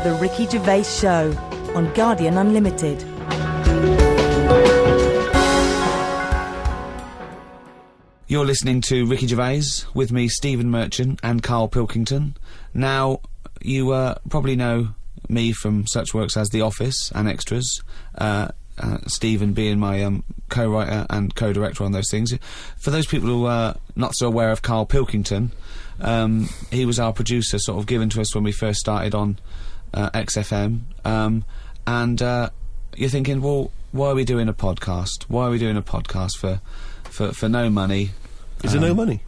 The Ricky Gervais Show on Guardian Unlimited. You're listening to Ricky Gervais with me, Stephen Merchant, and Karl Pilkington. Now, you probably know me from such works as The Office and Extras, Stephen being my co-writer and co-director on those things. For those people who are not so aware of Karl Pilkington, he was our producer, sort of given to us when we first started on XFM, and you're thinking, well, why are we doing a podcast? Why are we doing a podcast for no money? Is there no money?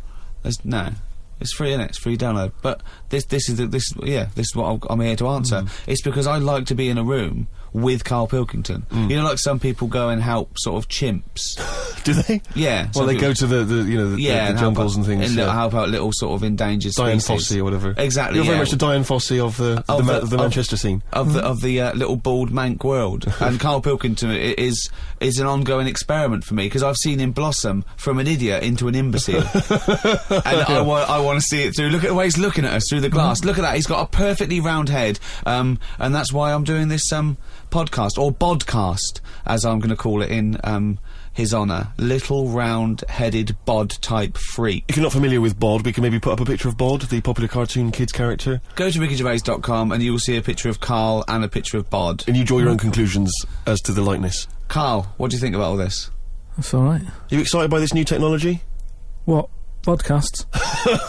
No. It's free, innit? It's free download. But this is what I'm here to answer. It's because I like to be in a room with Karl Pilkington. You know, like some people go and help sort of chimps. Do they? Yeah. Well, they go to the jungles and things. And help out little sort of endangered Diane species. Fossey or whatever. Exactly. You're very much the Diane Fossey of the Manchester scene. Of the little bald mank world. And Karl Pilkington is an ongoing experiment for me, because I've seen him blossom from an idiot into an imbecile. And I want to see it through. Look at the way he's looking at us through the glass. Look at that. He's got a perfectly round head. And that's why I'm doing this podcast, or bodcast, as I'm going to call it in his honour. Little round-headed bod-type freak. If you're not familiar with Bod, we can maybe put up a picture of Bod, the popular cartoon kids character. Go to rickygervais.com and you will see a picture of Karl and a picture of Bod. And you draw your own conclusions as to the likeness. Karl, what do you think about all this? That's alright. Are you excited by this new technology? What? Podcasts?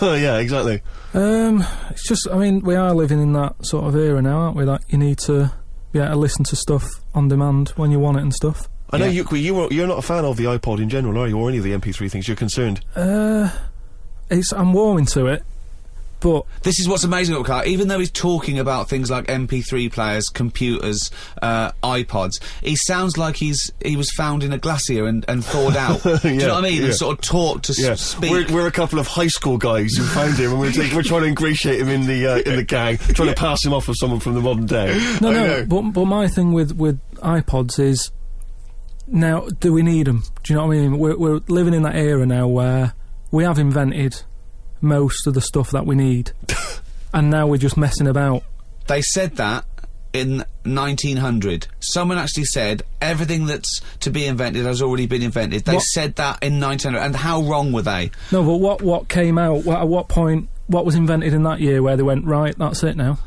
Yeah, exactly. It's just, I mean, we are living in that sort of era now, aren't we? That you need to be able to listen to stuff on demand when you want it and stuff. I know you're not a fan of the iPod in general, are you? Or any of the MP3 things? You're concerned? I'm warming to it, but... This is what's amazing about Karl. Even though he's talking about things like MP3 players, computers, iPods, he sounds like he was found in a glacier and thawed out. Do you know what I mean? And sort of taught to speak. We're a couple of high school guys who found him, and we're trying to ingratiate him in the gang, trying to pass him off as someone from the modern day. No, but my thing with iPods is, now, do we need them? Do you know what I mean? We're living in that era now where we have invented most of the stuff that we need, and now we're just messing about. They said that in 1900. Someone actually said everything that's to be invented has already been invented. They said that in 1900, and how wrong were they? No, but what came out? At what point? What was invented in that year where they went, right, that's it now?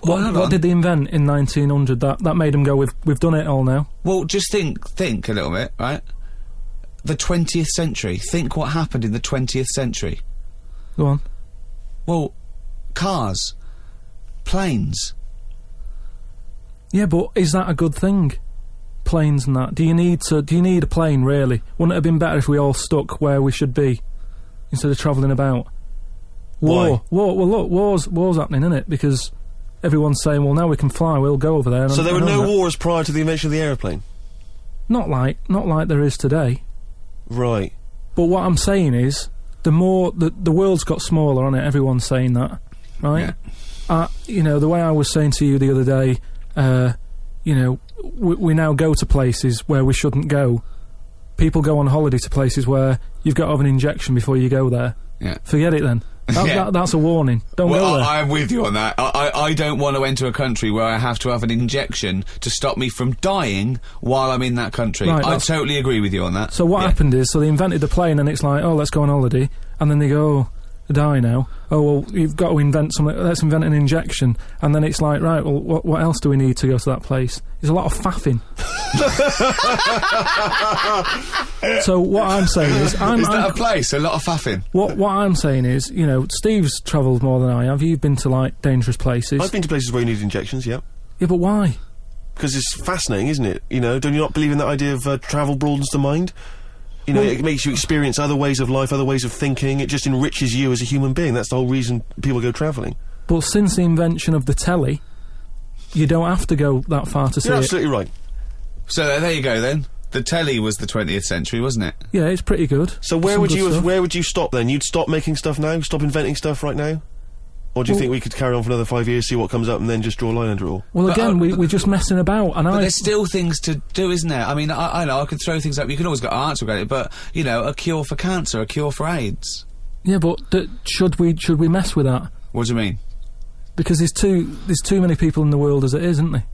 What did they invent in 1900 that made them go, we've done it all now? Well, just think a little bit, right? The 20th century. Think what happened in the 20th century. Go on. Well, cars, planes. Yeah, but is that a good thing? Planes and that. Do you need a plane, really? Wouldn't it have been better if we all stuck where we should be instead of travelling about? War. Well, look, war's happening, isn't it? Because everyone's saying, well, now we can fly, we'll go over there. So there were no wars prior to the invention of the aeroplane? Not like there is today. Right. But what I'm saying is, the more the world's got smaller, on it. Everyone's saying that, right? Yeah. You know, the way I was saying to you the other day, you know, we now go to places where we shouldn't go. People go on holiday to places where you've got to have an injection before you go there. Yeah. Forget it then. That's a warning. Don't go there. I'm with you on that. I don't want to enter a country where I have to have an injection to stop me from dying while I'm in that country. Right, I totally agree with you on that. So what happened is, so they invented the plane, and it's like, oh, let's go on holiday, and then they go, oh, die now. Oh, well, you've got to invent something. Let's invent an injection. And then it's like, right, well, what else do we need to go to that place? There's a lot of faffing. So what I'm saying is... Is that a place? A lot of faffing? What I'm saying is, you know, Steve's travelled more than I have. You've been to, like, dangerous places. I've been to places where you need injections, yeah. Yeah, but why? Because it's fascinating, isn't it? You know, don't you not believe in that idea of travel broadens the mind? You know, it makes you experience other ways of life, other ways of thinking. It just enriches you as a human being. That's the whole reason people go travelling. But since the invention of the telly, you don't have to go that far to see it. You're absolutely right. So there you go then. The telly was the 20th century, wasn't it? Yeah, it's pretty good. So where would you stop then? You'd stop making stuff now? Stop inventing stuff right now? Or do you think we could carry on for another 5 years, see what comes up, and then just draw a line under it all? Well, again, we're just messing about, and but there's still things to do, isn't there? I mean, I know, I could throw things up, you can always get arts about it, but, you know, a cure for cancer, a cure for AIDS. Yeah, but should we mess with that? What do you mean? Because there's too many people in the world as it is, isn't there?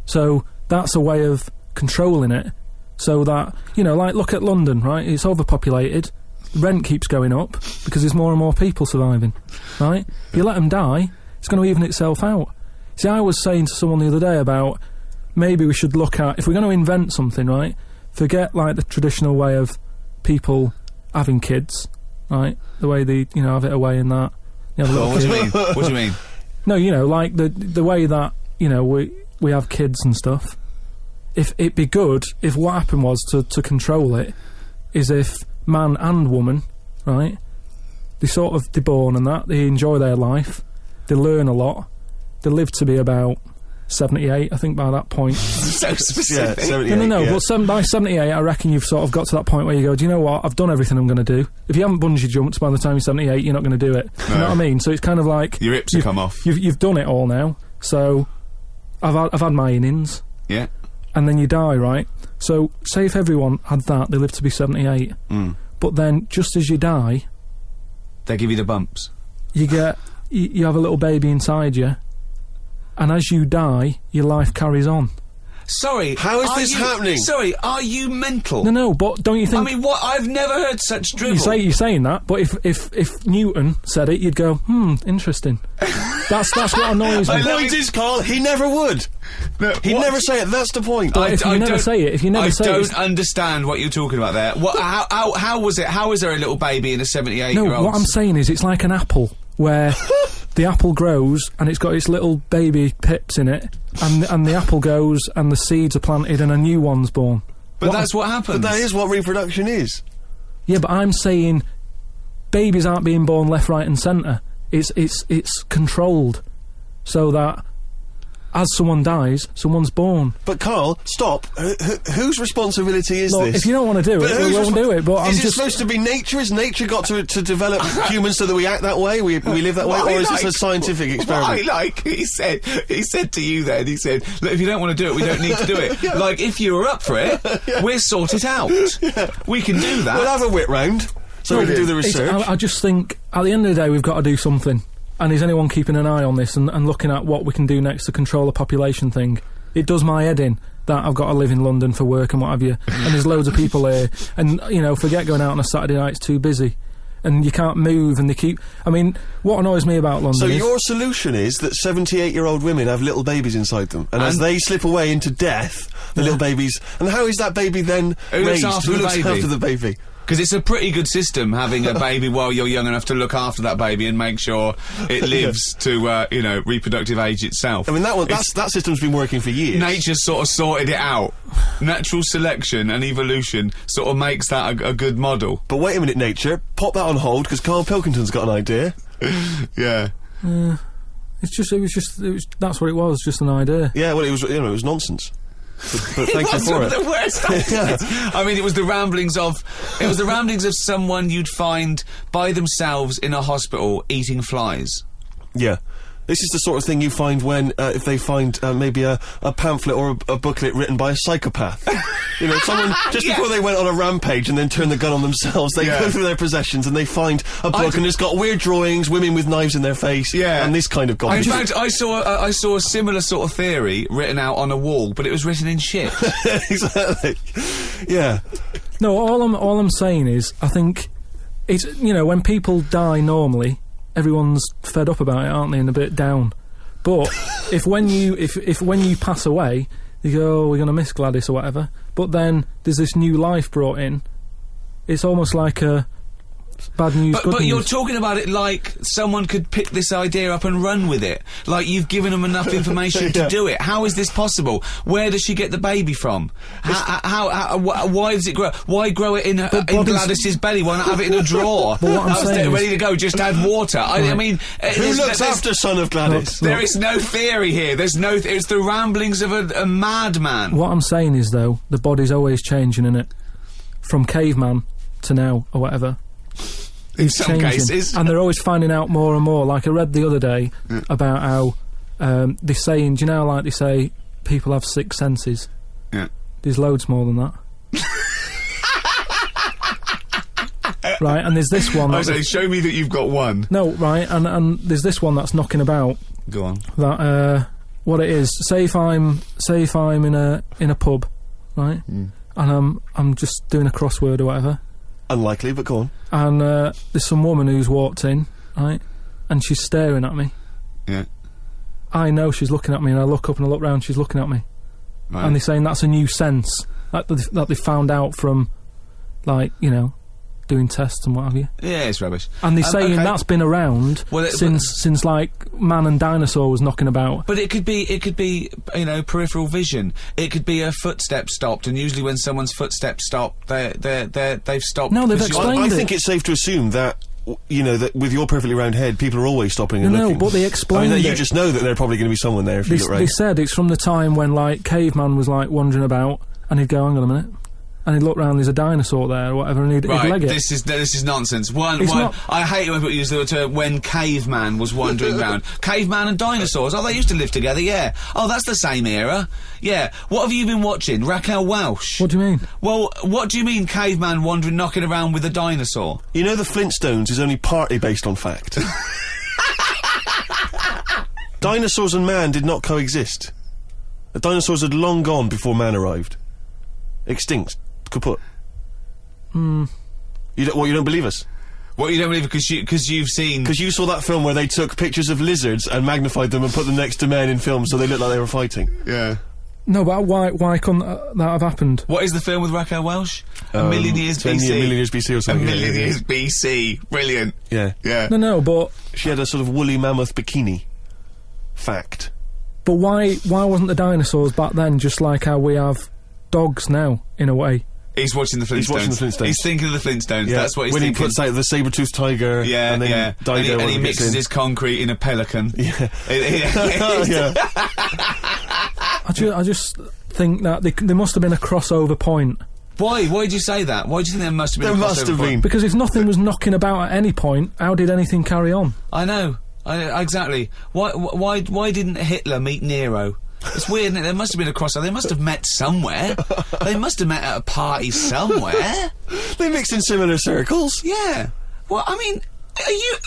So that's a way of controlling it, so that, you know, like, look at London, right? It's overpopulated, rent keeps going up because there's more and more people surviving, right? If you let them die, it's going to even itself out. See, I was saying to someone the other day about maybe we should look at, if we're going to invent something, right, forget, like, the traditional way of people having kids, right? The way they, you know, have it away in that. You know, What do you mean? What do you mean? No, you know, like the way that, you know, we have kids and stuff. If it'd be good if what happened was to control it is if man and woman, right, they're born and that, they enjoy their life, they learn a lot, they live to be about 78, I think, by that point. So specific. Yeah, 78, No, yeah. but by 78, I reckon you've sort of got to that point where you go, do you know what, I've done everything I'm going to do. If you haven't bungee jumped by the time you're 78, you're not going to do it. No. You know what I mean? So it's kind of like... Your hips have come off. You've done it all now, so I've had my innings. Yeah. And then you die, right? So, say if everyone had that, they live to be 78. But then, just as you die... They give you the bumps. You get... You have a little baby inside you, and as you die, your life carries on. Sorry. How is this happening? Sorry, are you mental? No, but don't you think... I mean, what? I've never heard such drivel. You're saying that, but if Newton said it, you'd go, interesting. That's what annoys me. The point is, Carl, he never would. No, He'd never say it, that's the point. But if you never say it, I don't understand what you're talking about there. What? How was it? How is there a little baby in a 78-year-old? No, what I'm saying is it's like an apple, where the apple grows and it's got its little baby pips in it, and the apple goes and the seeds are planted and a new one's born. But that's what happens. But that is what reproduction is. Yeah, but I'm saying babies aren't being born left, right and centre. It's controlled, so that as someone dies, someone's born. But Carl, stop. Whose responsibility is Look, this? if you don't want to do it, we won't do it. But I'm is it just supposed to be nature? Has nature got to develop humans so that we act that way? We live that way, or is this a scientific experiment? He said to you then, he said, look, if you don't want to do it, we don't need to do it. Like, if you were up for it, we'll sort it out. We can do that. We'll have a wit round, so we can do the research. I just think, at the end of the day, we've got to do something. And is anyone keeping an eye on this and looking at what we can do next to control the population thing? It does my head in that I've got to live in London for work and what have you, and there's loads of people here, and, you know, forget going out on a Saturday night, it's too busy, and you can't move, and they keep... I mean, what annoys me about London So is... your solution is that 78-year-old women have little babies inside them, and as they slip away into death, the little babies... And how is that baby then raised? Who looks after the baby? Because it's a pretty good system, having a baby while you're young enough to look after that baby and make sure it lives to, you know, reproductive age itself. I mean, that system's been working for years. Nature's sort of sorted it out. Natural selection and evolution sort of makes that a good model. But wait a minute, nature. Pop that on hold, because Karl Pilkington's got an idea. Yeah. That's what it was, just an idea. Yeah, well, it was nonsense. But thank you for it. The worst I mean, it was the ramblings of someone you'd find by themselves in a hospital eating flies. Yeah. This is the sort of thing you find when, if they find maybe a pamphlet or a booklet written by a psychopath. You know, someone, just before they went on a rampage and then turned the gun on themselves, they go through their possessions and they find a book and it's got weird drawings, women with knives in their face, and this kind of garbage. In fact, I saw a similar sort of theory written out on a wall, but it was written in shit. Exactly. Yeah. No, all I'm saying is, I think it's, you know, when people die normally, everyone's fed up about it, aren't they, and a bit down. But if when you pass away, you go, oh, we're going to miss Gladys or whatever, but then there's this new life brought in, it's almost like a bad news, good but news. you're talking about it like someone could pick this idea up and run with it. Like you've given them enough information to do it. How is this possible? Where does she get the baby from? Why does it grow? Why grow it in Gladys's belly? Why not have it in a drawer? But what I'm saying ready to go, just add water. I mean... Who looks after son of Gladys? There is no theory here. There's no... it's the ramblings of a madman. What I'm saying is, though, the body's always changing, innit? From caveman to now, or whatever. In some cases. And they're always finding out more and more. Like I read the other day about how they're saying, do you know how, like, they say people have 6 senses? Yeah. There's loads more than that. right? And there's this one. I say, show me that you've got one. No, right, and there's this one that's knocking about. Go on. That what it is. Say if I'm in a pub, right, and I'm just doing a crossword or whatever. Unlikely, but go on. And there's some woman who's walked in, right, and she's staring at me. Yeah. I know she's looking at me, and I look up and I look round. She's looking at me, Right. and they're saying that's a new sense that they found out from, like, you know, doing tests and what have you. Yeah, it's rubbish. And they're saying okay. that's been around since like man and dinosaur was knocking about. But it could be, you know, peripheral vision. It could be a footstep stopped, and usually when someone's footsteps stop, they've stopped. No, they've 'cause explained I it. think it's safe to assume that, you know, that with your perfectly round head, people are always stopping and No, looking. but they explained You it. just know that there's probably going to be someone there if you look They right. said it's from the time when, like, caveman was, like, wandering about, and he'd go, hang on a minute, and he'd look round, there's a dinosaur there or whatever, and he'd leg it. This is nonsense. One, not- I hate it when people use the term when caveman was wandering round. Caveman and dinosaurs. Oh, they used to live together. Yeah. Oh, that's the same era. Yeah. What have you been watching? Raquel Welch. What do you mean? Well, what do you mean caveman wandering, knocking around with a dinosaur? You know, the Flintstones is only partly based on fact. Dinosaurs and man did not coexist. The dinosaurs had long gone before man arrived. Extinct. Kaput. You don't believe us? What, you don't believe because you've seen... Because you saw that film where they took pictures of lizards and magnified them and put them next to men in films so they looked like they were fighting. Yeah. No, but why couldn't that have happened? What is the film with Raquel Welch? A Million Years 10 BC. A Million Years BC or A something. Million Years BC. Brilliant. Yeah. Yeah. No, but She had a sort of woolly mammoth bikini. Fact. why wasn't the dinosaurs back then just like how we have dogs now, in a way? He's watching the Flintstones. He's watching the Flintstones. He's thinking of the Flintstones. Yeah. That's what he's when thinking. he puts out the saber-toothed tiger, Yeah, and then yeah. Dido And he gets mixes in. his concrete in a pelican. Yeah. Yeah. I just think that there must have been a crossover point. Why? Why did you say that? Why do you think there must have been There a must crossover have point? been. Because if nothing was knocking about at any point, how did anything carry on? I know. Exactly. Why didn't Hitler meet Nero? It's weird, isn't it? There must have been a crossover. They must have met somewhere. They must have met at a party somewhere. They mixed in similar circles. Yeah. Well, I mean,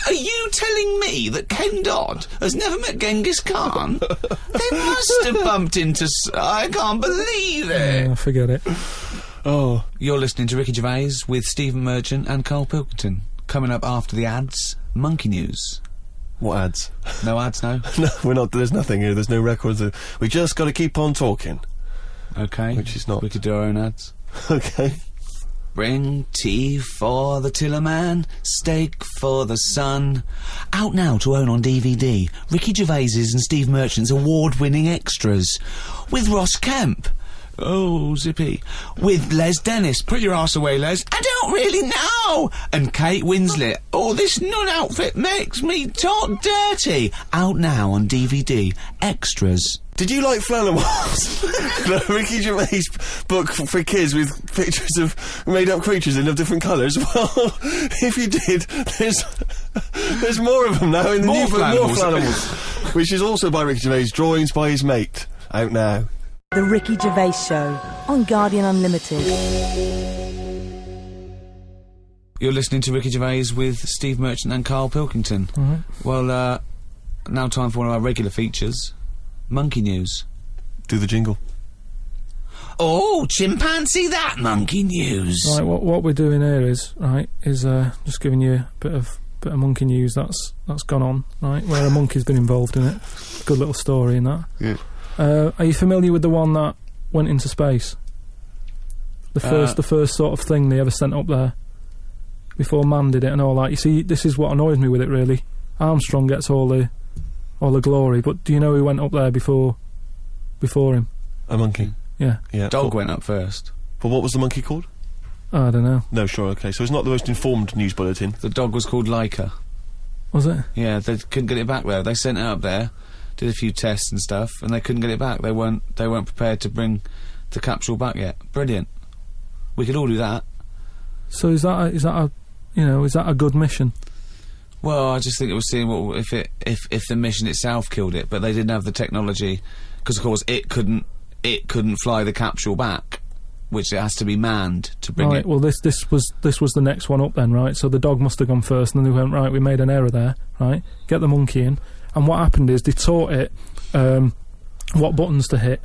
are you telling me that Ken Dodd has never met Genghis Khan? They must have bumped into... I can't believe it. Forget it. Oh. You're listening to Ricky Gervais with Stephen Merchant and Karl Pilkington. Coming up after the ads, Monkey News. What ads? No ads, no? No, we're not. There's nothing here. There's no records. We just got to keep on talking. Okay. Which is not. We could do our own ads. Okay. Bring tea for the Tillerman, steak for the sun. Out now to own on DVD, Ricky Gervais's and Steve Merchant's award-winning extras. With Ross Kemp. Oh, zippy. With Les Dennis. Put your arse away, Les. I don't really know. And Kate Winslet. Oh, this nun outfit makes me talk dirty. Out now on DVD. Extras. Did you like Flanimals? The Ricky Gervais book for kids with pictures of made-up creatures in of different colours? Well, if you did, there's more of them now in the More new book. More Flanimals. Flanimals. Which is also by Ricky Gervais, drawings by his mate. Out now. The Ricky Gervais Show on Guardian Unlimited. You're listening to Ricky Gervais with Steve Merchant and Karl Pilkington. Well, now time for one of our regular features. Monkey News. Do the jingle. Oh, chimpanzee that Monkey News. Right, what we're doing here is just giving you a bit of monkey news that's gone on, right? Where a monkey's been involved in it. Good little story in that. Yeah. Are you familiar with the one that went into space? The first sort of thing they ever sent up there before man did it and all that. You see, this is what annoys me with it really. Armstrong gets all the glory, but do you know who went up there before him? A monkey. Yeah. Yeah. Dog went up first. But what was the monkey called? I don't know. No, sure, okay. So it's not the most informed news bulletin. The dog was called Laika. Was it? Yeah, they couldn't get it back there. They sent it up there, did a few tests and stuff, and they couldn't get it back. They weren't prepared to bring the capsule back yet. Brilliant. We could all do that. So is that a good mission? Well, I just think it was seeing what if the mission itself killed it, but they didn't have the technology because, of course, it couldn't fly the capsule back. which it has to be manned to bring Right, it. well, this was the next one up then, right? So the dog must have gone first, and then they went, right, we made an error there, right? Get the monkey in. And what happened is they taught it what buttons to hit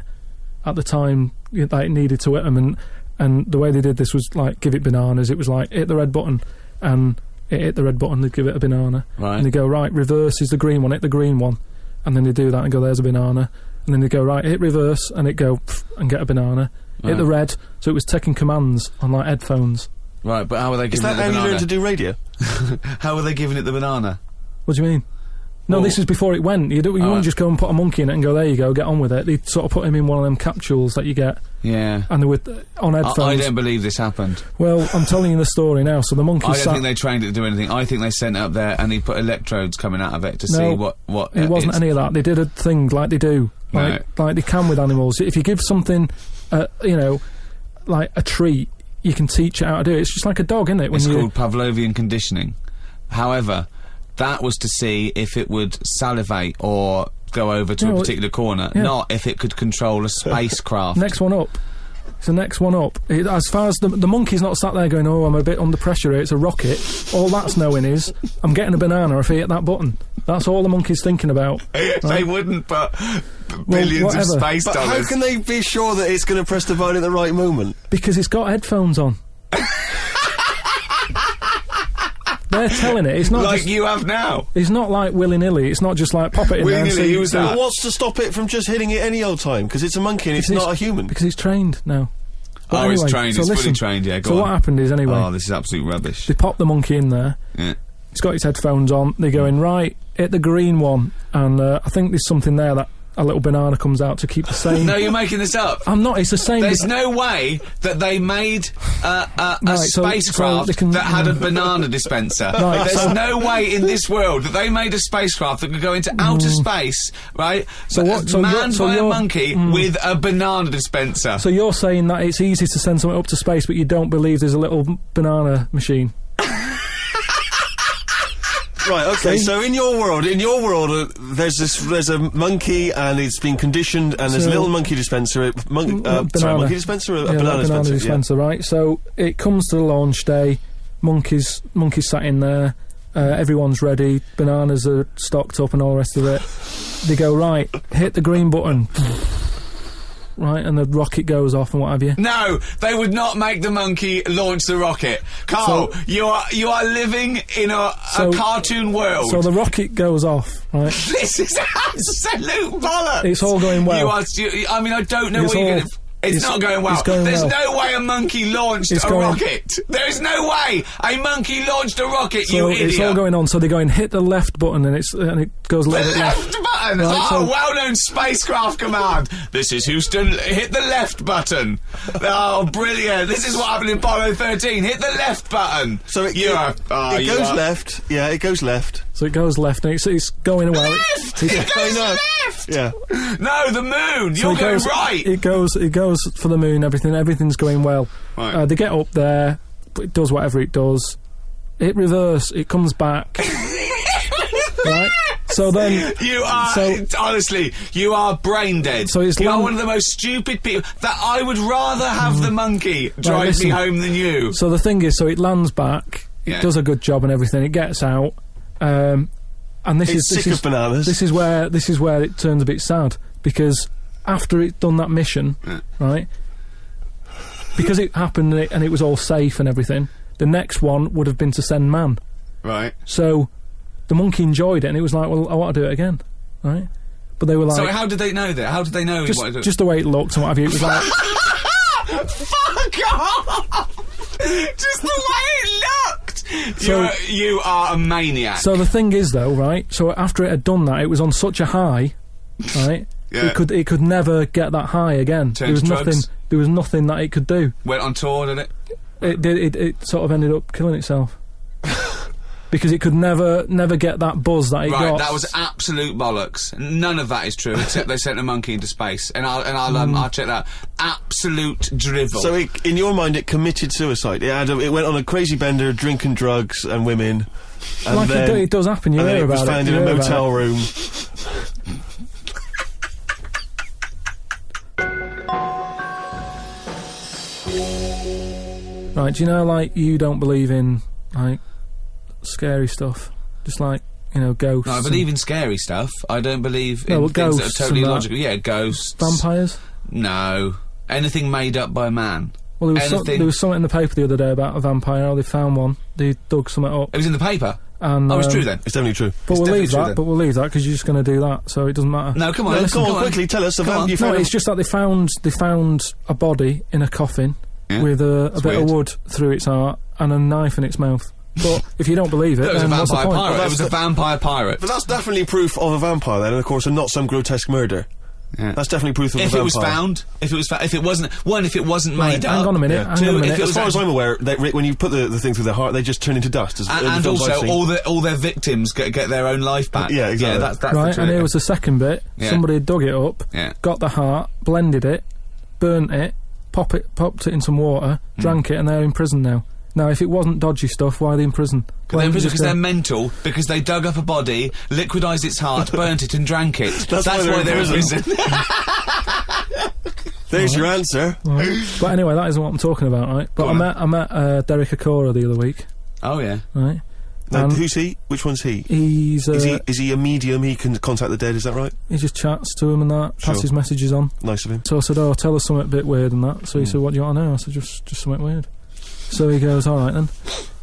at the time that it needed to hit them, and the way they did this was, like, give it bananas. It was like, hit the red button, and it hit the red button, they'd give it a banana. Right. And they go, right, reverse is the green one, hit the green one. And then they do that and go, there's a banana. And then they go, right, hit reverse, and it go, and get a banana. Right. Hit the red, so it was taking commands on, like, headphones. Right, but how were they Is giving it that the how you learn banana? to do radio? How were they giving it the banana? What do you mean? No, Well- this is before it went. You wouldn't right. just go and put a monkey in it and go, there you go, get on with it. They'd sort of put him in one of them capsules that you get, Yeah. and they were on headphones. I don't believe this happened. Well, I'm telling you the story now. So the monkey I don't sat... think they trained it to do anything. I think they sent it up there and he put electrodes coming out of it to No, see what It wasn't it's- any of that. They did a thing like they do, like they can with animals. If you give something, like a treat, you can teach it how to do it. It's just like a dog, isn't it? It's called Pavlovian conditioning. However, that was to see if it would salivate or go over to a particular corner, not if it could control a spacecraft. Next one up. It's the next one up. As far as the monkey's not sat there going, oh, I'm a bit under pressure here, it's a rocket. All that's knowing is, I'm getting a banana if I hit that button. That's all the monkey's thinking about. They wouldn't put billions of whatever. space But dollars. how can they be sure that it's going to press the button at the right moment? Because it's got headphones on. They're telling it. It's not like just, you have now. it's not like willy-nilly. It's not just like pop it in there and Willy-nilly, see. who's that? But what's to stop it from just hitting it any old time? Because it's a monkey and it's Because not a human. Because he's trained now. But It's anyway, trained. so It's fully listen, trained. Yeah, go So on. what happened is, anyway, Oh, this is absolute rubbish. they pop the monkey in there. Yeah. He's got his headphones on. They go in, right, hit the green one. And I think there's something there that a little banana comes out to keep the same. No, you're making this up. I'm not. It's the same. There's no way that they made a Right, so spacecraft they can- that had a banana dispenser. Right, There's so- no way in this world that they made a spacecraft that could go into outer space, right? So but what- so manned you're- so by a you're- monkey with a banana dispenser. So you're saying that it's easy to send something up to space, but you don't believe there's a little banana machine? Right, okay, See? so in your world, there's a monkey and it's been conditioned and there's a So- little monkey dispenser, Banana. monkey dispenser, a Yeah, banana like banana dispenser, right? So it comes to the launch day, monkeys sat in there, everyone's ready, bananas are stocked up and all the rest of it. They go, right, hit the green button. Right, and the rocket goes off and what have you. No, they would not make the monkey launch the rocket. Carl, So- you are living in a cartoon world. So the rocket goes off, right? This is absolute bollocks. It's all going well. I mean, I don't know It's what you're all- going to... It's not going well. it's going There's well. no way a monkey launched It's a going- rocket. There is no way a monkey launched a rocket, So you idiot. it's all going on. So they go and hit the left button, and it goes a The little bit left. left button! Right, Oh, so- well-known spacecraft command. This is Houston. Hit the left button. Oh, brilliant. This is what happened in Apollo 13. Hit the left button. So it You goes are- left. Yeah, it goes left. So it goes left, and it's going well. Left! It's- It goes know. left! Yeah. No, the moon! So You're it going goes, right! It goes for the moon. Everything's going well. Right. They get up there. It does whatever it does. It reverse. It comes back. Right. So then You are, honestly, you are brain dead. So it's you are land- one of the most stupid people. That I would rather have the monkey drive me listen. home than you. So the thing is, so it lands back. Yeah. It does a good job and everything. It gets out. And this It's is sick of bananas. This is where it turns a bit sad, because after it's done that mission, right? Because it happened and it was all safe and everything. The next one would have been to send man. Right. So the monkey enjoyed it, and it was like, well, I want to do it again, right? But they were like, So how did they know that? How did they know he wanted to... just the way it looked and what have you. It was like, Fuck off! Just the way it looked! So- You are a maniac. so the thing is though, right? So after it had done that, it was on such a high, right? Yeah. It could never get that high again. Turned There was to nothing. drugs? There was nothing that it could do. Went on tour, did it? It sort of ended up killing itself because it could never get that buzz that it Right, got. that was absolute bollocks. None of that is true, except they sent a monkey into space, and I'll check that. Absolute drivel. So in your mind, it committed suicide. It went on a crazy bender, drinking drugs and women. And like then, it does happen. You and then hear it was about found it. in you a hear about motel it. room. Right, do you know, like, you don't believe in, like, scary stuff? Just like, you know, ghosts. No, I believe in scary stuff. I don't believe No, in well, things that ghosts are totally and that. logical. Yeah, ghosts. Vampires? No. Anything made up by man. Well, there Anything. was something in the paper the other day about a vampire, how they found one. They dug something up. It was in the paper. And, Oh, it's true then. It's definitely true. But It's we'll leave definitely true that, then. but we'll leave that, because you're just going to do that, so it doesn't matter. No, come on. No, listen, come on, quickly, tell us. Come on. You No, found it's just that they found a body in a coffin Yeah. with a bit weird. of wood through its heart and a knife in its mouth. But if you don't believe it, It was a then what's the vampire point? pirate. Well, It was a that's vampire pirate. But that's definitely proof of a vampire then, and of course, and not some grotesque murder. Yeah. That's definitely proof of a If vampire. it was found, if it wasn't, if it wasn't Right, made up. hang on a minute, Yeah. hang on Two, a if minute. it As was far as I'm aware, when you put the thing through their heart, they just turn into dust. As in the And films I've also, seen. all their victims get their own life back. Yeah, exactly. Yeah, that's the Right, truth. and here was the second bit. Yeah. Somebody had dug it up, Yeah. got the heart, blended it, burnt it, popped it in some water, drank it, and they're in prison now. Now, if it wasn't dodgy stuff, why are they in prison? They're Why in don't you prison because just they're go- mental, because they dug up a body, liquidised its heart, burnt it and drank it. That's why they're in prison. There's your answer. Right. But anyway, that isn't what I'm talking about, right? But Go I on, met Derek Acora the other week, Oh, yeah. right? Now, And who's he? Which one's he? he's Is he a medium? He can contact the dead, is that right? he just chats to him and that, Sure. passes messages on. Nice of him. So I said, "Oh, tell us something a bit weird and that." So he said, "What do you want to know?" I said, "Just something weird." So he goes, "All right then."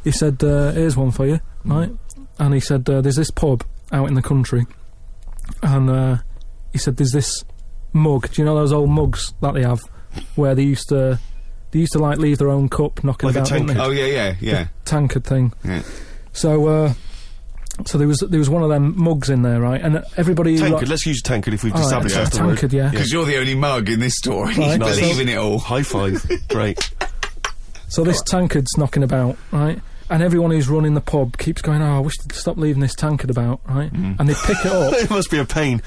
He said, "Here's one for you, right?" And he said, "There's this pub out in the country, and he said there's this mug. Do you know those old mugs that they have, where they used to like leave their own cup knocking Like a about, didn't they? Oh, yeah. Tankard thing." Yeah. So there was one of them mugs in there, right? And everybody Tankard. Let's use tankard if we've All right, established okay, that's the word. tankard, yeah. Because you're the only mug in this story. Right, You believe so- in it all. High five. Great. So this tankard's knocking about, right? And everyone who's running the pub keeps going, "Oh, I wish they'd stop leaving this tankard about," right? And they pick it up. It must be a pain.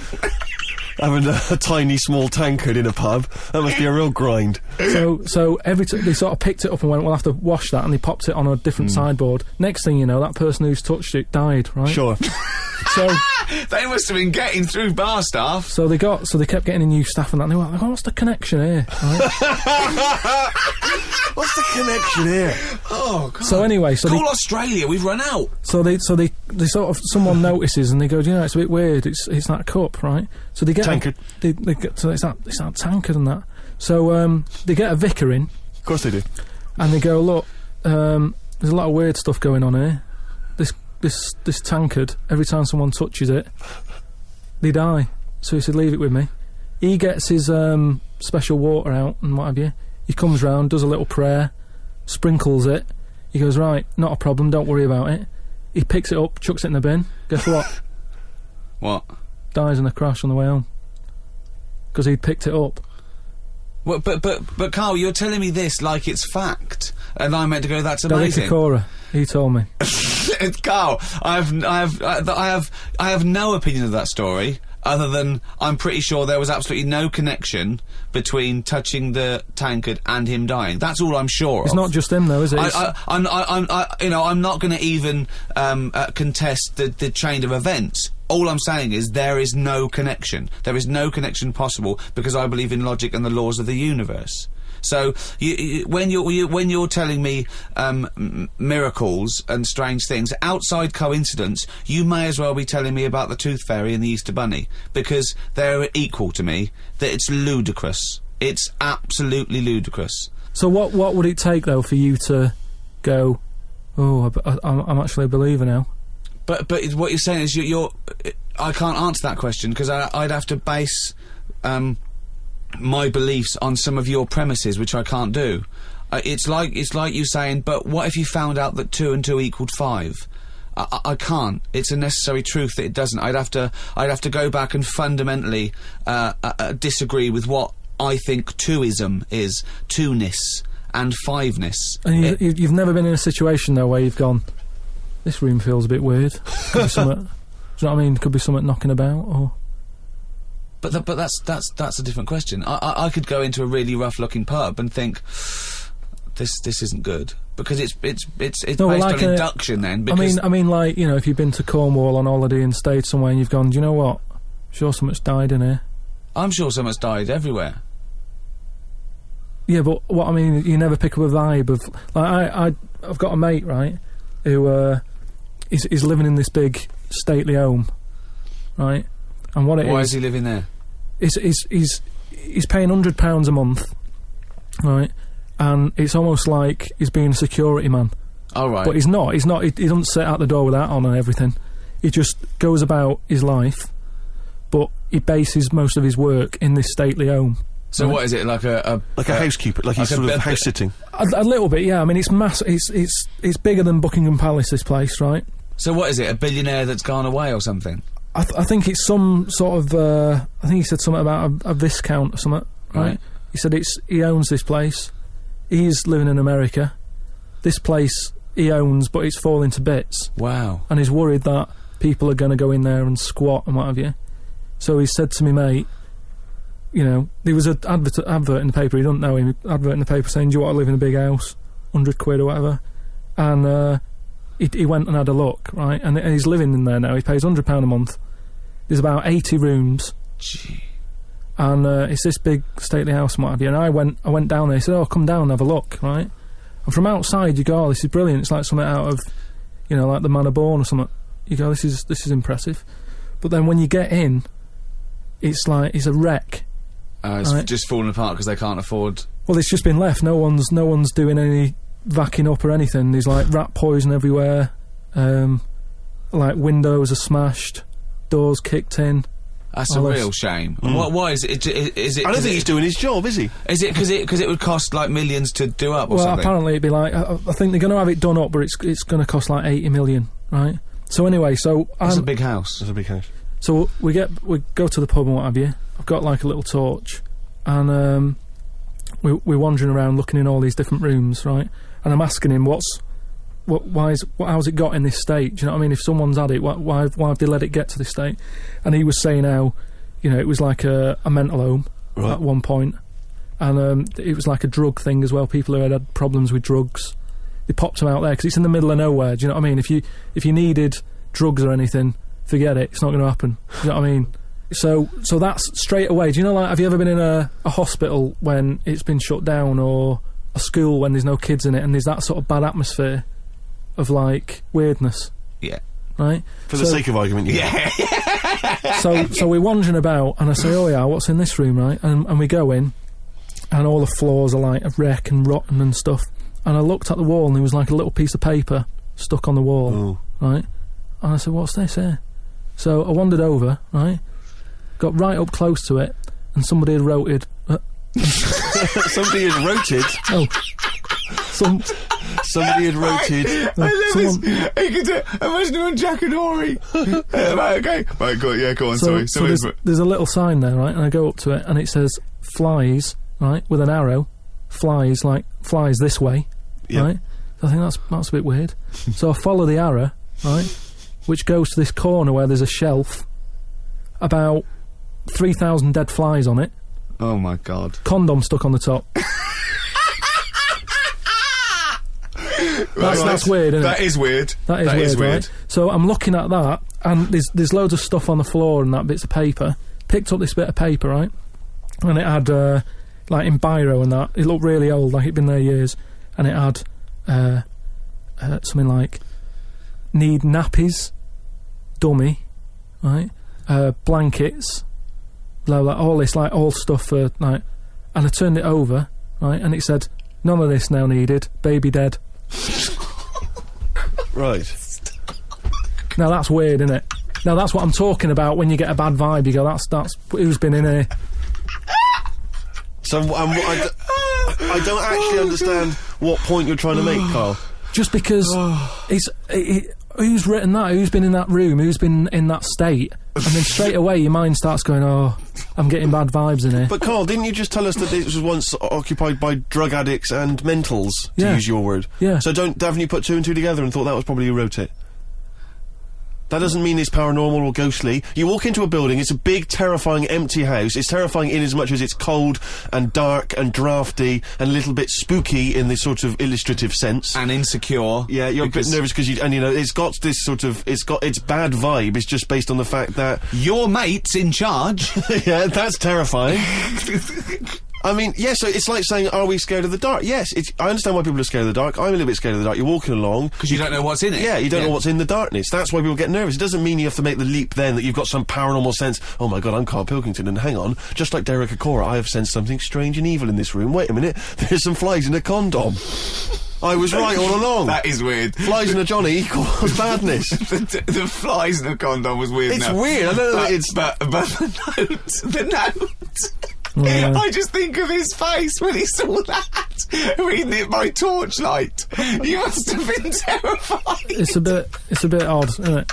Having a tiny, small tankard in a pub. That must be a real grind. So every they sort of picked it up and went, "We'll have to wash that," and they popped it on a different sideboard. Next thing you know, that person who's touched it died, right? Sure. So They must have been getting through bar staff. so they kept getting in new staff and that. And they were like, "Oh, what's the connection here?" Right? What's the connection here? Oh, God. So anyway, so Call Australia, we've run out. they sort of someone notices and they go, "Do you know, it's a bit weird. It's that cup, right?" So they get Tankard. They get, so it's that tankard and that. So they get a vicar in. Of course they do. And they go, "Look, there's a lot of weird stuff going on here. This tankard, every time someone touches it, they die." So he said, "Leave it with me." He gets his special water out and what have you. He comes round, does a little prayer, sprinkles it. He goes, "Right, not a problem, don't worry about it." He picks it up, chucks it in the bin. Guess what? What? Dies in a crash on the way home. Because he'd picked it up. Well, but Carl, you're telling me this like it's fact, and I'm meant to go, "That's Derek amazing." Acora, he told me. Carl, I have no opinion of that story, other than I'm pretty sure there was absolutely no connection between touching the tankard and him dying. That's all I'm sure of. It's not just him though, is it? I'm not going to even contest the chain of events. All I'm saying is there is no connection. There is no connection possible because I believe in logic and the laws of the universe. So when you're telling me miracles and strange things outside coincidence, you may as well be telling me about the Tooth Fairy and the Easter Bunny, because they're equal to me. That it's ludicrous. It's absolutely ludicrous. So what would it take though for you to go, "Oh, I'm actually a believer now"? But what you're saying is you're I can't answer that question because I'd have to base my beliefs on some of your premises, which I can't do. It's like you saying, "But what if you found out that 2 and 2 equaled 5?" I can't. It's a necessary truth that it doesn't. I'd have to go back and fundamentally disagree with what I think twoism is, two-ness and fiveness. And you've never been in a situation though where you've gone, "This room feels a bit weird." Could be something, do you know what I mean? Could be something knocking about, or. But that's a different question. I could go into a really rough-looking pub and think, this isn't good, because it's based No, like on induction then. Because I mean, like, you know, if you've been to Cornwall on holiday and stayed somewhere and you've gone, "Do you know what? Sure, so much died in here." I'm sure so much died everywhere. Yeah, but what I mean, you never pick up a vibe of... Like, I've got a mate, right, who, is living in this big stately home, right? And what it is... Why is he living there? He's paying £100 a month, right? And it's almost like he's being a security man. Oh, right. But he's not. He doesn't sit out the door with that on and everything. He just goes about his life, but he bases most of his work in this stately home. So what is it, like a housekeeper, like he's sort of house sitting? A little bit, yeah. I mean, it's massive. It's bigger than Buckingham Palace, this place, right? So what is it, a billionaire that's gone away or something? I think it's some sort of... I think he said something about a viscount or something, right? He said he owns this place. He's living in America. This place he owns, but it's falling to bits. Wow. And he's worried that people are going to go in there and squat and what have you. So he said to me, mate, you know, there was an advert in the paper, he doesn't know him, advert in the paper saying, do you want to live in a big house? 100 quid or whatever. And he went and had a look, right? And he's living in there now. He pays £100 a month. There's about 80 rooms. Gee. And it's this big stately house and what have you. And I went down there. He said, oh, come down and have a look, right? And from outside you go, oh, this is brilliant. It's like something out of, you know, like the Man of Born or something. You go, this is impressive. But then when you get in, it's like, it's a wreck. It's just falling apart because they can't afford... Well, it's just been left. No one's doing any vacuuming up or anything. There's like rat poison everywhere. Like windows are smashed, doors kicked in. That's a real shame. Why is it? Is it? I don't think he's doing his job, is he? Is it because it would cost like millions to do up or well, something? Apparently it'd be like I think they're going to have it done up, but it's going to cost like 80 million, right? So anyway, that's a big house. That's a big house. So we go to the pub and what have you. I've got like a little torch, and we're wandering around looking in all these different rooms, right? And I'm asking him how's it got in this state? Do you know what I mean? If someone's had it, why have they let it get to this state? And he was saying how, you know, it was like a mental home at one point, and it was like a drug thing as well. People who had problems with drugs, they popped them out there because it's in the middle of nowhere. Do you know what I mean? If you needed drugs or anything, forget it. It's not going to happen. Do you know what I mean? So that's straight away. Do you know, like, have you ever been in a hospital when it's been shut down, or a school when there's no kids in it, and there's that sort of bad atmosphere of like weirdness? Yeah. Right? For the sake of argument, yeah. So we're wandering about, and I say, oh yeah, what's in this room, right? And we go in, and all the floors are like a wreck and rotten and stuff. And I looked at the wall, and there was like a little piece of paper stuck on the wall, right? And I said, what's this here? So I wandered over, right? Got right up close to it, and somebody had wrote it. Somebody had wrote it? Oh. Somebody had wrote it. I love this. He could do, imagine him on Jack and Horry. Right, okay. Right, go on, sorry. So there's a little sign there, right? And I go up to it, and it says, flies, right? With an arrow. Flies this way, right? So I think that's a bit weird. So I follow the arrow, right? Which goes to this corner where there's a shelf. About 3,000 dead flies on it. Oh my God. Condom stuck on the top. That's weird, isn't it? That is weird. That is weird. Right? So I'm looking at that, and there's loads of stuff on the floor and that, bits of paper. Picked up this bit of paper, right? And it had, like in biro and that, it looked really old, like it'd been there years. And it had something like, need nappies, dummy, right? Blankets, blah blah, all this, like, all stuff for, like, and I turned it over, right, and it said, none of this now needed, baby dead. Right. Now that's weird, isn't it? Now that's what I'm talking about when you get a bad vibe, you go, that's who's been in here. So I don't actually understand what point you're trying to make, Carl. Just because who's written that? Who's been in that room? Who's been in that state? And then straight away your mind starts going, oh, I'm getting bad vibes in here. But Carl, didn't you just tell us that it was once occupied by drug addicts and mentals, to use your word? Yeah. So haven't you put two and two together and thought that was probably who wrote it? That doesn't mean it's paranormal or ghostly. You walk into a building, it's a big, terrifying, empty house. It's terrifying in as much as it's cold and dark and drafty and a little bit spooky in this sort of illustrative sense. And insecure. Yeah, you're a bit nervous because you know, it's got this sort of, it's got its bad vibe. It's just based on the fact that your mate's in charge. Yeah, that's terrifying. I mean, yes, so it's like saying, are we scared of the dark? Yes, I understand why people are scared of the dark. I'm a little bit scared of the dark. You're walking along. Because you don't know what's in it. Yeah, you don't know what's in the darkness. That's why people get nervous. It doesn't mean you have to make the leap then that you've got some paranormal sense. Oh my God, I'm Karl Pilkington, and hang on, just like Derek Acora, I have sensed something strange and evil in this room. Wait a minute, there's some flies in a condom. I was right all along. That is weird. Flies in a Johnny equals badness. the flies in a condom was weird. It's enough. weird. I don't know. But the note. Yeah. I just think of his face when he saw that, reading it by torchlight. You must have been terrified. It's a bit odd, isn't it?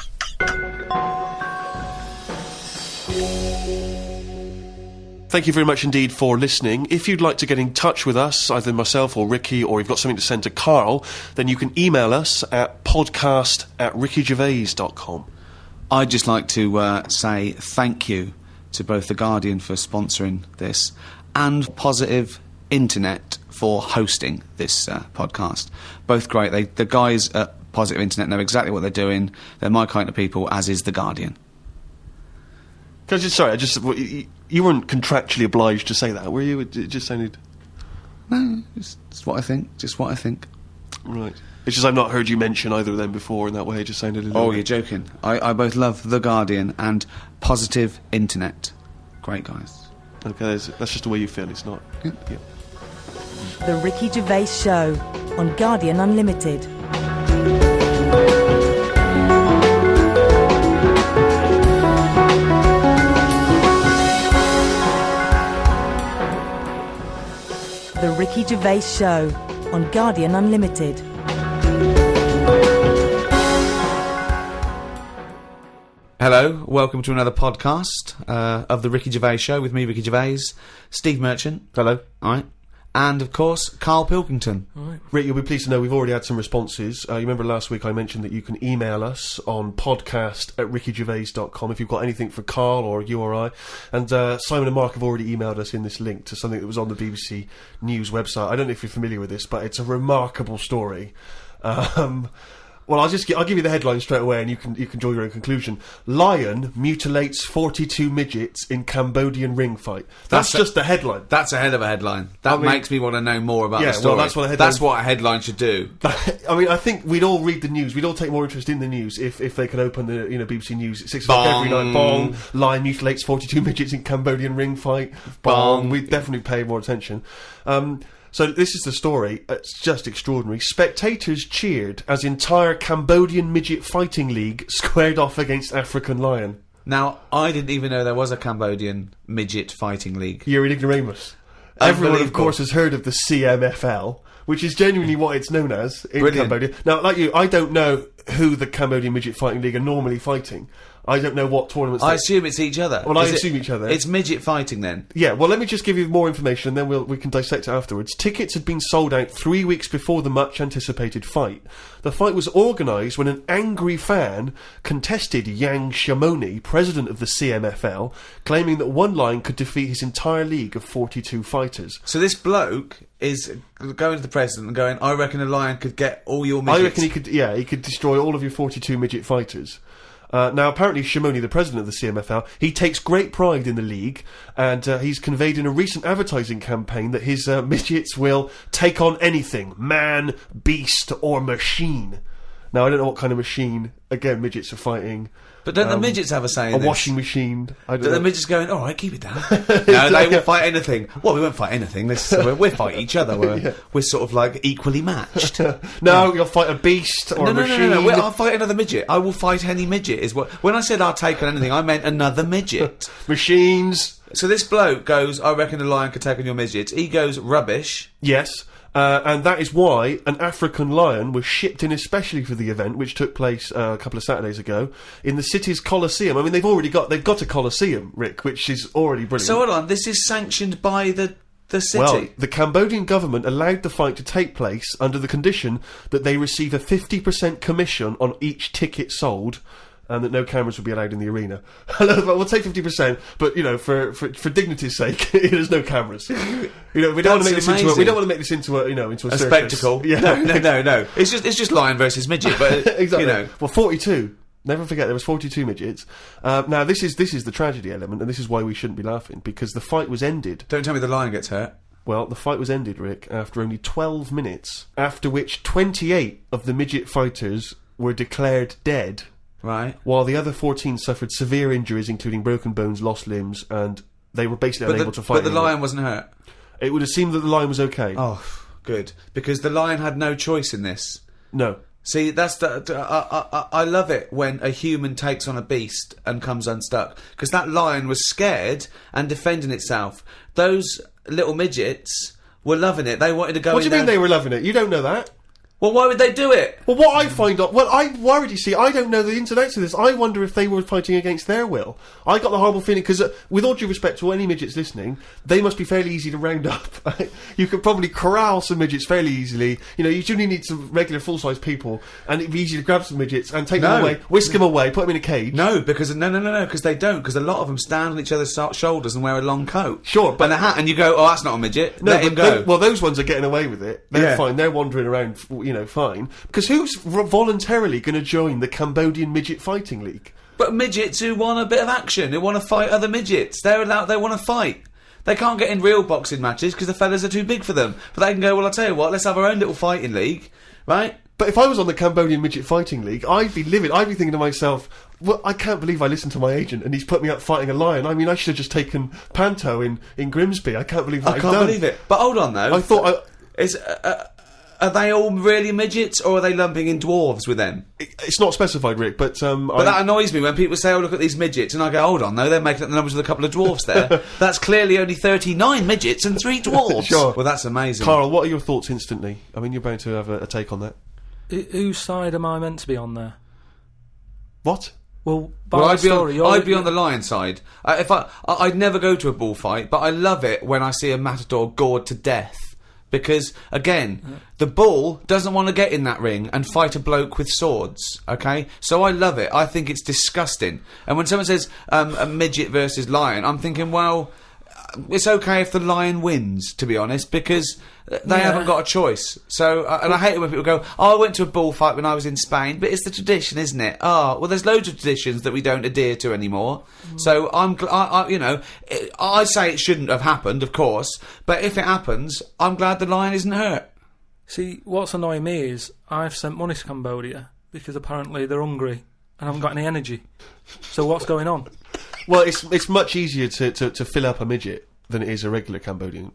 Thank you very much indeed for listening. If you'd like to get in touch with us, either myself or Ricky, or you've got something to send to Karl, then you can email us at podcast@rickygervais.com. I'd just like to say thank you to both The Guardian for sponsoring this and Positive Internet for hosting this podcast. Both great. The guys at Positive Internet know exactly what they're doing. They're my kind of people, as is The Guardian. You weren't contractually obliged to say that, were you? It just sounded... No, it's what I think. Just what I think. Right. It's just I've not heard you mention either of them before in that way. It just sounded a little... Oh, bit... you're joking. I both love The Guardian and Positive Internet. Great guys. Okay, that's just the way you feel, it's not... Yeah. Yeah. The Ricky Gervais Show on Guardian Unlimited. The Ricky Gervais Show on Guardian Unlimited. Hello, welcome to another podcast of The Ricky Gervais Show with me, Ricky Gervais, Steve Merchant. Hello. All right. And, of course, Karl Pilkington. Right. Rick, you'll be pleased to know we've already had some responses. You remember last week I mentioned that you can email us on podcast@rickygervais.com if you've got anything for Karl or you or I. And Simon and Mark have already emailed us in this link to something that was on the BBC News website. I don't know if you're familiar with this, but it's a remarkable story. Well, I'll give you the headline straight away, and you can draw your own conclusion. Lion mutilates 42 midgets in Cambodian ring fight. That's just the headline. That's a hell of a headline. That makes me want to know more about the story. Well, that's what a headline... That's what a headline should do. I mean, I think we'd all read the news. We'd all take more interest in the news if they could open the BBC News at 6 o'clock every night. Bong. Lion mutilates 42 midgets in Cambodian ring fight. Bong. We'd definitely pay more attention. So this is the story. It's just extraordinary. Spectators cheered as entire Cambodian midget fighting league squared off against African lion. Now, I didn't even know there was a Cambodian midget fighting league. You're an ignoramus. Everyone, of course, has heard of the CMFL, which is genuinely what it's known as in Cambodia. Now, like you, I don't know who the Cambodian Midget Fighting League are normally fighting. I don't know what tournaments... I assume it's each other. Well, I assume each other. It's midget fighting, then? Yeah, well, let me just give you more information, and then we can dissect it afterwards. Tickets had been sold out 3 weeks before the much-anticipated fight. The fight was organised when an angry fan contested Yang Shamoni, president of the CMFL, claiming that one lion could defeat his entire league of 42 fighters. So this bloke is going to the president and going, I reckon a lion could get all your midgets. I reckon he could destroy all of your 42 midget fighters. Now, apparently, Shamoni, the president of the CMFL, he takes great pride in the league, and he's conveyed in a recent advertising campaign that his midgets will take on anything, man, beast, or machine. Now, I don't know what kind of machine, again, midgets are fighting. But don't the midgets have a say in this? A washing machine. I don't know. The midgets going, all right, keep it down. No, they won't fight anything. Well, we won't fight anything. We'll fight each other. We're sort of like equally matched. No, you'll fight a beast or a machine. No. I'll fight another midget. I will fight any midget. Is what. When I said I'll take on anything, I meant another midget. Machines. So this bloke goes, I reckon a lion could take on your midgets. He goes, rubbish. Yes. And that is why an African lion was shipped in especially for the event, which took place a couple of Saturdays ago, in the city's Colosseum. I mean, they've got a Colosseum, Rick, which is already brilliant. So hold on, this is sanctioned by the city? Well, the Cambodian government allowed the fight to take place under the condition that they receive a 50% commission on each ticket sold, and that no cameras would be allowed in the arena. We'll take 50%, but for dignity's sake, there's no cameers. We don't want to make this into a spectacle. Yeah. No. It's just lion versus midget, but exactly. Well, 42. Never forget there was 42 midgets. Now this is the tragedy element, and this is why we shouldn't be laughing, because the fight was ended. Don't tell me the lion gets hurt. Well, the fight was ended, Rick, after only 12 minutes, after which 28 of the midget fighters were declared dead, Right. while the other 14 suffered severe injuries, including broken bones, lost limbs, and they were basically unable to fight But the anymore. lion wasn't hurt. It would have seemed that the lion was okay. Oh, good. Because the lion had no choice in this. No. See, that's I love it when a human takes on a beast and comes unstuck. Because that lion was scared and defending itself. Those little midgets were loving it. They wanted to go What do in you mean there. they were loving it? You don't know that. Well, why would they do it? Well, what I find out... Well, I'm worried, you see. I don't know the ins and outs of this. I wonder if they were fighting against their will. I got the horrible feeling, because with all due respect to any midgets listening, they must be fairly easy to round up. You could probably corral some midgets fairly easily. You know, you only need some regular full-size people, and it'd be easy to grab some midgets and take them away, whisk them away, put them in a cage. No, because no, because they don't. Because a lot of them stand on each other's shoulders and wear a long coat. Sure, but... And a hat, and you go, oh, that's not a midget. No, Let him but go. those ones are getting away with it. They're fine. They're wandering around, fine. Because who's voluntarily going to join the Cambodian Midget Fighting League? But midgets who want a bit of action, who want to fight other midgets, they're allowed. They want to fight. They can't get in real boxing matches because the fellas are too big for them. But they can go, well, I'll tell you what, let's have our own little fighting league, right? But if I was on the Cambodian Midget Fighting League, I'd be livid. I'd be thinking to myself, well, I can't believe I listened to my agent and he's put me up fighting a lion. I mean, I should have just taken Panto in Grimsby. I can't believe that I can't believe it. But hold on, though. I thought... Are they all really midgets, or are they lumping in dwarves with them? It's not specified, Rick, but... But that annoys me when people say, oh, look at these midgets, and I go, hold on, no, they're making up the numbers with a couple of dwarfs there. That's clearly only 39 midgets and 3 dwarves. Sure. Well, that's amazing. Karl, what are your thoughts instantly? I mean, you're bound to have a take on that. Whose side am I meant to be on there? What? Well, I'd be on the lion side. I'd never go to a bullfight, but I love it when I see a matador gored to death. Because, again, the bull doesn't want to get in that ring and fight a bloke with swords, okay? So I love it. I think it's disgusting. And when someone says a midget versus lion, I'm thinking, well, it's okay if the lion wins, to be honest, because they haven't got a choice. So, and I hate it when people go, oh, I went to a bullfight when I was in Spain, but it's the tradition, isn't it? Oh, well, there's loads of traditions that we don't adhere to anymore. So I say it shouldn't have happened, of course, but if it happens, I'm glad the lion isn't hurt. See, what's annoying me is I've sent money to Cambodia because apparently they're hungry and haven't got any energy. So what's going on? Well, it's much easier to fill up a midget than it is a regular Cambodian.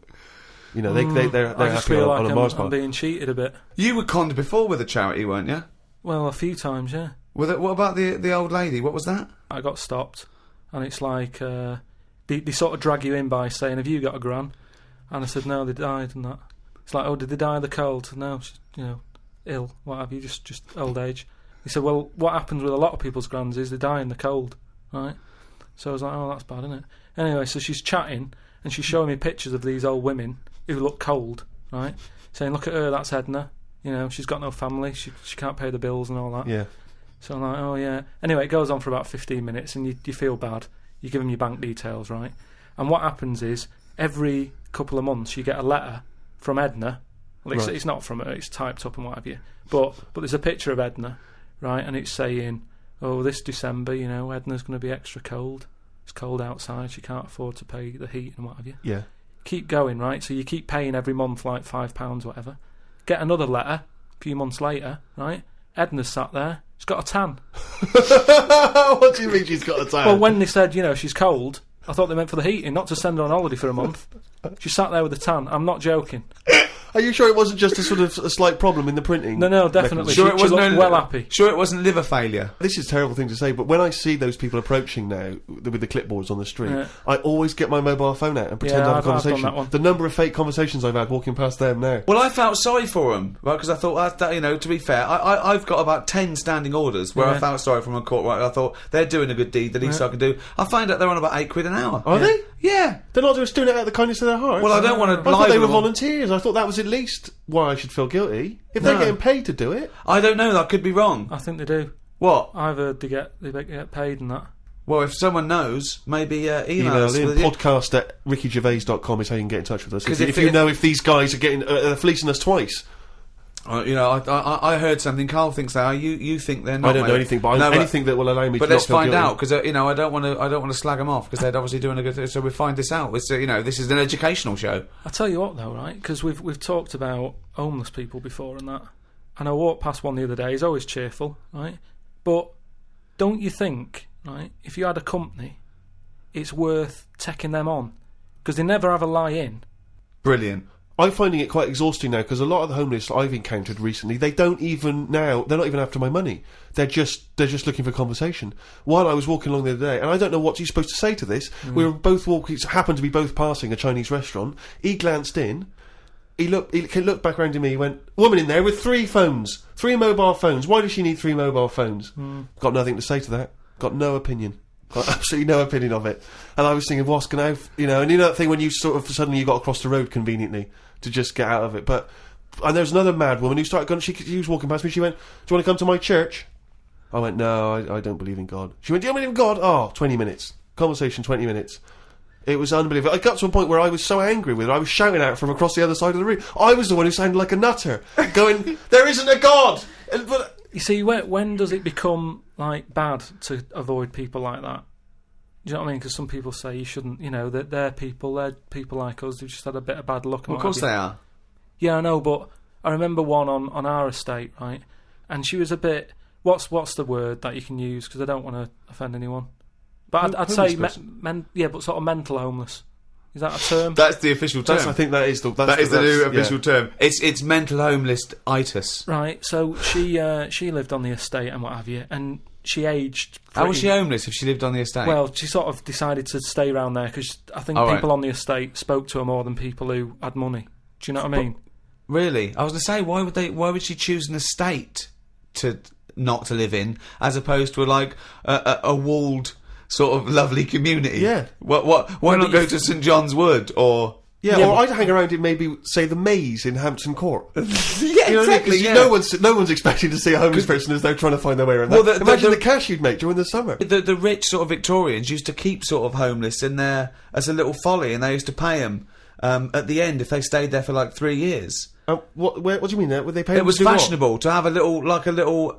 You know, they're I just happy feel on like a Mars I'm bar. being cheated a bit. You were conned before with a charity, weren't you? Well, a few times, yeah. What about the old lady? What was that? I got stopped, and it's like they sort of drag you in by saying, "Have you got a gran?" And I said, "No, they died." And that it's like, "Oh, did they die of the cold?" No, she's, ill. What have you? Just old age. He said, "Well, what happens with a lot of people's grans is they die in the cold, right?" So I was like, "Oh, that's bad, isn't it?" Anyway, so she's chatting and she's showing me pictures of these old women who look cold, right? Saying, "Look at her, that's Edna. She's got no family. She can't pay the bills and all that." Yeah. So I'm like, "Oh yeah." Anyway, it goes on for about 15 minutes, and you feel bad. You give them your bank details, right? And what happens is every couple of months you get a letter from Edna. Well, it's not from her; it's typed up and what have you. But there's a picture of Edna, right? And it's saying, "Oh, this December, Edna's going to be extra cold. It's cold outside. She can't afford to pay the heat and what have you." Yeah. Keep going, right? So you keep paying every month like £5, whatever. Get another letter a few months later, right? Edna's sat there. She's got a tan. What do you mean she's got a tan? Well, when they said, she's cold, I thought they meant for the heating, not to send her on holiday for a month. She sat there with a tan. I'm not joking. Are you sure it wasn't just a slight problem in the printing? No, definitely. Sure, she looked well happy. Sure, it wasn't liver failure. This is a terrible thing to say, but when I see those people approaching now with the clipboards on the street, I always get my mobile phone out and pretend to have a conversation. I've done that one. The number of fake conversations I've had walking past them now. Well, I felt sorry for them, right? Because I thought that to be fair, I've got about 10 standing orders where I felt sorry for them in court. Right, I thought they're doing a good deed. The least I can do. I find out they're on about £8 an hour. Are they? Yeah. They're not just doing it out of the kindness of their hearts. Well, I don't want to. I thought they were volunteers. I thought that was at least why I should feel guilty. If they're getting paid to do it. I don't know. I could be wrong. I think they do. What? I've heard they get paid and that. Well, if someone knows, maybe email us. Podcast at rickygervais.com is how you can get in touch with us. 'Cause If you know if these guys are getting fleecing us twice. You know, I heard something. Carl thinks they are. You think they're not. I don't know anything, but anything that will allow me. But to let's not feel find guilty. out, because you know, I don't want to slag them off, because they're obviously doing a good thing. So we find this out. It's you know, this is an educational show. I tell you what, though, right? Because we've talked about homeless people before and that, and I walked past one the other day. He's always cheerful, right? But don't you think, right? If you had a company, it's worth taking them on, because they never have a lie in. Brilliant. I'm finding it quite exhausting now, because a lot of the homeless I've encountered recently, they're not even after my money. They're just looking for conversation. While I was walking along the other day, and I don't know what you're supposed to say to this, we were both walking, happened to be both passing a Chinese restaurant. He glanced in, he looked back around to me, he went, woman in there with 3 phones, 3 mobile phones. Why does she need 3 mobile phones? Got nothing to say to that. Got no opinion. Got absolutely no opinion of it. And I was thinking, what's going to, you know that thing when you sort of suddenly you got across the road conveniently to just get out of it. And there's another mad woman who started going, she was walking past me, she went, do you want to come to my church? I went, no, I don't believe in God. She went, do you believe in God? Oh, 20 minutes. Conversation, 20 minutes. It was unbelievable. I got to a point where I was so angry with her, I was shouting out from across the other side of the room. I was the one who sounded like a nutter, going, there isn't a God! But you see, when does it become, like, bad to avoid people like that? Do you know what I mean? Because some people say you shouldn't, you know, that they're people like us who've just had a bit of bad luck. Well, of course they are. Yeah, I know, but I remember one on our estate, right? And she was a bit, what's the word that you can use? Because I don't want to offend anyone. But I'd say, but sort of mental homeless. Is that a term? That's the official term. I think that is the new official term. It's mental homeless-itis. Right, so she lived on the estate and what have you, and she aged. How was she homeless if she lived on the estate? Well, she sort of decided to stay around there because I think people on the estate spoke to her more than people who had money. Do you know what I mean? Really? I was going to say, why would she choose an estate not to live in, as opposed to a walled sort of lovely community? Yeah. Why not go to St John's Wood or? Yeah, or I'd hang around in maybe, say, the Maze in Hampton Court. Yeah, exactly. Yeah. No one's expecting to see a homeless person as they're trying to find their way around. Well, imagine the cash you'd make during the summer. The rich sort of Victorians used to keep sort of homeless in there as a little folly, and they used to pay them at the end if they stayed there for like 3 years. What do you mean there? Would they pay? It was fashionable to have a little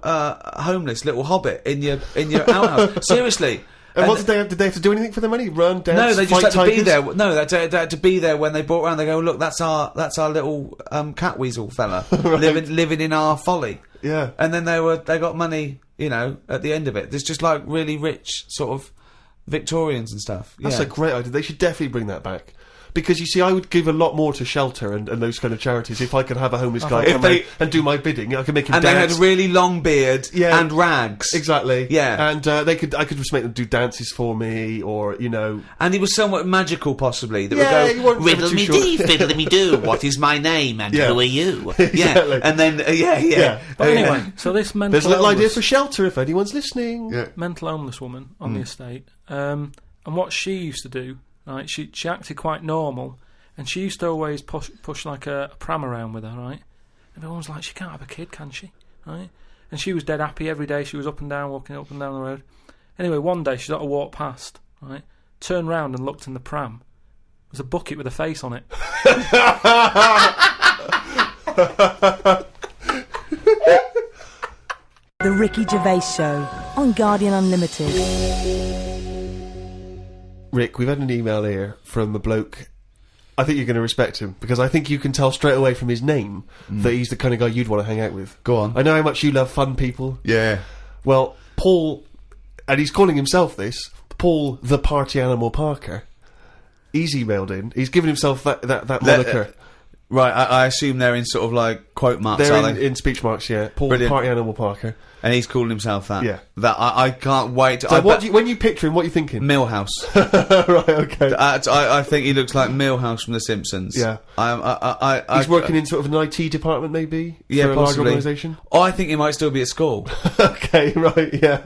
homeless little hobbit in your outhouse. Seriously. And what did they have to do anything for their money? Run, dance, no, they just had to tigers? be there. No, they had to be there when they brought around. They go, look, that's our little catweasel fella right. living in our folly. Yeah, and then they got money, you know, at the end of it. There's just like really rich sort of Victorians and stuff. That's a great idea. They should definitely bring that back. Because, you see, I would give a lot more to shelter and those kind of charities if I could have a homeless guy come and do my bidding. I could make him dance. And they had a really long beard and rags. Exactly. Yeah. And I could just make them do dances for me, or, you know... And he was somewhat magical, possibly. That would go, riddle me dee, fiddle me do, what is my name and who are you? Exactly. Yeah. And then, But anyway, so this mental There's a little idea for shelter if anyone's listening. Yeah. Mental homeless woman on the estate. And what she used to do... Right, she acted quite normal, and she used to always push like a pram around with her, right? And everyone was like, she can't have a kid, can she? Right? And she was dead happy every day. She was up and down, walking up and down the road. Anyway, one day she sort of walked past, right? Turned round and looked in the pram. There was a bucket with a face on it. The Ricky Gervais Show on Guardian Unlimited. Rick, we've had an email here from a bloke. I think you're going to respect him, because I think you can tell straight away from his name that he's the kind of guy you'd want to hang out with. Go on. I know how much you love fun people. Yeah. Well, Paul, and he's calling himself this, Paul the Party Animal Parker. He's emailed in. He's given himself that moniker. Right, I assume they're in sort of like quote marks, they're are they? in speech marks, yeah. Paul the Party Animal Parker. And he's calling himself that. Yeah. That I can't wait. So when you picture him, what are you thinking? Millhouse. Right, okay. I think he looks like Millhouse from The Simpsons. Yeah. He's working in sort of an IT department, maybe? Yeah, for a large organisation? Oh, I think he might still be at school. Okay, right, yeah.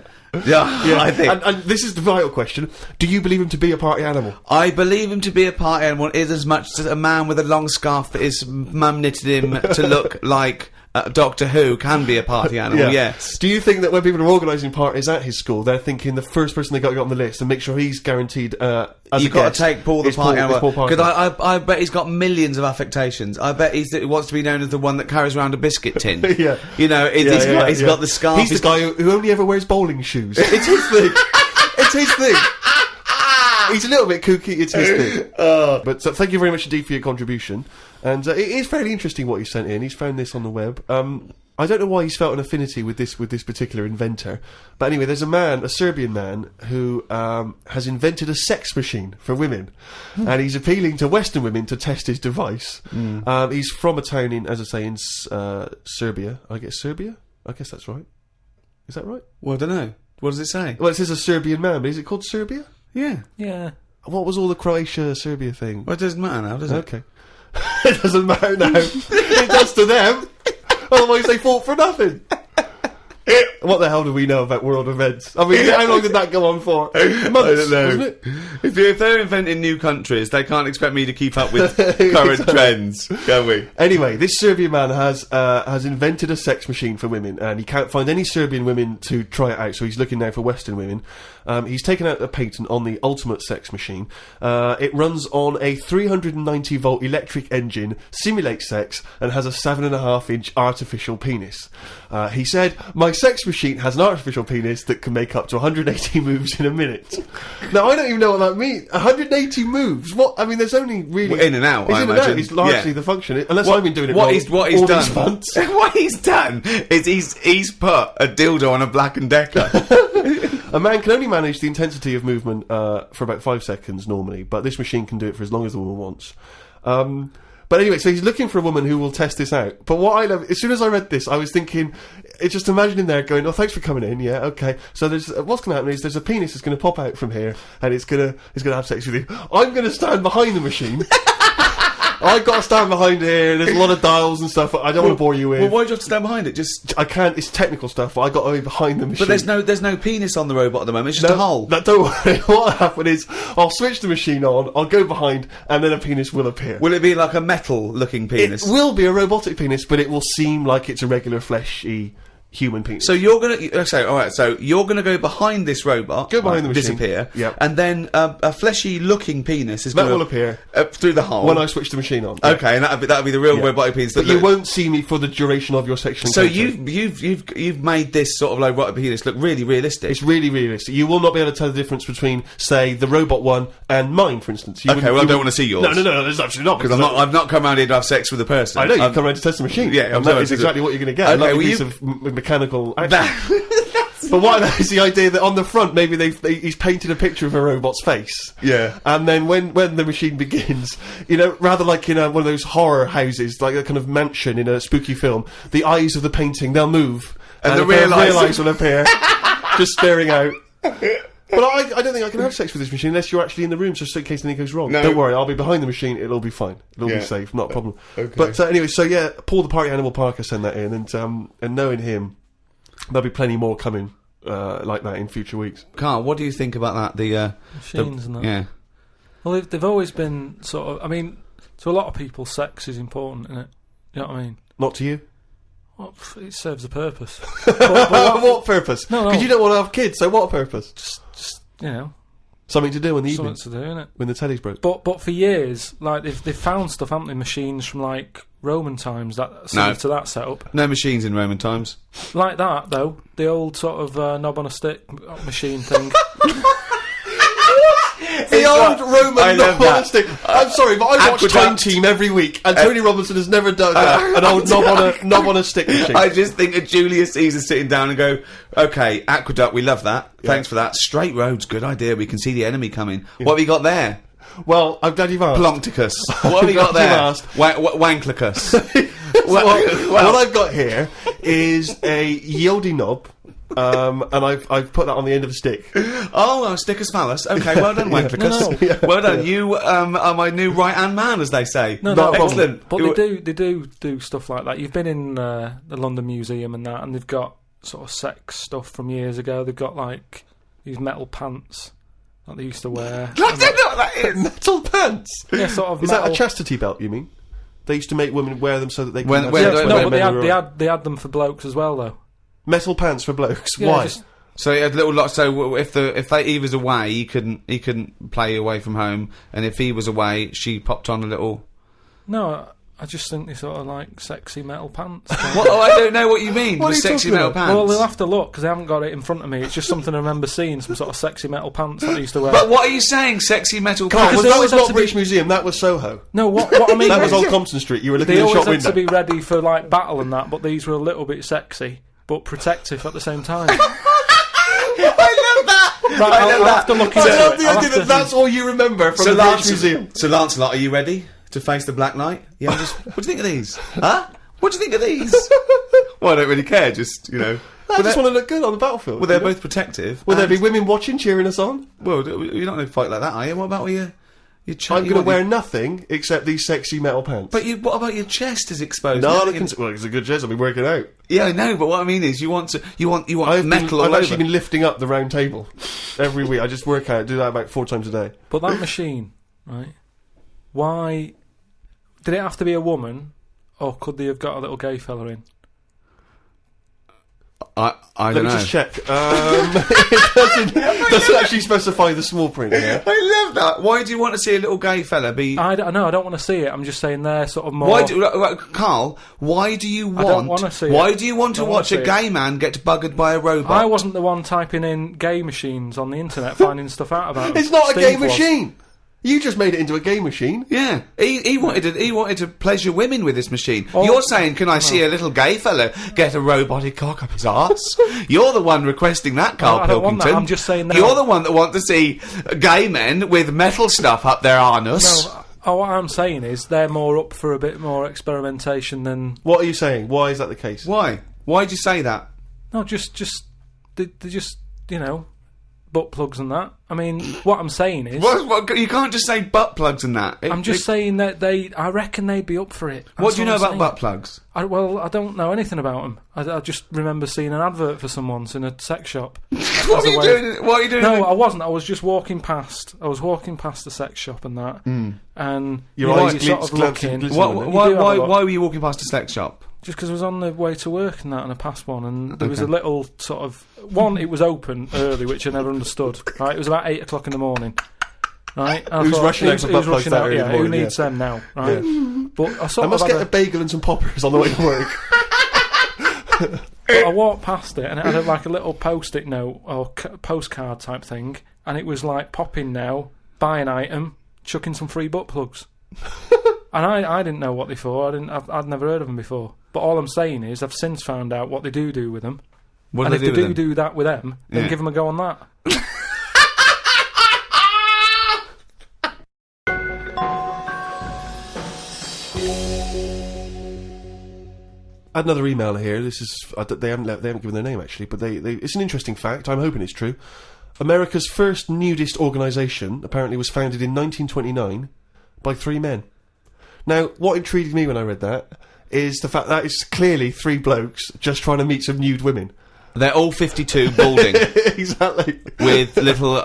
Yeah, I think. And this is the vital question. Do you believe him to be a party animal? I believe him to be a party animal is as much as a man with a long scarf that his mum knitted him to look like Doctor Who can be a party animal, yes. Do you think that when people are organising parties at his school, they're thinking the first person they got to get on the list and make sure he's guaranteed as You've got to take Paul the party animal. Because I bet he's got millions of affectations. I bet he wants to be known as the one that carries around a biscuit tin. Yeah. You know, he's got the scarf. He's the guy who only ever wears bowling shoes. It's his thing. It's his thing. He's a little bit kooky, it's his thing. But thank you very much indeed for your contribution. And it is fairly interesting what he sent in. He's found this on the web. I don't know why he's felt an affinity with this particular inventor. But anyway, there's a Serbian man, who has invented a sex machine for women. And he's appealing to Western women to test his device. He's from a town in, as I say, in Serbia. I guess Serbia? I guess that's right. Is that right? Well, I don't know. What does it say? Well, it says a Serbian man, but is it called Serbia? Yeah. Yeah. What was all the Croatia-Serbia thing? Well, it doesn't matter now, does it? Okay. It doesn't matter now. It does to them. Otherwise they fought for nothing. What the hell do we know about world events? I mean, how long did that go on for? Months, I don't know. wasn't it? If they're inventing new countries, they can't expect me to keep up with current trends, can we? Anyway, this Serbian man has invented a sex machine for women, and he can't find any Serbian women to try it out, so he's looking now for Western women. He's taken out a patent on the ultimate sex machine. It runs on a 390-volt electric engine, simulates sex, and has a 7.5-inch artificial penis. He said, "My sex machine has an artificial penis that can make up to 180 moves in a minute." Now, I don't even know what that means. 180 moves? What? I mean, there's only really... Well, in and out, I imagine. It's largely the function. Unless I've been doing it what wrong. He's all done. these months. What he's done is he's put a dildo on a Black & Decker. A man can only manage the intensity of movement for about 5 seconds normally, but this machine can do it for as long as the woman wants. But anyway, so he's looking for a woman who will test this out. But what I love, as soon as I read this, I was thinking, it's just imagine him there going, "Oh, thanks for coming in, yeah, okay." So there's what's going to happen is there's a penis that's going to pop out from here, and it's going to have sex with you. I'm going to stand behind the machine. I've got to stand behind here. There's a lot of dials and stuff. I don't want to bore you with. Well, why do you have to stand behind it? Just I can't. It's technical stuff, but I got to be behind the machine. But there's no penis on the robot at the moment. It's just a hole. Don't worry. What'll happen is I'll switch the machine on. I'll go behind, and then a penis will appear. Will it be like a metal-looking penis? It will be a robotic penis, but it will seem like it's a regular fleshy human penis. So you're gonna So you're gonna go behind this robot, go behind the machine, disappear, yep. And then a fleshy-looking penis is that will appear through the hole when I switch the machine on. Okay, and that'll be the real robotic penis. But you won't see me for the duration of your sexual encounter. So you've made this sort of like robotic penis look really realistic. It's really realistic. You will not be able to tell the difference between, say, the robot one and mine, for instance. I don't want to see yours. No, there's absolutely not. Because I've not come around here to have sex with a person. I know, you've come around to test the machine. Yeah, and that is exactly what you're going to get. Okay, like a piece of mechanical action. But what is the idea that on the front maybe he's painted a picture of a robot's face. Yeah. And then when the machine begins, you know, rather like in one of those horror houses, like a kind of mansion in a spooky film, the eyes of the painting, they'll move. And the real eyes will appear, just staring out. But I don't think I can have sex with this machine unless you're actually in the room, just in case anything goes wrong. No. Don't worry, I'll be behind the machine, it'll be fine. It'll be safe, not a problem. Okay. But anyway, so yeah, Paul the Party Animal Parker sent that in, and knowing him, there'll be plenty more coming like that in future weeks. Carl, what do you think about that? The machines and that. Yeah. Well, they've always been sort of. I mean, to a lot of people, sex is important, isn't it? You know what I mean? Not to you. Well, it serves a purpose. but what purpose? No. Because you don't want to have kids, so what purpose? Just you know, something to do in the evening. Something to do, innit? When the telly's broke. But for years, like they've found stuff, haven't they? Machines from like Roman times that similar to that setup. No machines in Roman times. Like that though, the old sort of knob on a stick machine thing. The old Roman knob on a stick. I'm sorry, but I watch Time Team every week, and Tony Robinson has never done an old knob on a stick machine. I just think of Julius Caesar sitting down and go, "Okay, aqueduct, we love that. Thanks for that. Straight roads, good idea. We can see the enemy coming. What have you got there?" Well, I'm glad you've asked. Plumpticus. What have you got there? Wanklicus. What I've got here is a Yieldy knob. And I've put that on the end of a stick. Oh, stickus phallus. Okay, well done, Wanklicus. No. Well done. You are my new right-hand man, as they say. No, excellent. But they do stuff like that. You've been in the London Museum and that, and they've got sort of sex stuff from years ago. They've got like these metal pants that they used to wear. I don't know what that is. Metal pants. Yeah, sort of. Is that a chastity belt? You mean? They used to make women wear them so that they could When- have when- sex when- when no, but men they had them for blokes as well, though. metal pants for blokes. Yeah, Why? just- So he had a little lot. So if he was away, he couldn't play away from home, and if he was away, she popped on a little. No, I just think they sort of like sexy metal pants. What? Oh, I don't know what you mean. What The are you sexy talking metal about? pants. Well, they'll have to look because I haven't got it in front of me. It's just something I remember seeing, some sort of sexy metal pants that I used to wear. But what are you saying? Sexy metal Carl, pants? they that always was had not to British be- Museum. That was Soho. No, what I mean That was is Old Compton Street. You were looking they in the always shop had window. to be ready for like battle and that, but these were a little bit sexy but protective at the same time. I love that. Right, I'll have to look into I love it. the I'll idea have that that's all you remember from the British Museum. So Lancelot, are you ready to face the Black Knight? Yeah. What do you think of these? Huh? What do you think of these? Well, I don't really care. Just I just want to look good on the battlefield. Well, they're you know? both protective. Will there and- be women watching, cheering us on? Well, you're not going to fight like that, are you? What about your I'm going to wear nothing except these sexy metal pants. But what about your chest is exposed? no, Nothing- well, it's a good chest. I'll be working out. Yeah, I know. But what I mean is, you want metal all I've actually over. been lifting up the round table every week. I just work out, do that about 4 times a day. But that machine, right? Why did it have to be a woman, or could they have got a little gay fella in? I Let don't me know. just check. It doesn't actually specify the small print here. I love that. Why do you want to see a little gay fella be? I don't want to see it. I'm just saying they're sort of more. Carl? Why do you want? don't wanna see Why it. do you want to Don't wanna watch a see it. gay man get buggered by a robot? I wasn't the one typing in gay machines on the internet, finding stuff out about them. It's not a Steve gay was. machine. You just made it into a gay machine. Yeah, he wanted to pleasure women with this machine. Oh. You're saying, can I see a little gay fella get a robotic cock up his arse? You're the one requesting that, Karl I don't want Pilkington. that, I'm just saying that. You're the one that want to see gay men with metal stuff up their anus. No, what I'm saying is they're more up for a bit more experimentation than. What are you saying? Why is that the case? Why? Why'd you say that? No, just they just butt plugs and that. I mean, what I'm saying is. What, you can't just say butt plugs and that. I'm just saying that I reckon they'd be up for it. What do you know I'm about saying. butt plugs? I don't know anything about them. I just remember seeing an advert for some once in a sex shop. What are you doing? What are you doing? No, I wasn't. I was just walking past. I was walking past the sex shop and that, and Your eyes you're sort of glancing, looking. glistening. Why were you walking past a sex shop? Just because I was on the way to work and that, and I passed one, and there was a little sort of one. It was open early, which I never understood. Right, it was about 8 o'clock in the morning. Right, and I Who's thought, rushing out for butt plugs that early in the who morning, needs them now? Right, but I I sort must of get had a bagel and some poppers on the way to work. But I walked past it and it had like a little post-it note or postcard type thing, and it was like pop in now, buy an item, chuck in some free butt plugs. And I didn't know what they for. I'd never heard of them before. But all I'm saying is I've since found out what they do with them. What And do if they they do with them? do that with them, then Yeah. give them a go on that. I had another email here. This is they haven't given their name actually, but it's an interesting fact. I'm hoping it's true. America's first nudist organisation apparently was founded in 1929 by 3 men. Now, what intrigued me when I read that is the fact that it's clearly 3 blokes just trying to meet some nude women. They're all 52, balding, Exactly. with little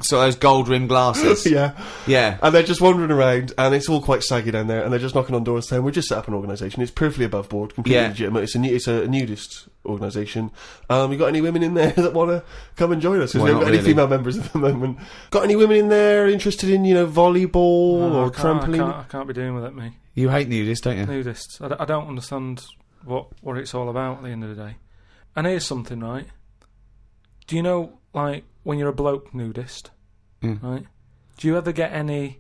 so those gold rimmed glasses. Yeah. Yeah. And they're just wandering around, and it's all quite saggy down there, and they're just knocking on doors saying, "We've just set up an organisation. It's perfectly above board, completely Yeah. legitimate. It's a nudist organisation. You got any women in there that want to come and join us? 'Cause Well, we haven't not got any really. female members at the moment. Got any women in there interested in, volleyball No, or I trampoline? I can't be doing with it, me. You hate nudists, don't you? Nudists. I don't understand what it's all about at the end of the day. And here's something, right? Do you know, like, when you're a bloke nudist, right? Do you ever get any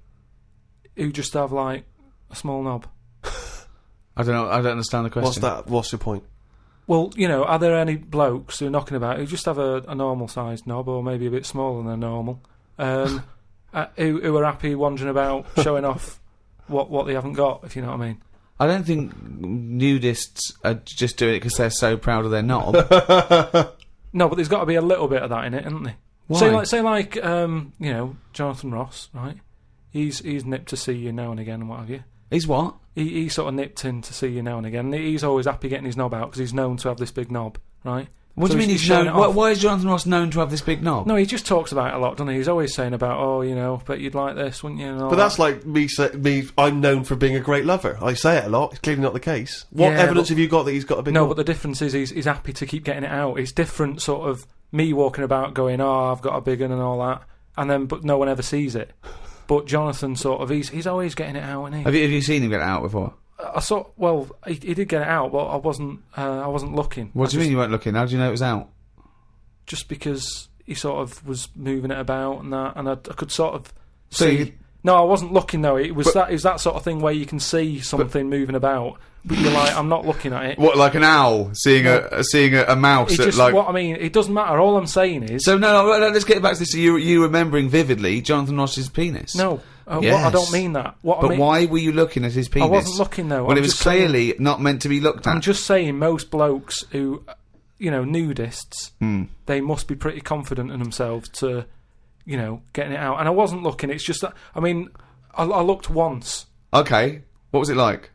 who just have, like, a small knob? I don't know. I don't understand the question. What's that? What's your point? Well, are there any blokes who are knocking about who just have a normal sized knob, or maybe a bit smaller than normal, who are happy wandering about showing off what they haven't got, if you know what I mean? I don't think nudists are just doing it because they're so proud of their knob. No, but there's got to be a little bit of that in it, isn't there? Why? Say like Jonathan Ross, right? He's nipped to see you now and again and what have you. He's what? He sort of nipped in to see you now and again. He's always happy getting his knob out because he's known to have this big knob, right? What do you mean he's showing known? it off. Why is Jonathan Ross known to have this big knob? No, he just talks about it a lot, doesn't he? He's always saying about, oh, you know, but you'd like this, wouldn't you? And all But that's that. like me. I'm known for being a great lover. I say it a lot. It's clearly not the case. What Yeah, evidence but- have you got that he's got a big? No, knob? but the difference is he's happy to keep getting it out. It's different, sort of me walking about going, "Oh, I've got a big one" and all that, and then but no one ever sees it. But Jonathan, sort of, he's always getting it out, isn't he? Have you seen him get it out before? I saw. Well, he did get it out, but I wasn't looking. What do you mean you weren't looking? How do you know it was out? Just because he sort of was moving it about and that, and I could sort of So see. you- No, I wasn't looking though. It was that sort of thing where you can see something moving about, but you're like, I'm not looking at it. What, like an owl seeing a mouse? It At, just like. what I mean. It doesn't matter. All I'm saying is So no, let's get back to this. You remembering vividly Jonathan Ross's penis? no. Yes. I don't mean that. What I But mean, why were you looking at his penis? I wasn't looking though. Well, I'm it was just saying- clearly not meant to be looked at. I'm just saying, most blokes who, you know, nudists, they must be pretty confident in themselves to, you know, getting it out. And I wasn't looking. It's just that. I mean, I looked once. Okay, what was it like?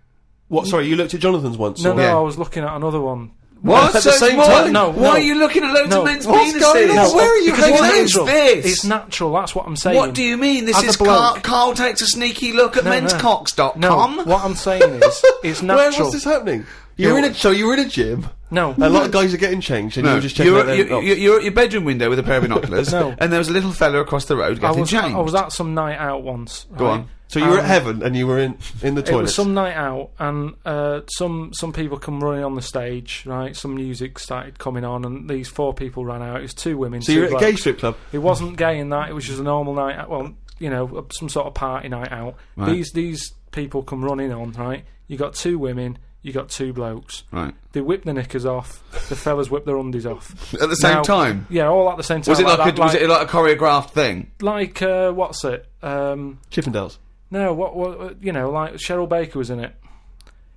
What? Sorry, you looked at Jonathan's once. No, or- no, Yeah. I was looking at another one. What? At the same time? No, Why no. are you looking at loads No. of men's What's penises? going on? No, Where are you because hanging What out? is this? It's natural. That's what I'm saying. What do you mean? This As a is bloke- Carl takes a sneaky look at No, no. menscocks.com. No, what I'm saying is, it's Where natural. was this happening? You were in a gym. No, A lot of guys are getting changed, and you No, were just checking out their you're at your bedroom window with a pair of binoculars, No. and there was a little fella across the road getting changed. I was at some night out once. Go right? on. So you were at heaven, and you were in the It was toilet. some night out, and some people come running on the stage, right? Some music started coming on, and these 4 people ran out. It was 2 women. So 2 you're at a blokes. gay strip club. It wasn't gay in that. It was just a normal night out. Well, you know, some sort of party night out. Right. These people come running on, right? You got 2 women. You got 2 blokes. Right. They whip their knickers off. The fellas whip their undies off. At the same Now- time? Yeah, all at the same time. Was it like, that, was it like a choreographed thing? like what's it? Chippendales. No, what you know, like Cheryl Baker was in it.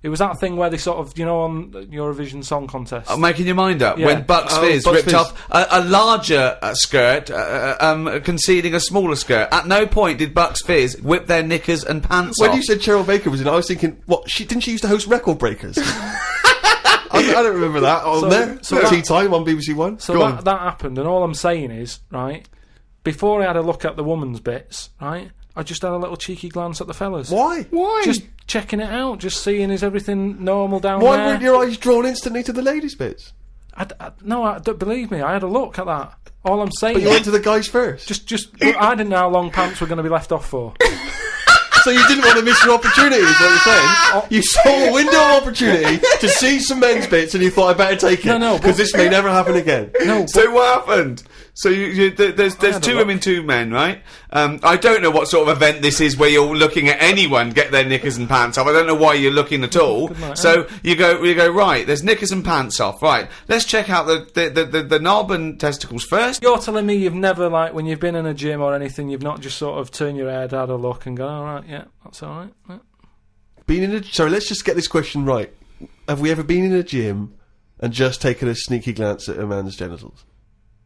It was that thing where they sort of, you know, on Eurovision Song Contest. Making your mind up Yeah. when Bucks Oh, Fizz Bucks ripped Fizz. off a larger skirt, conceding a smaller skirt. At no point did Bucks Fizz whip their knickers and pants When off. you said Cheryl Baker was in it, I was thinking, what? Didn't she used to host Record Breakers? I don't remember that on So- there. so that- Tea Time on BBC One. So Go on. that happened, and all I'm saying is, right, before I had a look at the woman's bits, right, I just had a little cheeky glance at the fellas. Why? Just checking it out, just seeing is everything normal down Why there. weren't your eyes drawn instantly to the ladies' bits? No, don't believe me. I had a look at that. All I'm saying But you is, went to the guys first. look, I didn't know how long pants were going to be left off for. So you didn't want to miss your opportunity, is what you're Oh. saying? You saw a window of opportunity to see some men's bits, and you thought, I better take it. No, because this may never happen again. No, So what happened? So there's had a 2 look. women, 2 men, right? I don't know what sort of event this is where you're looking at anyone get their knickers and pants off. I don't know why you're looking at all. Good night, So you go right. There's knickers and pants off. Right. Let's check out the knob and testicles first. you're telling me you've never, like, when you've been in a gym or anything, you've not just sort of turned your head, had a look, and gone, all right, yeah, that's all right. Yeah. Been in a... Sorry, let's just get this question right. Have we ever been in a gym and just taken a sneaky glance at a man's genitals?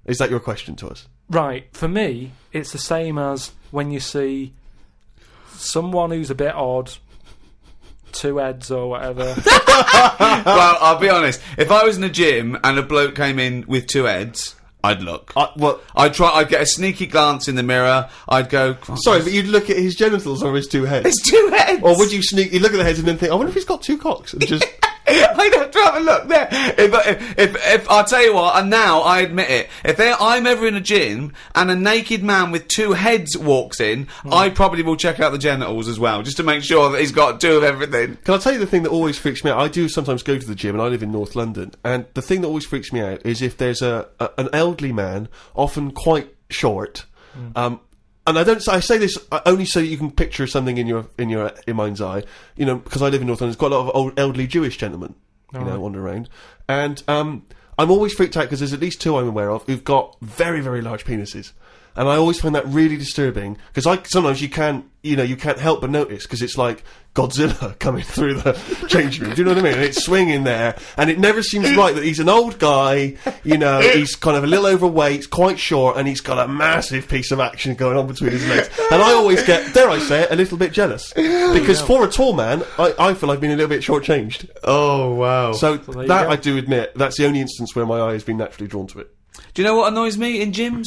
Is that your question to us? Right, for me, it's the same as when you see someone who's a bit odd, 2 heads or whatever. Well, I'll be honest. If I was in a gym and a bloke came in with 2 heads, I'd look. What? I'd get a sneaky glance in the mirror. I'd go. Sorry, but you'd look at his genitals or his 2 heads? There's 2 heads. Or would you sneaky look at the heads and then think, I wonder if he's got 2 cocks? And just... I'd have to have a look there. If I'll tell you what, and now I admit it, if I'm ever in a gym and a naked man with 2 heads walks in, I probably will check out the genitals as well, just to make sure that he's got 2 of everything. Can I tell you the thing that always freaks me out? I do sometimes go to the gym, and I live in North London, and the thing that always freaks me out is if there's an elderly man, often quite short, and I say this only so you can picture something in your mind's eye, you know, because I live in North London. There's quite a lot of old elderly Jewish gentlemen, you know, wander around, and I'm always freaked out because there's at least 2 I'm aware of who've got very, very large penises. And I always find that really disturbing, because sometimes you can't help but notice, because it's like Godzilla coming through the changing room. Do you know what I mean? And it's swinging there, and it never seems right that he's an old guy, he's kind of a little overweight, quite short, and he's got a massive piece of action going on between his legs. And I always get, dare I say it, a little bit jealous. Because for a tall man, I feel I've been a little bit shortchanged. Oh, wow. So that, I do admit, that's the only instance where my eye has been naturally drawn to it. Do you know what annoys me in gyms?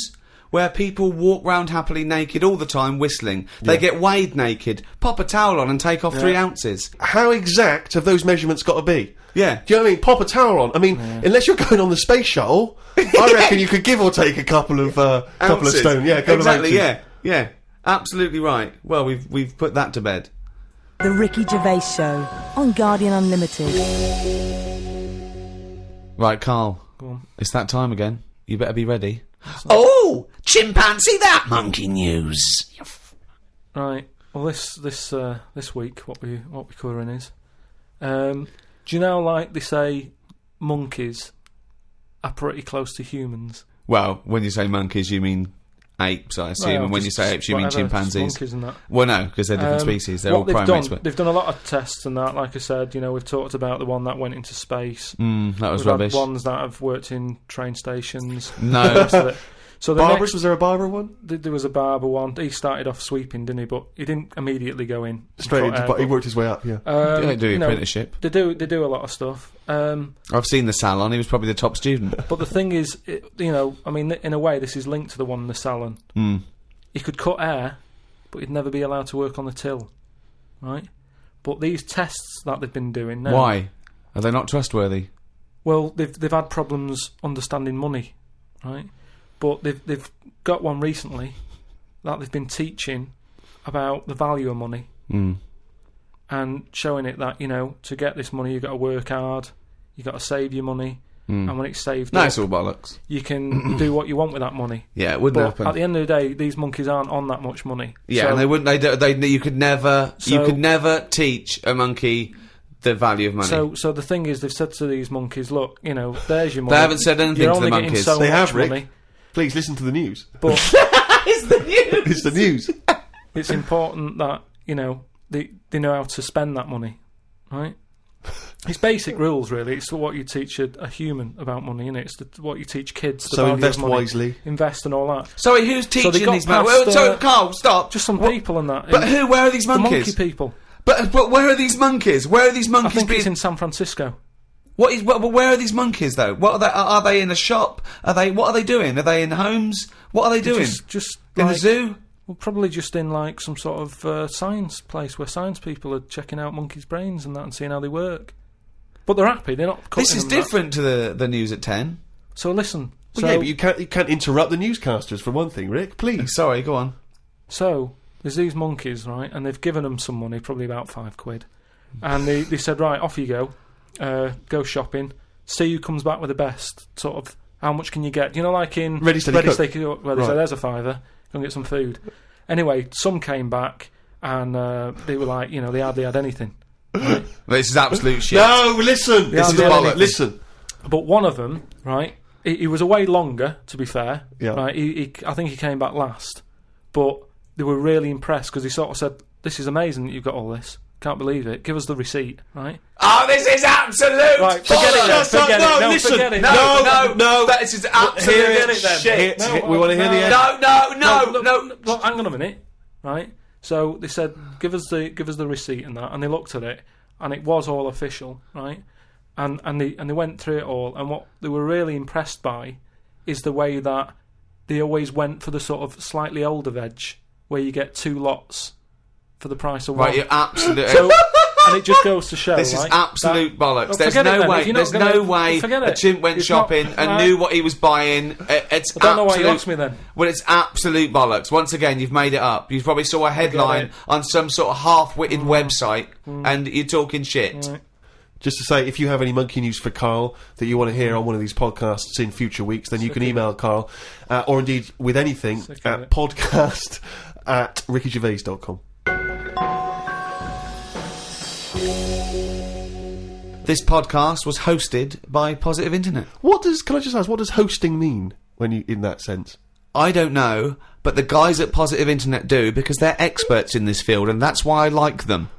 Where people walk round happily naked all the time whistling. They get weighed naked, pop a towel on and take off 3 ounces. How exact have those measurements got to be? Yeah. Do you know what I mean? Pop a towel on. I mean, unless you're going on the space shuttle, I reckon you could give or take a couple of stone. Yeah, a couple exactly, of ounces. yeah. Absolutely right. Well, we've put that to bed. The Ricky Gervais Show on Guardian Unlimited. Right, Carl. Go on. It's that time again. You better be ready. Oh, chimpanzee that monkey news. Right. Well, this week, what we're covering is, do you know, like they say, monkeys are pretty close to humans. Well, when you say monkeys, you mean apes, I assume, Well, and when you say apes, you mean chimpanzees. Monkeys and that. Well, no, because they're different species. They're all primates. They've done a lot of tests and that. Like I said, we've talked about the one that went into space. That was We've rubbish. had ones that have worked in train stations. No. So Barbers, was there a barber one? There was a barber one. He started off sweeping, didn't he? But he didn't immediately go in Straight into, but he worked his way up. Yeah. They do apprenticeship. They do a lot of stuff. I've seen the salon. He was probably the top student. But the thing is, I mean, in a way, this is linked to the one in the salon. He could cut hair, but he'd never be allowed to work on the till, right? But these tests that they've been doing now... Why? Are they not trustworthy? Well, they've had problems understanding money, right? But they've got one recently that they've been teaching about the value of money and showing it that, to get this money, you've got to work hard, you've got to save your money, and when it's saved It's up, all bollocks. you can do what you want with that money. Yeah, it wouldn't But happen. at the end of the day, these monkeys aren't on that much money. Yeah, So- and they wouldn't. You could never teach a monkey the value of money. So the thing is, they've said to these monkeys, look, there's your money. They haven't said anything You're to the only getting monkeys. so They much have, Rick. money, Please listen to the news. but It's the news. It's the news. it's important that they know how to spend that money, right? It's basic rules, really. It's what you teach a human about money, innit? It's what you teach kids. The So value invest of money. wisely. Invest and all that. Sorry, who's teaching they got these monkeys? past, Sorry, Carl, stop. Just some people and that. But who? Where are these The monkeys? monkey people. But where are these monkeys? Where are these I monkeys think being? it's in San Francisco. Where are these monkeys though? What are they? Are they in a shop? What are they doing? Are they in homes? What are they doing? Just in the like- zoo? Well, probably just in like some sort of science place where science people are checking out monkeys' brains and that and seeing how they work. But they're happy. They're not. This is cutting them that. different to the news at 10. So listen. Well, yeah, but you can't interrupt the newscasters for one thing, Rick. Please. Sorry, go on. So there's these monkeys, right? And they've given them some money, probably about £5, and they said, right, off you go, go shopping. See who comes back with the best. Sort of, how much can you get? Like in Ready, Steady, Cook. Cook, where they say, there's a £5, go and get some food. Anyway, some came back and they were like, they hardly had anything. Right? This is absolute shit. No, listen. This is bollocks. Listen. But one of them, right, he was away longer, to be fair. Yeah. Right, I think he came back last. But they were really impressed because he sort of said, this is amazing that you've got all this. Can't believe it. Give us the receipt, right? Oh, this is absolute. Right, forget it then. Forget it. No, listen. forget it. No. This is absolute shit. We want to hear the end. No. Look, hang on a minute, right? So they said, give us the receipt and that, and they looked at it, and it was all official, right? And they went through it all, and what they were really impressed by is the way that they always went for the sort of slightly older veg, where you get 2 lots for the price of one. Right, you're absolute. So, and it just goes to show, This is right, absolute bollocks. Well, There's forget it no then. way. If you're There's not no gonna- way forget a it. chimp went It's shopping not- and knew what he was buying. It's I don't know why you absolute- asked me then. Well, it's absolute bollocks. Once again, you've made it up. You probably saw a headline it. on some sort of half-witted website, and you're talking shit. Right. Just to say, if you have any monkey news for Carl that you want to hear on one of these podcasts in future weeks, then you can email Carl, or indeed with anything, Sick of at it. podcast@rickygervais.com. This podcast was hosted by Positive Internet. Can I just ask, what does hosting mean when you, in that sense? I don't know, but the guys at Positive Internet do, because they're experts in this field, and that's why I like them.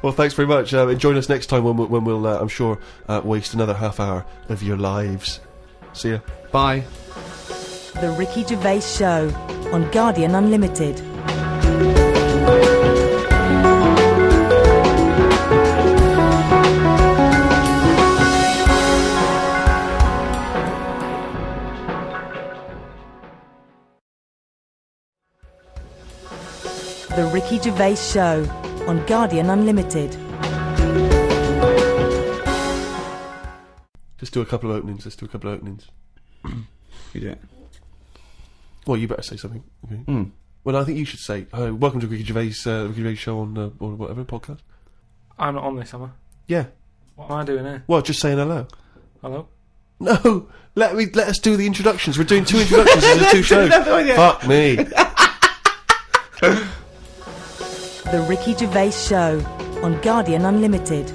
Well, thanks very much. Join us next time when we'll I'm sure, waste another half hour of your lives. See ya. Bye. The Ricky Gervais Show on Guardian Unlimited. The Ricky Gervais Show on Guardian Unlimited. Just do a couple of openings. You do it. Well, you better say something. Okay. Mm. Well, I think you should say, welcome to Ricky Gervais Show on or whatever podcast. I'm not on this, am I? Yeah. What am I doing here? Well, just saying hello. Hello? No, let us do the introductions. We're doing 2 introductions in the 2 shows. Fuck me. The Ricky Gervais Show on Guardian Unlimited.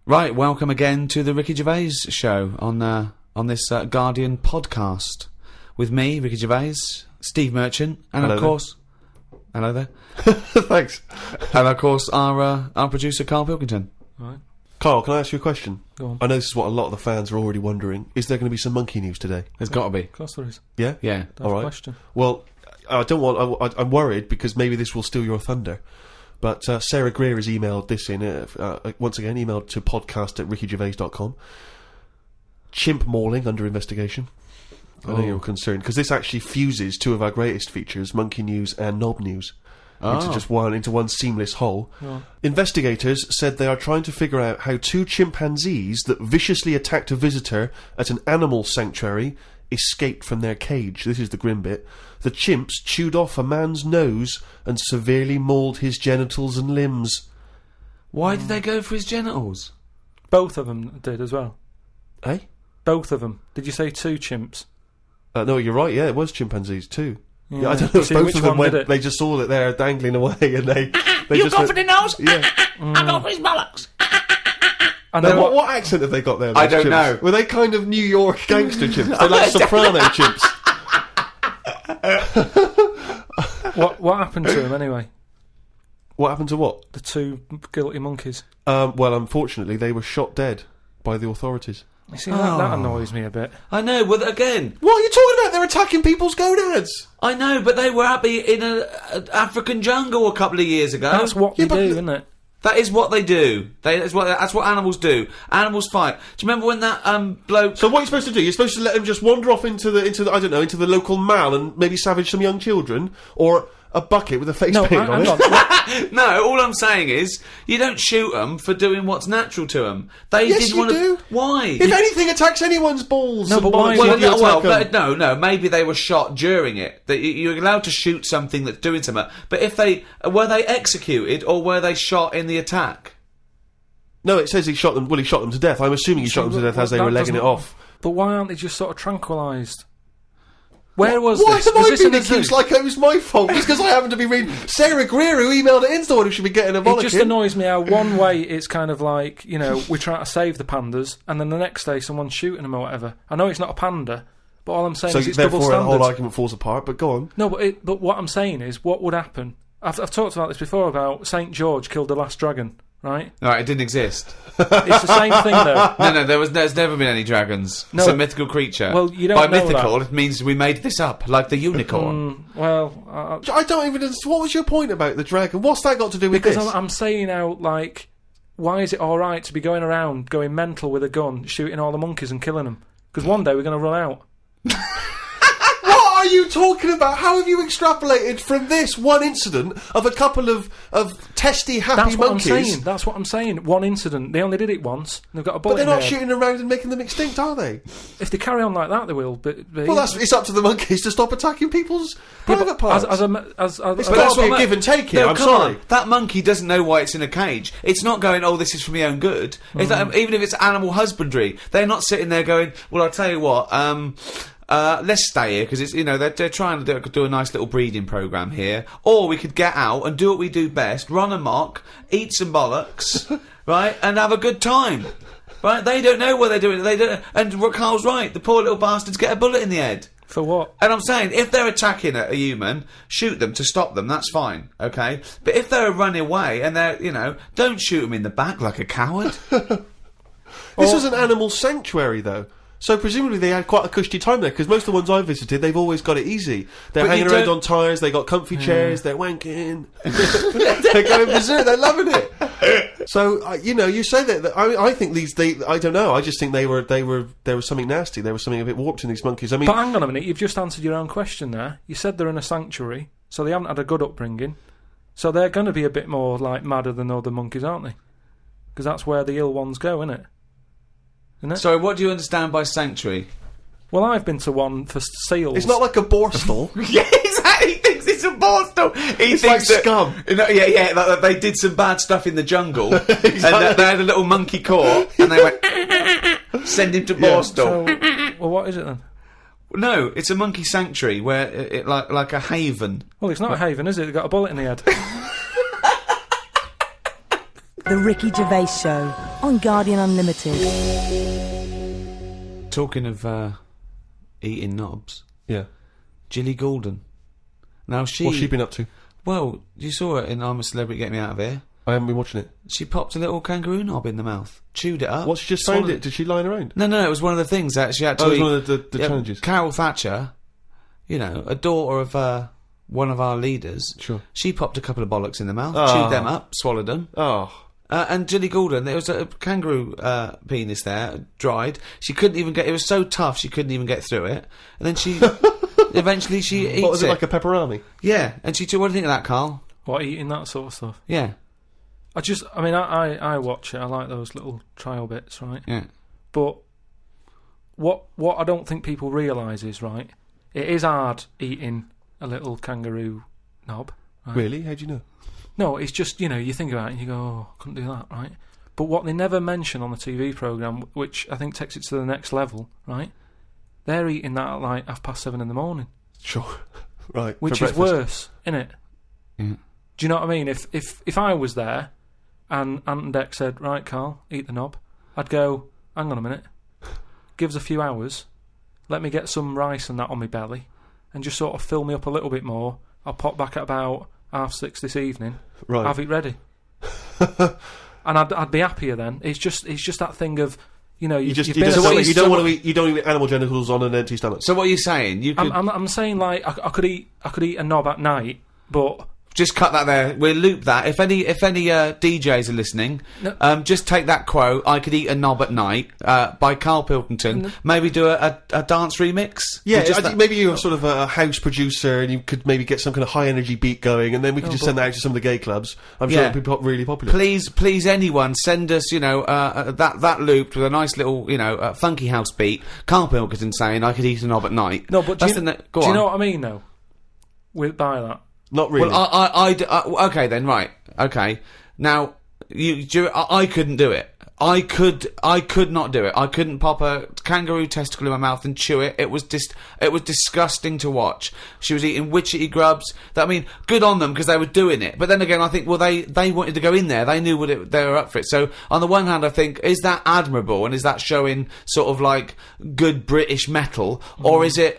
Right, welcome again to the Ricky Gervais Show on this Guardian podcast with me, Ricky Gervais, Steve Merchant, and Hello of course, hello there, Thanks. and of course our producer Karl Pilkington. Right. Carl, can I ask you a question? Go on. I know this is what a lot of the fans are already wondering. Is there going to be some monkey news today? There's got to be, Of course there is. Yeah? yeah. That's All right. a question. Well, I don't want... I'm worried because maybe this will steal your thunder. But Sarah Greer has emailed this in, once again, emailed to podcast@rickygervais.com. Chimp mauling under investigation. I know you're concerned, because this actually fuses 2 of our greatest features, Monkey News and Knob News, into one seamless whole. Oh. Investigators said they are trying to figure out how 2 chimpanzees that viciously attacked a visitor at an animal sanctuary escaped from their cage. This is the grim bit. The chimps chewed off a man's nose and severely mauled his genitals and limbs. Why did they go for his genitals? Both of them did as well. Eh? Both of them. Did you say 2 chimps? No, you're right, yeah, it was chimpanzees too. Yeah, I don't know You if see, both which of them one went, did it? they just saw that they're dangling away and they You just go went, for the nose? Yeah. I go for his bollocks. And Now, then what accent have they got there? I those don't chimps? know. Were they kind of New York gangster chimps? They're like soprano chimps. What happened to them anyway? What happened to what? The 2 guilty monkeys. Well, unfortunately, they were shot dead by the authorities. You see, that annoys me a bit. I know, but again, What are you talking about? They're attacking people's gonads. I know, but they were happy in an African jungle a couple of years ago. That's what they but do, isn't it? That is what they do. That's what animals do. Animals fight. Do you remember when that bloke? So what are you supposed to do? You're supposed to let them just wander off into the I don't know, into the local mall and maybe savage some young children, or a bucket with a face paint on hang it. on. No, all I'm saying is you don't shoot them for doing what's natural to them. They Yes, didn't you want do. to. Why? If anything attacks anyone's balls, No, and but why bollocks, is you it- attack 'em. no. Maybe they were shot during it. That you're allowed to shoot something that's doing something. But if were they executed or were they shot in the attack? No, it says he shot them. Well, he shot them to death. I'm assuming he shot them to death as they were legging it off. But why aren't they just sort of tranquilised? Where was Why this? have Was I this in been the zoo? accused like it was my fault? Just because I happen to be reading Sarah Greer, who emailed it in, the one who should be getting a It bollocking. just annoys me how one way it's kind of like, you know, we're trying to save the pandas, and then the next day someone's shooting them or whatever. I know it's not a panda, but all I'm saying So is it's double therefore, the standards. whole argument falls apart. But go on. No, but what I'm saying is, what would happen? I've talked about this before about St. George killed the last dragon, right? Right, it didn't exist. It's the same thing though. No, there's never been any dragons. No. It's a mythical creature. Well, you don't By know mythical, that. it means we made this up, like the unicorn. Well, I don't even. What was your point about the dragon? What's that got to do with because this? I'm saying how, like, why is it alright to be going around going mental with a gun, shooting all the monkeys and killing them? Because one day we're going to run out. What are you talking about? How have you extrapolated from this one incident of a couple of testy, happy That's what monkeys? I'm saying. That's what I'm saying. One incident. They only did it once. And they've got a bullet But they're in not their head. shooting around and making them extinct, are they? If they carry on like that, they will. But Well, it's up to the monkeys to stop attacking people's private parts. It's But that's that's what a give and take here. No, I'm come sorry. on. That monkey doesn't know why it's in a cage. It's not going, oh, this is for my own good. It's like, even if it's animal husbandry, they're not sitting there going, well, I'll tell you what, let's stay here because it's, you know, they're trying to do a nice little breeding program here, or we could get out and do what we do best, run amok, eat some bollocks, right, and have a good time. Right? They don't know what they're doing. They don't. And Carl's right. The poor little bastards get a bullet in the head. For what? And I'm saying, if they're attacking a human, shoot them to stop them. That's fine, okay? But if they're running away and they're, don't shoot them in the back like a coward. This was an animal sanctuary, though. So presumably they had quite a cushy time there, because most of the ones I've visited, they've always got it easy. They're But hanging you around don't- on tyres, they got comfy chairs, they're wanking. They're going berserk, they're loving it. So, you say that, I think I don't know, I just think there was something nasty, there was something a bit warped in these monkeys. I mean... But hang on a minute, you've just answered your own question there. You said they're in a sanctuary, so they haven't had a good upbringing. So they're going to be a bit more, madder than other monkeys, aren't they? Because that's where the ill ones go, isn't it? Sorry, what do you understand by sanctuary? Well, I've been to one for seals. It's not like a borstal. Yeah, exactly. He thinks it's a borstal. It's like scum. Like they did some bad stuff in the jungle, and they had a little monkey court, and they went, send him to borstal. So, well, what is it then? No, it's a monkey sanctuary where it like a haven. Well, it's not a haven, is it? They've got a bullet in the head. The Ricky Gervais Show on Guardian Unlimited. Talking of eating knobs, Yeah. Gilly Goulden. Now What's she been up to? Well, you saw her in I'm a Celebrity, Get Me Out of Here. I haven't been watching it. She popped a little kangaroo knob in the mouth, chewed it up. What, she just found it? Did she line around? No, it was one of the things that she had to Oh, it was eat. one of the challenges. Carol Thatcher, a daughter of one of our leaders. Sure. She popped a couple of bollocks in the mouth, Oh. chewed them up, swallowed them. Oh. And Gilly Goulden, there was a kangaroo penis there, dried. She couldn't even get. It was so tough she couldn't even get through it. And then she eventually she eats What was it, it. like a pepperoni? Yeah, and she. What do you think of that, Carl? What, eating that sort of stuff? Yeah, I watch it. I like those little trial bits, right? yeah. But what I don't think people realise is, right, it is hard eating a little kangaroo knob. Right? Really? How do you know? No, it's just, you think about it and you go, oh, I couldn't do that, right? But what they never mention on the TV programme, which I think takes it to the next level, right? They're eating that at 7:30 in the morning. Sure. Right. Which for is breakfast. worse, innit? Yeah. Do you know what I mean? If I was there and Ant and Dec said, right, Carl, eat the knob, I'd go, hang on a minute, give us a few hours, let me get some rice and that on my belly, and just sort of fill me up a little bit more. I'll pop back at about 6:30 this evening, Right. have it ready. And I'd be happier then. It's just that thing of, you don't want to eat animal genitals on an empty stomach. So what are you saying? You could I'm saying I could eat a knob at night, but just cut that there. We'll loop that. If any DJs are listening, just take that quote. I could eat a knob at night by Karl Pilkington. Maybe do a dance remix. Yeah, I think maybe you're sort of a house producer, and you could maybe get some kind of high energy beat going, and then we could just send that out to some of the gay clubs. I'm sure it'd be really popular. Please, anyone, send us, that looped with a nice little, funky house beat. Karl Pilkington saying, "I could eat a knob at night." no, but do you on. know what I mean though? By that. Not really. Well, okay then, right. Okay. Now, I couldn't do it. I could not do it. I couldn't pop a kangaroo testicle in my mouth and chew it. It was disgusting to watch. She was eating witchetty grubs. Good on them because they were doing it. But then again, I think, well, they wanted to go in there. They knew they were up for it. So on the one hand, I think, is that admirable and is that showing sort of like good British metal, or is it,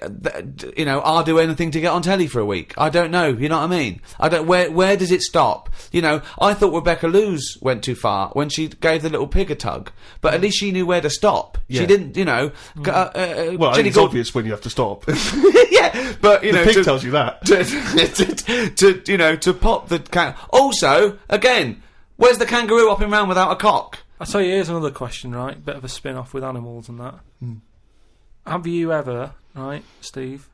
I'll do anything to get on telly for a week? I don't know. You know what I mean? I don't. Where does it stop? I thought Rebecca Lewis went too far when she gave the little pig a tug, but at least she knew where to stop. Yeah. She didn't, well, Jenny it's obvious when you have to stop. yeah, but the pig tells you that. To pop the also, again, where's the kangaroo hopping around without a cock? I'll tell you, here's another question, right? Bit of a spin-off with animals and that. Have you ever, right, Steve,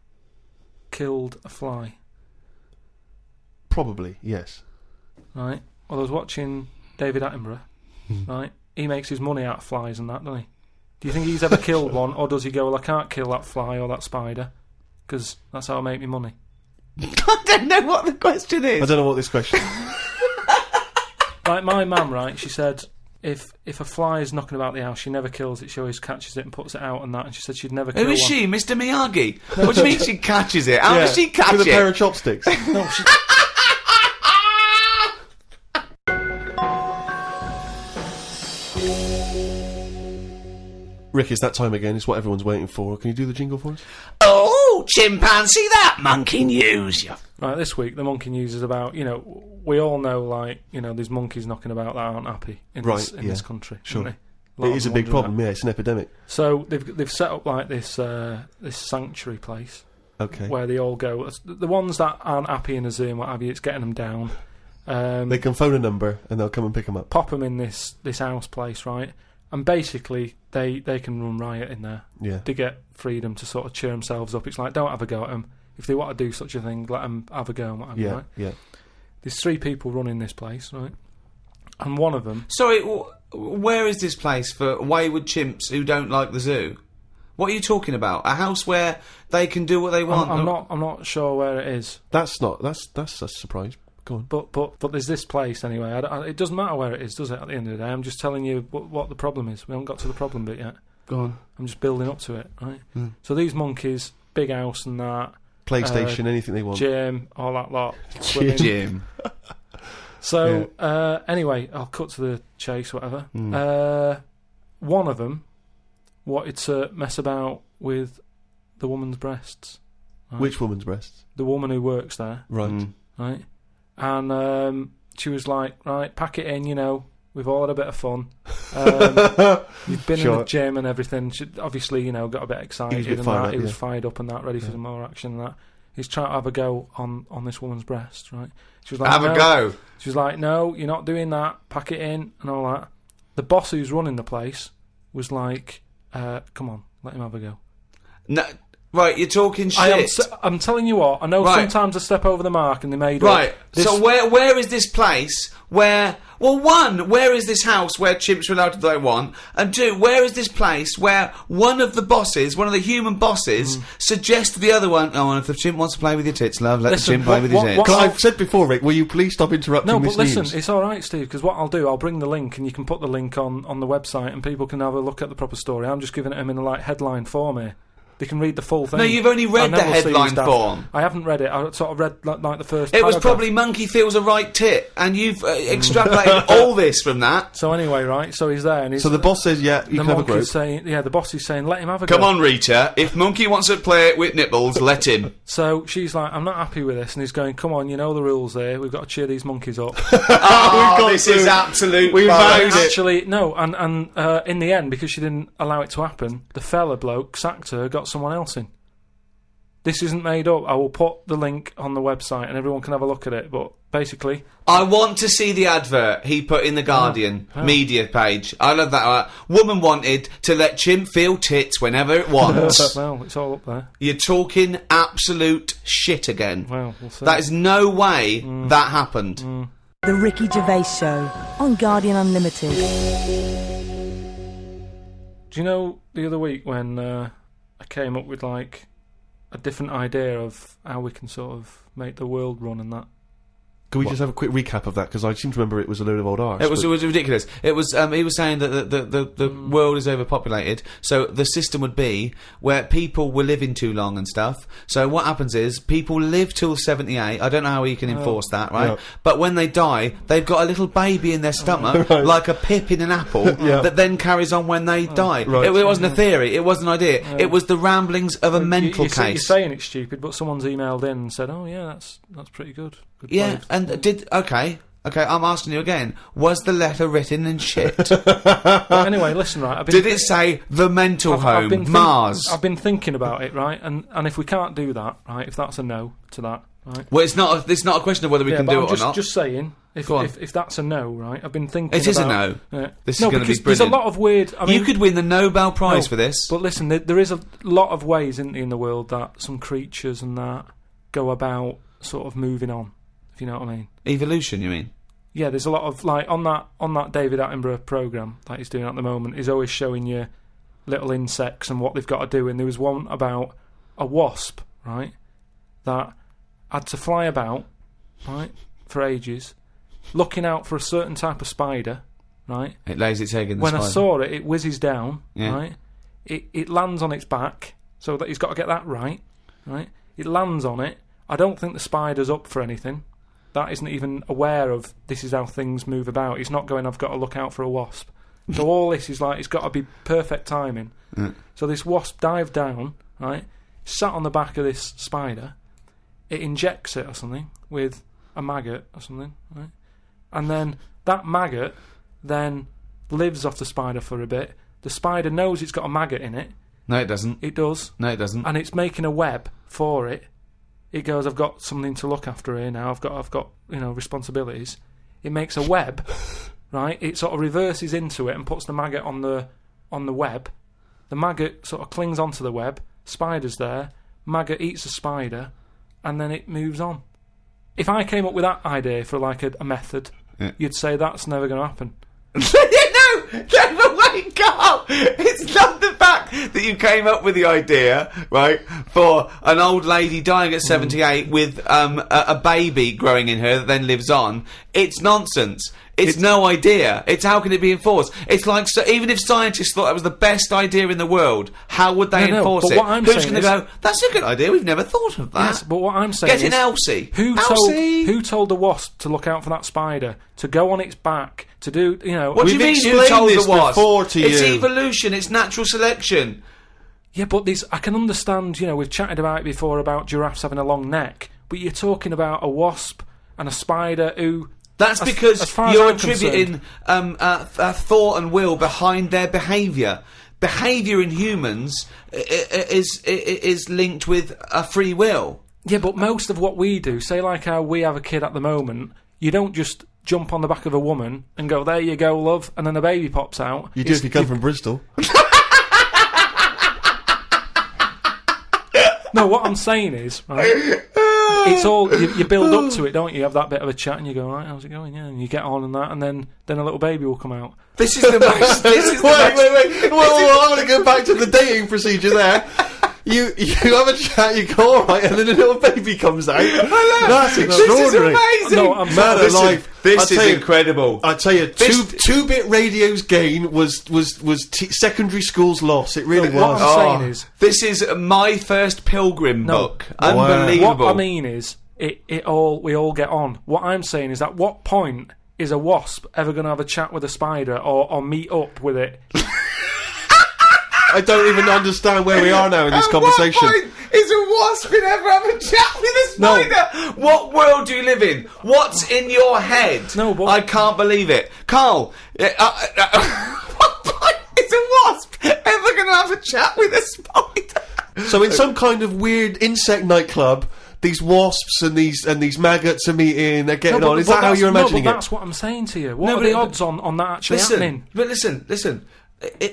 killed a fly? Probably, yes. Right? Well, I was watching David Attenborough, right? He makes his money out of flies and that, doesn't he? Do you think he's ever killed one, or does he go, well, I can't kill that fly or that spider, because that's how I make my money? I don't know what the question is. I don't know what this question is. Like my mum, right, she said if a fly is knocking about the house, she never kills it, she always catches it and puts it out and that, and she said she'd never kill Who is one. she, Mr. Miyagi? What do you mean she catches it? How does she catch With it? a pair of chopsticks. No, she... Rick, it's that time again. It's what everyone's waiting for. Can you do the jingle for us? Oh, chimpanzee that monkey news, you. Right, this week the monkey news is about, we all know, like, there's monkeys knocking about that aren't happy in this country. Sure. Aren't they? It is a big problem, yeah, it's an epidemic. So they've set up like this sanctuary place. Okay. Where they all go. The ones that aren't happy in a zoo and what have you, it's getting them down. They can phone a number and they'll come and pick them up. Pop them in this house place, right? And basically, they can run riot in there. Yeah. To get freedom to sort of cheer themselves up. It's like, don't have a go at them. If they want to do such a thing, let them have a go and what have you, right? Yeah. There's 3 people running this place, right? And one of them... Sorry, where is this place for wayward chimps who don't like the zoo? What are you talking about? A house where they can do what they want? I'm not sure where it is. That's a surprise. Go on. But there's this place anyway. It doesn't matter where it is, does it? At the end of the day, I'm just telling you what the problem is. We haven't got to the problem bit yet. Go on. I'm just building up to it, right? So these monkeys, big house and that, PlayStation, anything they want. Gym, all that lot. Gym. So anyway, I'll cut to the chase. Whatever. One of them wanted to mess about with the woman's breasts. Right? Which woman's breasts? The woman who works there. Right. Right. And she was like, right, pack it in, we've all had a bit of fun. You've been in the gym and everything. She obviously, got a bit excited and that. He was fired up and that, ready for some more action and that. He's trying to have a go on this woman's breast, right? She was like, have a go. She was like, no, you're not doing that. Pack it in and all that. The boss who's running the place was like, come on, let him have a go. No, right, you're talking shit. I'm telling you what, I know sometimes I step over the mark and they made Right, so where is this place where... Well, 1, where is this house where chimps are allowed to do what they want? And 2, where is this place where one of the human bosses, suggests to the other one, oh, and if the chimp wants to play with your tits, love, let the chimp play with his tits. I've said before, Rick, will you please stop interrupting this news? Listen, it's alright, Steve, because what I'll do, I'll bring the link and you can put the link on the website and people can have a look at the proper story. I'm just giving it them in a headline form here. They can read the full thing. No, you've only read the headline form. I haven't read it. I sort of read like the first. It paragraph. was probably monkey feels a right tit, and you've extrapolated all this from that. So anyway, right? So he's there, and so the boss says, "Yeah, you can have a group." The boss is saying, "Let him have a go." Come on, Rita. If monkey wants to play with nipples, let him. So she's like, "I'm not happy with this," and he's going, "Come on, you know the rules here. We've got to cheer these monkeys up." This is absolute. We've valued it. Actually, no, and in the end, because she didn't allow it to happen, the fella bloke sacked her, got someone else in. This isn't made up. I will put the link on the website and everyone can have a look at it. But basically... I want to see the advert he put in the Guardian media page. I love that. Woman wanted to let chimp feel tits whenever it wants. Well, it's all up there. You're talking absolute shit again. Well, we'll see. That is no way that happened. The Ricky Gervais Show on Guardian Unlimited. Do you know the other week when I came up with like a different idea of how we can sort of make the world run and that? Can we just have a quick recap of that? Because I seem to remember it was a load of old arse. It was ridiculous. It was he was saying that the world is overpopulated, so the system would be where people were living too long and stuff. So what happens is people live till 78. I don't know how you can enforce that, right? Yeah. But when they die, they've got a little baby in their stomach, like a pip in an apple, that then carries on when they die. Right. It wasn't a theory. It wasn't an idea. It was the ramblings of a mental case. You're saying it's stupid, but someone's emailed in and said, "Oh yeah, that's pretty good." Yeah, and okay, I'm asking you again, was the letter written in shit? Anyway, listen, right, did it say the mental home, Mars? I've been thinking about it, right, and if we can't do that, right, if that's a no to that, right. Well, it's not a question of whether we can do it or not. Just saying, if that's a no, right, I've been thinking it is a no. This is going to be brilliant. There's a lot of weird... I mean, you could win the Nobel Prize for this. But listen, there is a lot of ways, isn't there, in the world that some creatures and that go about sort of moving on. If you know what I mean. Evolution, you mean? Yeah, there's a lot of, like, on that David Attenborough programme that he's doing at the moment, he's always showing you little insects and what they've got to do, and there was one about a wasp, right, that had to fly about, right, for ages, looking out for a certain type of spider, right? It lays its egg in the When spider. I saw it, it whizzes down, right? It lands on its back, so that he's got to get that right? It lands on it. I don't think the spider's up for anything. That isn't even aware of this is how things move about. He's not going, I've got to look out for a wasp. So all this is like, it's got to be perfect timing. So this wasp dived down, right, sat on the back of this spider, it injects it or something with a maggot or something, right? And then that maggot then lives off the spider for a bit. The spider knows it's got a maggot in it. No, it doesn't. It does. No, it doesn't. And it's making a web for it. It goes, I've got something to look after here now. I've got responsibilities. It makes a web, right? It sort of reverses into it and puts the maggot on the web. The maggot sort of clings onto the web. Spider's there. Maggot eats the spider, and then it moves on. If I came up with that idea for like a method, you'd say that's never going to happen. No, wait, Carl! It's not the fact that you came up with the idea, right, for an old lady dying at 78 with a baby growing in her that then lives on. It's nonsense. It's no idea. It's how can it be enforced? It's like, so even if scientists thought that was the best idea in the world, how would they enforce it? Who's going to go, that's a good idea, we've never thought of that. Yes, but what I'm saying Get in Elsie. Who told the wasp to look out for that spider, to go on its back, to do, What do you mean who told the wasp? To it's you. evolution, it's natural selection. Yeah, but I can understand, we've chatted about it before about giraffes having a long neck, but you're talking about a wasp and a spider who... That's because you're attributing thought and will behind their behaviour. Behaviour in humans is linked with a free will. Yeah, but most of what we do, say like how we have a kid at the moment, you don't just jump on the back of a woman and go, there you go, love, and then a baby pops out. You do if you come from Bristol. No, what I'm saying is, right, it's all, you build up to it, don't you? You have that bit of a chat and you go, right, how's it going? Yeah, and you get on and that, and then a little baby will come out. This is the most... Wait. Well, I'm going to go back to the dating procedure there. You have a chat, you go alright, and then a little baby comes out. That's extraordinary. This is amazing. No, I'm Man alive. This is incredible. I tell you, two-bit radio's gain was secondary school's loss. It really was. What I'm saying is, this is my first Pilgrim book. Unbelievable. What I mean is, we all get on. What I'm saying is, at what point is a wasp ever going to have a chat with a spider or meet up with it? I don't even understand where we are now in this conversation. What point is a wasp going to ever have a chat with a spider? No. What world do you live in? What's in your head? No, but... I can't believe it. Carl, what point is a wasp ever going to have a chat with a spider? So in some kind of weird insect nightclub, these wasps and these maggots are meeting, they're getting on. Is that how you're imagining it? That's what I'm saying to you. What are the odds on that actually happening? But listen.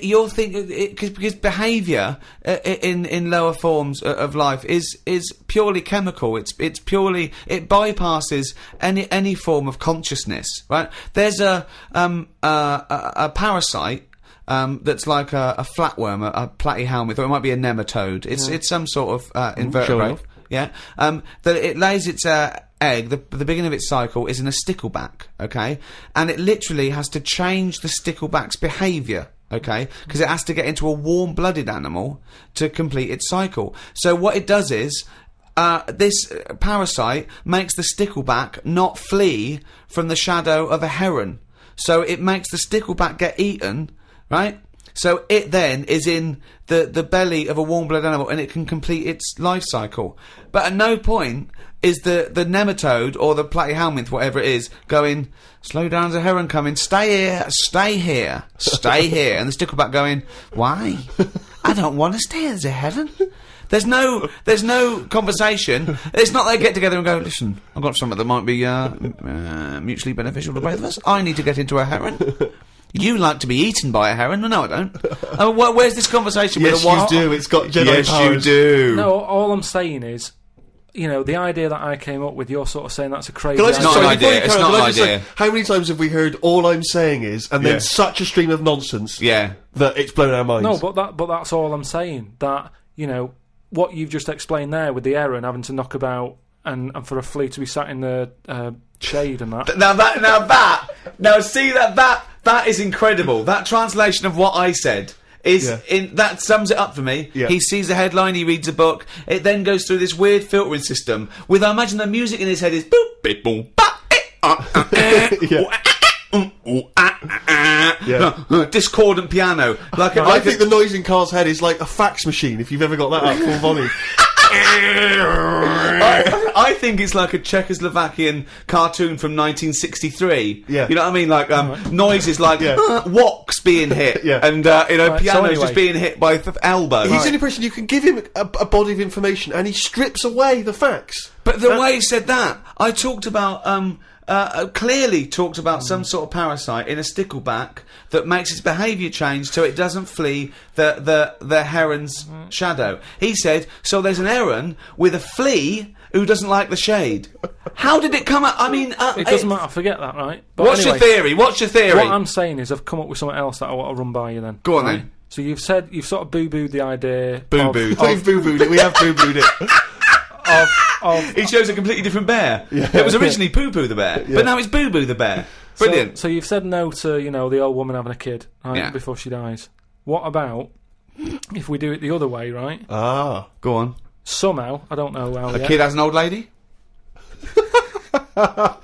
You're thinking because behaviour in lower forms of life is purely chemical. It's purely, it bypasses any form of consciousness. Right? There's a parasite that's like a flatworm, a platyhelminth, or it might be a nematode. It's some sort of invertebrate. Yeah. That it lays its egg. The beginning of its cycle is in a stickleback. Okay, and it literally has to change the stickleback's behaviour. Okay, because it has to get into a warm-blooded animal to complete its cycle. So what it does is, this parasite makes the stickleback not flee from the shadow of a heron. So it makes the stickleback get eaten, right? So it then is in the belly of a warm-blooded animal and it can complete its life cycle. But at no point is the nematode or the platyhelminth, whatever it is, going, slow down, there's a heron coming, stay here. And the stickleback going, why? I don't want to stay, there's a heron. There's no conversation. It's not they get together and go, listen, I've got something that might be mutually beneficial to both of us. I need to get into a heron. You like to be eaten by a heron? No, I don't. Where's this conversation with a wasp? Yes, you do. It's got Jedi powers. Yes, you do. No, all I'm saying is, the idea that I came up with, you're sort of saying that's a crazy idea. It's not an idea. It's not an idea. How many times have we heard all I'm saying is, and then such a stream of nonsense that it's blown our minds? No, but that's all I'm saying. That, what you've just explained there with the heron having to knock about and for a flea to be sat in the shade and that. That is incredible. That translation of what I said that sums it up for me. Yeah. He sees a headline, he reads a book. It then goes through this weird filtering system with, I imagine the music in his head is boop, beep, boom, ba, discordant piano. I think the noise in Carl's head is like a fax machine, if you've ever got that up full volume. I think it's like a Czechoslovakian cartoon from 1963. Yeah. You know what I mean? Like, noises like, woks being hit. Yeah. And, piano's just being hit by the elbow. He's the only person you can give him a body of information, and he strips away the facts. But the way he said that, I talked about, clearly talked about some sort of parasite in a stickleback that makes its behaviour change so it doesn't flee the heron's shadow. He said, so there's an heron with a flea who doesn't like the shade. How did it come out? I mean... it doesn't matter, forget that, right? But What's your theory? What I'm saying is I've come up with something else that I want to run by you then. Go on then. So you've sort of boo-booed the idea... Boo-booed. We've boo-booed it, we have boo-booed it. He chose a completely different bear. Yeah. It was originally Poo-Poo the bear, but now it's Boo-Boo the bear. Brilliant. So you've said no to, the old woman having a kid, right, before she dies. What about if we do it the other way, right? Ah, go on. Somehow, I don't know how a kid has an old lady? That's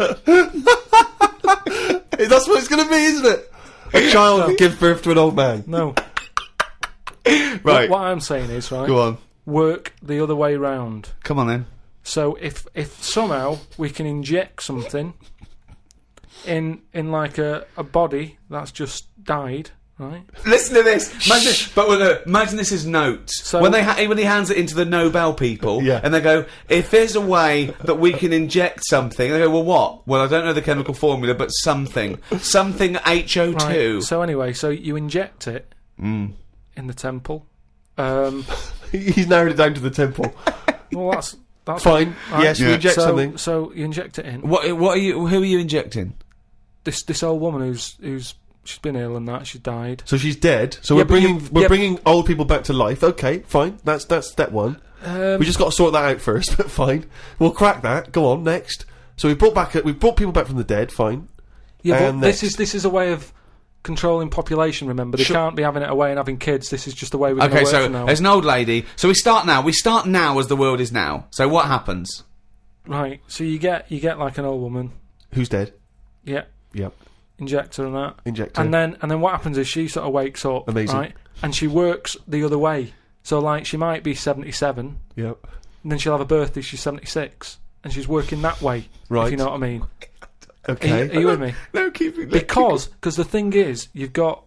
what it's going to be, isn't it? A child gives birth to an old man. No. Right. What I'm saying is, right... Go on. Work the other way round. Come on then. So if somehow we can inject something in like a body that's just died, right? Listen to this. Imagine this is notes. So when he hands it into the Nobel people, and they go, if there's a way that we can inject something, they go, well, what? Well, I don't know the chemical formula, but something HO2. Right. So anyway, you inject it in the temple. He's narrowed it down to the temple. Well, that's fine. Right? Yes, we inject something. So you inject it in. What are you? Who are you injecting? This old woman who's she's been ill and that she's died. So she's dead. So we're bringing old people back to life. Okay, fine. That's step one. We just got to sort that out first. But fine, we'll crack that. Go on next. So we brought people back from the dead. Fine. Yeah, but this is a way of controlling population. Remember, they can't be having it away and having kids. This is just the way we're going to work from now. There's an old lady. So we start now as the world is now. So what happens? Right. So you get like an old woman who's dead. Yeah. Yep. Inject her and that. Inject her. And then what happens is she sort of wakes up. Amazing. Right. And she works the other way. So like she might be 77. Yep. And then she'll have a birthday. She's 76, and she's working that way. Right. If you know what I mean. Okay. Are you with me? No, keep it. Because the thing is, you've got...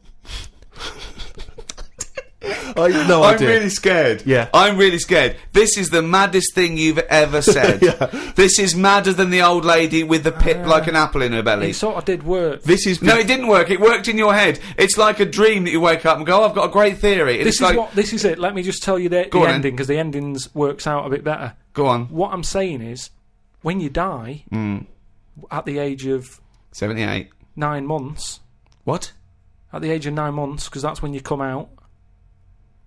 I'm really scared. Yeah. I'm really scared. This is the maddest thing you've ever said. Yeah. This is madder than the old lady with the pit like an apple in her belly. It sort of did work. No, it didn't work. It worked in your head. It's like a dream that you wake up and go, oh, I've got a great theory. This is it. Let me just tell you the ending, because the endings works out a bit better. Go on. What I'm saying is, when you die... at the age of 78, 9 months. What? At the age of 9 months, because that's when you come out.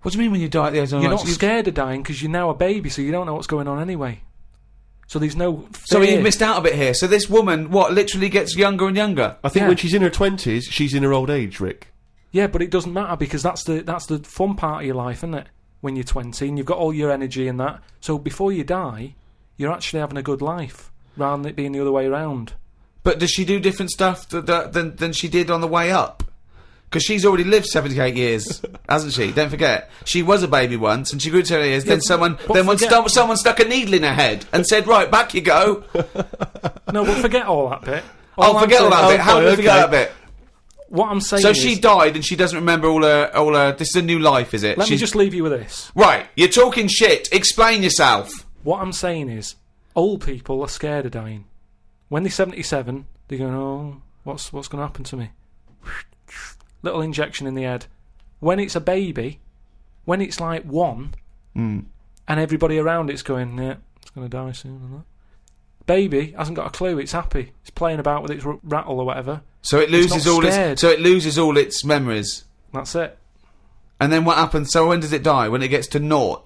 What do you mean when you die at the age of 9 months? You're not scared of dying because you're now a baby, so you don't know what's going on anyway. So there's no fear. So you missed out a bit here. So this woman, literally gets younger and younger? I think when she's in her 20s, she's in her old age, Rick. Yeah, but it doesn't matter because that's the fun part of your life, isn't it? When you're 20 and you've got all your energy and that. So before you die, you're actually having a good life, rather than it being the other way around. But does she do different stuff than she did on the way up? Because she's already lived 78 years, hasn't she? Don't forget. She was a baby once, and she grew to 78 years, then someone stuck a needle in her head and said, right, back you go. No, but forget all that bit. Forget all that bit. How do we forget that bit? What I'm saying is... So she died and she doesn't remember all her... This is a new life, is it? Let me just leave you with this. Right, you're talking shit. Explain yourself. What I'm saying is, old people are scared of dying. When they're 77, they're going, oh, what's going to happen to me? Little injection in the head. When it's a baby, when it's like 1, and everybody around it's going, yeah, it's going to die soon and that. Baby hasn't got a clue, it's happy. It's playing about with its rattle or whatever. So it loses all its memories. That's it. And then what happens? So when does it die? When it gets to 0?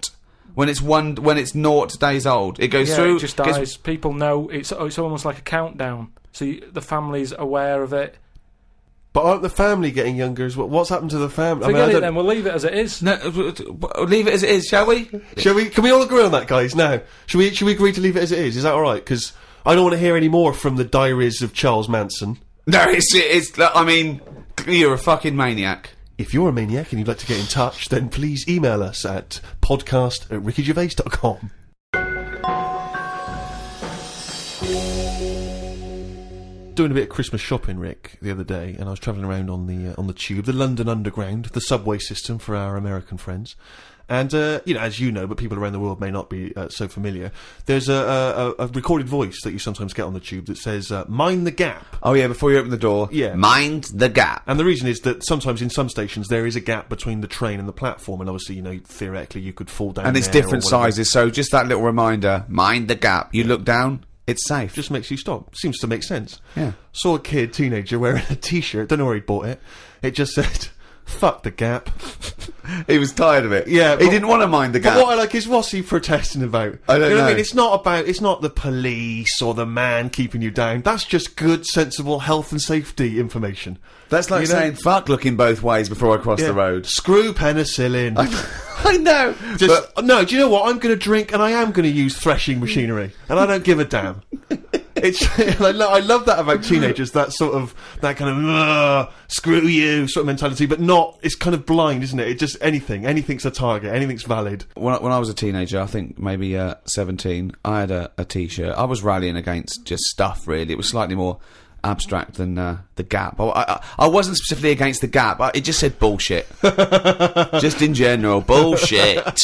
When it's 0 days old, it goes through. It just dies. People know it's almost like a countdown. So the family's aware of it. But aren't the family getting younger as well? What's happened to the family? Forget it then. We'll leave it as it is. No, leave it as it is, shall we? Shall we? Can we all agree on that, guys? Now, should we agree to leave it as it is? Is that all right? Because I don't want to hear any more from the diaries of Charles Manson. No, it's. I mean, you're a fucking maniac. If you're a maniac and you'd like to get in touch, then please email us at podcast@rickygervais.com. Doing a bit of Christmas shopping, Rick, the other day, and I was travelling around on the tube, the London Underground, the subway system for our American friends. And, as you know, but people around the world may not be so familiar, there's a recorded voice that you sometimes get on the tube that says, mind the gap. Oh, yeah, before you open the door. Yeah. Mind the gap. And the reason is that sometimes in some stations there is a gap between the train and the platform, and obviously, theoretically you could fall down And it's there different or whatever. sizes, so just that little reminder, mind the gap. You look down, it's safe. Just makes you stop. Seems to make sense. Yeah. Saw a kid, teenager, wearing a t-shirt, don't know where he bought it. It just said, fuck the gap. He was tired of it. Yeah, he didn't want to mind the gap. But what I like is, what's he protesting about? I don't You know what I know. mean? It's not the police or the man keeping you down. That's just good, sensible health and safety information. That's like You know? saying, fuck looking both ways before I cross Yeah. the road. Screw penicillin. I know. No, do you know what? I'm going to drink and I am going to use threshing machinery. And I don't give a damn. I love that about teenagers, that kind of screw you sort of mentality, but not, it's kind of blind, isn't it? It just, anything's a target, anything's valid. When I was a teenager, I think maybe 17, I had a t-shirt. I was rallying against just stuff, really. It was slightly more abstract than the gap. I wasn't specifically against the gap. It just said bullshit. Just in general, bullshit.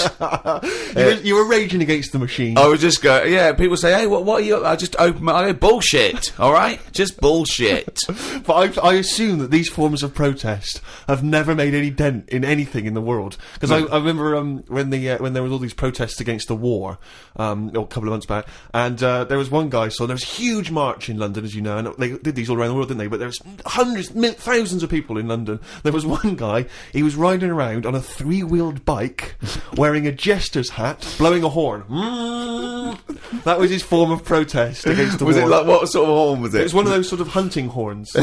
You were raging against the machine. I would just go, yeah, people say, hey, what are you, I just open my, I go, bullshit, alright? Just bullshit. But I assume that these forms of protest have never made any dent in anything in the world. Because I remember when there was all these protests against the war, a couple of months back, and there was one guy, so there was a huge march in London, as you know, and they did these all around the world, didn't they? But there was thousands of people in London. There was one guy, he was riding around on a 3-wheeled bike, wearing a jester's hat, blowing a horn. That was his form of protest against the war. Was it like, what sort of horn was it? It was one of those sort of hunting horns.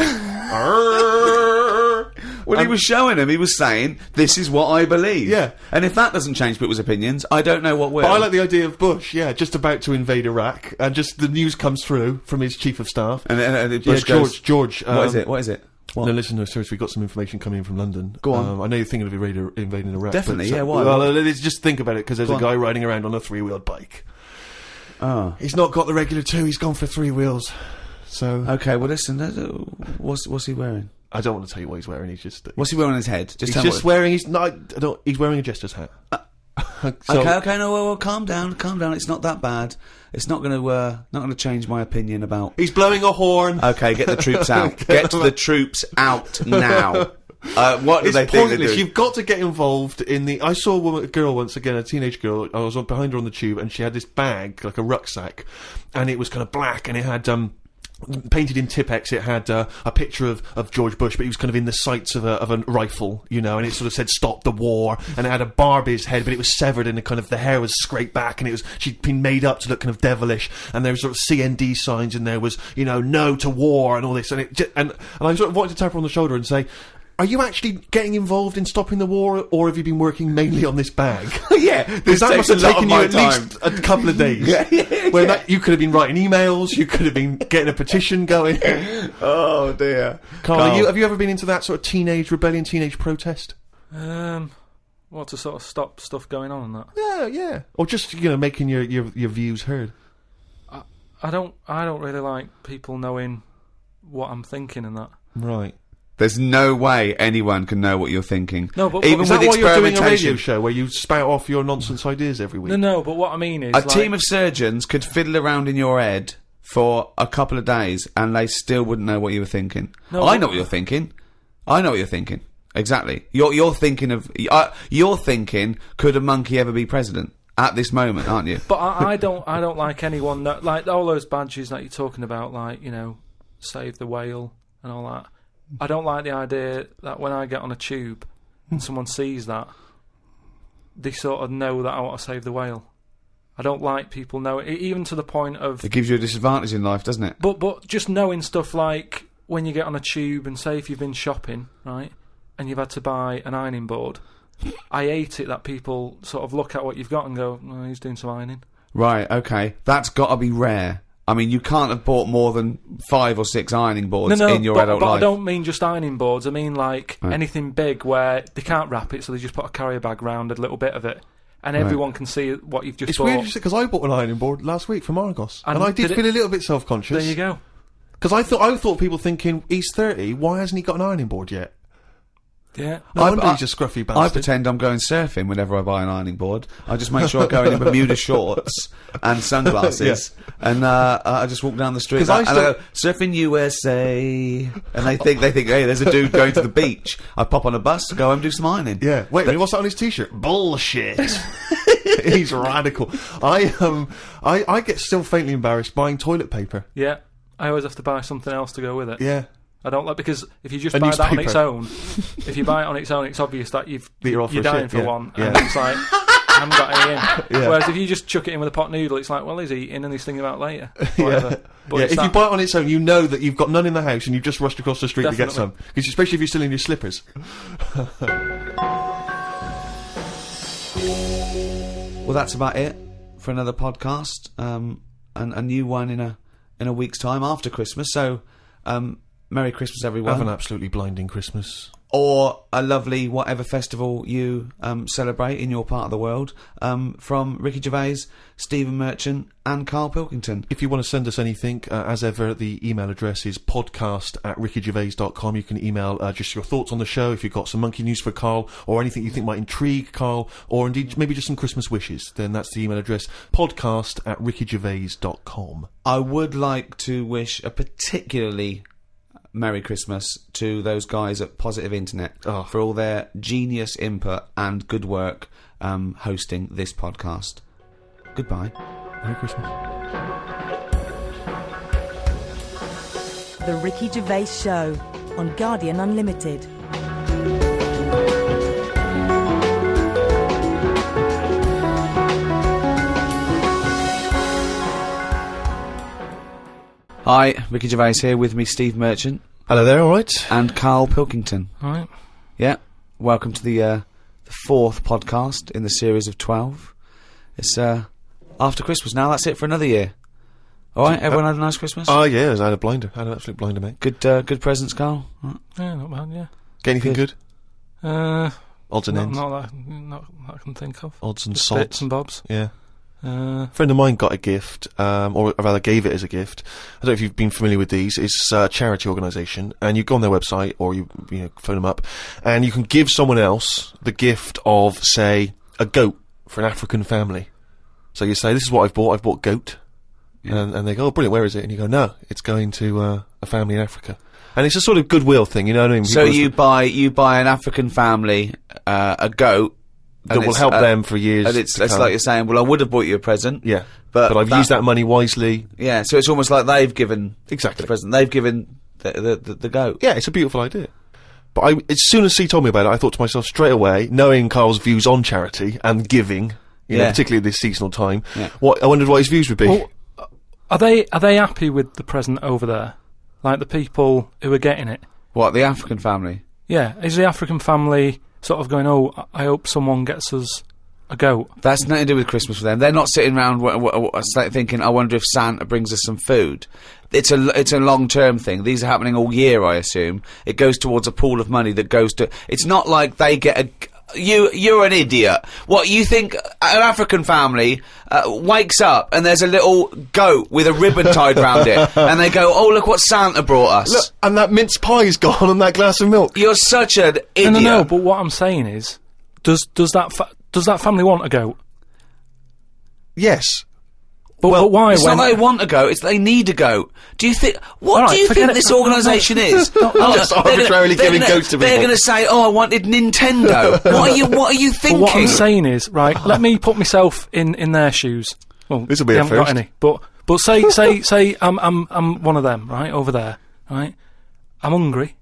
Well, he was showing him, he was saying, this is what I believe. Yeah. And if that doesn't change people's opinions, I don't know what will. But I like the idea of Bush, just about to invade Iraq, and just the news comes through from his chief of staff. And Bush goes, George. What is it? What? No, listen, seriously, we've got some information coming in from London. Go on. I know you're thinking of invading Iraq. Definitely, but, yeah, why? Well, let's just think about it, because there's Go a on. guy riding around on a 3-wheeled bike. Oh. He's not got the regular 2, he's gone for 3 wheels. So... Okay, well listen, what's he wearing? I don't want to tell you what he's wearing, he's just... What's he wearing on his head? He's tell me just wearing... He's wearing a jester's hat. Okay, no, well, calm down. It's not that bad. It's not going to change my opinion about. He's blowing a horn. Okay, get the troops out. Get the troops out now. What do It's they think they're pointless. doing? You've got to get involved in the... I saw a girl once again, a teenage girl. I was behind her on the tube, and she had this bag, like a rucksack, and it was kind of black, and it had painted in Tipex. It had a picture of George Bush, but he was kind of in the sights of a rifle, and it sort of said "Stop the War," and it had a Barbie's head, but it was severed, and the hair was scraped back, and she'd been made up to look kind of devilish, and there was sort of CND signs, and there was "No to war" and all this, and I sort of wanted to tap her on the shoulder and say, are you actually getting involved in stopping the war, or have you been working mainly on this bag? Yeah, Because that must have taken you at least a couple of days. Where you could have been writing emails, you could have been getting a petition going. Oh dear, Carl, have you ever been into that sort of teenage rebellion, teenage protest? What, to sort of stop stuff going on and that? Yeah. Or just making your views heard. I don't really like people knowing what I'm thinking and that. Right. There's no way anyone can know what you're thinking. No, but even Is with that why you're doing a radio experimentation. show where you spout off your nonsense ideas every week? No, but what I mean is... A team of surgeons could fiddle around in your head for a couple of days and they still wouldn't know what you were thinking. No, I know what you're thinking. Exactly. You're thinking, could a monkey ever be president? At this moment, aren't you? But I don't like anyone that... Like, all those badges that you're talking about, like, Save the Whale and all that. I don't like the idea that when I get on a tube and someone sees that, they sort of know that I want to save the whale. I don't like people knowing, even to the point of... It gives you a disadvantage in life, doesn't it? But just knowing stuff like when you get on a tube and say if you've been shopping, right, and you've had to buy an ironing board, I hate it that people sort of look at what you've got and go, oh, he's doing some ironing. Right, okay. That's got to be rare. I mean, you can't have bought more than 5 or 6 ironing boards in your adult life. life. I don't mean just ironing boards. I mean, like, anything big where they can't wrap it, so they just put a carrier bag round a little bit of it. And everyone can see what you've just bought. It's weird because I bought an ironing board last week from Argos. And I did feel a little bit self-conscious. There you go. Because I thought people thinking, he's 30, why hasn't he got an ironing board yet? Yeah. No wonder he's a scruffy bastard. I pretend I'm going surfing whenever I buy an ironing board. I just make sure I go in Bermuda shorts and sunglasses, and I just walk down the street and I go, surfing USA, and they think, hey, there's a dude going to the beach. I pop on a bus to go home and do some ironing. Yeah. Wait a minute, what's that on his t-shirt? Bullshit. He's radical. I get still faintly embarrassed buying toilet paper. Yeah. I always have to buy something else to go with it. Yeah. I don't like, because if you just buy that on its own, it's obvious that you're dying for one, and it's like, I haven't got any in. Yeah. Whereas if you just chuck it in with a pot noodle, it's like, well, he's eating and he's thinking about later. Whatever. But if you buy it on its own, you know that you've got none in the house and you've just rushed across the street to get some. Especially if you're still in your slippers. Well, that's about it for another podcast. And a new one in a week's time after Christmas. So, Merry Christmas, everyone. Have an absolutely blinding Christmas. Or a lovely whatever festival you celebrate in your part of the world. From Ricky Gervais, Stephen Merchant and Karl Pilkington. If you want to send us anything, as ever, the email address is podcast@rickygervais.com. You can email just your thoughts on the show, if you've got some monkey news for Karl, or anything you think might intrigue Karl, or indeed maybe just some Christmas wishes. Then that's the email address, podcast@rickygervais.com. I would like to wish a particularly Merry Christmas to those guys at Positive Internet for all their genius input and good work hosting this podcast. Goodbye. Merry Christmas. The Ricky Gervais Show on Guardian Unlimited. Hi, Ricky Gervais here, with me Steve Merchant. Hello there, alright? And Karl Pilkington. Alright. Yeah, welcome to the 4th podcast in the series of 12. It's after Christmas now, that's it for another year. Alright, everyone had a nice Christmas? Oh yeah, I had a blinder. I had an absolute blinder, mate. Good presents, Karl? Right. Yeah, not bad, yeah. Get anything good? Odds and ends? Not that I can think of. Odds and Just sods? bits and bobs. Yeah. A friend of mine got a gift, or rather gave it as a gift. I don't know if you've been familiar with these. It's a charity organisation, and you go on their website or you phone them up, and you can give someone else the gift of, say, a goat for an African family. So you say, "This is what I've bought. I've bought goat," and they go, "Oh, brilliant! Where is it?" And you go, "No, it's going to a family in Africa." And it's a sort of goodwill thing, you know what I mean? So you buy an African family a goat. That will help them for years. And it's like you're saying, well, I would have bought you a present. Yeah. But I've used that money wisely. Yeah, so it's almost like they've given exactly the present. They've given the goat. Yeah, it's a beautiful idea. But as soon as he told me about it, I thought to myself straight away, knowing Karl's views on charity and giving, you know, particularly at this seasonal time, I wondered what his views would be. Well, are they happy with the present over there? Like the people who are getting it? What, the African family? Yeah, is the African family sort of going, oh, I hope someone gets us a goat? That's nothing to do with Christmas for them. They're not sitting around thinking, I wonder if Santa brings us some food. It's a long-term thing. These are happening all year, I assume. It goes towards a pool of money that goes to... It's not like they get a... You're an idiot. What, you think an African family wakes up and there's a little goat with a ribbon tied round it, and they go, oh, look what Santa brought us. Look, and that mince pie's gone on that glass of milk. You're such an idiot. No, but what I'm saying is, does that family want a goat? Yes. But why? It's not they want a goat, it's they need a goat. Do you think... What do you think this organisation is? Just arbitrarily giving goats to people. They're going to say, oh, I wanted Nintendo. What are you thinking? But what I'm saying is, right, let me put myself in their shoes. Well, this'll be a haven't first. got any. But say I'm one of them, right, over there, right? I'm hungry,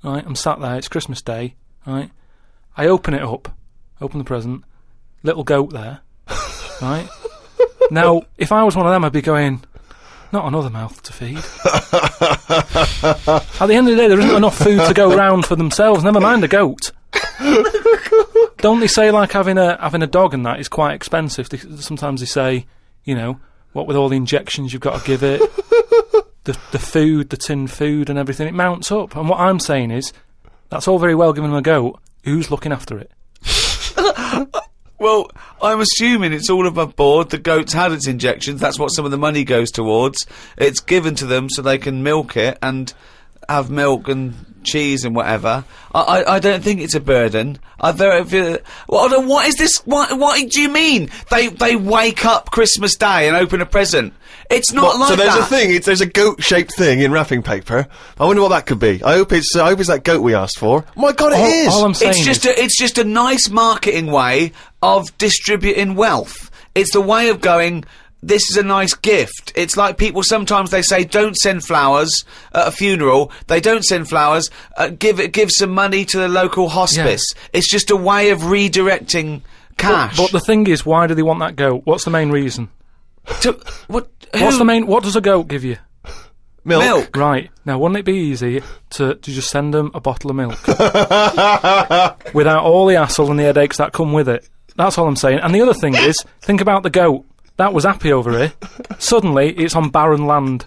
right? I'm sat there, it's Christmas Day, right? I open it up, open the present, little goat there, right? Now, if I was one of them, I'd be going, not another mouth to feed. At the end of the day, there isn't enough food to go round for themselves, never mind a goat. Don't they say, like, having a dog and that is quite expensive? Sometimes they say, you know, what with all the injections you've got to give it, the food, the tinned food and everything, it mounts up. And what I'm saying is, that's all very well giving them a goat. Who's looking after it? Well, I'm assuming it's all above board. The goat's had its injections. That's what some of the money goes towards. It's given to them so they can milk it and have milk and cheese and whatever. I don't think it's a burden. What is this? What do you mean? They wake up Christmas Day and open a present. It's not like that. So there's a thing. There's a goat-shaped thing in wrapping paper. I wonder what that could be. I hope it's that goat we asked for. My God, it is. All I'm saying it's just a nice marketing way of distributing wealth. It's the way of going, this is a nice gift. It's like people sometimes they say, don't send flowers at a funeral. They don't send flowers. Give some money to the local hospice. Yeah. It's just a way of redirecting cash. But the thing is, why do they want that goat? What's the main reason? What does a goat give you? Milk. Right. Now, wouldn't it be easy to just send them a bottle of milk? Without all the hassle and the headaches that come with it. That's all I'm saying. And the other thing is, think about the goat. That was happy over here. Suddenly, it's on barren land.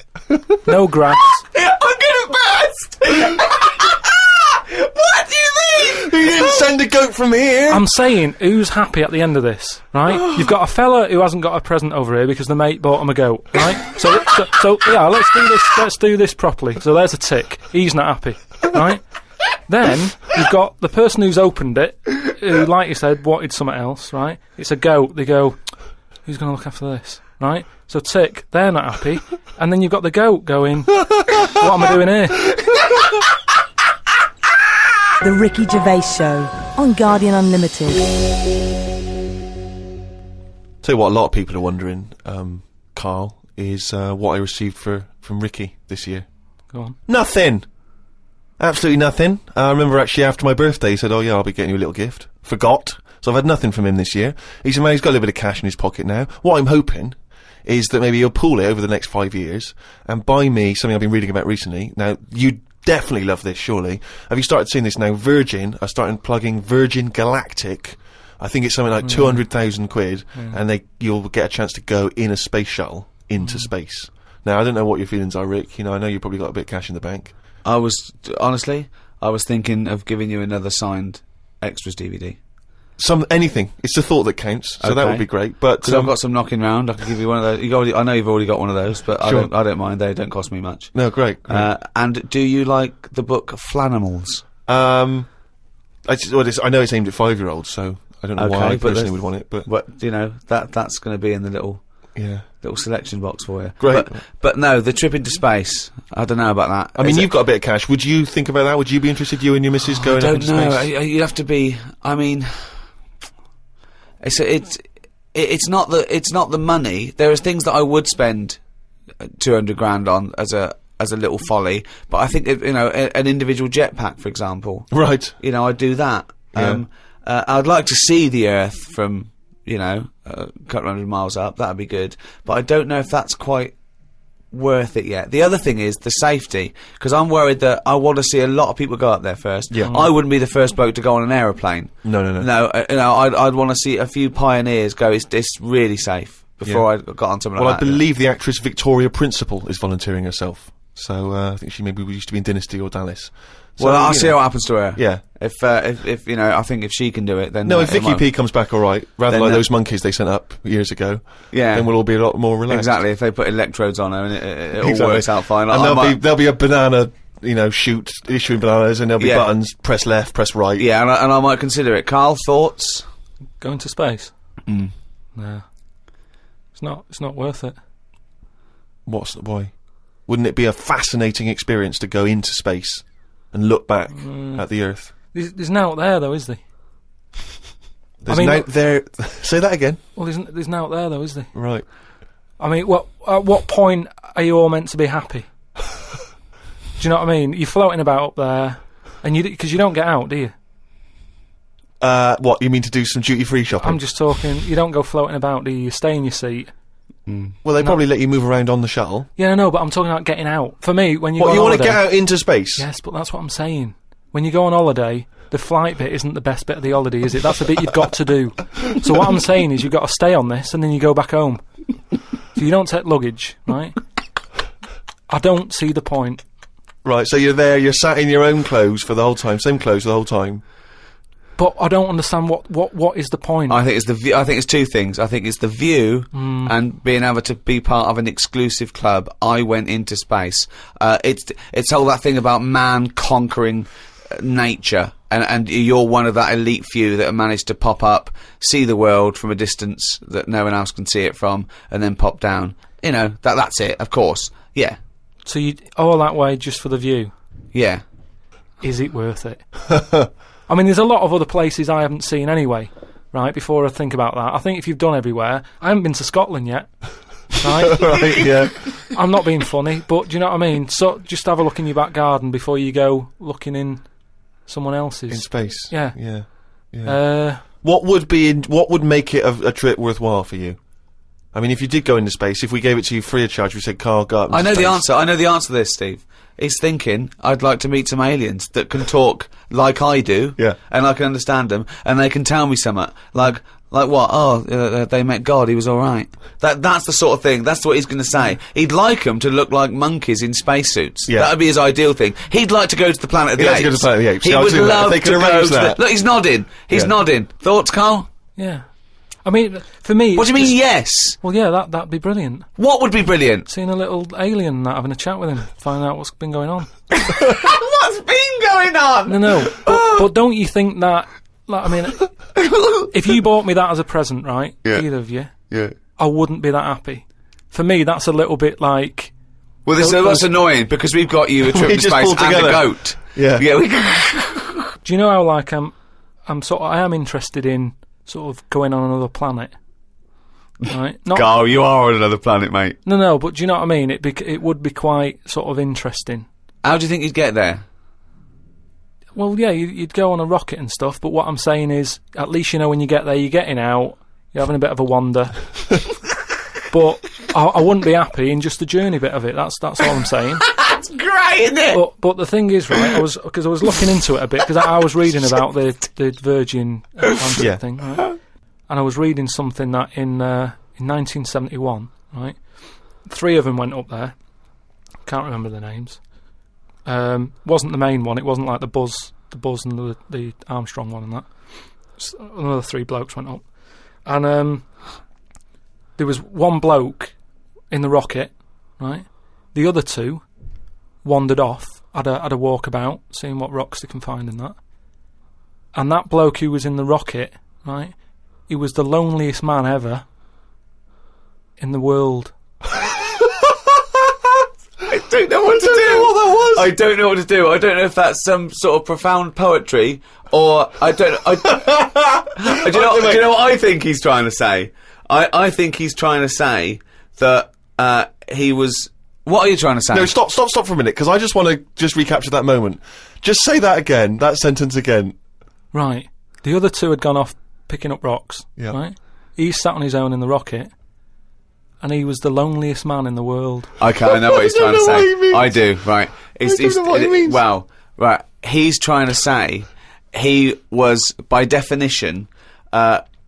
No grass. I'm gonna burst! What do you mean? You didn't send a goat from here. I'm saying, who's happy at the end of this, right? You've got a fella who hasn't got a present over here because the mate bought him a goat, right? So yeah, let's do this properly. So there's a tick. He's not happy, right? Then you've got the person who's opened it, who, like you said, wanted something else, right? It's a goat. They go, who's going to look after this, right? So tick, they're not happy. And then you've got the goat going, what am I doing here? The Ricky Gervais Show on Guardian Unlimited. Tell you what, a lot of people are wondering, Carl, is what I received from Ricky this year. Go on. Nothing. Absolutely nothing. I remember actually after my birthday, he said, "Oh yeah, I'll be getting you a little gift." Forgot. So I've had nothing from him this year. He's a man who's got a little bit of cash in his pocket now. What I'm hoping is that maybe he'll pool it over the next 5 years and buy me something I've been reading about recently. Now, you definitely love this, surely. Have you started seeing this now? Virgin are starting plugging Virgin Galactic. I think it's something like 200,000 quid, and you'll get a chance to go in a space shuttle into space. Now, I don't know what your feelings are, Rick. You know, I know you've probably got a bit of cash in the bank. I was thinking of giving you another signed extras DVD. Anything. It's the thought that counts, so that would be great. But because I've got some knocking round, I can give you one of those. I know you've already got one of those, but sure. I don't mind. They don't cost me much. No, great. And do you like the book Flanimals? I know it's aimed at 5-year-olds, so I don't know why I personally would want it. But you know that's going to be in the little selection box for you. Great. But no, the trip into space. I don't know about that. I mean, you've got a bit of cash. Would you think about that? Would you be interested, you and your missus, going up into space? I don't know. You'd have to be. I mean. It's not the money. There are things that I would spend 200 grand on as a little folly, but I think an individual jetpack, for example. Right. I'd do that. Yeah. I'd like to see the Earth from a couple hundred miles up. That'd be good, but I don't know if that's quite worth it yet. The other thing is the safety, because I'm worried that I want to see a lot of people go up there first. Yeah. I wouldn't be the first bloke to go on an aeroplane. No. I'd want to see a few pioneers go. It's really safe before I got on something like that. Well, I believe the actress Victoria Principal is volunteering herself. So I think she maybe used to be in Dynasty or Dallas. So, well, I'll see what happens to her. Yeah. If I think if she can do it, then no. If Vicky P comes back all right, rather like those monkeys they sent up years ago, then we'll all be a lot more relaxed. Exactly. If they put electrodes on her and it all works out fine, and there'll be a banana, chute issuing bananas, and there'll be buttons. Press left, press right. Yeah, and I might consider it. Carl, thoughts? Going to space? No, it's not worth it. Why? Wouldn't it be a fascinating experience to go into space and look back at the Earth? There's now out there, though, is there? There's now there. Say that again. Well, there's now out there, though, is there? Right. I mean, at what point are you all meant to be happy? Do you know what I mean? You're floating about up there, and because you don't get out, do you? What, you mean to do some duty-free shopping? I'm just talking, you don't go floating about, do you? You stay in your seat. Well, they probably let you move around on the shuttle. Yeah, no, but I'm talking about getting out. For me, when you go on you want holiday, to get out into space? Yes, but that's what I'm saying. When you go on holiday, the flight bit isn't the best bit of the holiday, is it? That's the bit you've got to do. So what I'm saying is you've got to stay on this, and then you go back home. Do you don't take luggage, right? I don't see the point. Right, so you're there, you're sat in your own clothes for the whole time, same clothes the whole time. But I don't understand what is the point. I think it's the view. I think it's two things. I think it's the view and being able to be part of an exclusive club. I went into space. It's all that thing about man conquering nature, and you're one of that elite few that have managed to pop up, see the world from a distance that no one else can see it from, and then pop down. You know, that's it. Of course, yeah. So you all that way just for the view? Yeah. Is it worth it? I mean, there's a lot of other places I haven't seen anyway, right, before I think about that. I think if you've done everywhere... I haven't been to Scotland yet, right? Right, yeah. I'm not being funny, but do you know what I mean? So just have a look in your back garden before you go looking in someone else's. In space. Yeah. Yeah. Yeah. What would make it a trip worthwhile for you? I mean, if you did go into space, if we gave it to you free of charge, we said, Carl, go up into I know space. the answer. I know the answer to this, Steve. He's thinking, I'd like to meet some aliens that can talk like I do, Yeah. and I can understand them, and they can tell me something. Like what? Oh, they met God, he was alright. That's the sort of thing, that's what he's going to say. He'd like them to look like monkeys in spacesuits. Yeah. That would be his ideal thing. He'd like to go to the Planet of the He'd Apes. like to go to the Planet of the Apes. He Yeah, I'll would do that. love If they to can go arrange to that. Look, he's nodding. He's Yeah. nodding. Thoughts, Carl? Yeah. I mean, for me... What do you it's mean, just- yes? Well, yeah, that'd be brilliant. What would be brilliant? Seeing a little alien and that, having a chat with him, finding out what's been going on. What's been going on? No, but don't you think that... Like, I mean, if you bought me that as a present, right, Yeah. either of you, Yeah. I wouldn't be that happy. For me, that's a little bit like... Well, that's annoying, because we've got you a trip We to just space pulled and a together. goat. Yeah. Yeah, Do you know how, like, I am interested in sort of going on another planet, right? Not, Carl, you are on another planet, mate. No, but do you know what I mean? It would be quite sort of interesting. How do you think you'd get there? Well, yeah, you'd go on a rocket and stuff, but what I'm saying is, at least you know when you get there, you're getting out, you're having a bit of a wander. But I wouldn't be happy in just the journey bit of it. That's all I'm saying. That's great, isn't it? But the thing is, right? I was looking into it a bit because I was reading about the Virgin Atlantic Yeah. thing, right? And I was reading something that in 1971, right? 3 of them went up there. Can't remember the names. Wasn't the main one. It wasn't like the Buzz and the Armstrong one and that. Just another 3 blokes went up, and there was one bloke in the rocket, right? The other 2 wandered off, had a walkabout, seeing what rocks they can find in that. And that bloke who was in the rocket, right? He was the loneliest man ever in the world. I don't know what to do. What that was. I don't know what to do. I don't know if that's some sort of profound poetry, or I don't. Do you know what I think he's trying to say? I think he's trying to say that he was. What are you trying to say? No, stop for a minute, because I just want to just recapture that moment. Just say that again, that sentence again. Right. The other 2 had gone off picking up rocks. Yeah. Right. He sat on his own in the rocket, and he was the loneliest man in the world. Okay, I know what he's I trying don't to know what say. he means. I do. Right. I don't know what he means. Well, right. He's trying to say he was, by definition,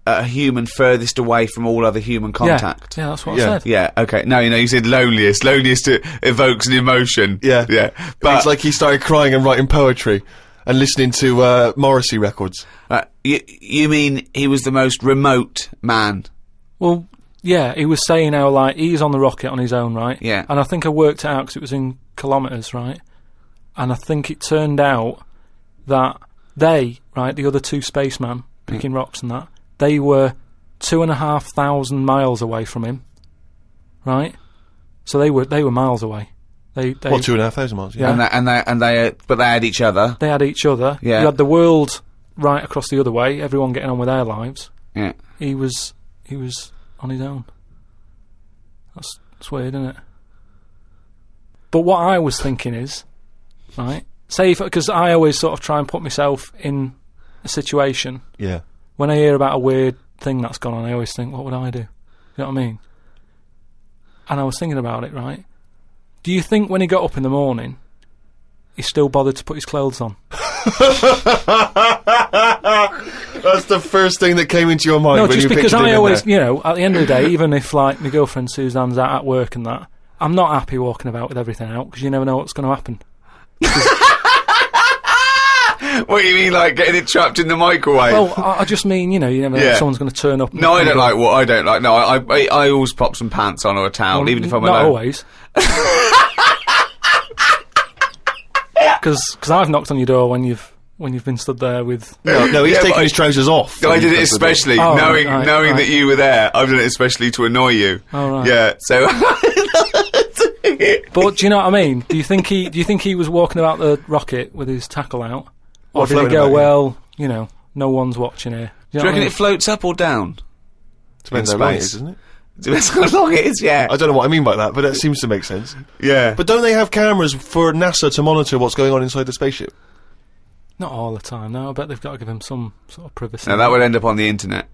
a human furthest away from all other human contact. Yeah, that's what Yeah. I said. Yeah, okay. No, you said loneliest. Loneliest evokes an emotion. Yeah. Yeah. But it's like he started crying and writing poetry and listening to Morrissey records. You mean he was the most remote man? Well, yeah, he was saying how, like, he's on the rocket on his own, right? Yeah. And I think I worked it out because it was in kilometres, right? And I think it turned out that they, right, the other 2 spacemen picking rocks and that, they were 2,500 miles away from him, right? So they were miles away. They 2,500 miles? Yeah. Yeah. But they had each other. They had each other. Yeah. You had the world right across the other way. Everyone getting on with their lives. Yeah. He was on his own. That's weird, isn't it? But what I was thinking is, right? Say because I always sort of try and put myself in a situation. Yeah. When I hear about a weird thing that's gone on, I always think, what would I do? You know what I mean? And I was thinking about it, right? Do you think when he got up in the morning, he still bothered to put his clothes on? That's the first thing that came into your mind. No, when just you because pictured him I in always, there. you know, at the end of the day, even if like my girlfriend Suzanne's out at work and that, I'm not happy walking about with everything out because you never know what's going to happen. What do you mean, like getting it trapped in the microwave? Well, I just mean, you know, you never know if someone's going to turn up. No, I don't like what I don't like. No, I always pop some pants on or a towel, even if I'm not alone. always. Because I've knocked on your door when you've been stood there with. No, he's Yeah, taking but his trousers off. I did it That's the bit. especially, Oh, knowing right. that you were there. I've done it especially to annoy you. Oh, right. Yeah, so. But do you know what I mean? Do you think he was walking about the rocket with his tackle out, or Or did he floating go, about, yeah. well, you know, no one's watching here? Do Do you know reckon what I it floats up or down? Depends In how long it space. is, doesn't it? Depends how long it is, yeah. I don't know what I mean by that, but that seems to make sense. Yeah. But don't they have cameras for NASA to monitor what's going on inside the spaceship? Not all the time. No, I bet they've got to give him some sort of privacy. Now, that would end up on the internet,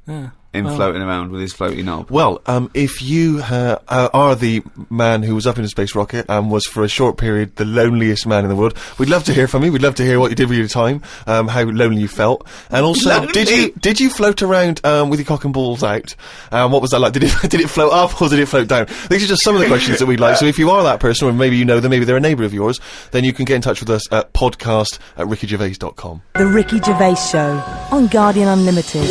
Yeah. him Well. floating around with his floaty knob. Well, if you are the man who was up in a space rocket and was for a short period the loneliest man in the world, we'd love to hear from you. We'd love to hear what you did with your time, how lonely you felt, and also Lonely? did you float around with your cock and balls out? What was that like? Did it float up or did it float down? These are just some of the questions that we'd like. So if you are that person, or maybe you know them, maybe they're a neighbour of yours, then you can get in touch with us at podcast@rickygervais.com. The Ricky Gervais Show on Guardian Unlimited.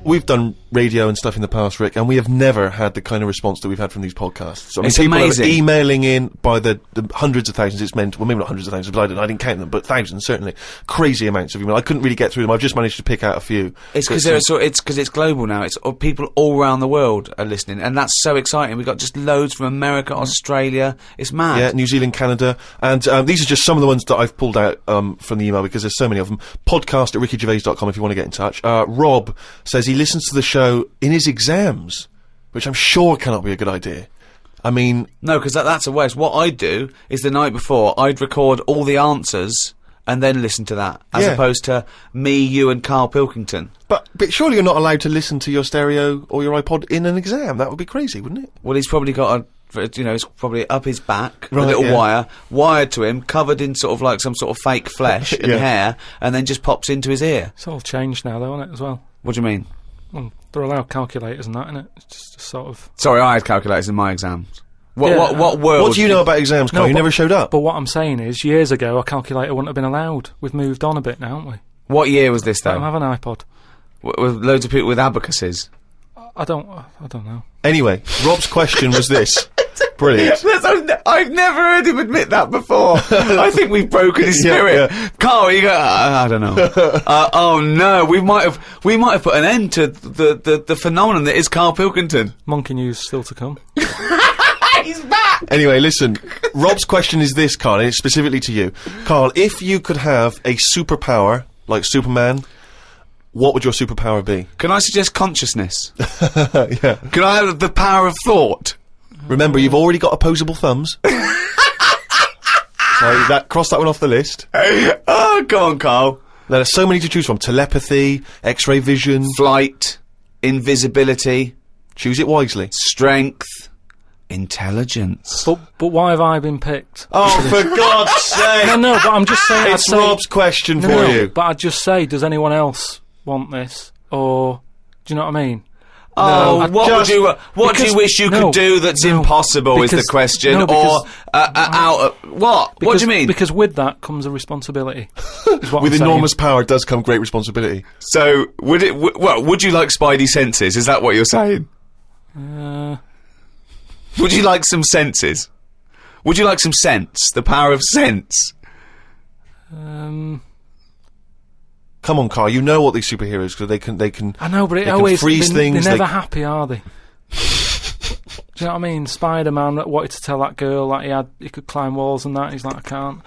We've done radio and stuff in the past, Rick, and we have never had the kind of response that we've had from these podcasts. So, I mean, It's people amazing. are emailing in by the hundreds of thousands. It's meant, well, maybe not hundreds of thousands, but I didn't count them, but thousands, certainly. Crazy amounts of email. I couldn't really get through them. I've just managed to pick out a few. It's because it's global now. It's people all around the world are listening, and that's so exciting. We've got just loads from America, Australia. It's mad. Yeah, New Zealand, Canada, and these are just some of the ones that I've pulled out from the email because there's so many of them. Podcast@rickygervais.com if you want to get in touch. Rob says he listens to the show in his exams, which I'm sure cannot be a good idea. I mean, No, because that's a waste. What I'd do is the night before, I'd record all the answers and then listen to that, as Yeah. opposed to me, you, and Karl Pilkington. but surely you're not allowed to listen to your stereo or your iPod in an exam. That would be crazy, wouldn't it? Well, he's probably got it's probably up his back, Right, a little yeah. wire wired to him, covered in sort of like some sort of fake flesh and Yeah. hair, and then just pops into his ear. It's all changed now, though, isn't it, as well? What do you mean? Well, they're allowed calculators and that, isn't it? It's just sort of. Sorry, I had calculators in my exams. What Yeah, what world? What do you know about exams, Carl? No, You but- never showed up. But what I'm saying is, years ago, a calculator wouldn't have been allowed. We've moved on a bit now, haven't we? What year was this I don't though? have an iPod. With loads of people with abacuses. I don't know. Anyway, Rob's question was this. Brilliant. I've never heard him admit that before. I think we've broken his Yeah, spirit. yeah. Carl, you go. I don't know. Oh no, we might have put an end to the phenomenon that is Karl Pilkington. Monkey news still to come. He's back. Anyway, listen. Rob's question is this, Carl, and it's specifically to you. Carl, if you could have a superpower, like Superman, what would your superpower be? Can I suggest consciousness? Yeah. Can I have the power of thought? Remember, you've already got opposable thumbs. So cross that one off the list. Oh, go on, Carl. There are so many to choose from. Telepathy, X-ray vision. Flight, invisibility, Choose it wisely. strength, intelligence. But why have I been picked? Oh, for God's sake! No, but I'm just saying. It's I'd say, Rob's question no, for no, you. But I'd just say, does anyone else want this? Or do you know what I mean? Oh, No, what just- do you because- wish you no, could do that's no, impossible is the because- question, no, because- or out of what? What do you mean? Because with that comes a responsibility. is what With I'm saying. enormous power does come great responsibility. So would it? Would you like Spidey senses? Is that what you're saying? Would you like some senses? Would you like some sense? The power of sense. Come on, Carl. You know what these superheroes because they can. I know, but it they can always freeze things. They're never they- happy, are they? Do you know what I mean? Spider-Man wanted to tell that girl that he could climb walls and that. He's like, I can't.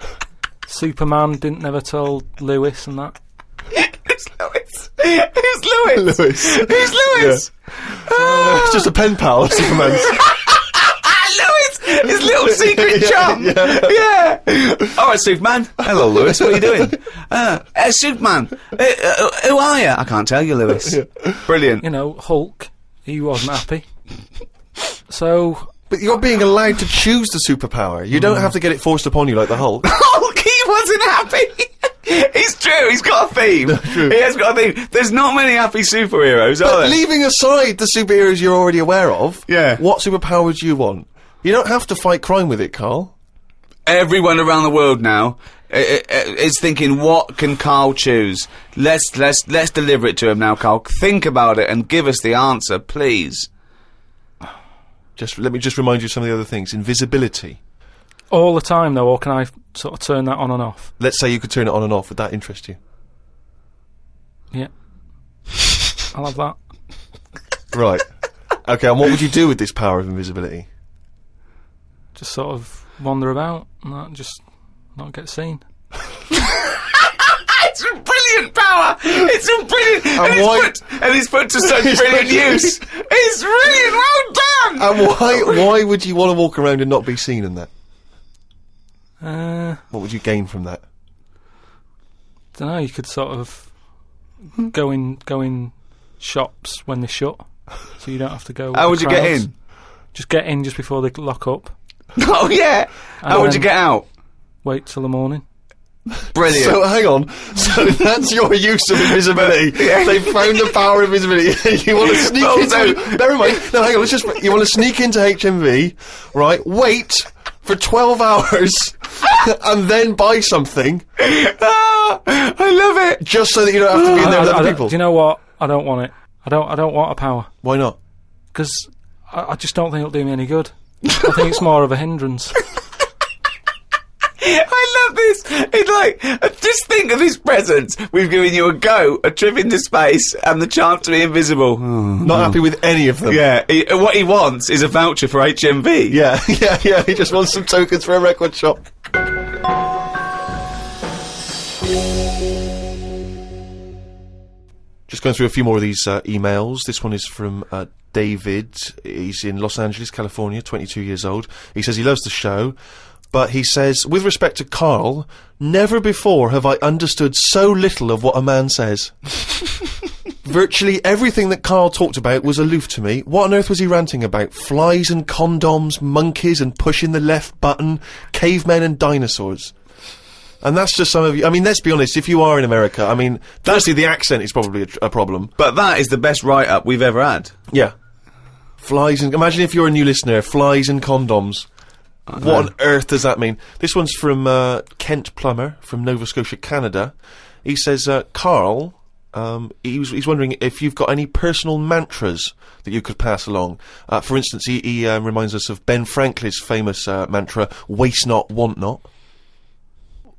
Superman didn't never tell Lewis and that. Who's Lewis? Who's Lewis? Lewis. Who's Lewis? It's just a pen pal of Superman's. Lewis, his little secret chum. Yeah. All right, Superman. Hello, Lewis. What are you doing? Superman. Who are you? I can't tell you, Lewis. Brilliant. You know, Hulk, he wasn't happy. So, But you're being allowed to choose the superpower. You don't have to get it forced upon you like the Hulk. Hulk, he wasn't happy. It's true, he's got a theme. He has got a theme. There's not many happy superheroes, are there? Leaving aside the superheroes you're already aware of, Yeah. what superpower do you want? You don't have to fight crime with it, Carl. Everyone around the world now is thinking, what can Carl choose? Let's deliver it to him now, Carl. Think about it and give us the answer, please. Let me just remind you of some of the other things. Invisibility. All the time, though, or can I sort of turn that on and off? Let's say you could turn it on and off. Would that interest you? Yeah. I'll have that. Right. Okay, and what would you do with this power of invisibility? Just sort of wander about and just not get seen. It's a brilliant power! It's a brilliant... And it's put to such brilliant use! It's brilliant! Well done! And why would you want to walk around and not be seen in that? What would you gain from that? Don't know, you could sort of go in shops when they shut, so you don't have to go. How would you get in? Just get in just before they lock up. Oh yeah! How would you get out? Wait till the morning. Brilliant. So hang on. So that's your use of invisibility. They found the power of invisibility. You want to sneak into... Never mind. No, hang on. You want to sneak into HMV, right? Wait for 12 hours and then buy something. I love it. Just so that you don't have to be in there with other people. Do you know what? I don't want it. I don't want a power. Why not? Because I just don't think it'll do me any good. I think it's more of a hindrance. I love this. It's like, just think of this present. We've given you a trip into space, and the chance to be invisible. Not happy with any of them. Yeah, what he wants is a voucher for HMV. Yeah. He just wants some tokens for a record shop. Just going through a few more of these emails. This one is from David. He's in Los Angeles, California, 22 years old. He says he loves the show. But he says, with respect to Carl, never before have I understood so little of what a man says. Virtually everything that Carl talked about was aloof to me. What on earth was he ranting about? Flies and condoms, monkeys and pushing the left button, cavemen and dinosaurs. And that's just some of you. I mean, let's be honest, if you are in America, I mean, firstly, the accent is probably a problem. But that is the best write-up we've ever had. Yeah. Flies and... Imagine if you're a new listener, flies and condoms. What on earth does that mean? This one's from Kent Plummer from Nova Scotia, Canada. He says, Carl, he's wondering if you've got any personal mantras that you could pass along. For instance, he reminds us of Ben Franklin's famous mantra, waste not, want not.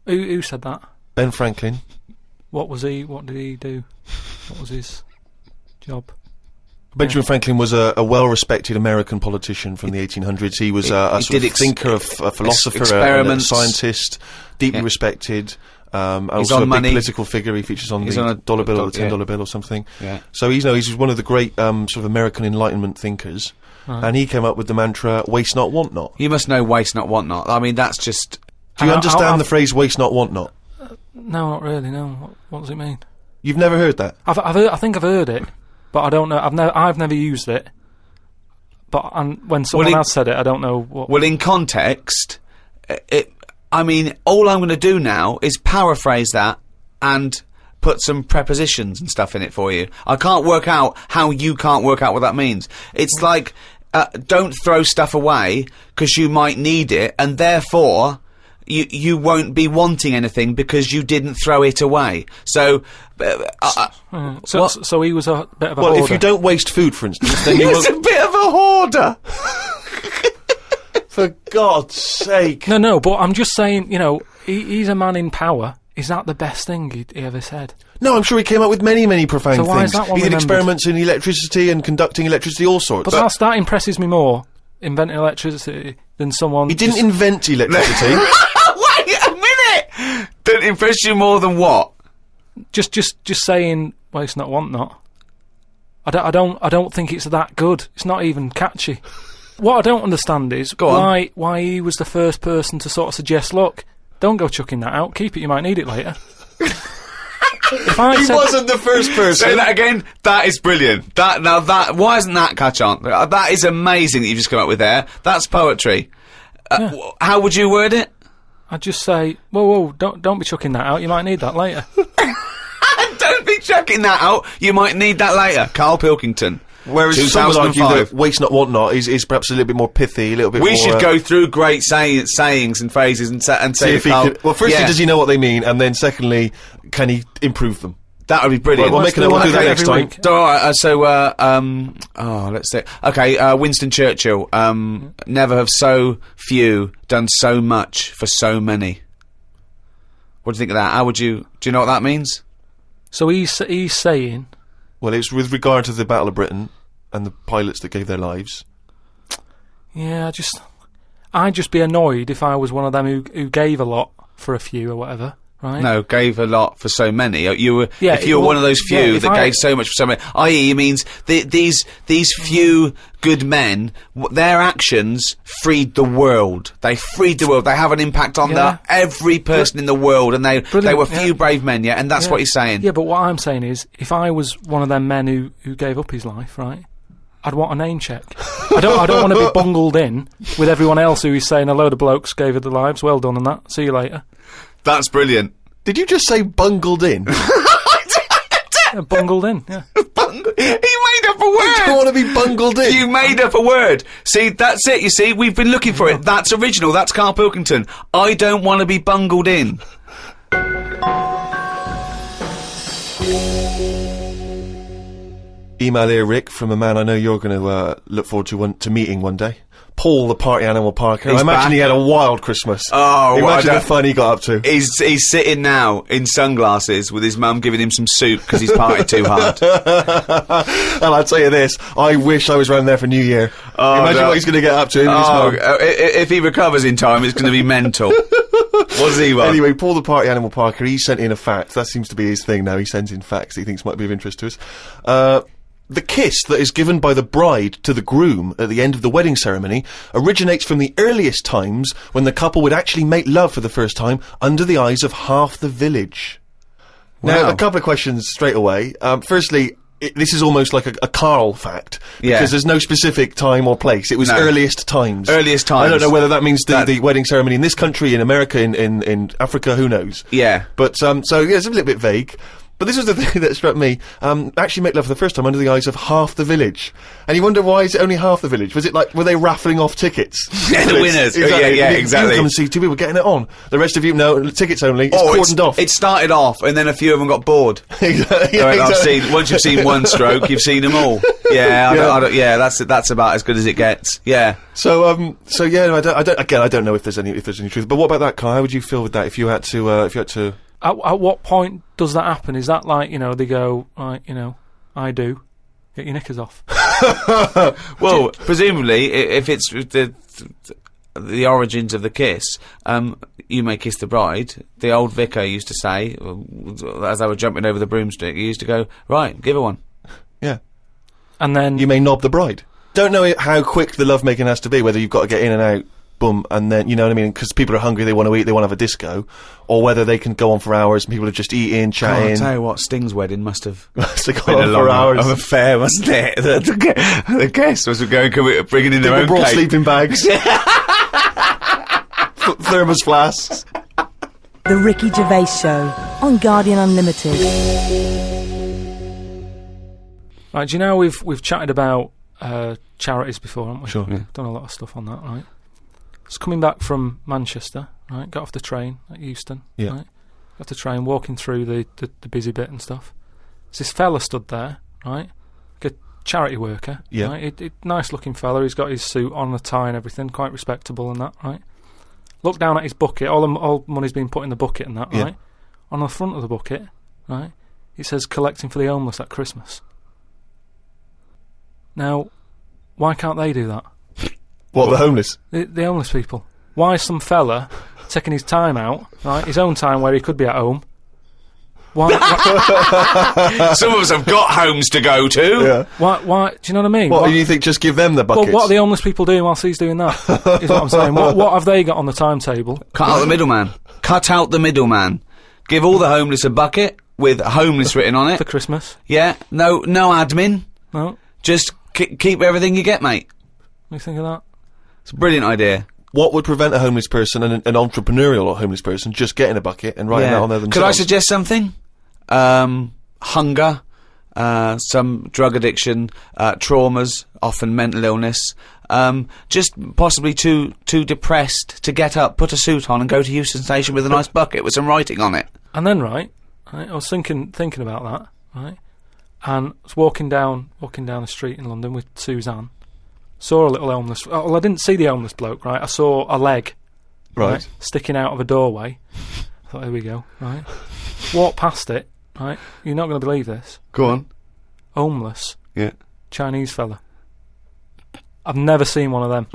Who said that? Ben Franklin. What did he do? What was his job? Benjamin Franklin was a well-respected American politician from the 1800s. He was a sort of thinker, a philosopher, a scientist, deeply respected. Also a big political figure. He features on the dollar bill or the $10 bill or something. Yeah. So he's one of the great sort of American Enlightenment thinkers. And he came up with the mantra, waste not, want not. You must know waste not, want not. I mean, that's just... Do you understand the phrase waste not, want not? No, not really, no. What does it mean? You've never heard that? I think I've heard it. But I don't know. I've never used it. But when someone else said it, I don't know what. Well, in context, I mean, all I'm going to do now is paraphrase that and put some prepositions and stuff in it for you. I can't work out how you can't work out what that means. It's like, don't throw stuff away because you might need it, and therefore you won't be wanting anything because you didn't throw it away. So he was a bit of a hoarder. Well, if you don't waste food, for instance, then he's a bit of a hoarder. For God's sake. No, but I'm just saying, he's a man in power. Is that the best thing he ever said? No, I'm sure he came up with many, many profound things. Why is that one he did remembered? Experiments in electricity and conducting electricity, all sorts. But that impresses me more, inventing electricity, than someone... He didn't invent electricity. Wait a minute! Didn't impress you more than what? Just saying, waste not, want not. I don't think it's that good. It's not even catchy. What I don't understand is why he was the first person to sort of suggest, look, don't go chucking that out, keep it, you might need it later. He wasn't the first person. Say that again. That is brilliant. Why isn't that catch on? That is amazing that you've just come up with there. That's poetry. How would you word it? I'd just say, whoa, don't be chucking that out. You might need that later. Don't be chucking that out. You might need that later. Karl Pilkington. Whereas some would argue that waste not, want not is perhaps a little bit more pithy, a little bit more... We should go through great sayings and phrases and say if he could, well, firstly, does he know what they mean? And then secondly, can he improve them? That would be brilliant. We'll do that next time. Let's see. Okay, Winston Churchill. Never have so few done so much for so many. What do you think of that? Do you know what that means? So he's saying... Well, it's with regard to the Battle of Britain and the pilots that gave their lives. Yeah, I'd just be annoyed if I was one of them who gave a lot for a few or whatever, right? No, gave a lot for so many. If you were one of those few that gave so much for so many, i.e., it means these few good men, their actions freed the world. They freed the world. They have an impact on every person in the world, and they were few brave men, and that's what he's saying. Yeah, but what I'm saying is, if I was one of them men who gave up his life, right, I'd want a name check. I don't want to be bungled in with everyone else who is saying a load of blokes gave it their lives. Well done on that. See you later. That's brilliant. Did you just say bungled in? Yeah, bungled in, yeah. He made up a word! I don't want to be bungled in. You made up a word. See, that's it, you see? We've been looking for it. That's original. That's Karl Pilkington. I don't want to be bungled in. Email here, Rick, from a man I know you're going to look forward to meeting one day. Paul, the party animal Parker. I imagine he had a wild Christmas. Oh, imagine the fun he got up to. He's sitting now in sunglasses with his mum giving him some soup because he's partied too hard. And I'll tell you this, I wish I was round there for New Year. Imagine what he's going to get up to. If he recovers in time, it's going to be mental. What's he want? Anyway, Paul, the party animal Parker, he sent in a fact. That seems to be his thing now. He sends in facts he thinks might be of interest to us. The kiss that is given by the bride to the groom at the end of the wedding ceremony originates from the earliest times when the couple would actually make love for the first time under the eyes of half the village. Wow. Now, a couple of questions straight away. Firstly, this is almost like a Karl fact, because there's no specific time or place. It was earliest times. Earliest times. I don't know whether that means the wedding ceremony in this country, in America, in Africa, who knows? Yeah. But, so, it's a little bit vague. But this was the thing that struck me. Actually make love for the first time under the eyes of half the village. And you wonder, why is it only half the village? Was it like, were they raffling off tickets? Yeah, the winners. Exactly. Exactly. You come and see two people getting it on. The rest of you, no, tickets only. It's cordoned off. It started off, and then a few of them got bored. Exactly. Once you've seen one stroke, you've seen them all. That's about as good as it gets. Yeah. So I don't know if there's any truth. But what about that, Kai? How would you feel with that if you had to... At what point does that happen? Is that like, they go, right, I do. Get your knickers off. Well, presumably, if it's the origins of the kiss, you may kiss the bride. The old vicar used to say, as they were jumping over the broomstick, he used to go, right, give her one. Yeah. And then... You may knob the bride. Don't know how quick the lovemaking has to be, whether you've got to get in and out, boom, and then, you know what I mean, because people are hungry, they want to eat, they want to have a disco, or whether they can go on for hours and people are just eating, chatting. I'll tell you what, Sting's wedding must have been a long hours of affair, wasn't it? The guests was bringing in their own brought cake. Sleeping bags. Thermos flasks. The Ricky Gervais Show on Guardian Unlimited. Right, do you know we've chatted about charities before, haven't we? Sure. Yeah. Done a lot of stuff on that, right? It's coming back from Manchester, right? Got off the train at Euston, right? Got off the train, walking through the busy bit and stuff. There's this fella stood there, right? Like a charity worker, right? Nice looking fella. He's got his suit on, a tie and everything, quite respectable and that, right? Look down at his bucket. All money's been put in the bucket and that, right? On the front of the bucket, right? It says collecting for the homeless at Christmas. Now, why can't they do that? What, the homeless? The homeless people. Why is some fella taking his time out, right? His own time where he could be at home. Why? Some of us have got homes to go to. Yeah. Why? Do you know what I mean? What, you think just give them the buckets? Well, what are the homeless people doing whilst he's doing that? Is what I'm saying. What have they got on the timetable? Cut out the middleman. Cut out the middleman. Give all the homeless a bucket with homeless written on it. For Christmas. Yeah. No admin. No. Just keep everything you get, mate. What do you think of that? It's a brilliant idea. What would prevent a homeless person, an entrepreneurial or homeless person, just getting a bucket and writing that on there themselves? Could I suggest something? Hunger, some drug addiction, traumas, often mental illness. Just possibly too depressed to get up, put a suit on, and go to Euston Station with a nice bucket with some writing on it. And then, right, I was thinking about that, right, and I was walking down the street in London with Suzanne. Saw a little homeless. Well, I didn't see the homeless bloke, right. I saw a leg, right, sticking out of a doorway. I thought, here we go, right. Walked past it, right. You're not going to believe this. Go on. Homeless. Yeah. Chinese fella. I've never seen one of them.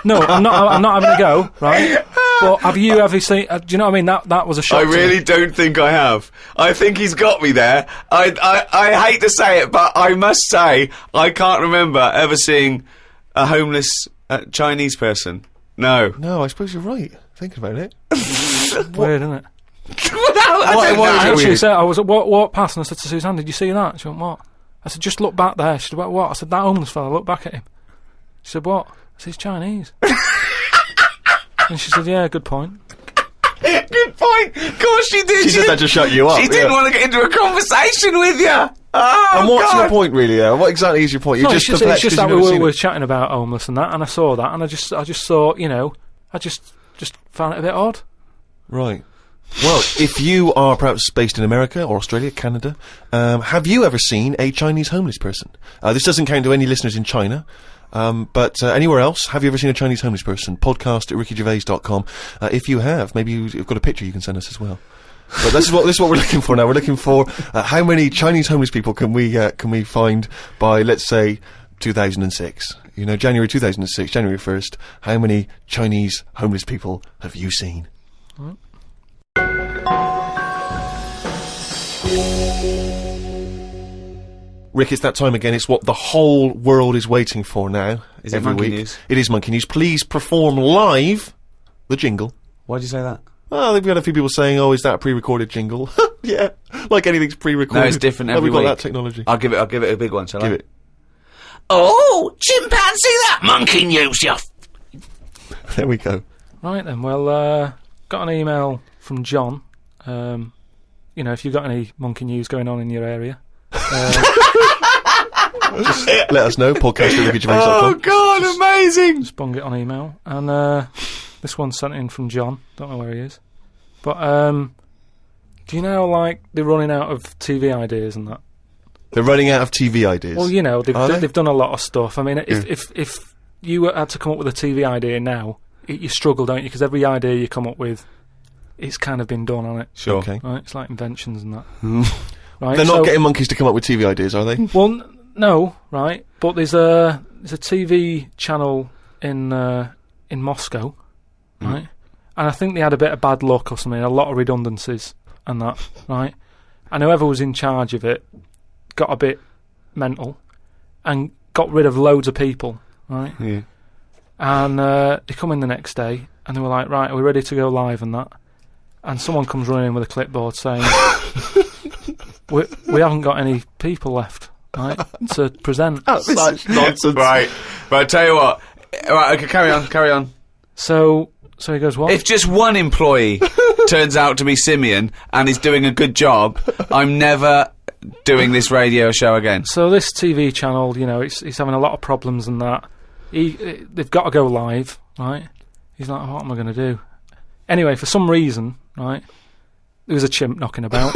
No, I'm not having a go, right? But have you ever seen? Do you know what I mean? That was a shock. I really don't think I have. I think he's got me there. I hate to say it, but I must say I can't remember ever seeing a homeless Chinese person. No. No, I suppose you're right. Thinking about it. Weird, isn't it? I was walked past and I said to Suzanne, "Did you see that?" She went, "What?" I said, "Just look back there." She said, "What?" I said, "That homeless fella. Look back at him." She said, "What?" I said, "He's Chinese." And she said, "Yeah, good point." Good point. Of course she did. She did that to shut you up. She didn't want to get into a conversation with you. Oh, and what's God. your point, really? What exactly is your point? You're No, just it's perplexed just 'cause that you've never we seen were it. chatting about homeless and that, and I saw that, and I just thought, I just found it a bit odd. Right. Well, if you are perhaps based in America or Australia, Canada, have you ever seen a Chinese homeless person? This doesn't count to any listeners in China. But anywhere else, have you ever seen a Chinese homeless person? Podcast at rickygervais.com. If you have, maybe you've got a picture you can send us as well. But this is what we're looking for now. We're looking for how many Chinese homeless people can we find by, let's say, 2006. You know, January 2006, January 1st. How many Chinese homeless people have you seen? Rick, it's that time again. It's what the whole world is waiting for now. Is it every Monkey week. News? It is Monkey News. Please perform live the jingle. Why'd you say that? Well, we've got a few people saying, "Oh, is that a pre-recorded jingle?" Yeah, like anything's pre-recorded. No, it's different every We've got week. that technology. I'll give it a big one, shall I? Give it. Oh, chimpanzee that monkey news, you. There we go. Right then, well, got an email from John. If you've got any monkey news going on in your area, Just let us know. Podcast at rickygervais.com. Oh God, amazing! just bung it on email. And this one's sent in from John. Don't know where he is. But do you know, like, they're running out of TV ideas and that? They're running out of TV ideas. Well, you know, Are they? they've done a lot of stuff. I mean, if you had to come up with a TV idea now, you struggle, don't you? Because every idea you come up with, it's kind of been done on it. Sure. Okay. Right? It's like inventions and that. Right? They're not getting monkeys to come up with TV ideas, are they? Well, no, right? But there's a TV channel in Moscow, right? And I think they had a bit of bad luck or something, a lot of redundancies and that, right? And whoever was in charge of it got a bit mental and got rid of loads of people, right? Yeah. And they come in the next day and they were like, "Right, are we ready to go live?" and that. And someone comes running in with a clipboard saying, we haven't got any people left, right, to present. Such nonsense. Right. Tell you what. Right. Okay. Carry on. So he goes, "What?" If just one employee turns out to be Simeon and is doing a good job, I'm never doing this radio show again. So this TV channel, you know, it's having a lot of problems and that. They've got to go live, right? He's like, "What am I going to do?" Anyway, for some reason, right, there was a chimp knocking about.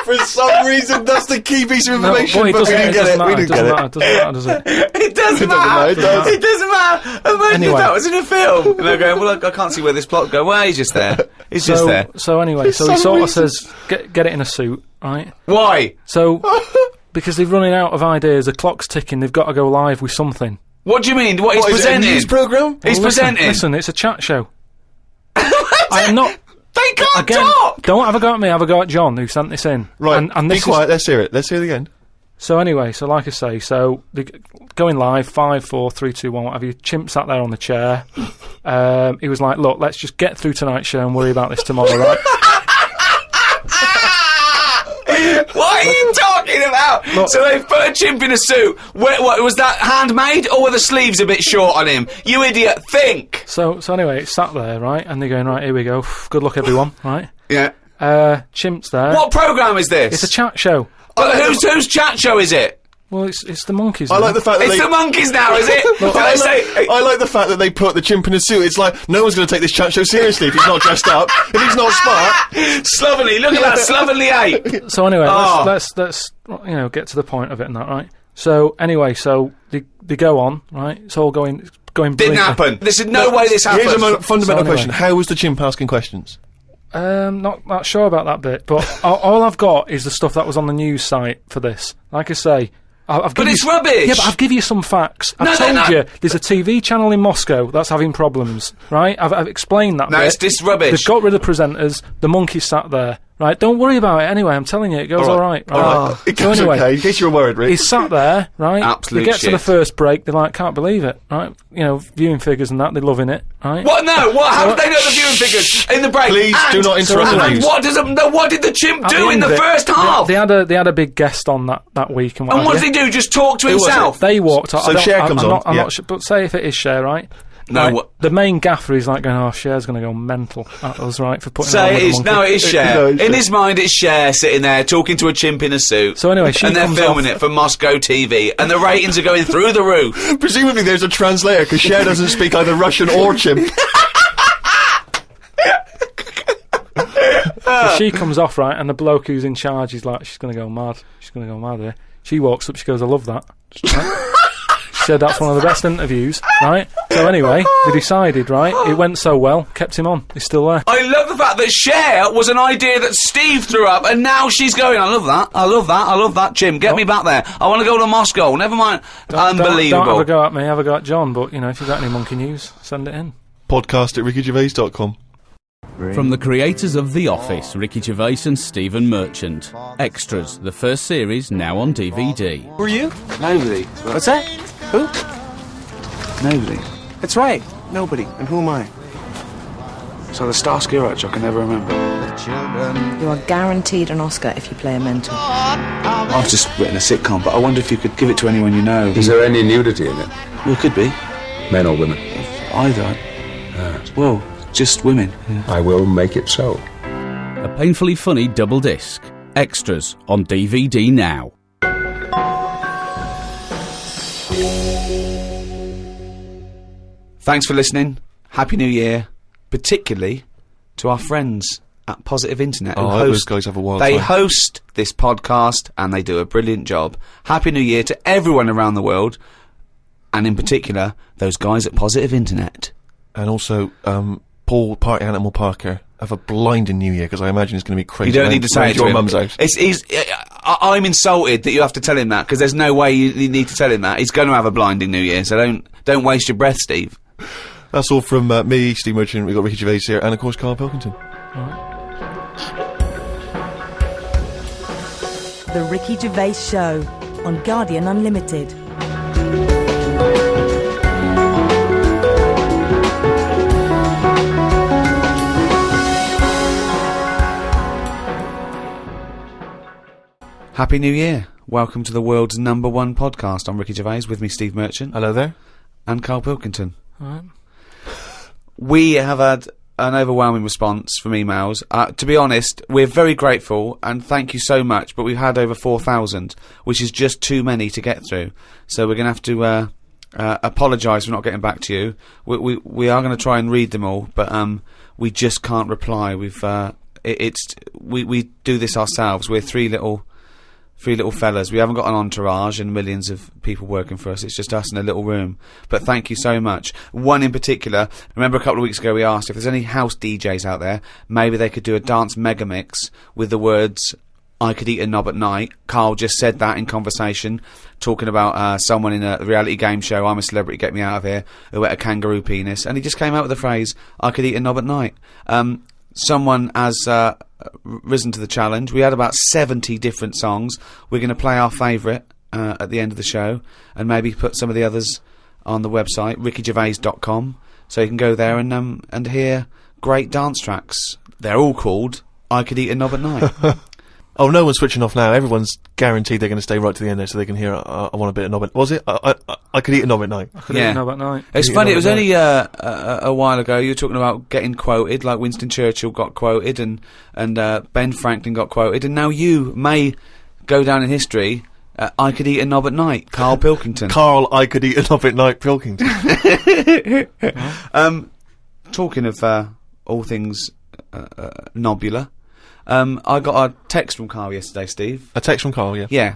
For some reason, that's the key piece of information, No, but we didn't get it. We didn't get it. It doesn't matter, does it? It doesn't matter. It does. It doesn't matter. Imagine Anyway. if that was in a film. And they're going, well, I can't see where this plot go. Well, he's just there. He's just there. So anyway, so he sort of says, get it in a suit, right? Why? So, because they're running out of ideas, the clock's ticking, they've got to go live with something. What do you mean? What he's What, is it a presenting? news programme? He's Well, presenting. Listen, it's a chat show. I am not... They can't Again, talk. don't have a go at me, have a go at John, who sent this in. Right, And be this quiet, let's hear it. Let's hear it again. So anyway, so like I say, so they're going live, 5, 4, 3, 2, 1, what have you. Chimp sat there on the chair. He was like, "Look, let's just get through tonight's show and worry about this tomorrow, right?" What are you talking about? Look. So they've put a chimp in a suit. What was that, handmade, or were the sleeves a bit short on him? You idiot, think! So anyway, it's sat there, right? And they're going, right, here we go. Good luck, everyone, right? Yeah. Chimp's there. What programme is this? It's a chat show. Whose chat show is it? Well, it's the monkeys. I now. like the fact that It's the monkeys now, is it? Did I say... I like the fact that they put the chimp in a suit. It's like, no one's going to take this chat show seriously if he's not dressed up, if he's not smart. Slovenly, look at that slovenly ape. So anyway, Oh. let's get to the point of it and that, right? So anyway, they go on, right? It's all going Didn't brilliantly. happen. There's no way this happened. Here's a fundamental So anyway. question. How was the chimp asking questions? Not sure about that bit, but all I've got is the stuff that was on the news site for this. Like I say, I've But given it's you, rubbish. Yeah, but I've given you some facts. No, I've they're told not. you there's a TV channel in Moscow that's having problems, right? I've explained that. No, bit. it's rubbish. They've got rid of presenters. The monkey sat there, right? Don't worry about it. Anyway, I'm telling you, it goes all right. All right. It goes So anyway, okay. In case you were worried, Rick. he's sat there, right? Absolute They get to the shit. first break, they're like, can't believe it, right? You know, viewing figures and that, they're loving it, right? What? No. What? How did they know the viewing figures in the break? Please do not interrupt the and news. what did the chimp At do in end the of it, first half? They had a big guest on that week and what And have what did you. he do? Just talk to Who was it? himself? They walked out. So Cher comes on, I'm yeah. not sure, but say if it is Cher, right? No, Right, what- the main gaffer is like going, "Oh, Cher's going to go mental at us, right, for putting." Say on it with is. the No, monkey." it is Cher. No, it's In Cher. his mind, it's Cher sitting there talking to a chimp in a suit. So anyway, she and they're comes filming off- it for Moscow TV, and the ratings are going through the roof. Presumably there's a translator, because Cher doesn't speak either Russian or chimp. So she comes off, right, and the bloke who's in charge is like, "She's going to go mad. She's going to go mad here." She walks up. She goes, "I love that." Right? She said that's one of the best interviews, right? So anyway, they decided, right? It went so well, kept him on. He's still there. I love the fact that Cher was an idea that Steve threw up, and now she's going, I love that, I love that, I love that, Jim, get me back there. I want to go to Moscow, never mind. Unbelievable. Don't have a go at me, have a go at John, but, you know, if you've got any monkey news, send it in. Podcast at rickygervais.com. From the creators of The Office, Ricky Gervais and Stephen Merchant. Extras, the first series, now on DVD. Who are you? Nobody. What's that? Who? Nobody. That's right. Nobody. And who am I? So the Starsky Hutch, I can never remember. You are guaranteed an Oscar if you play a mentor. I've just written a sitcom, but I wonder if you could give it to anyone you know. Is there any nudity in it? Well, it could be. Men or women? Either. Well, just women. Yeah. I will make it so. A painfully funny double disc. Extras on DVD now. Thanks for listening. Happy New Year. Particularly to our friends at Positive Internet. Oh, who I hope those guys have a wild They time. host this podcast and they do a brilliant job. Happy New Year to everyone around the world, and in particular, those guys at Positive Internet. And also, Paul Party Animal Parker, have a blinding New Year, because I imagine it's going to be crazy. You don't need to say around it to your him. mum's house. I'm insulted that you have to tell him that, because there's no way you need to tell him that. He's going to have a blinding New Year, so don't waste your breath, Steve. That's all from me, Steve Merchant. We've got Ricky Gervais here, and of course, Karl Pilkington. The Ricky Gervais Show on Guardian Unlimited. Happy New Year. Welcome to the world's #1 podcast. I'm Ricky Gervais, with me Steve Merchant Hello there. and Karl Pilkington. Alright. We have had an overwhelming response from emails. To be honest, we're very grateful and thank you so much, but we've had over 4,000, which is just too many to get through. So we're going to have to apologise for not getting back to you. We are going to try and read them all, but we just can't reply. We do this ourselves. We're three little fellas. We haven't got an entourage and millions of people working for us. It's just us in a little room. But thank you so much. One in particular, remember a couple of weeks ago we asked if there's any house DJs out there, maybe they could do a dance mega mix with the words, "I could eat a knob at night." Karl just said that in conversation, talking about someone in a reality game show, "I'm a celebrity, get me out of here," who ate a kangaroo penis. And he just came out with the phrase, "I could eat a knob at night." Someone has risen to the challenge. We had about 70 different songs. We're going to play our favourite at the end of the show, and maybe put some of the others on the website, rickygervais.com, so you can go there and hear great dance tracks. They're all called "I Could Eat a Knob at Night." Oh, no one's switching off now. Everyone's guaranteed they're going to stay right to the end there so they can hear, I want a bit of knob at... Was it? I could eat a knob at night. I could eat a knob at night. It's funny, it was only a while ago, you were talking about getting quoted, like Winston Churchill got quoted and Ben Franklin got quoted, and now you may go down in history, I could eat a knob at night, Karl Pilkington. Karl, I could eat a knob at night, Pilkington. Talking of all things nobular, I got a text from Karl yesterday, Steve. A text from Karl, yeah. Yeah.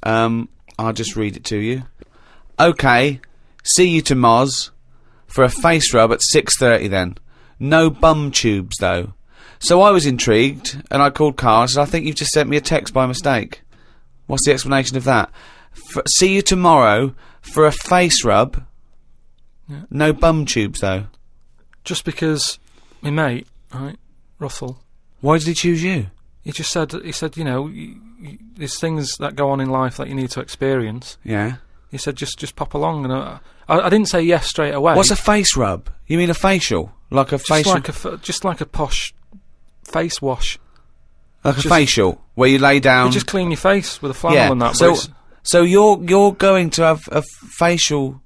I'll just read it to you. Okay, see you to Moz for a face rub at 6:30 then. No bum tubes, though. So I was intrigued, and I called Karl and said, I think you've just sent me a text by mistake. What's the explanation of that? See you tomorrow for a face rub. Yeah. No bum tubes, though. Just because my mate, right, Russell... Why did he choose you? He said, you know, there's things that go on in life that you need to experience. Yeah. He said, just pop along, and I didn't say yes straight away. What's a face rub? You mean a facial? Like a facial? Just like a posh face wash. Like a facial, where you lay down... You just clean your face with a flannel and that. So you're going to have a facial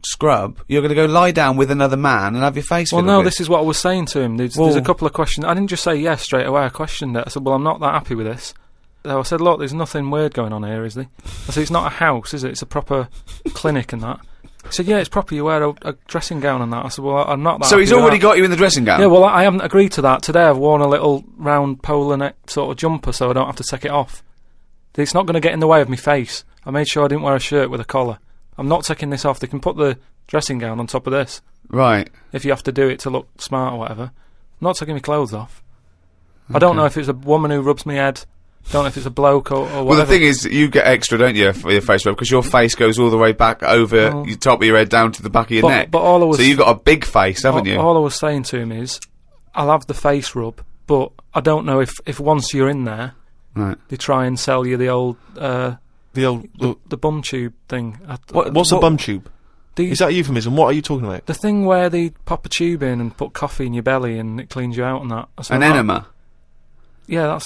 scrub, you're going to go lie down with another man and have your face Well, fiddled no, with. this is what I was saying to him. There's a couple of questions. I didn't just say yes straight away, I questioned it. I said, well, I'm not that happy with this. So I said, look, there's nothing weird going on here, is there? I said, it's not a house, is it? It's a proper clinic and that. He said, yeah, it's proper, you wear a dressing gown and that. I said, well, I'm not that So happy he's with already that. got you in the dressing gown? Yeah, well, I haven't agreed to that. Today I've worn a little round polar neck sort of jumper so I don't have to take it off. It's not going to get in the way of my face. I made sure I didn't wear a shirt with a collar. I'm not taking this off. They can put the dressing gown on top of this. Right. If you have to do it to look smart or whatever. I'm not taking my clothes off. Okay. I don't know if it's a woman who rubs my head. Don't know if it's a bloke or whatever. Well, the thing is, you get extra, don't you, for your face rub, because your face goes all the way back over the top of your head down to the back of your neck. But all I was, so you've got a big face, haven't you? All I was saying to him is, I'll have the face rub, but I don't know if once you're in there, right, they try and sell you the old the bum tube thing. What's a bum tube? Is that a euphemism? What are you talking about? The thing where they pop a tube in and put coffee in your belly and it cleans you out and that. An enema? Yeah,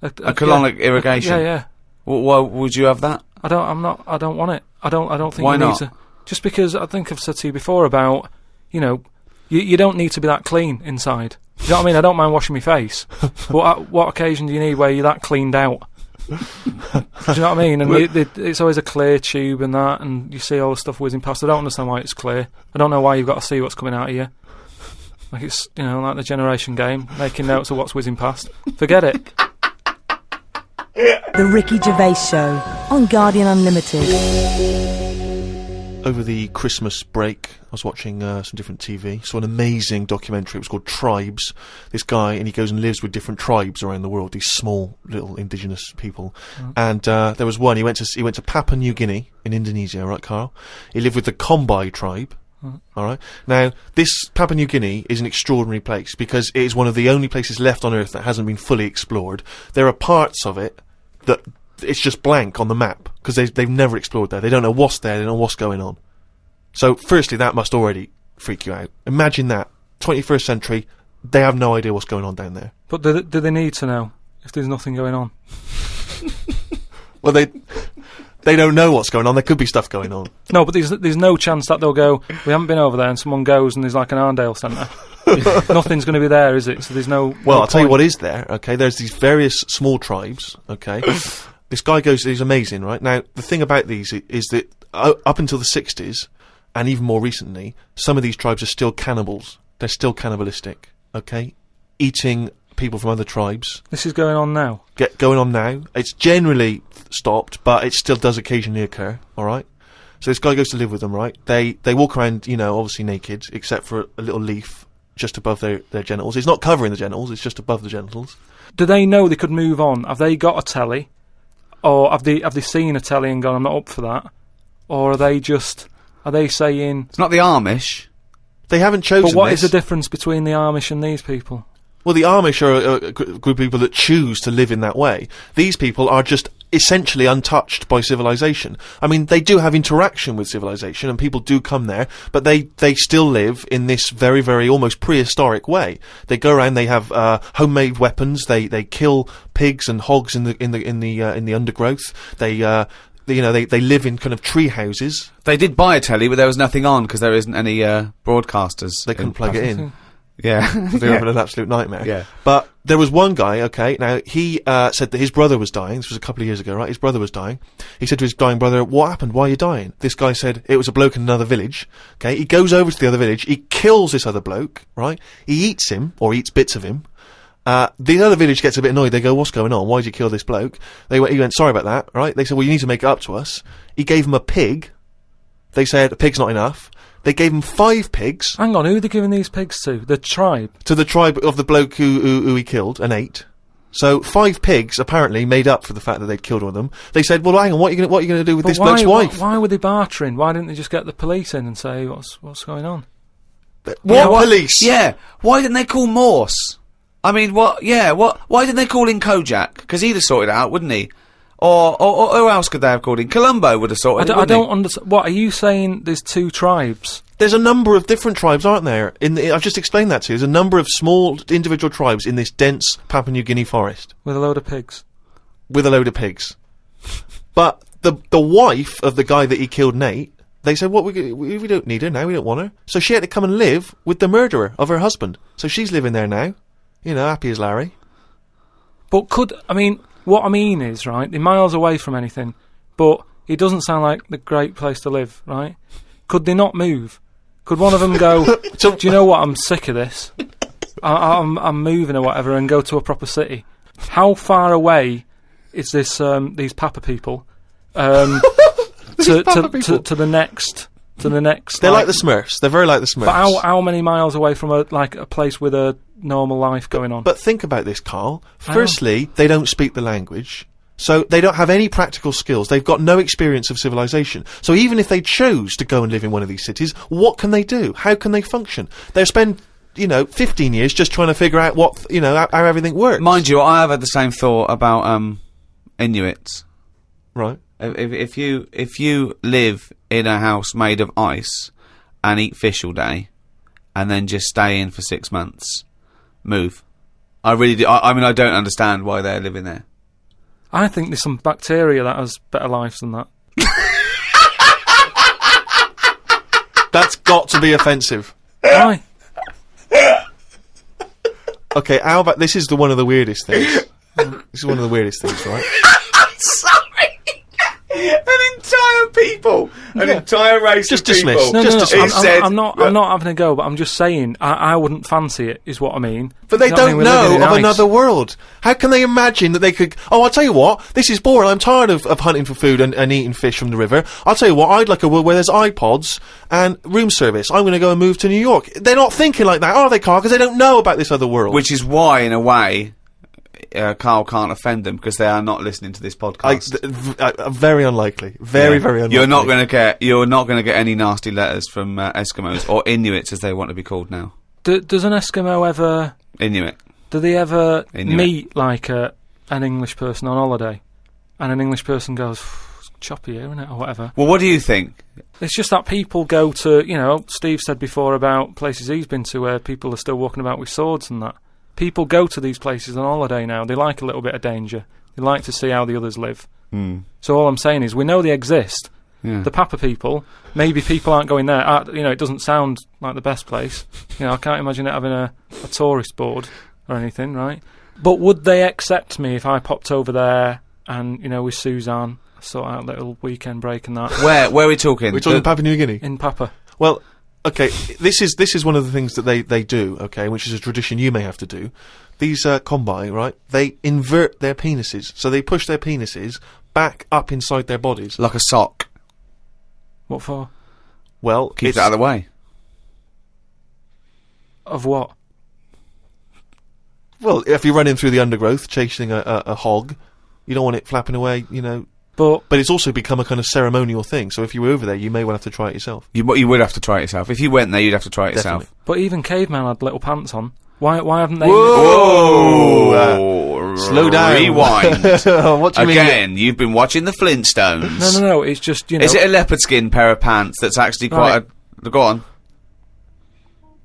a colonic irrigation? Yeah. Why would you have that? I don't want it. I don't think Why you not? need to. Just because I think I've said to you before about, you know, you don't need to be that clean inside. You know what I mean? I don't mind washing my face. But at what occasion do you need where you're that cleaned out? Do you know what I mean? And it's always a clear tube and that, and you see all the stuff whizzing past. I don't understand why it's clear. I don't know why you've got to see what's coming out of you. Like it's, you know, like the generation game, making notes of what's whizzing past. Forget it. The Ricky Gervais Show on Guardian Unlimited. Over the Christmas break, I was watching some different TV. Saw an amazing documentary. It was called Tribes. This guy, and he goes and lives with different tribes around the world. These small little indigenous people. And there was one. He went to Papua New Guinea in Indonesia. Right, Karl? He lived with the Kombai tribe. All right. Now, this Papua New Guinea is an extraordinary place because it is one of the only places left on Earth that hasn't been fully explored. There are parts of it that it's just blank on the map because they've never explored there. They don't know what's there. They don't know what's going on. So, firstly, that must already freak you out. Imagine that 21st century. They have no idea what's going on down there. But do they need to know if there's nothing going on? Well, they don't know what's going on. There could be stuff going on. No, but there's no chance that they'll go, we haven't been over there, and someone goes and there's like an Arndale centre. Nothing's going to be there, is it? So there's no... Well, no I'll tell you point. what is there, okay? There's these various small tribes, okay? This guy goes, he's amazing, right? Now, the thing about these is that up until the 60s, and even more recently, some of these tribes are still cannibals. They're still cannibalistic, okay? Eating people from other tribes. This is going on now? Going on now. It's generally stopped, but it still does occasionally occur, alright? So this guy goes to live with them, right? They walk around, you know, obviously naked, except for a little leaf just above their genitals. It's not covering the genitals, it's just above the genitals. Do they know they could move on? Have they got a telly? Or have they seen a telly and gone, I'm not up for that? Or are they saying... It's not the Amish. They haven't chosen But what this. is the difference between the Amish and these people? Well, the Amish are a group of people that choose to live in that way. These people are just essentially untouched by civilization. I mean, they do have interaction with civilization, and people do come there, but they still live in this very, very almost prehistoric way. They go around, they have homemade weapons, they kill pigs and hogs in the undergrowth. They live in kind of tree houses. They did buy a telly, but there was nothing on because there isn't any broadcasters. They couldn't plug it in. Yeah. They were having an absolute nightmare. Yeah. But there was one guy, okay, now he said that his brother was dying. This was a couple of years ago, right? His brother was dying. He said to his dying brother, "What happened? Why are you dying?" This guy said, "It was a bloke in another village." Okay, he goes over to the other village, he kills this other bloke, right? He eats him, or eats bits of him. The other village gets a bit annoyed. They go, "What's going on? Why did you kill this bloke?" He went, "Sorry about that," right? They said, "Well, you need to make it up to us." He gave him a pig. They said, "A pig's not enough." They gave him 5 pigs. Hang on, who are they giving these pigs to? The tribe? To the tribe of the bloke who he killed and ate. So 5 pigs apparently made up for the fact that they'd killed one of them. They said, "Well, hang on, what are you going to do with this bloke's wife?" Why were they bartering? Why didn't they just get the police in and say, what's going on? What police? Yeah. Why didn't they call Morse? I mean, what? Yeah. Why didn't they call in Kojak? Because he'd have sorted it out, wouldn't he? Or who else could they have called in? Columbo would have sorted it. I don't understand. What are you saying? There's 2 tribes. There's a number of different tribes, aren't there? I've just explained that to you. There's a number of small individual tribes in this dense Papua New Guinea forest. With a load of pigs. With a load of pigs. But the wife of the guy that he killed, Nate, they said, "What, we don't need her now, we don't want her." So she had to come and live with the murderer of her husband. So she's living there now. You know, happy as Larry. But what I mean is, right, they're miles away from anything, but it doesn't sound like the great place to live, right? Could they not move? Could one of them go, "Do you know what, I'm sick of this. I'm moving or whatever," and go to a proper city? How far away is this, these Papa people, to the next... They're like the Smurfs. They're very like the Smurfs. But how many miles away from a place with a normal life going on? But think about this, Carl. Firstly, they don't speak the language, so they don't have any practical skills. They've got no experience of civilization. So even if they chose to go and live in one of these cities, what can they do? How can they function? They'll spend 15 years just trying to figure out how everything works. Mind you, I have had the same thought about Inuits. Right. If you live in a house made of ice and eat fish all day, and then just stay in for 6 months, move. I really do. I mean, I don't understand why they're living there. I think there's some bacteria that has better lives than that. That's got to be offensive. Why? Okay, how about this is one of the weirdest things. This is one of the weirdest things, right? Sorry! An entire people! An entire race just of people! Dismiss. No, Just I'm not having a go, but I'm just saying, I wouldn't fancy it, is what I mean. But they don't know of another world. How can they imagine that they could... Oh, I'll tell you what, this is boring. I'm tired of hunting for food and eating fish from the river. I'll tell you what, I'd like a world where there's iPods and room service. I'm going to go and move to New York. They're not thinking like that, are they, Carl? Because they don't know about this other world. Which is why, in a way... Carl can't offend them because they are not listening to this podcast. Very unlikely. Very unlikely. You're not going to get any nasty letters from Eskimos or Inuits, as they want to be called now. Does an Eskimo ever... Inuit. Do they ever meet, like, an English person on holiday? And an English person goes, "It's choppy here, isn't it?" or whatever. Well, what do you think? It's just that people go to, Steve said before about places he's been to where people are still walking about with swords and that. People go to these places on holiday now. They like a little bit of danger. They like to see how the others live. So all I'm saying is, we know they exist. Yeah. The Papa people, maybe people aren't going there. It doesn't sound like the best place. I can't imagine it having a tourist board or anything, right? But would they accept me if I popped over there and, with Suzanne, sort out a little weekend break and that? Where are we talking? We're talking Papua New Guinea? In Papa. Well... Okay, this is one of the things that they do, okay, which is a tradition you may have to do. These Kombai, right, they invert their penises, so they push their penises back up inside their bodies. Like a sock. What for? Well, keep it out of the way. Of what? Well, if you're running through the undergrowth, chasing a hog, you don't want it flapping away, But it's also become a kind of ceremonial thing, so if you were over there, you may well have to try it yourself. You would have to try it yourself. If you went there, you'd have to try it yourself. But even cavemen had little pants on. Why haven't they? Whoa! Slow down. Rewind. What do you mean? Again, you've been watching the Flintstones. No. It's just, you know. Is it a leopard skin pair of pants that's actually quite a... Go on.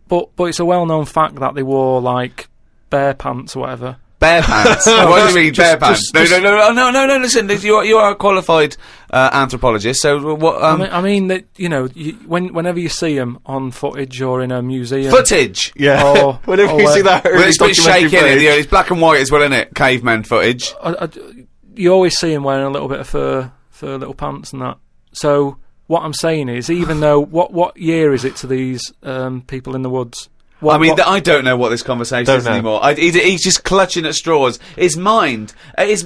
But it's a well-known fact that they wore, like, bear pants or whatever. Bare pants? What do you mean, bare pants? No, listen, you are a qualified anthropologist, so what... I mean that, you know, whenever you see them on footage or in a museum... Footage? Yeah. Or, whenever you see that early it's a bit documentary shaky, footage. it's black and white as well, isn't it? Caveman footage. You always see them wearing a little bit of fur little pants and that. So, what I'm saying is, even though... What year is it to these people in the woods? I don't know what this conversation is anymore. He's just clutching at straws. His mind, it's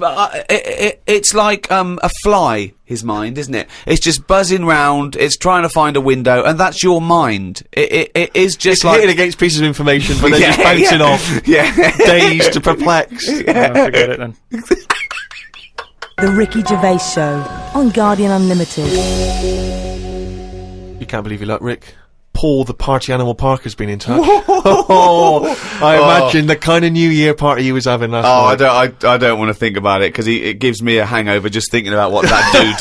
like a fly. His mind, isn't it? It's just buzzing round. It's trying to find a window, and that's your mind. It is just it's like hitting against pieces of information, but then just bouncing off. Yeah, dazed, perplexed. Forget it then. The Ricky Gervais Show on Guardian Unlimited. You can't believe your luck, Rick. Paul, the party animal Parker's been in touch. I imagine the kind of New Year party he was having last night. I don't want to think about it because it gives me a hangover just thinking about what that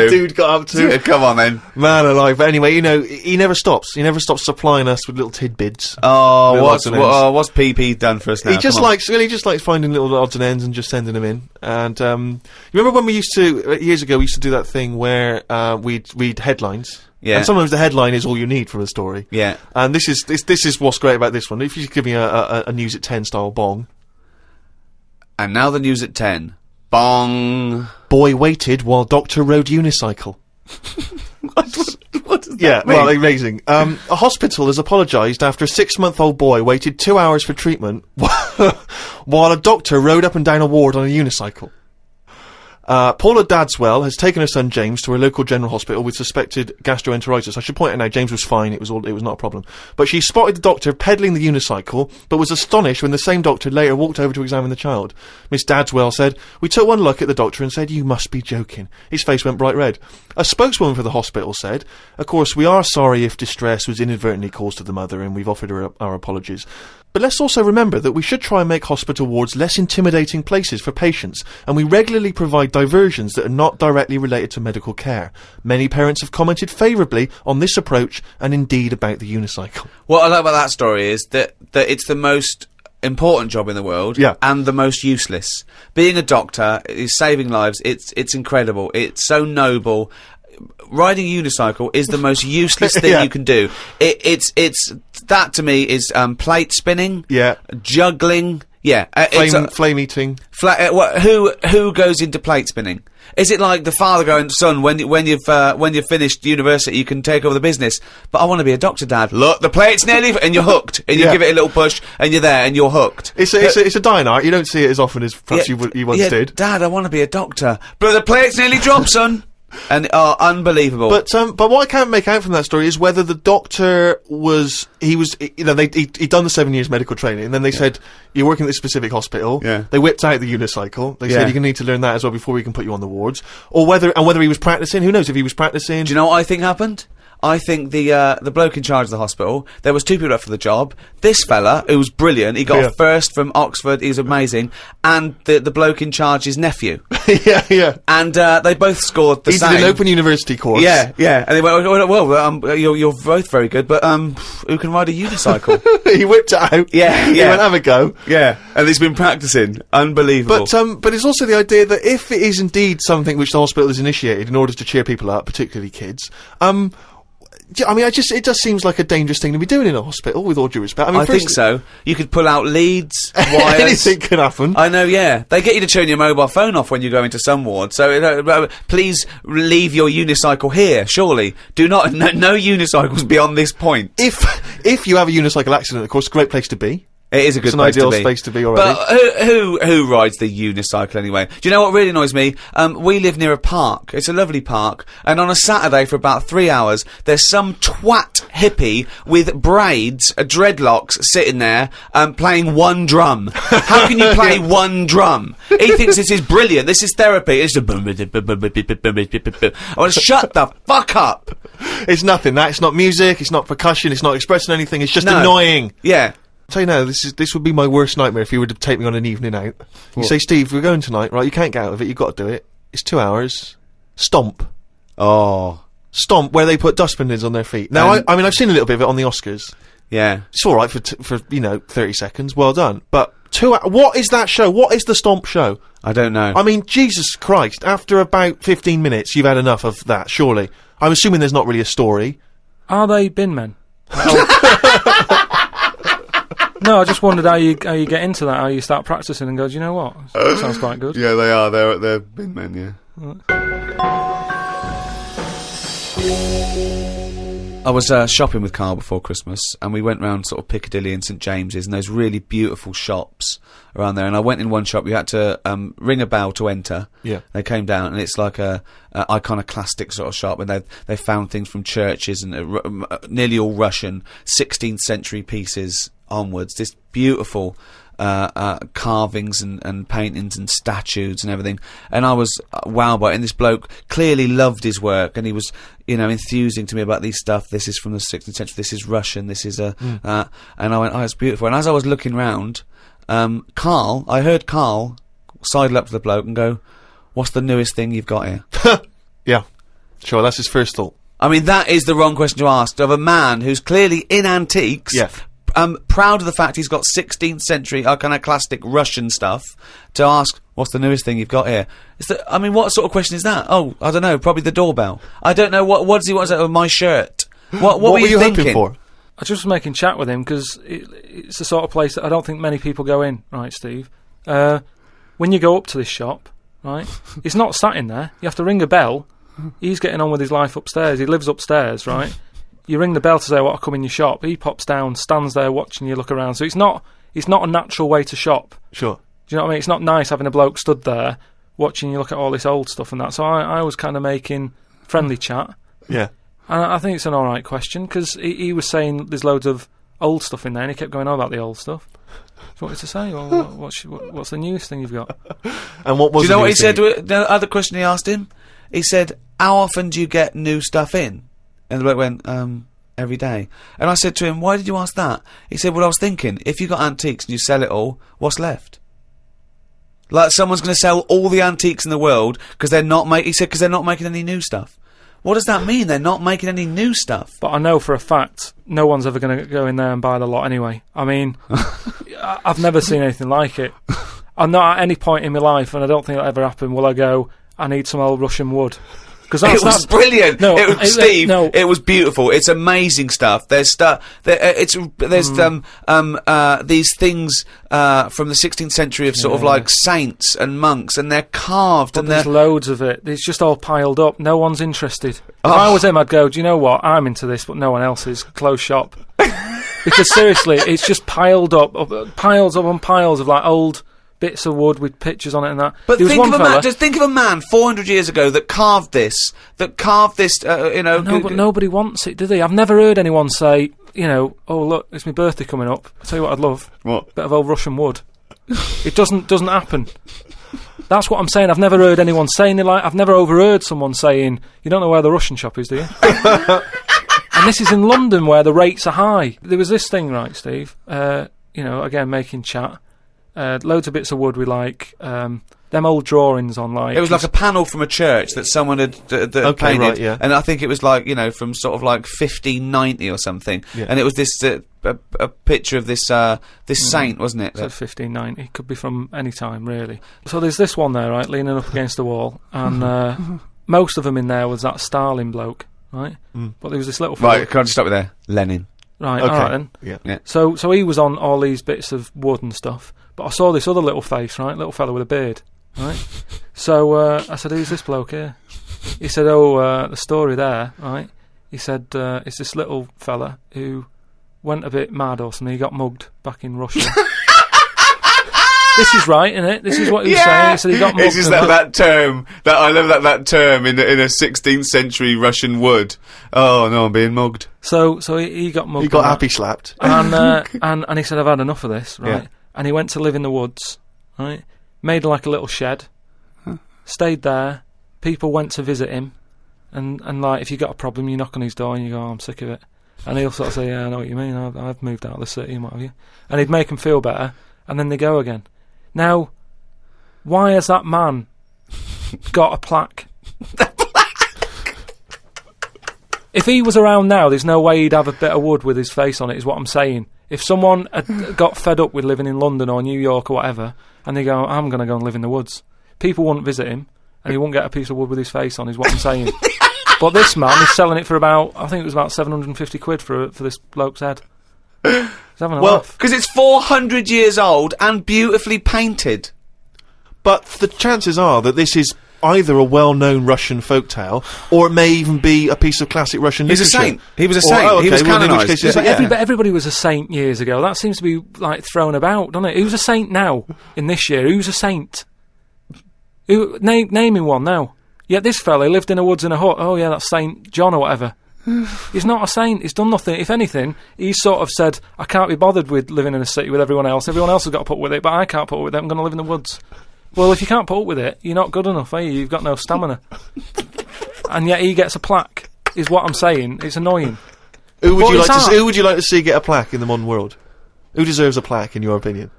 dude got up to. Come on, then, man alive. But anyway, you know, he never stops. He never stops supplying us with little tidbits. What's PP done for us now? He just likes finding little odds and ends and just sending them in. And you remember when we used to years ago? We used to do that thing where we'd read headlines. Yeah. And sometimes the headline is all you need from a story. Yeah. And this is what's great about this one. If you could give me a News at 10 style bong. And now the news at 10. Bong. Boy waited while doctor rode unicycle. What does that mean? Well, amazing. A hospital has apologised after a 6-month-old boy waited 2 hours for treatment while a doctor rode up and down a ward on a unicycle. Paula Dadswell has taken her son James to a local general hospital with suspected gastroenteritis. I should point out now, James was fine, it was not a problem. But she spotted the doctor pedalling the unicycle, but was astonished when the same doctor later walked over to examine the child. Miss Dadswell said, "We took one look at the doctor and said, 'You must be joking.' His face went bright red." A spokeswoman for the hospital said, "Of course, we are sorry if distress was inadvertently caused to the mother, and we've offered her our apologies. But let's also remember that we should try and make hospital wards less intimidating places for patients, and we regularly provide diversions that are not directly related to medical care. Many parents have commented favourably on this approach and indeed about the unicycle." What I like about that story is that it's the most important job in the world, and the most useless. Being a doctor is saving lives. It's incredible. It's so noble. Riding a unicycle is the most useless thing you can do. It's that to me is plate spinning, juggling, flame eating. Who goes into plate spinning? Is it like the father going, "Son, when you've finished university, you can take over the business"? But I want to be a doctor, Dad. Look, the plate's nearly, and you're hooked, and you give it a little push, and you're there, and you're hooked. It's a dying art. You don't see it as often as perhaps you once did. Dad, I want to be a doctor, but the plate's nearly dropped, son. And unbelievable. But what I can't make out from that story is whether the doctor he'd done the 7 years medical training, and then they said, "You're working at this specific hospital." Yeah. They whipped out the unicycle. They said, "You're going to need to learn that as well before we can put you on the wards." Or whether he was practicing. Who knows if he was practicing? Do you know what I think happened? I think the bloke in charge of the hospital, there was 2 people up for the job. This fella, who was brilliant, he got a first from Oxford, he was amazing, and the bloke in charge, his nephew. Yeah. And they both scored the same. He did an open university course. Yeah. And they went, well, you're both very good, but who can ride a unicycle? He whipped it out. Yeah. He went, "Have a go." Yeah. And he's been practicing. Unbelievable. But it's also the idea that if it is indeed something which the hospital has initiated in order to cheer people up, particularly kids, I mean, it just seems like a dangerous thing to be doing in a hospital, with all due respect. I mean, I think so. You could pull out leads, wires. Anything could happen. I know, yeah. They get you to turn your mobile phone off when you go into some ward, so please leave your unicycle here, surely. Do not, no unicycles beyond this point. If you have a unicycle accident, of course, a great place to be. It is a good place to be. It's an ideal space to be already. But who rides the unicycle anyway? Do you know what really annoys me? We live near a park. It's a lovely park. And on a Saturday for about 3 hours, there's some twat hippie with braids, dreadlocks, sitting there, playing one drum. How can you play one drum? He thinks this is brilliant. This is therapy. It's I want to shut the fuck up. It's nothing. It's not music. It's not percussion. It's not expressing anything. It's just annoying. Yeah. Tell you now, this would be my worst nightmare if you were to take me on an evening out. You say, Steve, we're going tonight, right? You can't get out of it. You've got to do it. It's 2 hours. Stomp. Oh. Stomp, where they put dustbin lids on their feet. Now, I mean, I've seen a little bit of it on the Oscars. Yeah. It's all right for 30 seconds. Well done. But what is that show? What is the Stomp show? I don't know. I mean, Jesus Christ! After about 15 minutes, you've had enough of that. Surely. I'm assuming there's not really a story. Are they bin men? No, I just wondered how you get into that. How you start practicing and go, do you know what? That sounds quite good. Yeah, they are. They're bin men. Yeah. I was shopping with Karl before Christmas, and we went round sort of Piccadilly and St James's and those really beautiful shops around there. And I went in one shop. You had to ring a bell to enter. Yeah. They came down, and it's like a iconoclastic sort of shop, and they found things from churches and nearly all Russian 16th century pieces onwards. This beautiful carvings and paintings and statues and everything, and I was wowed by it. And this bloke clearly loved his work, and he was, enthusing to me about these stuff. This is from the 16th century. This is Russian. This is and I went, oh, it's beautiful. And as I was looking round, I heard Karl sidle up to the bloke and go, "What's the newest thing you've got here?" Yeah, sure. That's his first thought. I mean, that is the wrong question to ask of a man who's clearly in antiques. Yeah. Proud of the fact he's got 16th century iconoclastic Russian stuff, to ask, what's the newest thing you've got here? What sort of question is that? Oh, I don't know, probably the doorbell. I don't know, what does he want to say? Oh, my shirt. What were you thinking? Hoping for? I just was making chat with him, because it's the sort of place that I don't think many people go in, right, Steve? When you go up to this shop, right, it's not sat in there. You have to ring a bell. He's getting on with his life upstairs. He lives upstairs, right? You ring the bell to say, I want to come in your shop. He pops down, stands there watching you look around. So it's not a natural way to shop. Sure. Do you know what I mean? It's not nice having a bloke stood there watching you look at all this old stuff and that. So I was kind of making friendly chat. Yeah. And I think it's an alright question, because he was saying there's loads of old stuff in there, and he kept going on about the old stuff. So what was to say? Well, what's the newest thing you've got? And what was? Do you know what he said? The other question he asked him? He said, how often do you get new stuff in? And the bloke went, every day. And I said to him, why did you ask that? He said, well, I was thinking, if you got antiques and you sell it all, what's left? Like, someone's going to sell all the antiques in the world because they're not because they're not making any new stuff. What does that mean? They're not making any new stuff. But I know for a fact no one's ever going to go in there and buy the lot anyway. I mean, I've never seen anything like it. I'm not at any point in my life, and I don't think that'll ever happen, will I go, I need some old Russian wood. It was brilliant. No, Steve, it was beautiful. It's amazing stuff. There's stuff. There's these things from the 16th century of sort of like saints and monks, and they're carved. But there's loads of it. It's just all piled up. No one's interested. If I was him, I'd go, do you know what? I'm into this, but no one else is. Close shop. Because seriously, it's just piled up, piles on piles of like old bits of wood with pictures on it and that. But just think of a man 400 years ago that carved this, No, but nobody wants it, do they? I've never heard anyone say, oh, look, it's my birthday coming up. I'll tell you what I'd love. What? Bit of old Russian wood. It doesn't happen. That's what I'm saying. I've never heard anyone saying it. Like, I've never overheard someone saying, you don't know where the Russian shop is, do you? And this is in London, where the rates are high. There was this thing, right, Steve, again, making chat. Loads of bits of wood with like them old drawings on, like it was like a panel from a church that someone had painted, right, yeah. And I think it was like from sort of like 1590 or something, yeah. And it was this a picture of this saint, wasn't it? So 1590, it could be from any time really. So there's this one there, right, leaning up against the wall, and most of them in there was that Stalin bloke, right? But there was this little right. Can I just stop you there? Lenin. Right, okay. Alright then. Yeah. So he was on all these bits of wood and stuff. But I saw this other little face, right? Little fella with a beard, right? So I said, who's this bloke here? He said, the story there, right? He said, it's this little fella who went a bit mad or something. He got mugged back in Russia. This is right, isn't it? This is what he was saying. He said he got mugged. It's just that term. I love that term in a 16th century Russian wood. Oh no, I'm being mugged. So he got mugged. He got happy slapped. And he said, I've had enough of this, right? Yeah. And he went to live in the woods, right? Made like a little shed, stayed there. People went to visit him, and like if you got a problem, you knock on his door and you go, I'm sick of it. And he'll sort of say, yeah, I know what you mean, I've moved out of the city and what have you. And he'd make him feel better, and then they go again. Now, why has that man got a plaque? If he was around now, there's no way he'd have a bit of wood with his face on it, is what I'm saying. If someone had got fed up with living in London or New York or whatever, and they go, I'm going to go and live in the woods, people wouldn't visit him, and he wouldn't get a piece of wood with his face on, is what I'm saying. But this man is selling it for about, I think it was about 750 quid for this bloke's head. He's having a laugh. Because it's 400 years old and beautifully painted. But the chances are that this is either a well-known Russian folktale, or it may even be a piece of classic Russian literature. He's a saint. He was a saint. He was canonised. Everybody was a saint years ago. That seems to be, like, thrown about, doesn't it? Who's a saint now, in this year? Who's a saint? Naming one now. Yeah, this fella lived in the woods in a hut. Oh, yeah, that's Saint John or whatever. He's not a saint. He's done nothing. If anything, he's sort of said, I can't be bothered with living in a city with everyone else. Everyone else has got to put up with it, but I can't put up with it. I'm going to live in the woods. Well, if you can't put up with it, you're not good enough, are you? You've got no stamina. And yet he gets a plaque, is what I'm saying. It's annoying. Who would you like to see get a plaque in the modern world? Who deserves a plaque, in your opinion?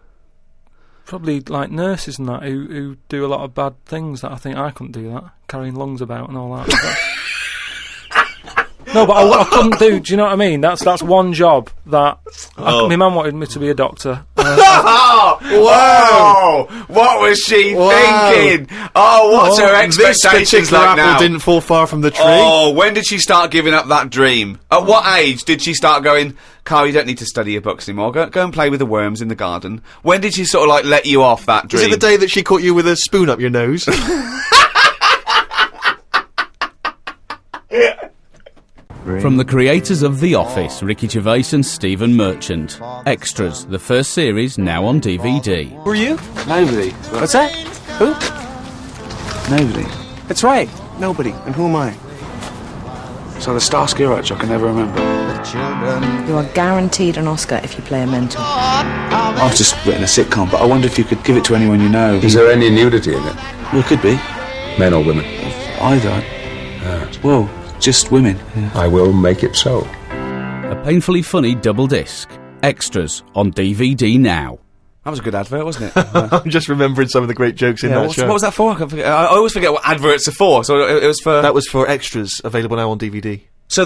Probably, like, nurses and that, who do a lot of bad things that I think I couldn't do that. Carrying lungs about and all that. No, but I couldn't do you know what I mean? That's one job that... my mum wanted me to be a doctor. Whoa! What was she thinking? Oh, what's her expectations like now? Apple didn't fall far from the tree. Oh, when did she start giving up that dream? At what age did she start going, Carl, you don't need to study your books anymore. Go and play with the worms in the garden. When did she sort of, like, let you off that dream? Is it the day that she caught you with a spoon up your nose? From the creators of The Office, Ricky Gervais and Stephen Merchant. Extras, the first series, now on DVD. Who are you? Nobody. What's that? Who? Nobody. That's right. Nobody. And who am I? So the Starsky Hutch, I can never remember. You are guaranteed an Oscar if you play a mental. I've just written a sitcom, but I wonder if you could give it to anyone you know. Is there any nudity in it? Well, it could be. Men or women? Either. Well, just women. Yeah. I will make it so. A painfully funny double disc. Extras on DVD now. That was a good advert, wasn't it? I'm just remembering some of the great jokes in that show. What was that for? I always forget what adverts are for. So it was for... That was for Extras, available now on DVD. So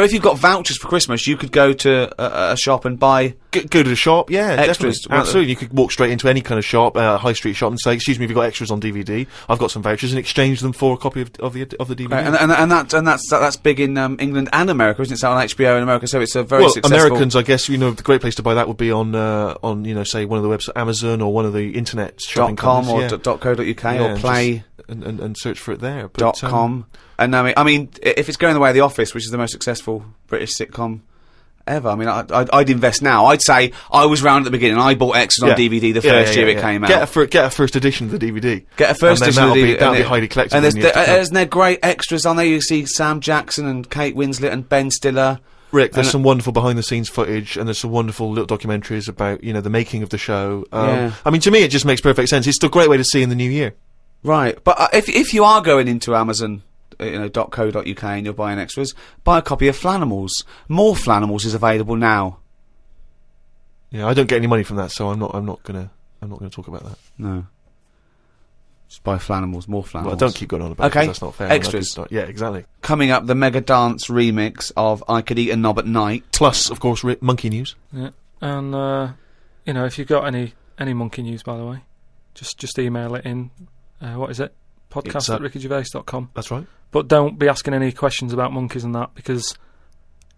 if you've got vouchers for Christmas, you could go to a shop and buy... Go to the shop, yeah, extras. Definitely. Absolutely. You could walk straight into any kind of shop, high street shop, and say, excuse me, have you got extras on DVD? I've got some vouchers, and exchange them for a copy of the DVD. Right, and that's big in England and America, isn't it? It's out on HBO in America, so it's a very successful... Americans, I guess, the great place to buy that would be on say, one of the websites, Amazon, or one of the internet shopping .com companies, or .co.uk or Play... And search for it there. But, .com. And I mean, if it's going the way of The Office, which is the most successful British sitcom ever, I mean, I'd invest now. I'd say I was round at the beginning. I bought Extras on DVD the first year it came out. Get a first edition of the DVD. Get a first edition of the DVD. That'll be highly collectible. And there's great extras on there. You see Sam Jackson and Kate Winslet and Ben Stiller. Rick, there's some wonderful behind-the-scenes footage, and there's some wonderful little documentaries about, the making of the show. I mean, to me, it just makes perfect sense. It's a great way to see in the new year. Right, but if you are going into Amazon, .co.uk and you're buying Extras, buy a copy of Flanimals. More Flanimals is available now. Yeah, I don't get any money from that, so I'm not gonna talk about that. No. Just buy Flanimals, more Flanimals. Well, don't keep going on about it, 'cause that's not fair. Extras. Yeah, exactly. Coming up, the Mega Dance remix of I Could Eat a Knob at Night. Plus, of course, monkey news. Yeah, and if you've got any monkey news, by the way, just email it in. What is it? podcast@rickygervais.com. That's right. But don't be asking any questions about monkeys and that, because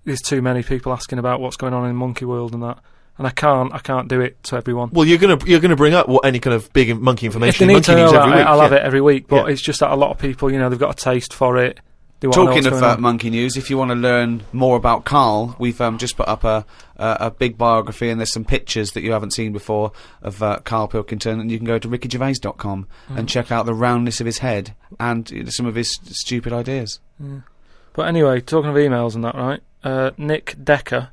there's too many people asking about what's going on in monkey world and that, and I can't do it to everyone. Well, you're gonna bring up any kind of big monkey information. If they need to know that, I'll have it every week. But it's just that a lot of people, they've got a taste for it. Talking of monkey news, if you want to learn more about Karl, we've just put up a big biography, and there's some pictures that you haven't seen before of Karl Pilkington, and you can go to rickygervais.com and check out the roundness of his head and some of his stupid ideas. Yeah. But anyway, talking of emails and that, right? Nick Decker,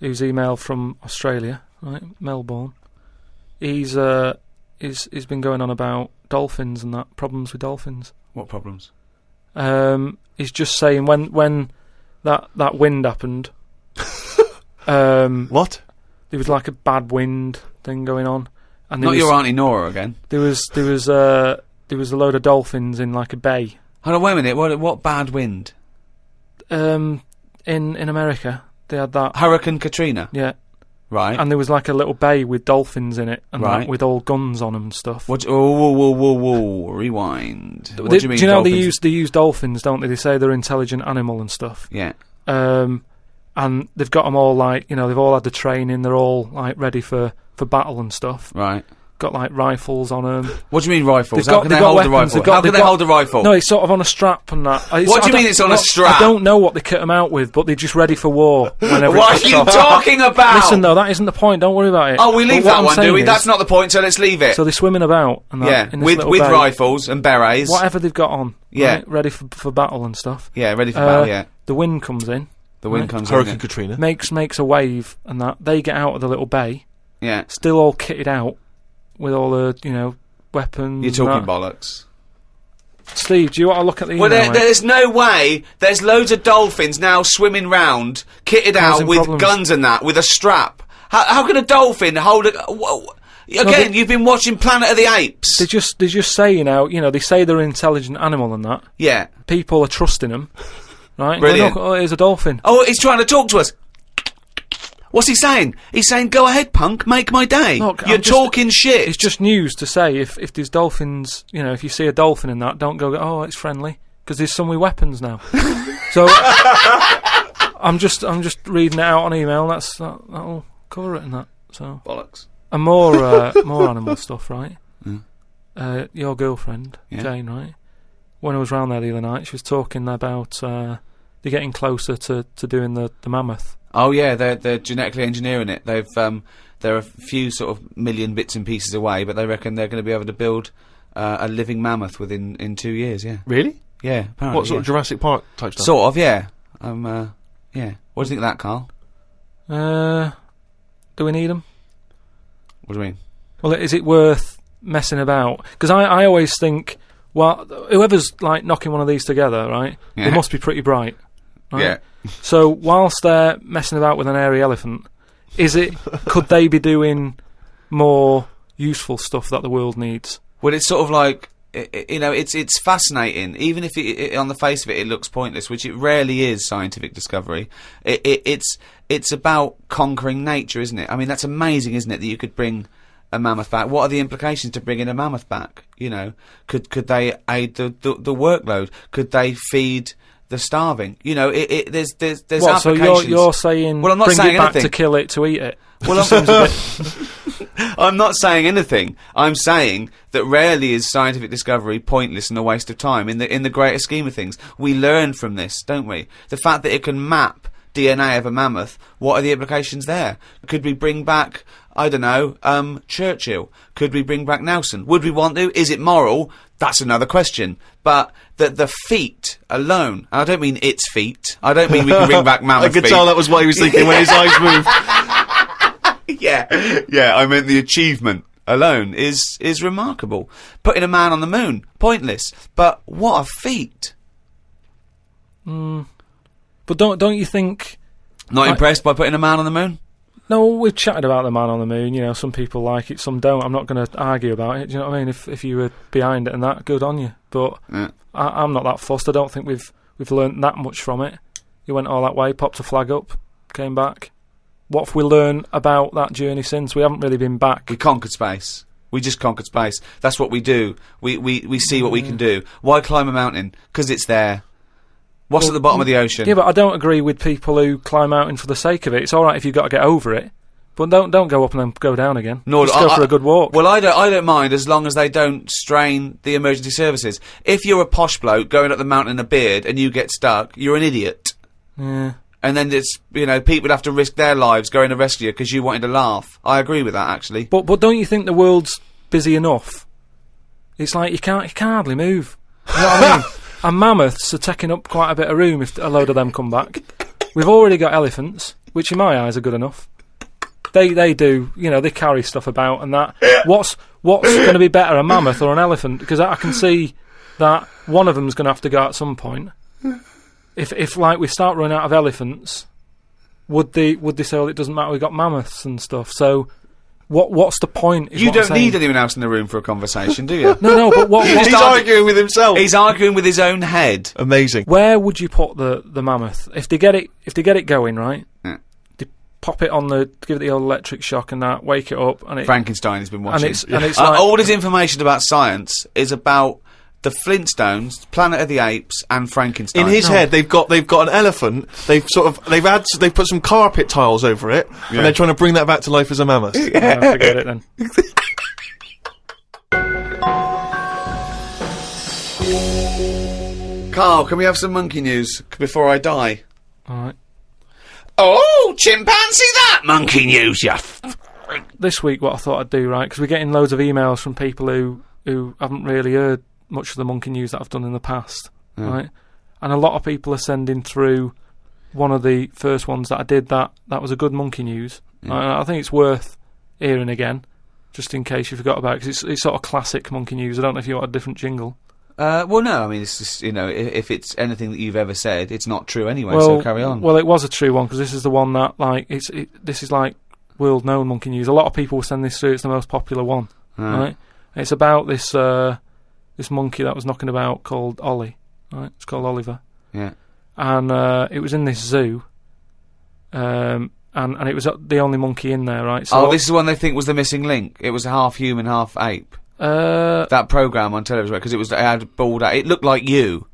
who's emailed from Australia, right, Melbourne, he's been going on about dolphins and that, problems with dolphins. What problems? He's just saying when that wind happened, What? There was like a bad wind thing going on, and Not your Auntie Nora again. There was a load of dolphins in like a bay. Hold on, wait a minute. What bad wind? In America, they had that Hurricane Katrina. Yeah. Right. And there was like a little bay with dolphins in it, and right. like, with all guns on them and stuff. Whoa, rewind. What do you mean? Do you know dolphins? they use dolphins, don't they? They say they're an intelligent animal and stuff. Yeah. And they've got them all like, you know, they've all had the training. They're all like ready for battle and stuff. Right. Got like rifles on them. What do you mean rifles? How can they hold a rifle? How can they hold a rifle? No, it's sort of on a strap and that. What do you mean it's on a strap? I don't know what they kit them out with, but they're just ready for war. What are you talking about? Listen though, that isn't the point. Don't worry about it. Oh, we leave that one, do we? That's not the point, so let's leave it. So they're swimming about and that. Yeah, in this with bay, rifles and berets. whatever they've got on. Yeah. Right, ready for battle and stuff. Yeah, ready for battle. Yeah. The wind comes in. The wind comes Hurricane in. Katrina. Makes a wave and that. They get out of the little bay. Yeah. Still all kitted out with all the, you know, weapons. You're talking bollocks. Steve, do you want to look at the email? Well, there's no way. There's loads of dolphins now swimming round, kitted out with guns and that, with a strap. How can a dolphin hold a... Again, you've been watching Planet of the Apes. They just say, you know, they say they're an intelligent animal and that. Yeah. People are trusting them. Right? Brilliant. Look, here's a dolphin. Oh, he's trying to talk to us. What's he saying? He's saying, go ahead, punk, make my day. Look, You're talking shit. It's just news to say if there's dolphins, you know, if you see a dolphin in that, don't go, oh, it's friendly, because there's some with weapons now. So, I'm just reading it out on email, that'll cover it and that, so. Bollocks. And more animal stuff, right? Yeah. Your girlfriend, Jane, right? When I was round there the other night, she was talking about, they're getting closer to doing the mammoth. Oh yeah, they're genetically engineering it. They've they're a few sort of million bits and pieces away, but they reckon they're going to be able to build a living mammoth in 2 years. Yeah. Really? Yeah. Apparently, What sort of Jurassic Park type stuff? Sort of. Yeah. Yeah. What do you think of that, Carl? Do we need them? What do you mean? Well, is it worth messing about? Because I always think, well, whoever's like knocking one of these together, right? Yeah. They must be pretty bright. Right? Yeah. So whilst they're messing about with an airy elephant, could they be doing more useful stuff that the world needs? Well, it's sort of like, you know, it's fascinating. Even if on the face of it, it looks pointless, which it rarely is. Scientific discovery. It's about conquering nature, isn't it? I mean, that's amazing, isn't it? That you could bring a mammoth back. What are the implications to bringing a mammoth back? You know, could they aid the workload? Could they feed the starving? You know, there's what, applications. So you're saying, well, I'm not bring saying it back anything. to kill it, to eat it? Well, I'm not saying anything. I'm saying that rarely is scientific discovery pointless and a waste of time in the greater scheme of things. We learn from this, don't we? The fact that it can map DNA of a mammoth, what are the implications there? Could we bring back, I don't know, Churchill? Could we bring back Nelson? Would we want to? Is it moral? That's another question. But the feet alone, and I don't mean its feet, I don't mean we can bring back mammoth I could feet. tell that was what he was thinking when his eyes moved. Yeah, I meant the achievement alone is remarkable. Putting a man on the moon, pointless, but what a feat. But don't you think... Not impressed by putting a man on the moon? No, we've chatted about the man on the moon, you know, some people like it, some don't. I'm not going to argue about it, do you know what I mean? If you were behind it and that, good on you. But Yeah. I'm not that fussed. I don't think we've learnt that much from it. He went all that way, popped a flag up, came back. What have we learned about that journey since? We haven't really been back. We conquered space. We just conquered space. That's what we do. We see what we can do. Why climb a mountain? Because it's there. What's at the bottom of the ocean? Yeah, but I don't agree with people who climb mountain for the sake of it. It's all right if you've got to get over it, but don't go up and then go down again. No, just go for a good walk. Well, I don't mind as long as they don't strain the emergency services. If you're a posh bloke going up the mountain in a beard and you get stuck, you're an idiot. Yeah. And then it's, you know, people would have to risk their lives going to rescue you because you wanted to laugh. I agree with that, actually. But don't you think the world's busy enough? It's like you can't hardly move. You know what I mean? And mammoths are taking up quite a bit of room if a load of them come back. We've already got elephants, which in my eyes are good enough. They do, you know, they carry stuff about and that. What's going to be better, a mammoth or an elephant? Because I can see that one of them's going to have to go at some point. If like we start running out of elephants, would they say, well, it doesn't matter, we've got mammoths and stuff, so what's the point? You don't need anyone else in the room for a conversation, do you? No, but what He's arguing with himself. He's arguing with his own head. Amazing. where would you put the mammoth? If they get it going, right? Yeah. They pop it on give it the old electric shock and that, wake it up, and it... Frankenstein has been watching. And it's like... all his information about science is about the Flintstones, Planet of the Apes, and Frankenstein. In his head, they've got an elephant. They've put some carpet tiles over it, and they're trying to bring that back to life as a mammoth. Forget it then. Carl, can we have some monkey news before I die? Alright. Oh, chimpanzee that monkey news, you This week, what I thought I'd do, right, because we're getting loads of emails from people who haven't really heard much of the monkey news that I've done in the past, right? And a lot of people are sending through one of the first ones that I did that was a good monkey news. I think it's worth hearing again, just in case you forgot about it, because it's sort of classic monkey news. I don't know if you want a different jingle. Well, no, I mean, it's just, if it's anything that you've ever said, it's not true anyway, so carry on. Well, it was a true one, because this is the one that, like, this is like world-known monkey news. A lot of people will send this through. It's the most popular one, right? It's about this monkey that was knocking about called Ollie, right? It's called Oliver. Yeah. And it was in this zoo, and it was the only monkey in there, right? So this is one they think was the missing link. It was half human, half ape. That programme on television, because it had bald. It looked like you,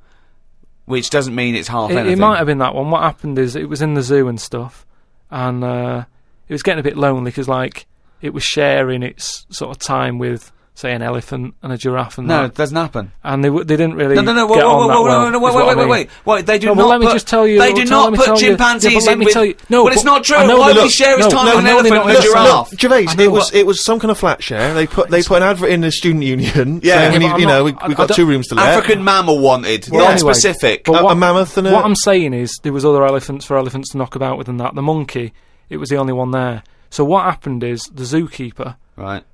which doesn't mean it's half anything. It might have been that one. What happened is it was in the zoo and stuff, and it was getting a bit lonely because, like, it was sharing its sort of time with, say, an elephant and a giraffe and that. No, it doesn't happen. And they didn't really No, get on that well. Wait, they do no, not let me just tell you. They do not put chimpanzees in with... No, well, it's not true. Why would he share his time with an elephant and a giraffe? Look, Gervais, it was some kind of flat share. They put an advert in the student union. Yeah, saying, we've got 2 rooms to let. African mammal wanted, Well, not specific. A mammoth and a... What I'm saying is, there was other elephants to knock about with than that. The monkey, it was the only one there. So what happened is, the zookeeper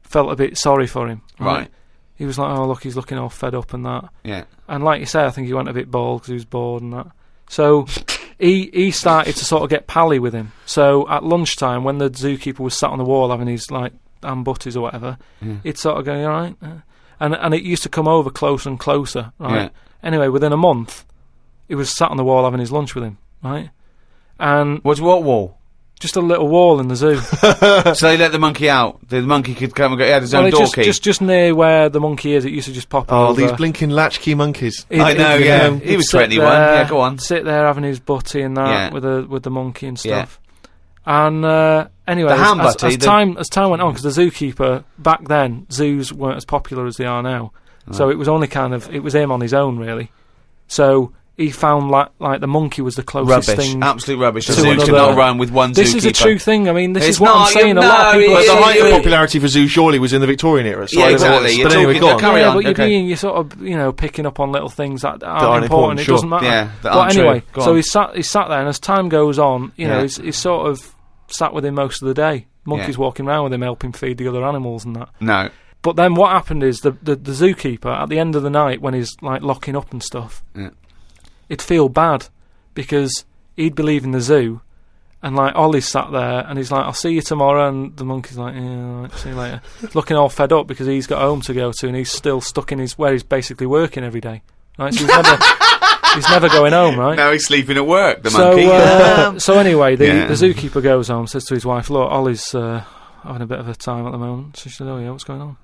felt a bit sorry for him. Right. He was like, oh, look, he's looking all fed up and that. Yeah. And like you say, I think he went a bit bald because he was bored and that. So he started to sort of get pally with him. So at lunchtime, when the zookeeper was sat on the wall having his, like, ham butties or whatever, he'd sort of go, all right? And it used to come over closer and closer, right? Yeah. Anyway, within a month, he was sat on the wall having his lunch with him, right? And... What wall? Just a little wall in the zoo. So they let the monkey out. The monkey could come and go. He had his own door key. Just near where the monkey is, it used to just pop over. Oh, these blinking latchkey monkeys. I know, yeah. He was 21. Yeah, go on. Sit there having his butty and that with the monkey and stuff. Yeah. And anyway, the ham butty, as time went on, because the zookeeper back then, zoos weren't as popular as they are now. Right. So it was only it was him on his own really. So he found like the monkey was the closest thing. Absolute rubbish. The zoo cannot run with one zookeeper. This is a true thing. I mean, this is what I'm saying. A lot of people. But the height of popularity for zoos surely was in the Victorian era. So exactly. But anyway, go on. Carry on. But you're sort of picking up on little things that aren't important. It doesn't matter. Yeah, but anyway, so he sat there, and as time goes on, he's sort of sat with him most of the day. Monkey's walking around with him, helping feed the other animals and that. No. But then what happened is the zookeeper at the end of the night, when he's like locking up and stuff. Yeah. He'd feel bad because he'd be leaving the zoo and like Ollie's sat there and he's like, I'll see you tomorrow, and the monkey's like, yeah, see you later. Looking all fed up because he's got home to go to and he's still stuck in where he's basically working every day. Right? So he's never going home, right? Now he's sleeping at work, the monkey. So anyway, the zookeeper goes home, says to his wife, look, Ollie's having a bit of a time at the moment. So she said, oh yeah, what's going on?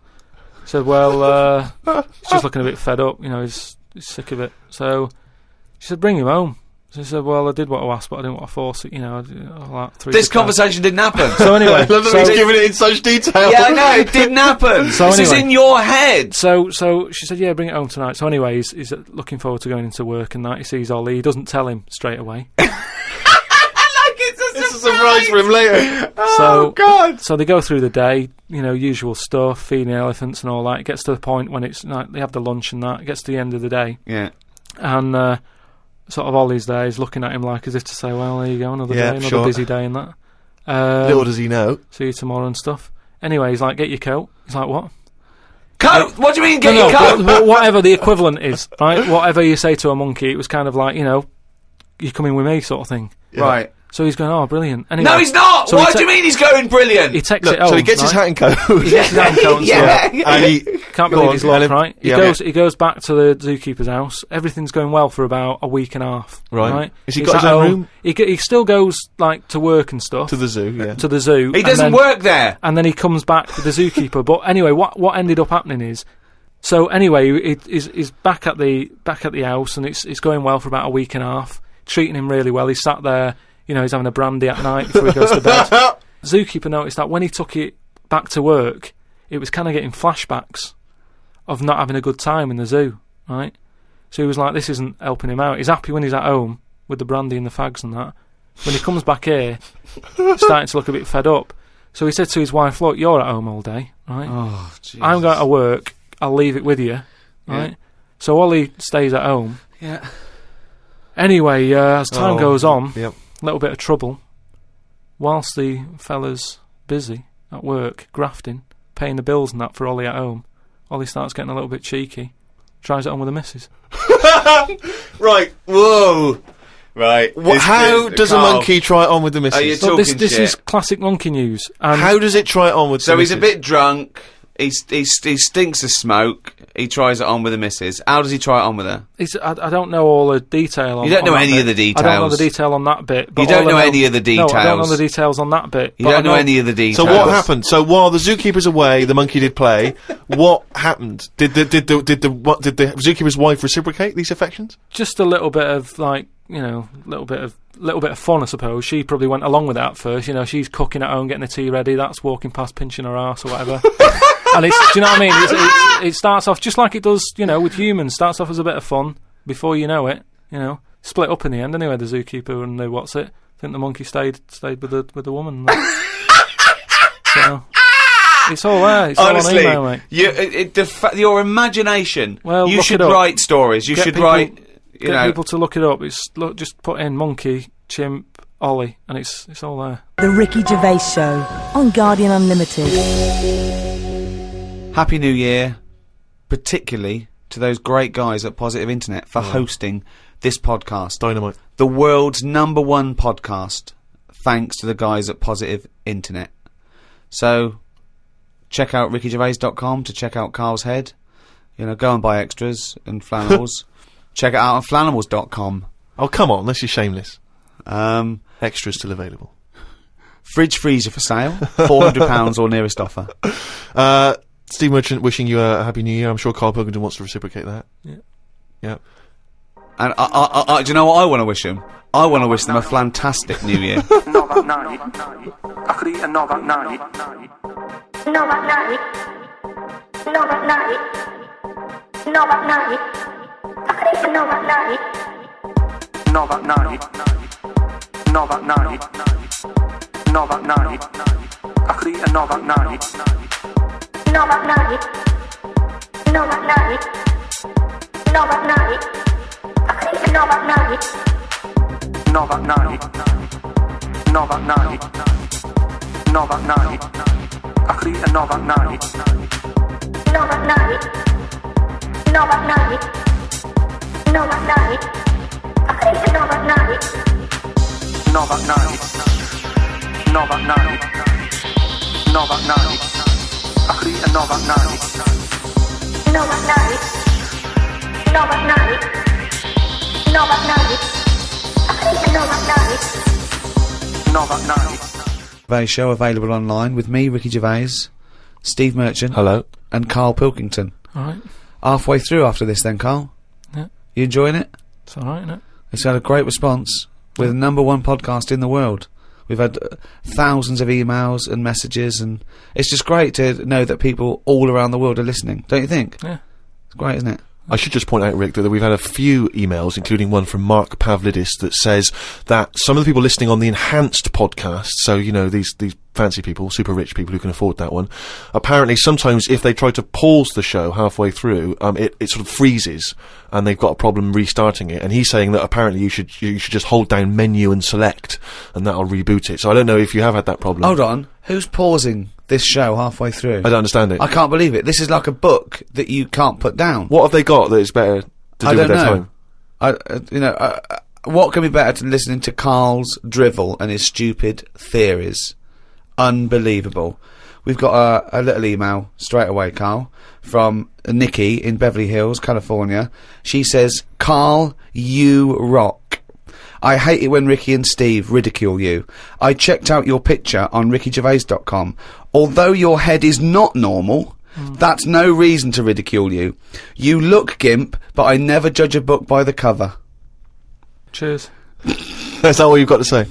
He said, well, he's just looking a bit fed up, he's sick of it. So she said, bring him home. So he said, well, I did want to ask, but I didn't want to force it, This conversation didn't happen. So anyway... I love that he's giving it in such detail. Yeah, I know, it didn't happen. This is in your head. So she said, yeah, bring it home tonight. So anyway, he's looking forward to going into work and that. He sees Ollie. He doesn't tell him straight away. It's a surprise for him later. Oh, God. So they go through the day, usual stuff, feeding elephants and all that. It gets to the point when it's like, they have the lunch and that. It gets to the end of the day. Yeah. And... sort of Ollie's there, he's looking at him like as if to say, well, there you go, another day, another busy day and that. Little does he know. See you tomorrow and stuff. Anyway, he's like, get your coat. He's like, what? Coat? What do you mean, get your coat? Whatever the equivalent is, right? Whatever you say to a monkey, it was kind of like, you're coming with me sort of thing. Yeah. Right. So he's going, oh, brilliant. Anyway, No, he's not! so What do you mean he's going brilliant? He takes Look, it home. so he gets his hat and coat. He gets his hat and coat and Yeah. stuff. And he Can't Go believe on, his luck, and then- right? yeah. He goes back to the zookeeper's house. Everything's going well for about a week and a half. Right. Has he He's got his at own home. room? He still goes like to work and stuff To the zoo, yeah. to the zoo. He and doesn't then- work there. and then he comes back with the zookeeper. But anyway, what ended up happening is, so anyway, he's back at the house, and it's going well for about a week and a half. Treating him really well. He's sat there, he's having a brandy at night before he goes to bed. Zookeeper noticed that when he took it back to work, it was kind of getting flashbacks of not having a good time in the zoo, right? So he was like, this isn't helping him out. He's happy when he's at home with the brandy and the fags and that. When he comes back here, he's starting to look a bit fed up. So he said to his wife, look, you're at home all day, right? Oh, Jesus. I'm going to work. I'll leave it with you, right? Yeah. So Ollie stays at home. Yeah. Anyway, as time goes on, Yep. a little bit of trouble. Whilst the fella's busy at work, grafting, paying the bills and that for Ollie at home, Ollie starts getting a little bit cheeky. Tries it on with the missus. Right. Whoa. Right. How does a monkey try it on with the missus? Are you So this talking shit? is classic monkey news. And How does it try it on with So the he's missus? a bit drunk. He stinks of smoke. He tries it on with the missus. How does he try it on with her? I don't know all the detail on You don't know on that any bit. of the I don't know details. the detail on that bit. But You don't all I know any of the No, I don't know details. the details on that bit. You but don't I know any of the details. So what happened? So while the zookeeper's away, the monkey did play. What happened? Did the zookeeper's wife reciprocate these affections? Just a little bit of little bit of fun, I suppose. She probably went along with that at first. She's cooking at home, getting the tea ready. That's walking past, pinching her arse or whatever. And do you know what I mean? It starts off just like it does, with humans. Starts off as a bit of fun. Before you know it, split up in the end. Anyway, the zookeeper and the what's it? I think the monkey stayed with the woman. So it's all there. It's Honestly, all on email, mate. your imagination. Well, you look should it up. write stories. You Get should people- write. Get people to look it up. Just put in monkey, chimp, Ollie, and it's all there. The Ricky Gervais Show on Guardian Unlimited. Happy New Year, particularly to those great guys at Positive Internet for hosting this podcast. Dynamite. The world's #1 podcast, thanks to the guys at Positive Internet. So, check out rickygervais.com to check out Carl's head. Go and buy extras and flannels. Check it out on flannels.com. Oh, come on, this is shameless. Um, Extras still available. Fridge freezer for sale, £400 or nearest offer. Steve Merchant wishing you a happy new year. I'm sure Karl Pilkington wants to reciprocate that. Yeah. And do you know what I want to wish them? I want to wish them a fantastic New Year. Nova night. I could eat a Nova night. Nova night. Nova night. Nova night. I could eat a Nova night. Nova night. Nova night. Nova night. I could eat a Nova night. Nova night. Nova night. Nova night. I could eat a Nova night. Nova night. Nova night. Nova night. I could eat a Nova night. Nova night. Nova night. Nova night. I could eat a Nova night. Nova night. Nova night. Nova night. I could eat a Nova night. Nova night. Nova night. Nova night. I could eat a Nova night. Nova night. Gervais Show available online with me, Ricky Gervais, Steve Merchant, Hello. and Karl Pilkington. All right. Halfway through after this then, Karl? Yeah. You enjoying it? It's all right, isn't it? It's had a great response. We're the #1 podcast in the world. We've had thousands of emails and messages, and it's just great to know that people all around the world are listening, don't you think? Yeah. It's great, isn't it? I should just point out, Rick, that we've had a few emails, including one from Mark Pavlidis, that says that some of the people listening on the enhanced podcast, so, these fancy people, super rich people who can afford that one, apparently sometimes if they try to pause the show halfway through, it sort of freezes, and they've got a problem restarting it. And he's saying that apparently you should just hold down menu and select, and that'll reboot it. So I don't know if you have had that problem. Hold on. Who's pausing this show halfway through? I don't understand it. I can't believe it. This is like a book that you can't put down. What have they got that is better to do I with don't their know. time? what can be better than listening to Karl's drivel and his stupid theories? Unbelievable. We've got a little email straight away, Karl, from Nikki in Beverly Hills, California. She says, Karl, you rock. I hate it when Ricky and Steve ridicule you. I checked out your picture on rickygervais.com. Although your head is not normal, that's no reason to ridicule you. You look gimp, but I never judge a book by the cover. Cheers. That's all you've got to say.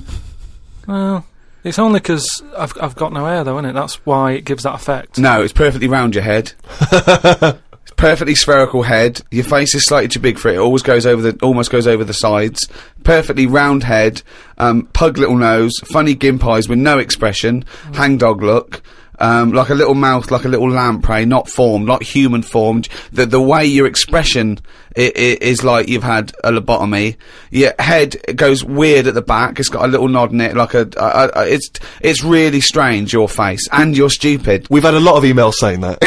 Well, it's only because I've got no hair, though, isn't it? That's why it gives that effect. No, it's perfectly round your head. It's perfectly spherical head. Your face is slightly too big for it. It almost goes over the sides. Perfectly round head. Pug little nose. Funny gimp eyes with no expression. Hangdog look. Like a little mouth, like a little lamprey, not formed, not human formed. The way your expression is like you've had a lobotomy. Your head goes weird at the back. It's got a little nod in it, like it's really strange, your face, and you're stupid. We've had a lot of emails saying that.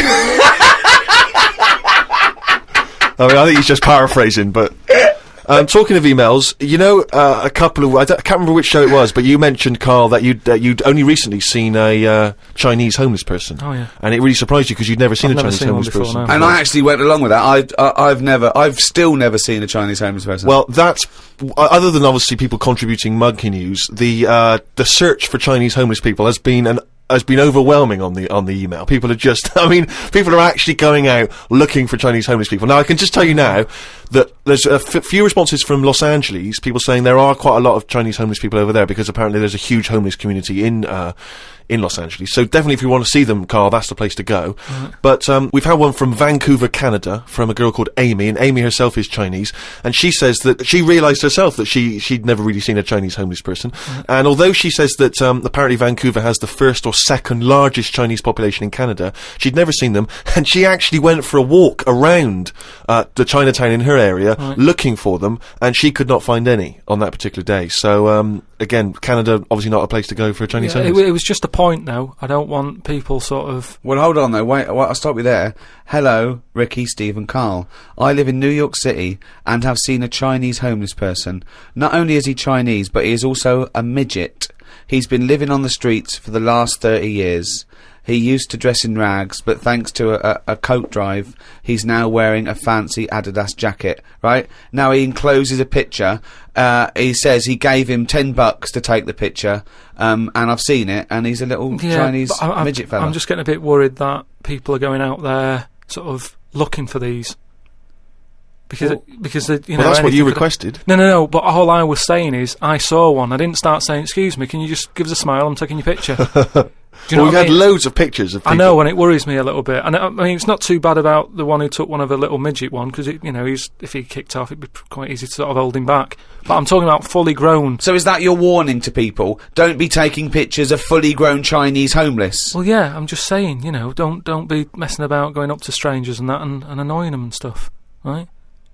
I mean, I think he's just paraphrasing, but... talking of emails, you know, a couple of... I can't remember which show it was, but you mentioned, Karl, that you'd only recently seen a Chinese homeless person. Oh, yeah. And it really surprised you because you'd never seen a Chinese homeless person. No. And I actually went along with that. I've still never seen a Chinese homeless person. Well, that's... other than obviously people contributing monkey news, the search for Chinese homeless people has been overwhelming on the email. People are just, I mean, people are actually going out looking for Chinese homeless people. Now, I can just tell you now that there's a few responses from Los Angeles, people saying there are quite a lot of Chinese homeless people over there because apparently there's a huge homeless community in Los Angeles. So definitely if you want to see them, Karl, that's the place to go. But we've had one from Vancouver, Canada, from a girl called Amy, and Amy herself is Chinese, and she says that she realised herself that she'd never really seen a Chinese homeless person. And although she says that apparently Vancouver has the first or second largest Chinese population in Canada, she'd never seen them, and she actually went for a walk around the Chinatown in her area looking for them, and she could not find any on that particular day. So again, Canada obviously not a place to go for a Chinese homeless. It was just a point, though. I don't want people sort of... Well, hold on, though. Wait, I'll stop you there. Hello, Ricky, Steve and Karl. I live in New York City and have seen a Chinese homeless person. Not only is he Chinese, but he is also a midget. He's been living on the streets for the last 30 years. He used to dress in rags, but thanks to a coat drive, he's now wearing a fancy Adidas jacket, right? Now he encloses a picture. He says he gave him $10 to take the picture, and I've seen it, and he's a little Chinese midget fella. I'm just getting a bit worried that people are going out there sort of looking for these. Because you know, that's what you requested. No. But all I was saying is, I saw one. I didn't start saying, "Excuse me, can you just give us a smile? I'm taking your picture." Do you know we've had loads of pictures of people. I know, and it worries me a little bit. And I mean, it's not too bad about the one who took one of a little midget one, because you know, if he kicked off, it'd be quite easy to sort of hold him back. But I'm talking about fully grown. So is that your warning to people? Don't be taking pictures of fully grown Chinese homeless. Well, yeah, I'm just saying, you know, don't be messing about going up to strangers and that and annoying them and stuff, right?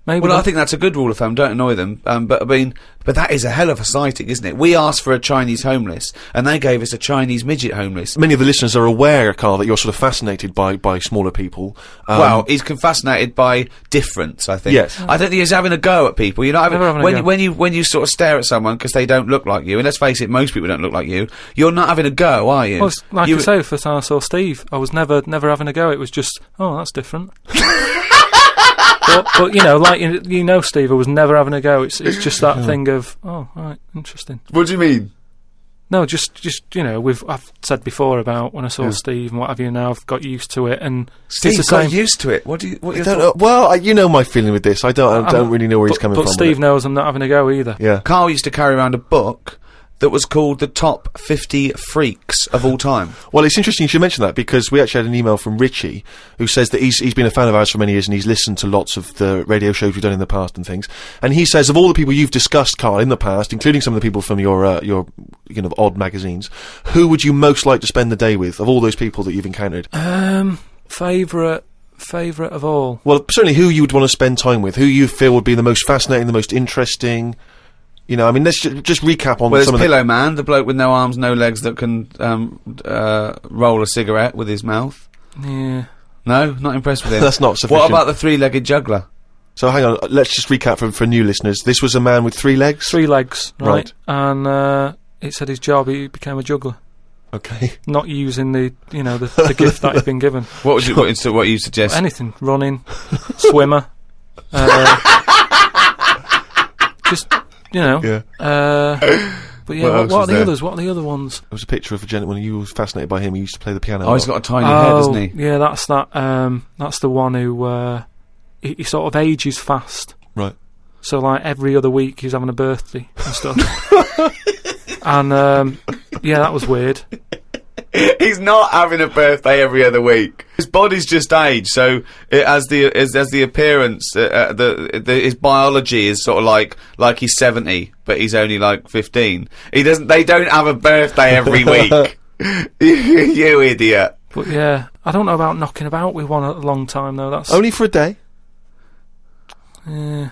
Maybe I think that's a good rule of thumb. Don't annoy them. But I mean, that is a hell of a sighting, isn't it? We asked for a Chinese homeless, and they gave us a Chinese midget homeless. Many of the listeners are aware, Karl, that you're sort of fascinated by smaller people. Well, he's fascinated by difference, I think. Yes. I don't think he's having a go at people. You're not when you sort of stare at someone because they don't look like you, and let's face it, most people don't look like you. You're not having a go, are you? Well, like I say, first time I saw Steve, I was never having a go. It was just, oh, that's different. But you know, like you know, Steve, I was never having a go. It's just that thing of, oh, right, interesting. What do you mean? No, just you know, I've said before about when I saw Steve and what have you. Now I've got used to it, and Steve got used to it. What do you? I don't know. Well, you know my feeling with this. I don't really know where he's coming from. But Steve knows I'm not having a go either. Yeah. Karl used to carry around a book that was called the top 50 freaks of all time. Well, it's interesting you should mention that, because we actually had an email from Richie who says that he's been a fan of ours for many years and he's listened to lots of the radio shows we've done in the past and things. And he says, of all the people you've discussed, Karl, in the past, including some of the people from your you know, odd magazines, who would you most like to spend the day with, of all those people that you've encountered? Favourite of all? Well, certainly who you would want to spend time with, who you feel would be the most fascinating, the most interesting. You know, I mean, let's just recap on some of the... Pillow Man, the bloke with no arms, no legs that can roll a cigarette with his mouth. Yeah. No? Not impressed with him? That's not sufficient. What about the three-legged juggler? So hang on, let's just recap for new listeners. This was a man with 3 legs? 3 legs, Right. And it said his job, he became a juggler. Okay. Not using the gift that he'd been given. What you suggest? Anything. Running, swimmer. Just, Yeah. But yeah, What else what was are the there? others? What are the other ones? There was a picture of a gentleman, you were fascinated by him, he used to play the piano. Oh, he's got a tiny head, hasn't he? Yeah, that's that. That's the one who he sort of ages fast. Right. So like every other week he's having a birthday and stuff. And yeah, that was weird. He's not having a birthday every other week. His body's just aged, so it has the appearance. His biology is sort of like he's 70, but he's only like 15. They don't have a birthday every week. You idiot. But yeah, I don't know about knocking about with one a long time though. That's Only for a day? Yeah.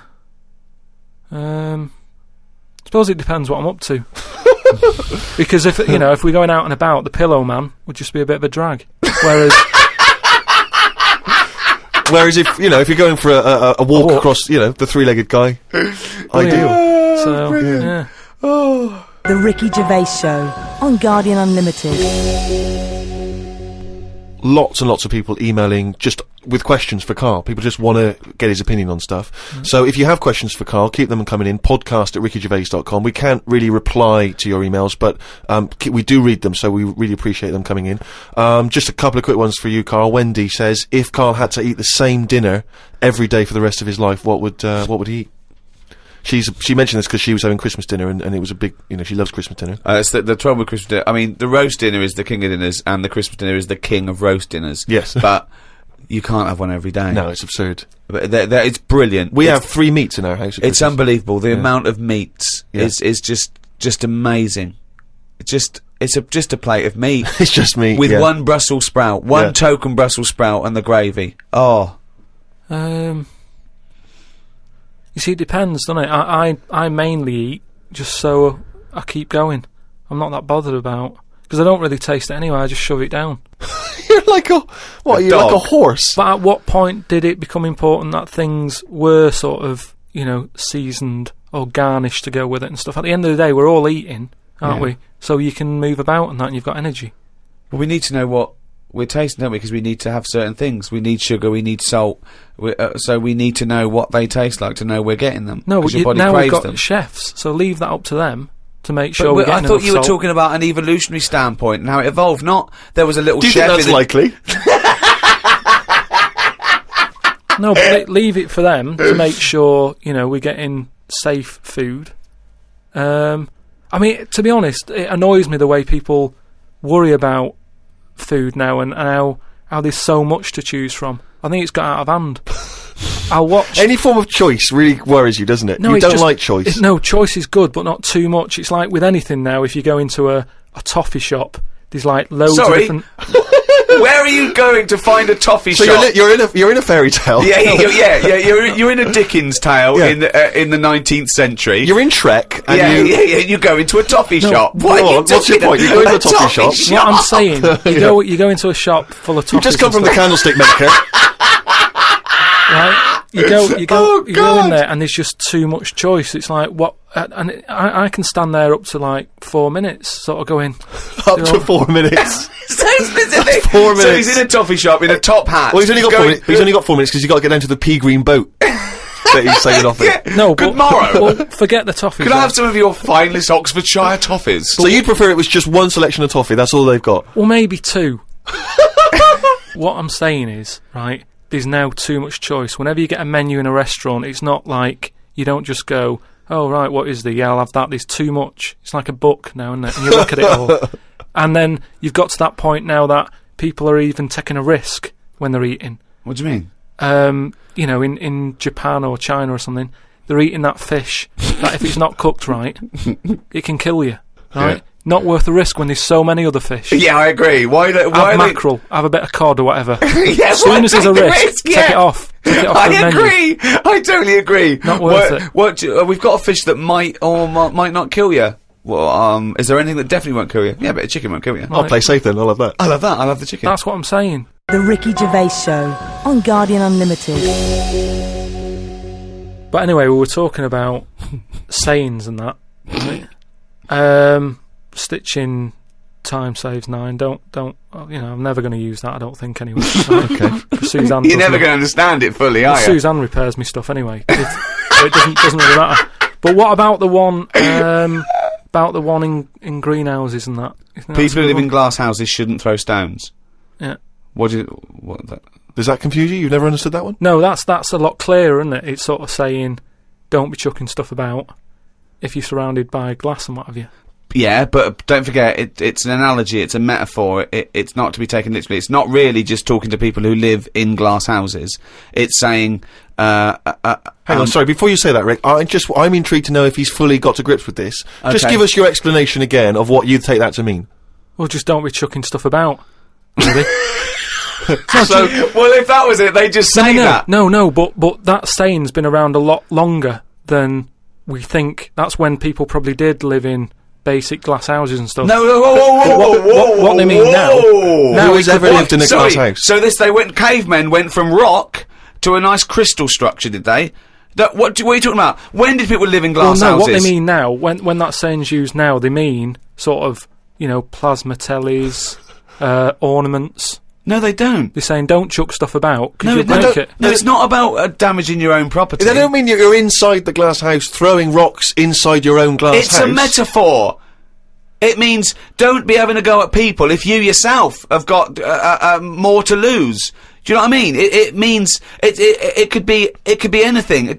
Suppose it depends what I'm up to. Because if we're going out and about, the pillow man would just be a bit of a drag. Whereas if you're going for a walk across, the 3-legged guy, ideal. Yeah. So yeah. The Ricky Gervais Show on Guardian Unlimited. Lots and lots of people emailing just with questions for Karl. People just want to get his opinion on stuff. So if you have questions for Karl, keep them coming in. podcast@rickygervais.com. We can't really reply to your emails, but we do read them, so we really appreciate them coming in. Just a couple of quick ones for you, Karl. Wendy says, if Karl had to eat the same dinner every day for the rest of his life, what would he eat? She mentioned this because she was having Christmas dinner and it was a big, she loves Christmas dinner. It's the trouble with Christmas dinner. I mean, the roast dinner is the king of dinners and the Christmas dinner is the king of roast dinners. Yes. But you can't have one every day. No, it's absurd. But it's brilliant. We have 3 meats in our house. It's unbelievable. The amount of meats is just amazing. It's just a plate of meat. It's just meat. With one Brussels sprout, one token Brussels sprout and the gravy. Oh. You see, it depends, doesn't it? I mainly eat just so I keep going. I'm not that bothered about because I don't really taste it anyway. I just shove it down. You're like a horse. But at what point did it become important that things were sort of seasoned or garnished to go with it and stuff? At the end of the day, we're all eating, aren't we? So you can move about and that, and you've got energy. Well, we need to know what we're tasting, don't we? Because we need to have certain things. We need sugar, we need salt. So we need to know what they taste like to know we're getting them. No, your body now we've craves got them. chefs, so leave that up to them to make sure we're getting I thought you were salt. talking about an evolutionary standpoint and how it evolved. Not there was a little Do you chef. think that's likely? No, but leave it for them to make sure we're getting safe food. I mean, to be honest, it annoys me the way people worry about food now and how there's so much to choose from. I think it's got out of hand. I'll watch any form of choice really worries you, doesn't it? No, you don't like choice. No, choice is good, but not too much. It's like with anything now. If you go into a toffee shop, there's like loads of different. Where are you going to find a toffee shop? You're in a fairy tale. You're in a Dickens tale in the 19th century. You're in Shrek. And you go into a toffee shop. What's your point? You go into a toffee shop. What I'm saying, you go into a shop full of toffees. You've just come from the candlestick maker. Right? You go in there and there's just too much choice. It's like what, and I can stand there up to like 4 minutes, sort of going up to 4 minutes. So specific. 4 minutes. So he's in a toffee shop in a top hat. Well, he's only got 4 minutes. He's only got 4 minutes because he's got to get down to the pea green boat that he's sailing off in. No, good morrow. Well, forget the toffees. Could I have some of your finest Oxfordshire toffees? So you'd prefer it was just one selection of toffee? That's all they've got. Well, maybe 2. What I'm saying is, right, there's now too much choice. Whenever you get a menu in a restaurant, it's not like you don't just go, oh, right, what is there? Yeah, I'll have that. There's too much. It's like a book now, isn't it? And you look at it all. And then you've got to that point now that people are even taking a risk when they're eating. What do you mean? In Japan or China or something, they're eating that fish that if it's not cooked right, it can kill you, right? Yeah. Not worth the risk when there's so many other fish. Yeah, I agree. Why have mackerel, have a bit of cod or whatever. As soon as there's a risk, take it off. I agree. I totally agree. Not worth it. We've got a fish that might or might not kill you. Well, is there anything that definitely won't kill you? Yeah, but a chicken won't kill you. I'll play safe then. I'll have that. I love the chicken. That's what I'm saying. The Ricky Gervais Show on Guardian Unlimited. But anyway, we were talking about sayings and that. Right? Stitching time saves 9. Don't. I'm never going to use that. I don't think anyway. Right? Okay. Suzanne. You're never going to understand it fully, are you? Suzanne repairs me stuff anyway. So it doesn't really matter. But what about the one? About the one in greenhouses and that? People who live in glass houses shouldn't throw stones. Yeah. What? Does that confuse you? You've never understood that one? No, that's a lot clearer, isn't it? It's sort of saying, don't be chucking stuff about if you're surrounded by glass and what have you. Yeah, but don't forget, it's an analogy, it's a metaphor, it's not to be taken literally. It's not really just talking to people who live in glass houses. It's saying... Hang on, sorry, before you say that, Rick, I'm intrigued to know if he's fully got to grips with this. Okay. Just give us your explanation again of what you'd take that to mean. Well, just don't be chucking stuff about, really. So, well, if that was it, they just say that. No, but that saying's been around a lot longer than we think. That's when people probably did live in basic glass houses and stuff. No, whoa, what they mean now. Now who's ever lived in a glass house? So cavemen went from rock to a nice crystal structure, did they? What are you talking about? When did people live in glass houses? What they mean now, when that saying's used now, they mean sort of, plasma tellies, ornaments. No, they don't. They're saying don't chuck stuff about. No, it's not about damaging your own property. They don't mean you're inside the glass house throwing rocks inside your own glass house. It's a metaphor. It means don't be having a go at people if you yourself have got more to lose. Do you know what I mean? It means it could be anything.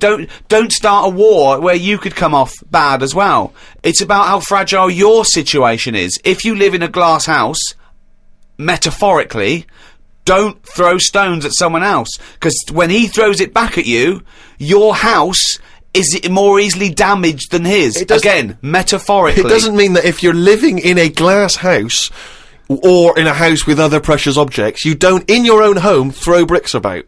Don't start a war where you could come off bad as well. It's about how fragile your situation is. If you live in a glass house, metaphorically, don't throw stones at someone else, because when he throws it back at you, your house is more easily damaged than his. Again, metaphorically. It doesn't mean that if you're living in a glass house or in a house with other precious objects, you don't, in your own home, throw bricks about.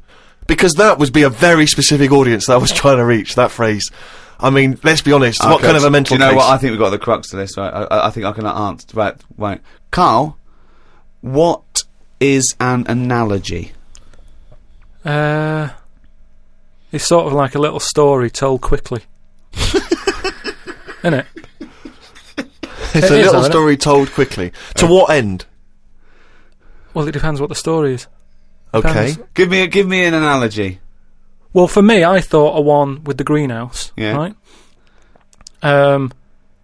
Because that would be a very specific audience that I was trying to reach, that phrase. I mean, let's be honest, what kind of a mental case? Do you know what? I think we've got the crux to this, right? I think I can answer. Right. Carl, what is an analogy? It's sort of like a little story told quickly. Isn't it? It's a little story told quickly. To what end? Well, it depends what the story is. Okay. Give me an analogy. Well, for me, I thought a one with the greenhouse. Yeah. Right?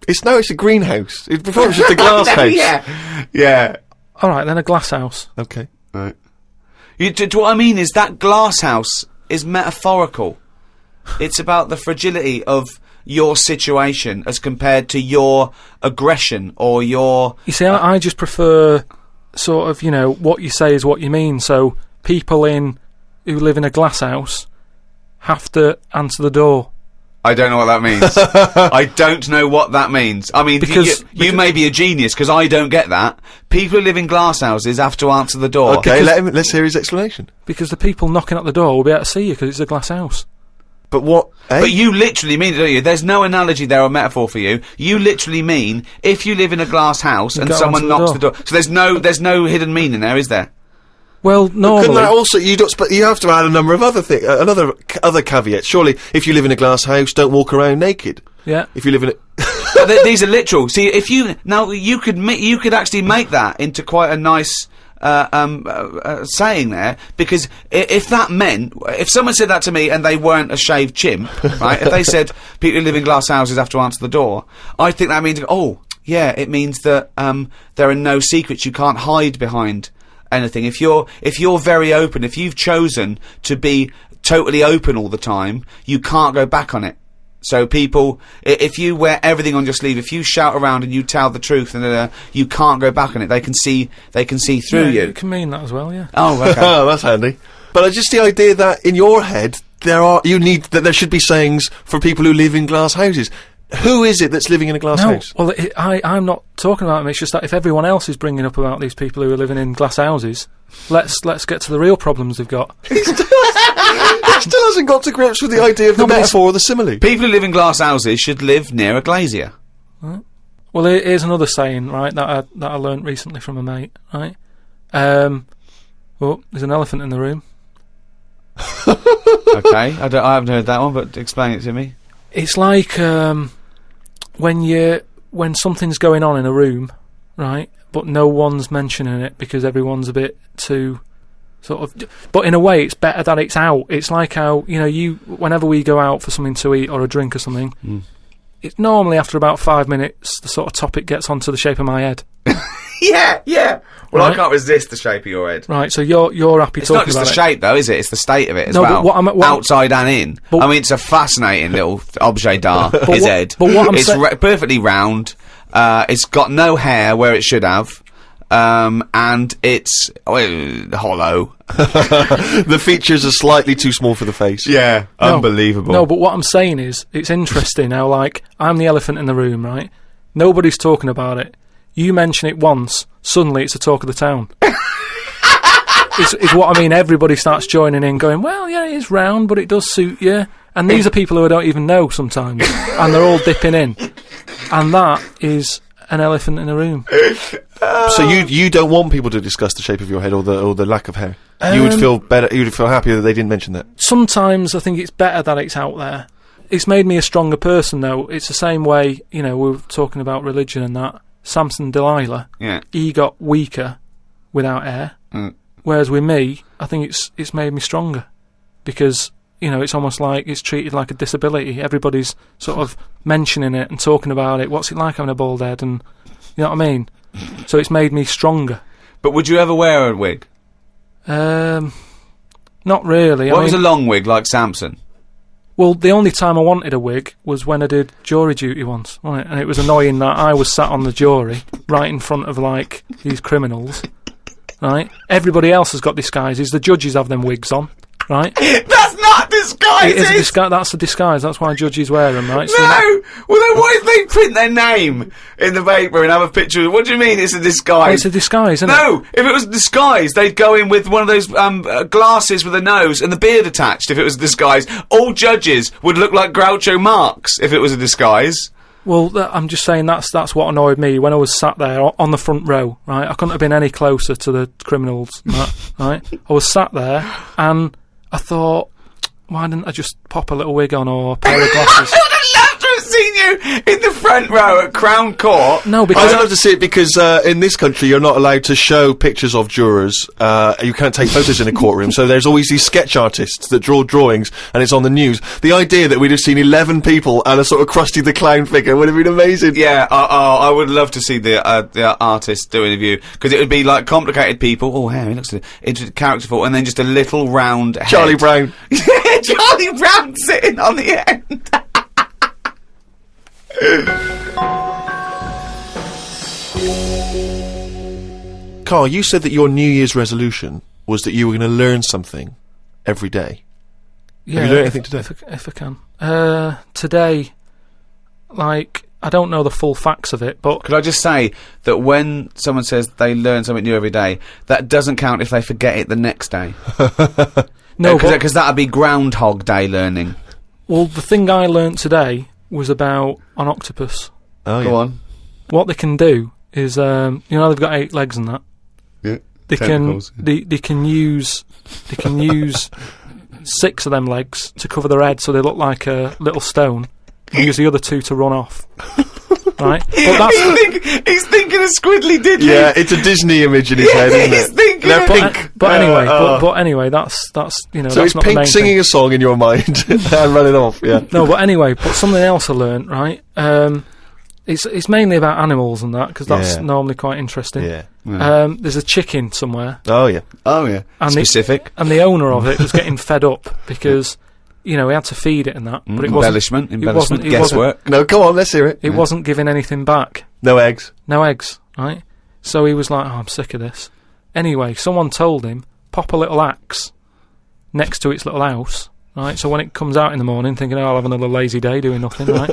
It's a greenhouse. Before it was just a glass house. Yeah. Alright, then a glass house. Okay. Right. What I mean is that glass house is metaphorical. It's about the fragility of your situation as compared to your aggression or your... You see, I just prefer sort of, what you say is what you mean. So people who live in a glass house have to answer the door. I don't know what that means. I don't know what that means. I mean, because you may be a genius, because I don't get that. People who live in glass houses have to answer the door. Okay, let's hear his explanation. Because the people knocking at the door will be able to see you, because it's a glass house. But what... But you literally mean it, don't you? There's no analogy there or metaphor for you. You literally mean, if you live in a glass house and someone knocks the door... So there's no hidden meaning there, is there? Well, normally... Couldn't that also... you have to add a number of other things, other caveats. Surely, if you live in a glass house, don't walk around naked. Yeah. If you live in a... These are literal. See, if you... Now, you could actually make that into quite a nice... saying there, because if that meant, if someone said that to me and they weren't a shaved chimp, right? If they said people who live in glass houses have to answer the door, I think that means, it means that there are no secrets. You can't hide behind anything. If you're very open, if you've chosen to be totally open all the time, you can't go back on it. So people, if you wear everything on your sleeve, if you shout around and you tell the truth, and you can't go back on it. They can see through you. It can mean that as well, yeah. Oh, okay. Oh, that's handy. But just the idea that in your head there should be sayings for people who live in glass houses. Who is it that's living in a glass house? Well, I'm not talking about them. It's just that if everyone else is bringing up about these people who are living in glass houses, let's get to the real problems they've got. He still hasn't got to grips with the idea of the metaphor or the simile. People who live in glass houses should live near a glazier. Right. Well, here's another saying, right, that I learnt recently from a mate, right? There's an elephant in the room. Okay, I haven't heard that one, but explain it to me. It's like when something's going on in a room, right? But no one's mentioning it because everyone's a bit too sort of. But in a way, it's better that it's out. It's like how whenever we go out for something to eat or a drink or something, it's normally after about 5 minutes the sort of topic gets onto the shape of my head. Yeah. Well, Right. I can't resist the shape of your head. Right, so you're happy It's talking not just about the it. shape, though, is it? It's the state of it as No, well. but what outside and in. But- I mean, it's a fascinating little objet d'art. His head. But what I'm it's perfectly round. It's got no hair where it should have. And it's hollow. The features are slightly too small for the face. Yeah, unbelievable. No, but what I'm saying is, it's interesting how, like, I'm the elephant in the room, right? Nobody's talking about it. You mention it once, suddenly it's the talk of the town. It's what I mean. Everybody starts joining in, going, well, yeah, it is round, but it does suit you. And these are people who I don't even know sometimes, and they're all dipping in. And that is an elephant in the room. So you don't want people to discuss the shape of your head or the lack of hair. You would feel better. You would feel happier that they didn't mention that. Sometimes I think it's better that it's out there. It's made me a stronger person, though. It's the same way, we were talking about religion and that. Samson Delilah, he got weaker without hair. Whereas with me, I think it's made me stronger. Because, it's almost like it's treated like a disability. Everybody's sort of mentioning it and talking about it. What's it like having a bald head? And, you know what I mean? So it's made me stronger. But would you ever wear a wig? Not really. What was a long wig like Samson? Well, the only time I wanted a wig was when I did jury duty once, wasn't it? And it was annoying that I was sat on the jury, right in front of, like, these criminals, right? Everybody else has got disguises. The judges have them wigs on, right? That's not disguises! It is a disguise. That's a disguise. That's why judges wear them, right? So No! Well, then why if they print their name in the paper and have a picture? What do you mean it's a disguise? it's a disguise, isn't it? No! If it was a disguise, they'd go in with one of those glasses with a nose and the beard attached if it was a disguise. All judges would look like Groucho Marx if it was a disguise. Well, I'm just saying that's what annoyed me when I was sat there on the front row, right? I couldn't have been any closer to the criminals than that, right? I was sat there and I thought, why didn't I just pop a little wig on or a pair of glasses? I'd love to have seen you in the front row at Crown Court. No, because I'd love to see it because in this country you're not allowed to show pictures of jurors. You can't take photos in a courtroom, so there's always these sketch artists that draw drawings, and it's on the news. The idea that we'd have seen 11 people and a sort of Krusty the Clown figure would have been amazing. Yeah, I would love to see the artist doing a view, because it would be like complicated people. Oh, hey, he looks characterful, and then just a little round head. Charlie Brown. Charlie Brown sitting on the end. Carl, you said that your New Year's resolution was that you were going to learn something every day. Yeah, have you learned anything today? If I can. Today, like, I don't know the full facts of it, but... Could I just say that when someone says they learn something new every day, that doesn't count if they forget it the next day. No, because that would be Groundhog Day learning. Well, the thing I learnt today was about an octopus. Oh, Go on. What they can do is, they've got 8 legs and that. Yeah. They can use 6 of them legs to cover their head so they look like a little stone, and use the other 2 to run off. Right? But that's He's thinking of Squiddly Diddly. Yeah, it's a Disney image in his head, isn't He's it? thinking They're of pink. But anyway, that's So that's it's not the Pink main singing thing. a song in your mind and running off, yeah. No, but anyway, but something else I learnt, right? It's mainly about animals and that, because that's Yeah. normally quite interesting. Yeah. There's a chicken somewhere, Oh, yeah. Oh, yeah. And Specific. and the owner of it was getting fed up because, he had to feed it and that, but it wasn't. Embellishment. it Guesswork. No, come on, let's hear it. It wasn't giving anything back. No eggs. No eggs, right? So he was like, I'm sick of this. Anyway, someone told him, pop a little axe next to its little house, right? So when it comes out in the morning thinking, I'll have another lazy day doing nothing, right?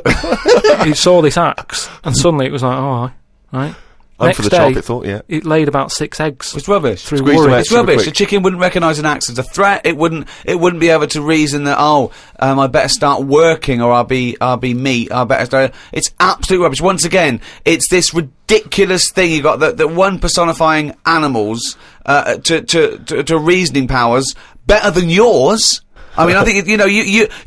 He saw this axe, and suddenly it was like, oh, right? I'm for the chocolate thought, yeah. It laid about 6 eggs. It's rubbish. Through Squeezed worry. them out It's super rubbish. quick. The chicken wouldn't recognise an axe as a threat. It wouldn't be able to reason that I better start working or I'll be meat. I better start. It's absolute rubbish. Once again, it's this ridiculous thing you got that one personifying animals to reasoning powers better than yours. I mean, I think,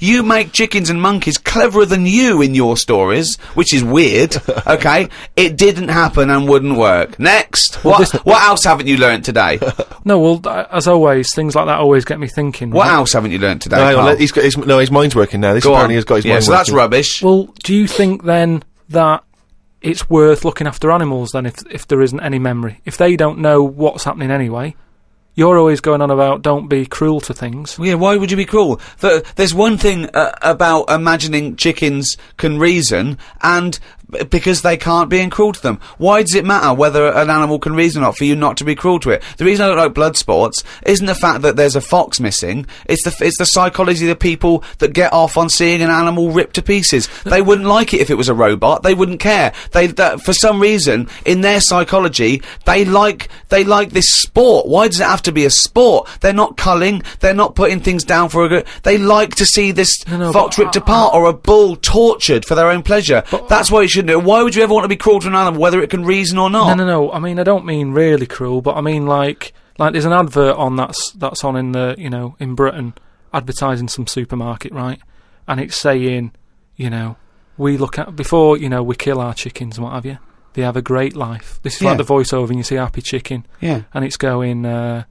you make chickens and monkeys cleverer than you in your stories, which is weird, okay? It didn't happen and wouldn't work. Next! What else haven't you learnt today? No, well, as always, things like that always get me thinking. What right? else haven't you learnt today, No, hang on, Carl? his mind's working now. This Go apparently on. has got his Yeah, mind so that's working. rubbish. Well, do you think then that it's worth looking after animals then if there isn't any memory? If they don't know what's happening anyway, you're always going on about don't be cruel to things. Yeah, why would you be cruel? There's one thing about imagining chickens can reason, and because they can't, being cruel to them. Why does it matter whether an animal can reason or not for you not to be cruel to it? The reason I don't like blood sports isn't the fact that there's a fox missing. It's the psychology of the people that get off on seeing an animal ripped to pieces. They wouldn't like it if it was a robot. They wouldn't care. For some reason, in their psychology, they like this sport. Why does it have to be a sport? They're not culling. They're not putting things down for a good. They like to see this fox ripped apart or a bull tortured for their own pleasure. That's why you shouldn't do it. Why would you ever want to be cruel to an animal, whether it can reason or not? No. I mean, I don't mean really cruel, but I mean like there's an advert on that's on in the in Britain advertising some supermarket, right? And it's saying, we look at before we kill our chickens and what have you. They have a great life. This is like the voiceover, and you see Happy Chicken. Yeah. And it's going,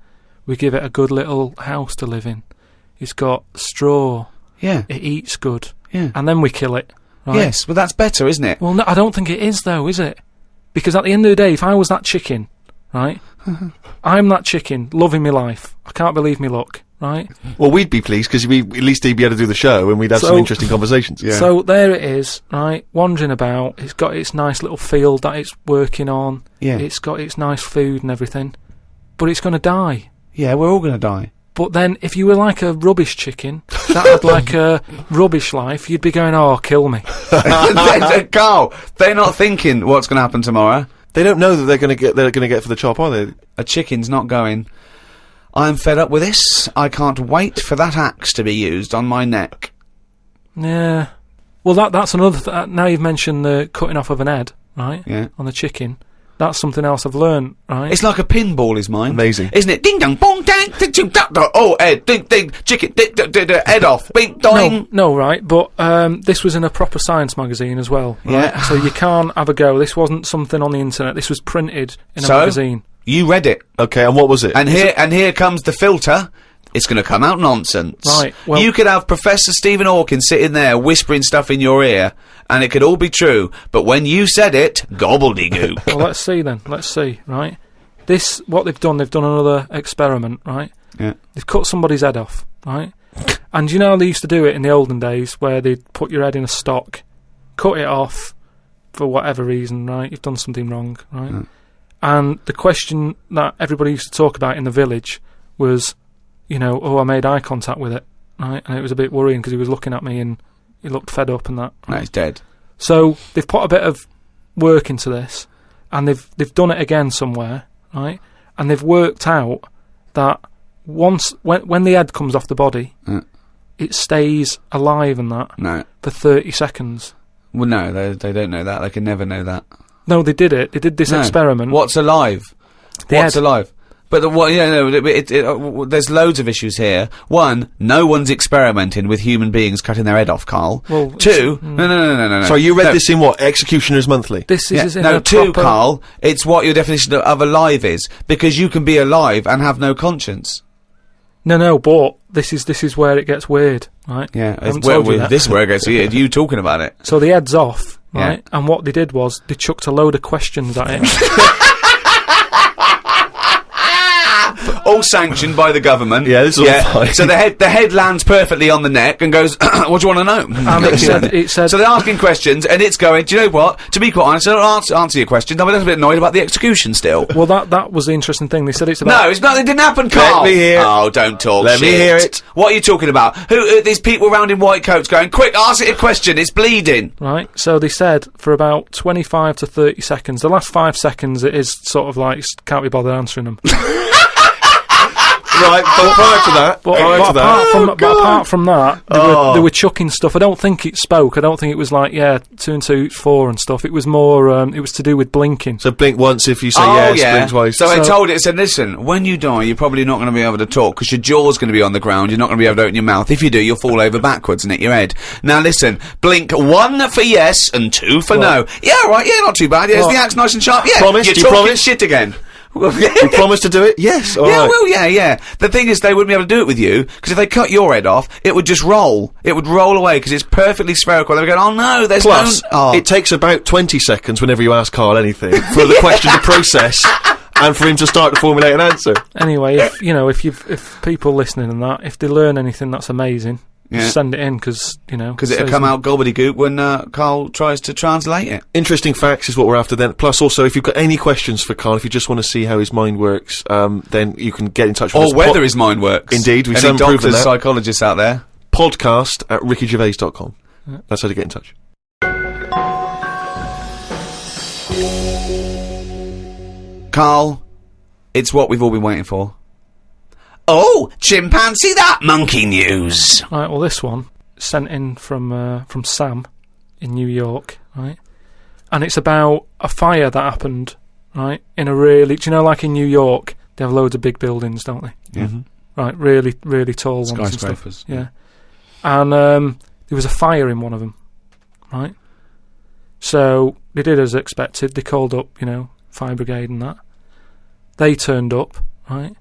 we give it a good little house to live in. It's got straw. Yeah. It eats good. Yeah. And then we kill it. Right? Yes, but that's better, isn't it? Well, no, I don't think it is, though, is it? Because at the end of the day, if I was that chicken, right, I'm that chicken, loving my life. I can't believe me luck, right? Well, we'd be pleased, because at least he'd be able to do the show, and we'd have some interesting conversations. Yeah. So there it is, right, wandering about. It's got its nice little field that it's working on. Yeah. It's got its nice food and everything. But it's going to die. Yeah, we're all going to die. But then, if you were like a rubbish chicken that had like a rubbish life, you'd be going, "Oh, kill me." Carl, they're not thinking what's going to happen tomorrow. They don't know that they're going to get for the chop, are they? A chicken's not going, I'm fed up with this. I can't wait for that axe to be used on my neck. Yeah. Well, that's another. Now you've mentioned the cutting off of an head, right? Yeah. On the chicken. That's something else I've learned, right? It's like a pinball, is mine. Amazing. Isn't it? Ding dong, bong, dang, ding, ding, da, da, oh, head, ding, ding, chicken, ding, ding, ding, head off, bing, doing. No, right, but this was in a proper science magazine as well. Right? Yeah. So you can't have a go. This wasn't something on the internet. This was printed in a magazine. You read it. Okay, and what was it? And here comes the filter. It's going to come out nonsense. Right, well... You could have Professor Stephen Hawking sitting there whispering stuff in your ear, and it could all be true, but when you said it, gobbledygook. Well, let's see then. Let's see, right? What they've done another experiment, right? Yeah. They've cut somebody's head off, right? And you know how they used to do it in the olden days, where they'd put your head in a stock, cut it off, for whatever reason, right? You've done something wrong, right? Mm. And the question that everybody used to talk about in the village was... I made eye contact with it, right? And it was a bit worrying because he was looking at me and he looked fed up and that. No, he's dead. So they've put a bit of work into this, and they've done it again somewhere, right? And they've worked out that when the head comes off the body, it stays alive and that for 30 seconds. Well, no, they don't know that. They can never know that. No, they did it. They did this experiment. What's alive? What's alive? But there's loads of issues here. One, no one's experimenting with human beings cutting their head off, Carl. Well, two, no. So you read this in what? Executioner's Monthly? This is in no, a two, proper... Carl, it's what your definition of alive is. Because you can be alive and have no conscience. No, but this is where it gets weird, right? Yeah, this is where it gets weird. You talking about it. So the head's off, right? Yeah. And what they did was they chucked a load of questions at it. All sanctioned by the government. Yeah, this is all fine. So the head lands perfectly on the neck and goes, what do you want to know? And it said... So they're asking questions, and it's going, do you know what? To be quite honest, I don't answer your questions. I'm a little bit annoyed about the execution still. Well, that was the interesting thing. They said it's about... No, it's not. It didn't happen, Carl. Let me hear it. Oh, don't talk Let shit. me hear it. What are you talking about? Who these people around in white coats going, quick, ask it a question, it's bleeding. Right, so they said for about 25 to 30 seconds, the last 5 seconds it is sort of like, can't be bothered answering them. Right, but prior to that, apart from that, they were chucking stuff. I don't think it spoke. I don't think it was like 2 and 2 4 and stuff. It was more. It was to do with blinking. So blink once if you say yes, blink twice. So I told it. Said, listen, when you die, you're probably not going to be able to talk because your jaw's going to be on the ground. You're not going to be able to open your mouth. If you do, you'll fall over backwards and hit your head. Now listen, blink 1 for yes and 2 for no. Yeah, right. Yeah, not too bad. Yeah, is the axe nice and sharp? Yeah, promise? You're Do you talking promise? shit again. You promise to do it? Yes. All right. Well, yeah. The thing is, they wouldn't be able to do it with you, because if they cut your head off, it would just roll. It would roll away, because it's perfectly spherical. They would go, oh no, there's Plus, no... it takes about 20 seconds whenever you ask Karl anything for the question to process and for him to start to formulate an answer. Anyway, if people listening and that, if they learn anything, that's amazing. Just send it in, because it'll come out gobbledygook when Karl tries to translate it. Interesting facts is what we're after then. Plus, also, if you've got any questions for Karl, if you just want to see how his mind works, then you can get in touch with us. Or whether his mind works. Indeed, we've any some proof of doctors, that. psychologists out there. podcast@rickygervais.com. That's how to get in touch. Karl, it's what we've all been waiting for. Oh, chimpanzee that monkey news. Right, well, this one sent in from Sam in New York, right? And it's about a fire that happened, right? In a really, do you know, like in New York, they have loads of big buildings, don't they? Yeah. Right, really, really tall ones. Skyscrapers. And stuff. Yeah. And there was a fire in one of them, right? So they did as expected. They called up, fire brigade and that. They turned up, right?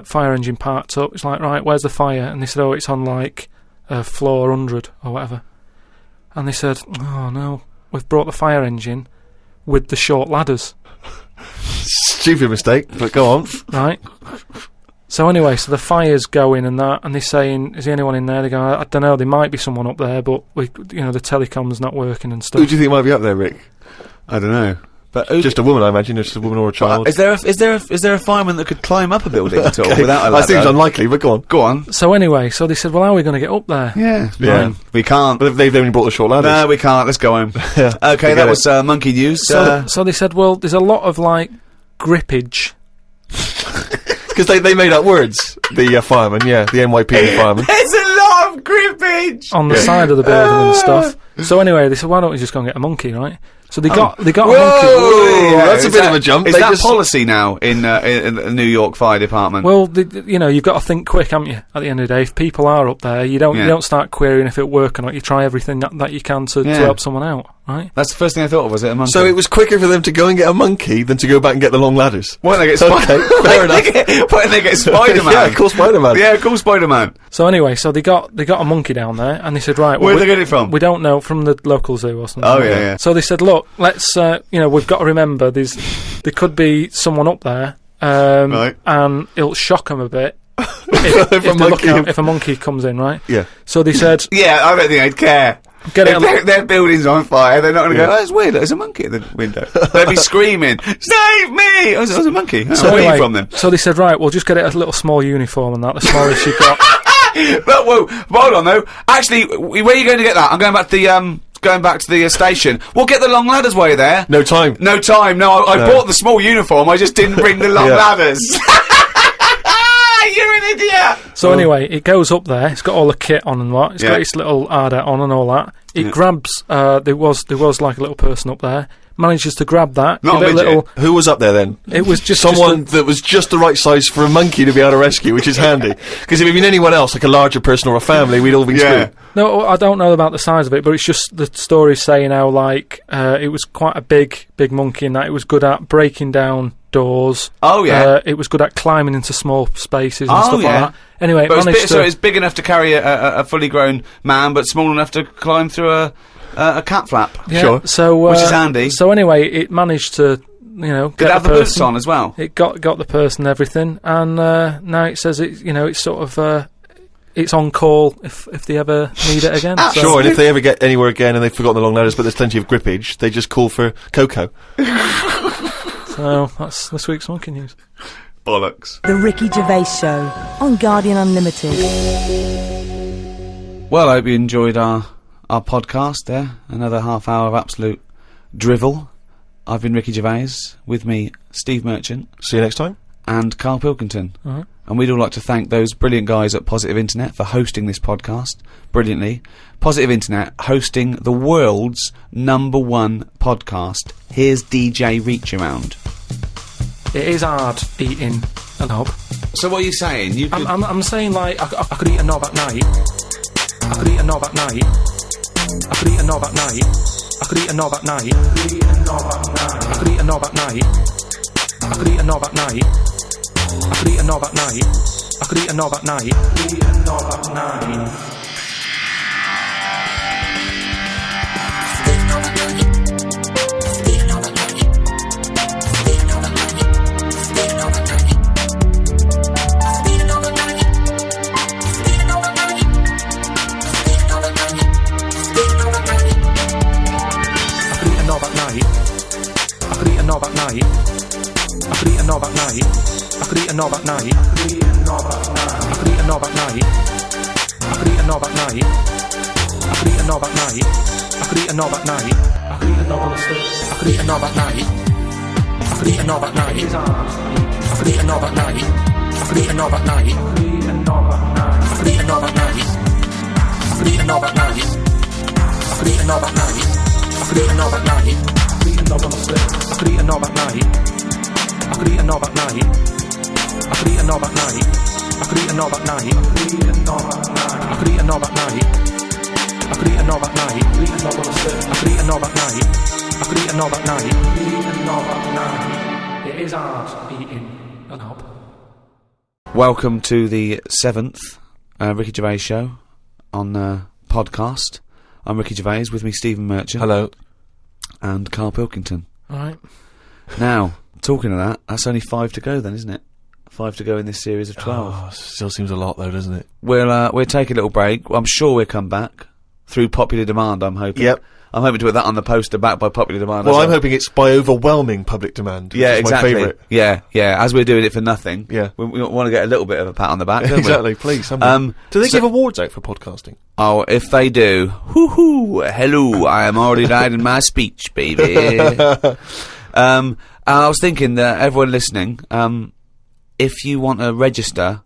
Fire engine parked up. It's like, right, where's the fire? And they said, oh, it's on like floor 100 or whatever. And they said, oh no, we've brought the fire engine with the short ladders. Stupid mistake, but go on. Right. So anyway, so the fire's going and that, and they're saying, is there anyone in there? They go, I don't know, there might be someone up there, but the telecom's not working and stuff. Who do you think might be up there, Rick? I don't know. But just a woman, I imagine. Just a woman or a child. Is there a fireman that could climb up a building at all without a ladder? That seems unlikely, but go on. Go on. So anyway, so they said, well, how are we going to get up there? Yeah. We can't. But they've only brought the short ladders. No, we can't. Let's go home. Okay, that was monkey news. So they said, well, there's a lot of like grippage. Because they made up words. The firemen, the NYPD firemen. There's a lot of grippage on the side of the building and stuff. So anyway, they said, why don't we just go and get a monkey, right? So they got a monkey. Yeah, that's a bit of a jump. Is that policy now in the New York Fire Department? Well, you've got to think quick, haven't you? At the end of the day, if people are up there, you don't start querying if it work or not. You try everything that you can to help someone out, right? That's the first thing I thought of. Was it a monkey? So it was quicker for them to go and get a monkey than to go back and get the long ladders. Why don't they get fair enough. Why don't they get Spider-Man? Yeah, call Spider-Man. Yeah, call Spider-Man. So anyway, so they got a monkey down there, and they said, right, where did they get it from? We don't know, from the local zoo or something. Oh yeah. So they said, look, let's we've got to remember there could be someone up there, right, and it'll shock them a bit if a monkey comes in, right? Yeah. So they said, yeah, I don't think they'd care. Their building's on fire. They're not going to go, oh, it's weird, there's a monkey at the window. They'd be screaming, save me! Oh, there's a monkey. So where are you from then? So they said, right, we'll just get it a little small uniform and that, the smallest you've got. But whoa, hold on though. Actually, where are you going to get that? I'm going back to the station. We'll get the long ladders while you're there. No time. No, I bought the small uniform. I just didn't bring the long ladders. You're an idiot. So anyway, it goes up there. It's got all the kit on and what. It's got its little ardent on and all that. It grabs. There was like a little person up there. Manages to grab that. Not a little. Who was up there then? It was just someone that was just the right size for a monkey to be able to rescue, which is handy. Because if it had been anyone else, like a larger person or a family, we'd all been screwed. No, I don't know about the size of it, but it's just the story saying how like it was quite a big monkey, and that it was good at breaking down doors. Oh yeah. It was good at climbing into small spaces and stuff like that. Anyway, so it's big enough to carry a fully grown man, but small enough to climb through a cat flap. Yeah, sure. So which is handy. So anyway, it managed to get Did it have the boots on as well? It got the person and everything, and now it says it's sort of it's on call if they ever need it again. So. Sure, and if they ever get anywhere again and they've forgotten the long ladders, but there's plenty of grippage, they just call for Coco. So that's this week's monkey news. Bollocks. The Ricky Gervais Show on Guardian Unlimited. Well, I hope you enjoyed our podcast there. Another half hour of absolute drivel. I've been Ricky Gervais. With me, Steve Merchant. See you next time. And Karl Pilkington. And we'd all like to thank those brilliant guys at Positive Internet for hosting this podcast brilliantly. Positive Internet hosting the world's #1 podcast. Here's DJ Reach Around. It is hard eating a knob. So what are you saying? You could... I'm saying, like, I could eat a knob at night. I could eat a knob at night. I could eat a knob at night. I could eat a knob at night. I could eat a knob at night. I could eat a knob at night. I could eat a knob at night. I could eat a knob at night. I could eat a knob at night. I could eat a knob at night. I could eat a knob at night. I could eat a knob at night. I could eat a knob at night. I could eat a knob at night. I could eat a knob at night. I could eat a knob at night. I could eat a knob at night. I could eat a knob at night. I could eat a knob on the stick. I could eat a knob at night. I could eat a knob at night. I could eat a knob at night. I could eat a knob at night. I could eat a knob at night. I could eat a knob at night. I could eat a knob at night. I could eat a knob at night. I could eat a knob at night. I could eat a knob on the stick. I could eat a knob at night. I could eat a knob at night. I could eat a knob at night. I could eat a knob at night. I could eat a knob at night. I could eat a knob at night. I could eat a knob at night. I could eat a knob on the stick. I could eat a knob at night. I could eat a knob at night. I could eat a knob at night. It is hard eating a knob. Welcome to the 7th Ricky Gervais show on podcast. I'm Ricky Gervais, with me Stephen Merchant. Hello. And Karl Pilkington. Alright. Now, talking of that, that's only 5 to go then, isn't it? 5 to go in this series of 12. Oh, still seems a lot though, doesn't it? We'll take a little break. I'm sure we'll come back through popular demand, I'm hoping. Yep. I'm hoping to put that on the poster, backed by popular demand. Well, I'm hoping it's by overwhelming public demand. Yeah, which is exactly. my favourite. Yeah, as we're doing it for nothing. Yeah. We want to get a little bit of a pat on the back, don't Exactly, we? please. Do they give awards out for podcasting? Oh, if they do, hoo-hoo, hello, I am already writing my speech, baby. I was thinking that everyone listening, if you want to register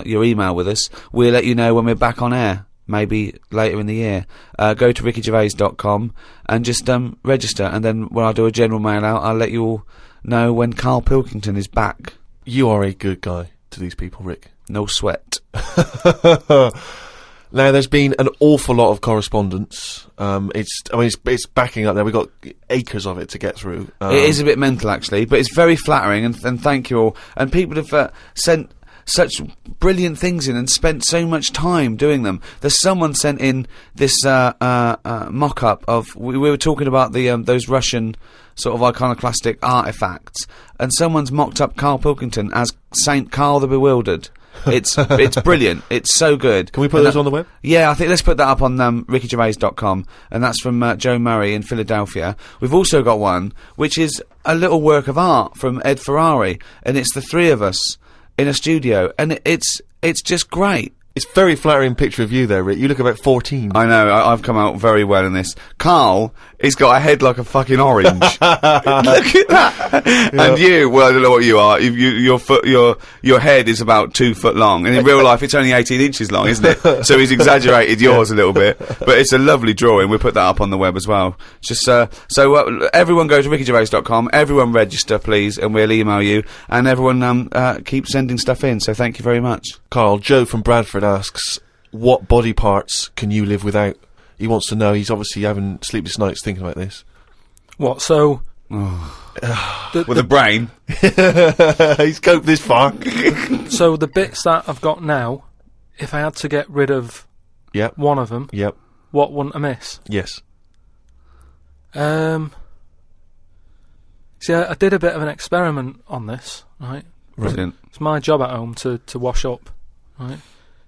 your email with us, we'll let you know when we're back on air. Maybe later in the year. Go to rickygervais.com and just register, and then when I do a general mail out, I'll let you all know when Karl Pilkington is back. You are a good guy to these people, Rick. No sweat. Now, there's been an awful lot of correspondence. It's backing up there. We've got acres of it to get through. It is a bit mental, actually, but it's very flattering, and thank you all. And people have sent such brilliant things in and spent so much time doing them. There's someone sent in this mock-up of... We were talking about the those Russian sort of iconoclastic artefacts, and someone's mocked up Karl Pilkington as Saint Karl the Bewildered. It's brilliant. It's so good. Can we put those on the web? Yeah, I think let's put that up on rickygervais.com, and that's from Joe Murray in Philadelphia. We've also got one which is a little work of art from Ed Ferrari, and it's the three of us in a studio, and it's just great. It's a very flattering picture of you there, Rick. You look about 14. I know, I've come out very well in this. Karl, he's got a head like a fucking orange. Look at that. Yeah. And you, well, I don't know what you are. Your head is about 2 foot long, and in real life it's only 18 inches long, isn't it? So he's exaggerated yours a little bit. But it's a lovely drawing. We'll put that up on the web as well. Just everyone go to rickygervais.com, everyone register, please, and we'll email you. And everyone keep sending stuff in, so thank you very much. Carl, Joe from Bradford asks, what body parts can you live without? He wants to know. He's obviously having sleepless nights thinking about this. What, so... With a brain. He's coped this far. So the bits that I've got now, if I had to get rid of one of them, what wouldn't I miss? Yes. See, I did a bit of an experiment on this, right? Brilliant. It's my job at home to wash up, right?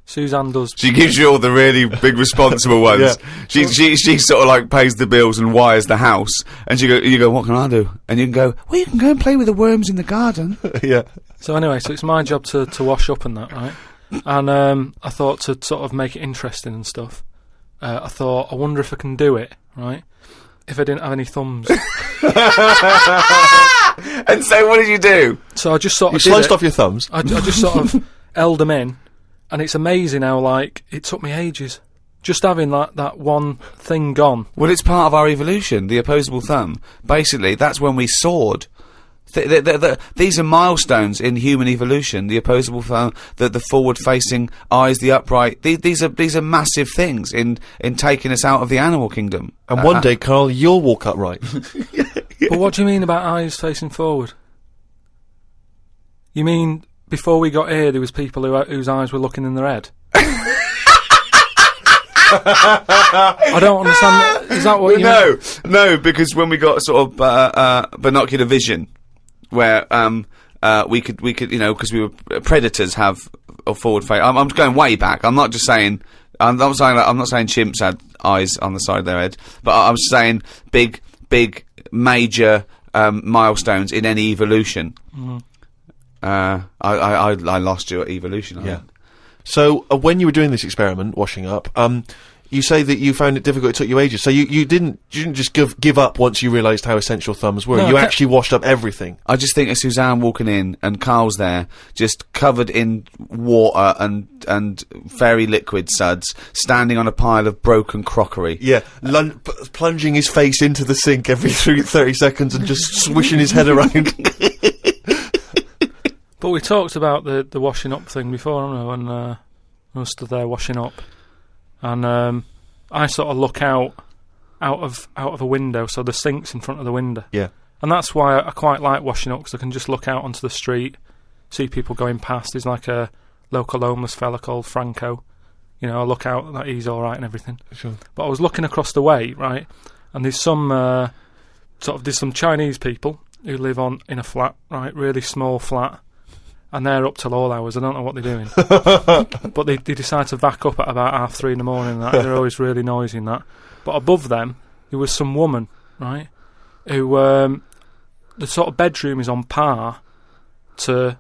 Suzanne does... She gives you all the really big responsible ones. Yeah. She sort of like pays the bills and wires the house, and you go, what can I do? And you can go, well, you can go and play with the worms in the garden. Yeah. So anyway, so it's my job to wash up and that, right? And I thought to sort of make it interesting and stuff, I thought, I wonder if I can do it, right? If I didn't have any thumbs. And so what did you do? So I just sort of sliced off your thumbs? I just sort of... held them in, and it's amazing how, like, it took me ages. Just having that one thing gone. Well, it's part of our evolution, the opposable thumb. Basically, that's when we soared. These are milestones in human evolution. The opposable thumb, the forward-facing eyes, the upright. These are massive things in taking us out of the animal kingdom. And one day, Karl, you'll walk upright. But what do you mean about eyes facing forward? You mean before we got here, there was people whose eyes were looking in their head? I don't understand. Is that what you mean? No, because when we got sort of binocular vision, where we could because we were predators have a forward face. I'm going way back. I'm not just saying. I'm not saying chimps had eyes on the side of their head, but I'm saying big major milestones in any evolution. Mm. I lost you at evolution. Yeah. So when you were doing this experiment, washing up, you say that you found it difficult. It took you ages. So you didn't just give up once you realised how essential thumbs were. No, you actually washed up everything. I just think of Suzanne walking in and Karl's there, just covered in water and fairy liquid suds, standing on a pile of broken crockery. Yeah, plunging his face into the sink every 30 seconds and just swishing his head around. But we talked about the washing up thing before, haven't we? When I was stood there washing up, and I sort of look out of a window, so the sink's in front of the window. Yeah, and that's why I quite like washing up, because I can just look out onto the street, see people going past. There's like a local homeless fella called Franco. You know, I look out that he's all right and everything. Sure. But I was looking across the way, right, and there's some some Chinese people who live in a flat, right, really small flat. And they're up till all hours. I don't know what they're doing. But they decide to back up at about 3:30 in the morning. And they're always really noisy and that. But above them, there was some woman, right, who the sort of bedroom is on par to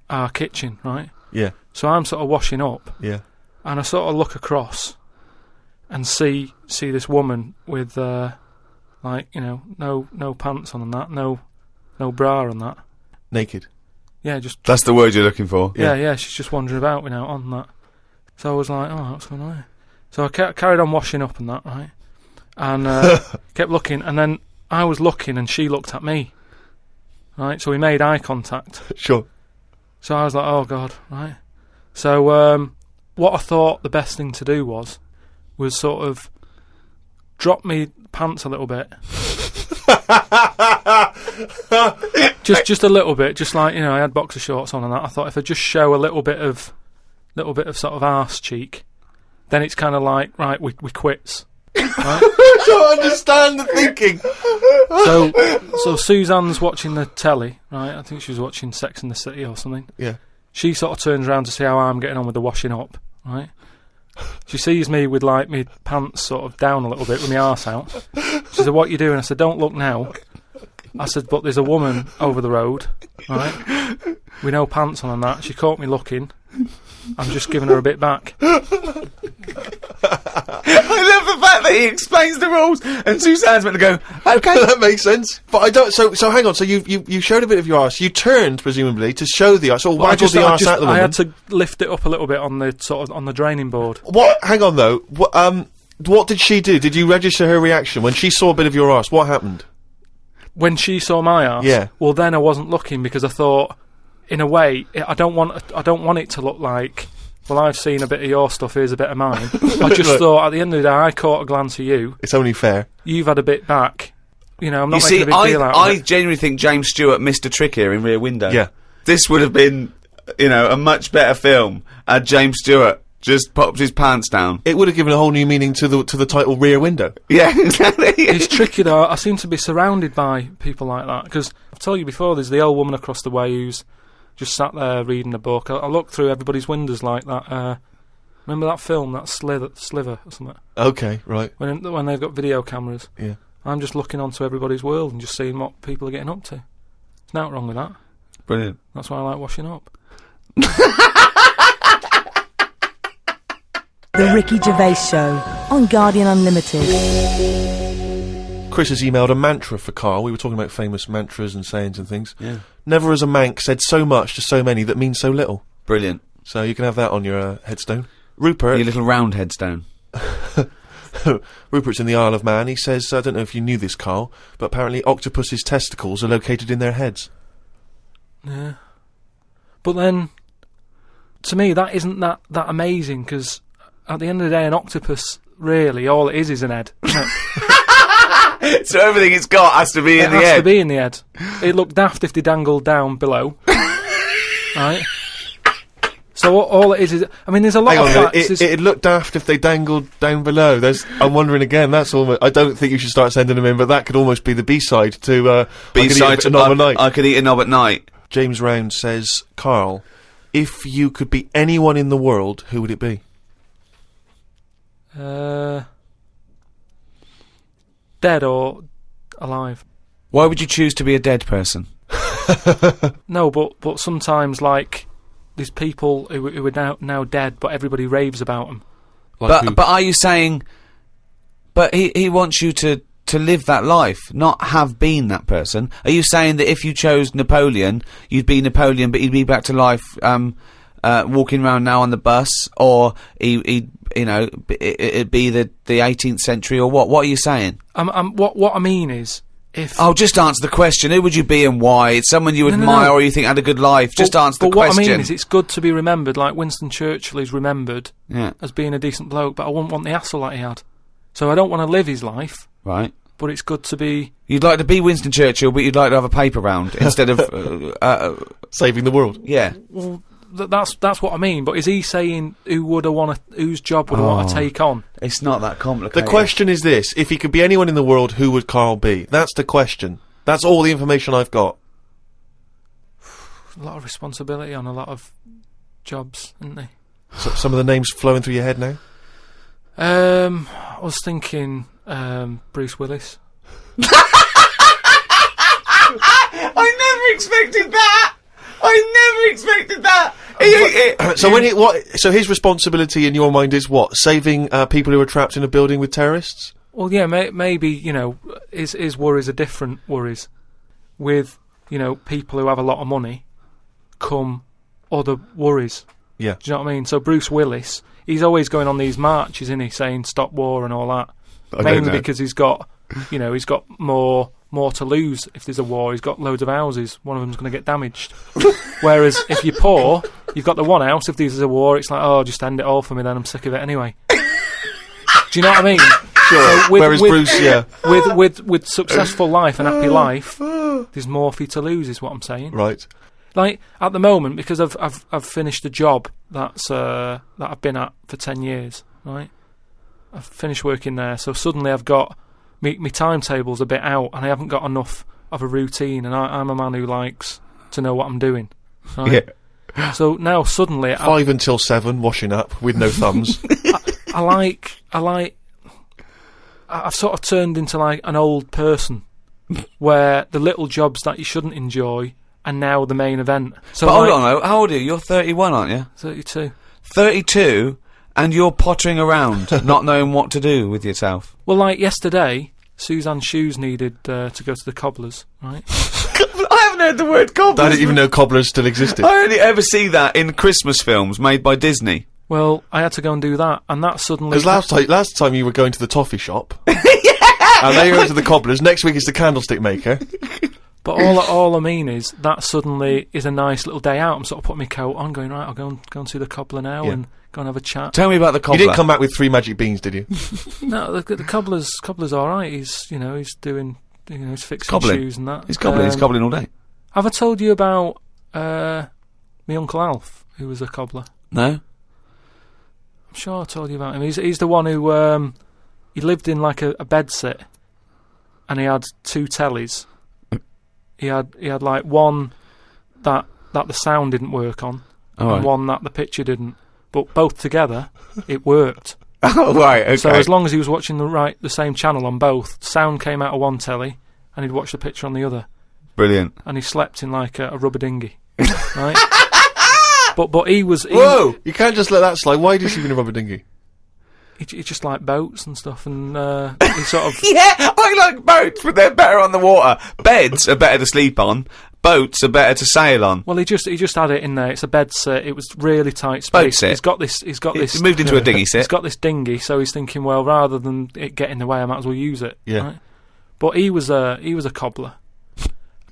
our kitchen, right? Yeah. So I'm sort of washing up. Yeah. And I sort of look across and see this woman with no pants on and that, no bra on that. Naked. Yeah, just... That's the word you're looking for. Yeah, she's just wandering about, on that. So I was like, oh, what's going on here? So I carried on washing up and that, right? And kept looking, and then I was looking and she looked at me. Right, so we made eye contact. Sure. So I was like, oh, God, right? So what I thought the best thing to do was sort of drop me pants a little bit. just a little bit, just like, I had boxer shorts on and that. I thought if I just show a little bit of sort of arse cheek, then it's kind of like, right, we quits. Right? I don't understand the thinking. So Suzanne's watching the telly, right? I think she was watching Sex and the City or something. Yeah. She sort of turns around to see how I'm getting on with the washing up, right? She sees me with like my pants sort of down a little bit with my arse out. She said, "What you doing?" I said, "Don't look now." I said, "But there's a woman over the road, right, with no pants on and that." She caught me looking. I'm just giving her a bit back. I love the fact that he explains the rules and Suzanne's meant to go, okay. That makes sense. But I don't. So hang on. So you showed a bit of your arse. You turned presumably to show the arse. Or waggled the arse at the woman. I had to lift it up a little bit on the sort of on the draining board. What? Hang on though. What did she do? Did you register her reaction when she saw a bit of your arse? What happened? When she saw my arse? Yeah. Well, then I wasn't looking because I thought, in a way, I don't want it to look like, well, I've seen a bit of your stuff, here's a bit of mine. I just thought, at the end of the day, I caught a glance of you. It's only fair. You've had a bit back. I'm not making a big deal out of it. I genuinely think James Stewart missed a trick here in Rear Window. Yeah. This would have been, a much better film had James Stewart just popped his pants down. It would have given a whole new meaning to the title Rear Window. Yeah, exactly. It's tricky though. I seem to be surrounded by people like that because I've told you before. There's the old woman across the way who's just sat there reading a book. I look through everybody's windows like that. Remember that film, that Sliver or something? Okay, right. When they've got video cameras. Yeah. I'm just looking onto everybody's world and just seeing what people are getting up to. There's nothing wrong with that. Brilliant. That's why I like washing up. The Ricky Gervais Show on Guardian Unlimited. Chris has emailed a mantra for Karl. We were talking about famous mantras and sayings and things. Yeah. Never as a mank said so much to so many that means so little. Brilliant. So you can have that on your headstone. Rupert. Your little round headstone. Rupert's in the Isle of Man. He says, I don't know if you knew this, Carl, but apparently octopus's testicles are located in their heads. Yeah. But then, to me, that isn't that amazing, because at the end of the day, an octopus, really, all it is an head. So everything it's got has to be in the head? It has to be in the head. It'd look daft if they dangled down below. Right? So all it is... I mean, there's a lot of facts... It'd look daft if they dangled down below. I'm wondering again, that's almost... I don't think you should start sending them in, but that could almost be the B-side to... B-side to Knob at Night. I could eat a knob at night. James Round says, Carl, if you could be anyone in the world, who would it be? Dead or alive. Why would you choose to be a dead person? No, but sometimes, like, there's people who are now dead, but everybody raves about them. Like but are you saying... But he wants you to live that life, not have been that person. Are you saying that if you chose Napoleon, you'd be Napoleon, but he'd be back to life, walking around now on the bus, or it'd be the 18th century, or what? What are you saying? What I mean is, if... Oh, just answer the question. Who would you be and why? It's someone you admire or you think had a good life. Just answer the question. But what I mean is, it's good to be remembered, like Winston Churchill is remembered as being a decent bloke, but I wouldn't want the hassle that he had. So I don't want to live his life. Right. But it's good to be... You'd like to be Winston Churchill, but you'd like to have a paper round instead of... saving the world. Yeah. Well, that's what I mean, but is he saying whose job would I want to take on? It's not that complicated. The question is this: if he could be anyone in the world, who would Carl be? That's the question. That's all the information I've got. A lot of responsibility on a lot of jobs, isn't there? So, some of the names flowing through your head now? I was thinking Bruce Willis. I never expected that! So his responsibility in your mind is what? Saving people who are trapped in a building with terrorists? Well, yeah, maybe, his worries are different worries. With, people who have a lot of money come other worries. Yeah. Do you know what I mean? So Bruce Willis, he's always going on these marches, isn't he, saying stop war and all that. Mainly because he's got, he's got more to lose if there's a war. He's got loads of houses. One of them's going to get damaged. Whereas if you're poor, you've got the one house. If there's a war, it's like, oh, just end it all for me then. I'm sick of it anyway. Do you know what I mean? Sure. So Whereas Bruce, yeah. With successful life and happy life, there's more for you to lose, is what I'm saying. Right. Like at the moment, because I've finished a job that I've been at for 10 years. Right. I've finished working there, so suddenly I've got my timetable's a bit out, and I haven't got enough of a routine. And I'm a man who likes to know what I'm doing. Right? Yeah. So now suddenly 5 until 7, washing up with no thumbs. I've sort of turned into like an old person, where the little jobs that you shouldn't enjoy are now the main event. So but hold on, how old are you? You're 31, aren't you? 32. 32, and you're pottering around, not knowing what to do with yourself. Well, like yesterday, Suzanne's shoes needed to go to the cobblers, right? I haven't heard the word cobblers. I didn't even know cobblers still existed. I only ever see that in Christmas films made by Disney. Well, I had to go and do that, and that suddenly... Because last time you were going to the toffee shop. Yeah! And now you're going to the cobblers. Next week is the candlestick maker. But all I mean is, that suddenly is a nice little day out. I'm sort of putting my coat on, going, right, I'll go and see the cobbler now and go and have a chat. Tell me about the cobbler. You didn't come back with 3 magic beans, did you? No, the cobbler's alright. He's doing, he's fixing cobbling. Shoes and that. He's cobbling all day. Have I told you about my Uncle Alf, who was a cobbler? No. I'm sure I told you about him. He's the one who, he lived in like a bedsit, and he had 2 tellies. He had like one that the sound didn't work on, and one that the picture didn't. But both together, it worked. Oh, right, okay. So as long as he was watching the same channel on both, sound came out of one telly, and he'd watch the picture on the other. Brilliant. And he slept in like a rubber dinghy, right? But he was... Whoa! You can't just let that slide. Why did he sleep in a rubber dinghy? he just liked boats and stuff, and he sort of Yeah, I like boats, but they're better on the water. Beds are better to sleep on. Boats are better to sail on. well, he just had it in there. It's a bed sit. It was really tight space. Boat sit. He's got this. He moved into a dinghy He's sit. got this dinghy, so he's thinking, well, rather than it get in the way, I might as well use it. Yeah. Right? But he was a cobbler,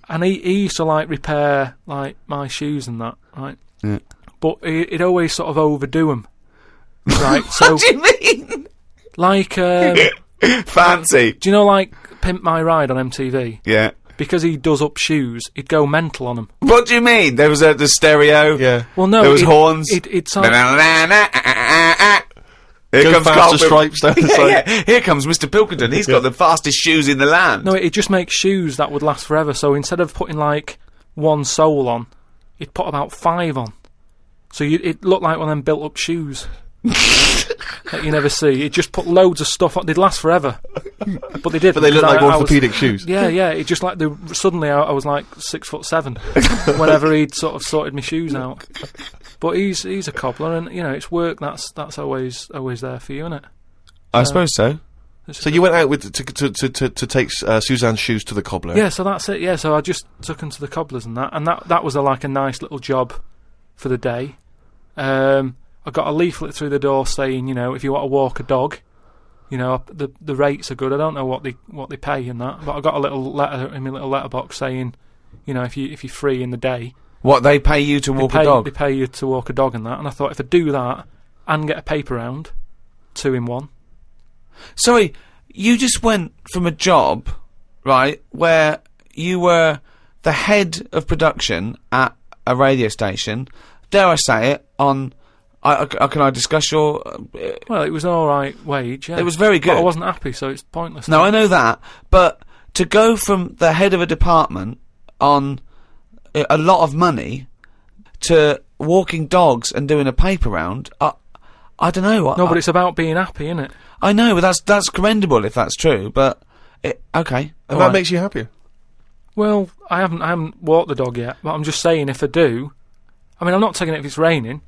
and he used to like repair like my shoes and that, right? Yeah. But he'd always sort of overdo them, right? So What do you mean? like, Fancy. do you know like Pimp My Ride on MTV? Yeah. Because he does up shoes, he'd go mental on them. What do you mean? There was the stereo. Yeah. Well, no, There was horns. It's like, Here Go comes faster Karl stripes down the side. Yeah, here comes Mr. Pilkington. He's got the fastest shoes in the land. no, it just makes shoes that would last forever. So instead of putting like one sole on, he'd put about 5 on. So it looked like one of them built-up shoes that you never see. He'd just put loads of stuff on. They'd last forever, but they did. But they look like I was- orthopaedic shoes. Yeah, yeah. It just like suddenly I was like 6'7" whenever he'd sort of sorted my shoes out. But he's a cobbler, and you know it's work. That's always there for you, isn't it? I suppose so. So you went out with to take Suzanne's shoes to the cobbler. Yeah, so that's it. Yeah, so I just took him to the cobblers and that was like a nice little job for the day. I got a leaflet through the door saying, you know, if you want to walk a dog, you know, the rates are good. I don't know what they pay and that, but I got a little letter in my little letterbox saying, you know, if you're free in the day, What, they pay you to walk a dog? They pay you to walk a dog and that. And I thought if I do that and get a paper round, 2 in 1. Sorry, you just went from a job, right, where you were the head of production at a radio station, dare I say it, on... can I discuss your... Well, it was an alright wage, yeah. It was very good. But I wasn't happy, so it's pointless. No, I know that, but to go from the head of a department on a lot of money to walking dogs and doing a paper round, I don't know. No, but it's about being happy, isn't it? I know, but that's commendable if that's true, but... okay. And that makes you happier. Well, I haven't walked the dog yet, but I'm just saying if I do... I mean, I'm not taking it if it's raining.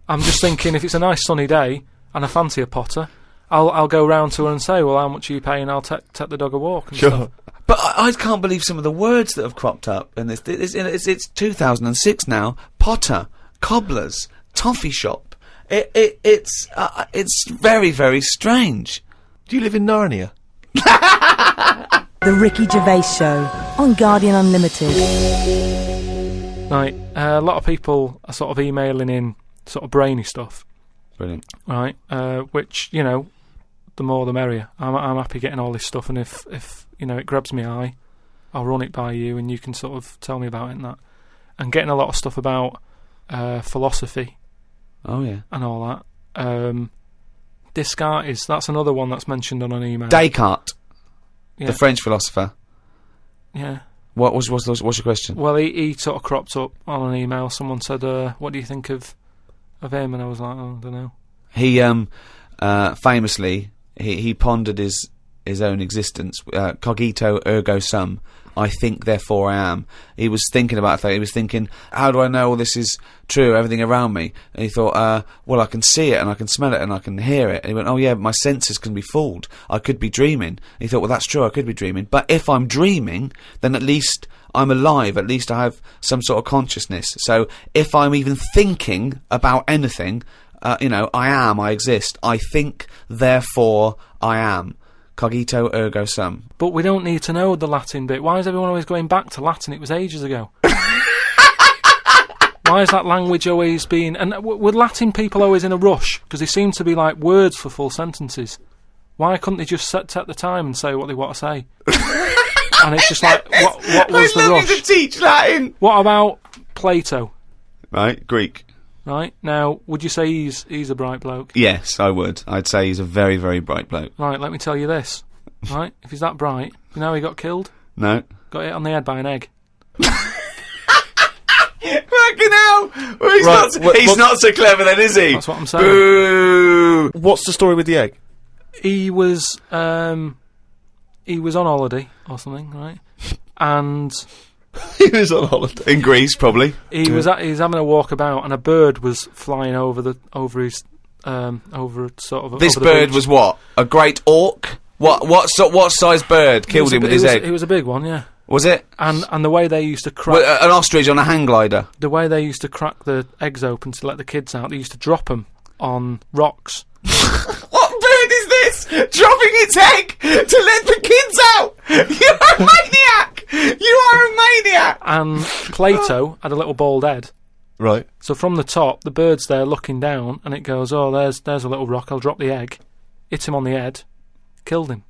I'm just thinking if it's a nice sunny day and I fancy a potter, I'll go round to her and say, well, how much are you paying? I'll take the dog a walk and stuff. But I can't believe some of the words that have cropped up in this. It's 2006 now. Potter, cobblers, toffee shop. It's very, very strange. Do you live in Narnia? The Ricky Gervais Show on Guardian Unlimited. Right, a lot of people are sort of emailing in sort of brainy stuff. Brilliant. Right, which, you know, the more the merrier. I'm happy getting all this stuff, and if you know, it grabs my eye, I'll run it by you and you can sort of tell me about it and that. And getting a lot of stuff about philosophy. Oh, yeah. And all that. Descartes, that's another one that's mentioned on an email. Descartes, yeah. the French philosopher. Yeah. What's your question? Well, he sort of cropped up on an email. Someone said, what do you think of him? And I was like, oh, I don't know. He famously he pondered his own existence. Cogito ergo sum. I think, therefore I am. He was thinking about that. He was thinking, how do I know all this is true, everything around me? And he thought, well, I can see it and I can smell it and I can hear it. And he went, oh yeah, but my senses can be fooled. I could be dreaming. And he thought, well, that's true, I could be dreaming. But if I'm dreaming, then at least I'm alive. At least I have some sort of consciousness. So if I'm even thinking about anything, you know, I exist. I think, therefore I am. Cogito ergo sum. But we don't need to know the Latin bit. Why is everyone always going back to Latin? It was ages ago. Why is that language always being... And were Latin people always in a rush? Because they seem to be like words for full sentences. Why couldn't they just take the time and say what they want to say? And it's just like, what was the rush? To teach Latin. What about Plato? Right, Greek. Right, now, would you say he's a bright bloke? Yes, I would. I'd say he's a very, very bright bloke. Right, let me tell you this. Right, if he's that bright, you know how he got killed? No. Got hit on the head by an egg. Fucking hell! Well, he's not so clever then, is he? That's what I'm saying. Boo! What's the story with the egg? He was on holiday or something, right? And He was on holiday in Greece, probably. he's having a walk about, and a bird was flying over his over sort of. This over the bird beach. was what? A great auk? What size bird killed him with his egg? It was a big one, yeah. Was it? And the way they used to crack An ostrich on a hang glider. the way they used to crack the eggs open to let the kids out, they used to drop them on rocks. What bird is this? Dropping its egg to let the kids out? You are a maniac! You are a maniac! And Plato had a little bald head. Right. So from the top, the bird's there looking down, and it goes, "Oh, there's a little rock. I'll drop the egg." Hit him on the head, killed him.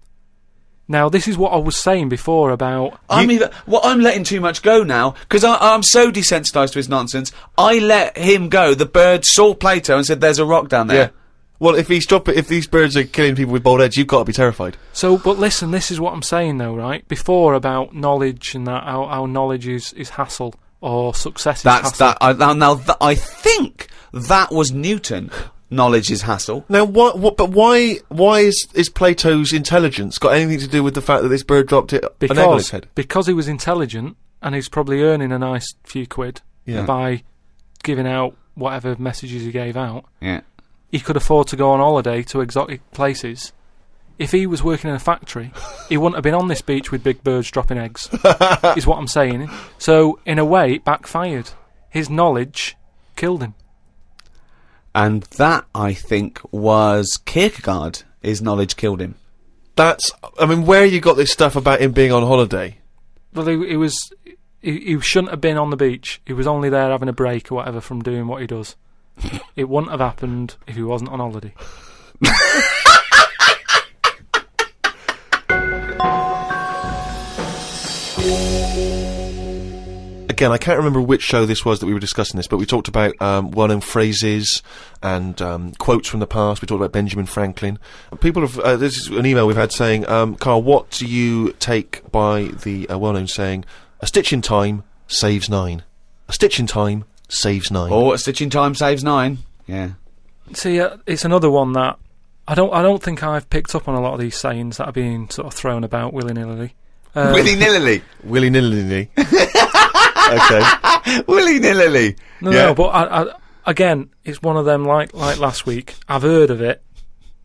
Now, this is what I was saying before about... I'm letting too much go now, because I'm so desensitised to his nonsense. I let him go. The bird saw Plato and said, "There's a rock down there." Yeah. Well, if these birds are killing people with bald heads, you've got to be terrified. So, but listen, this is what I'm saying though, right? Before about knowledge and that how knowledge is hassle or success is hassle. I think that was Newton. Knowledge is hassle. Now, but why is Plato's intelligence got anything to do with the fact that this bird dropped an egg on his head? Because he was intelligent and he's probably earning a nice few quid by giving out whatever messages he gave out. Yeah. He could afford to go on holiday to exotic places. If he was working in a factory, he wouldn't have been on this beach with big birds dropping eggs, is what I'm saying. So, in a way, it backfired. His knowledge killed him. And that, I think, was Kierkegaard. His knowledge killed him. Where you got this stuff about him being on holiday? Well, he shouldn't have been on the beach. He was only there having a break or whatever from doing what he does. It wouldn't have happened if he wasn't on holiday. Again, I can't remember which show this was that we were discussing this, but we talked about well-known phrases and quotes from the past. We talked about Benjamin Franklin. People have... this is an email we've had saying, Carl, what do you take by the well-known saying, "A stitch in time saves 9. A stitch in time saves 9. Oh, a stitch in time saves 9. Yeah. See, it's another one that I don't think I've picked up on a lot of these sayings that are being sort of thrown about willy-nilly. Willy-nilly? Willy-nilly. Okay. Willy-nilly. No, but I again, it's one of them like last week. I've heard of it,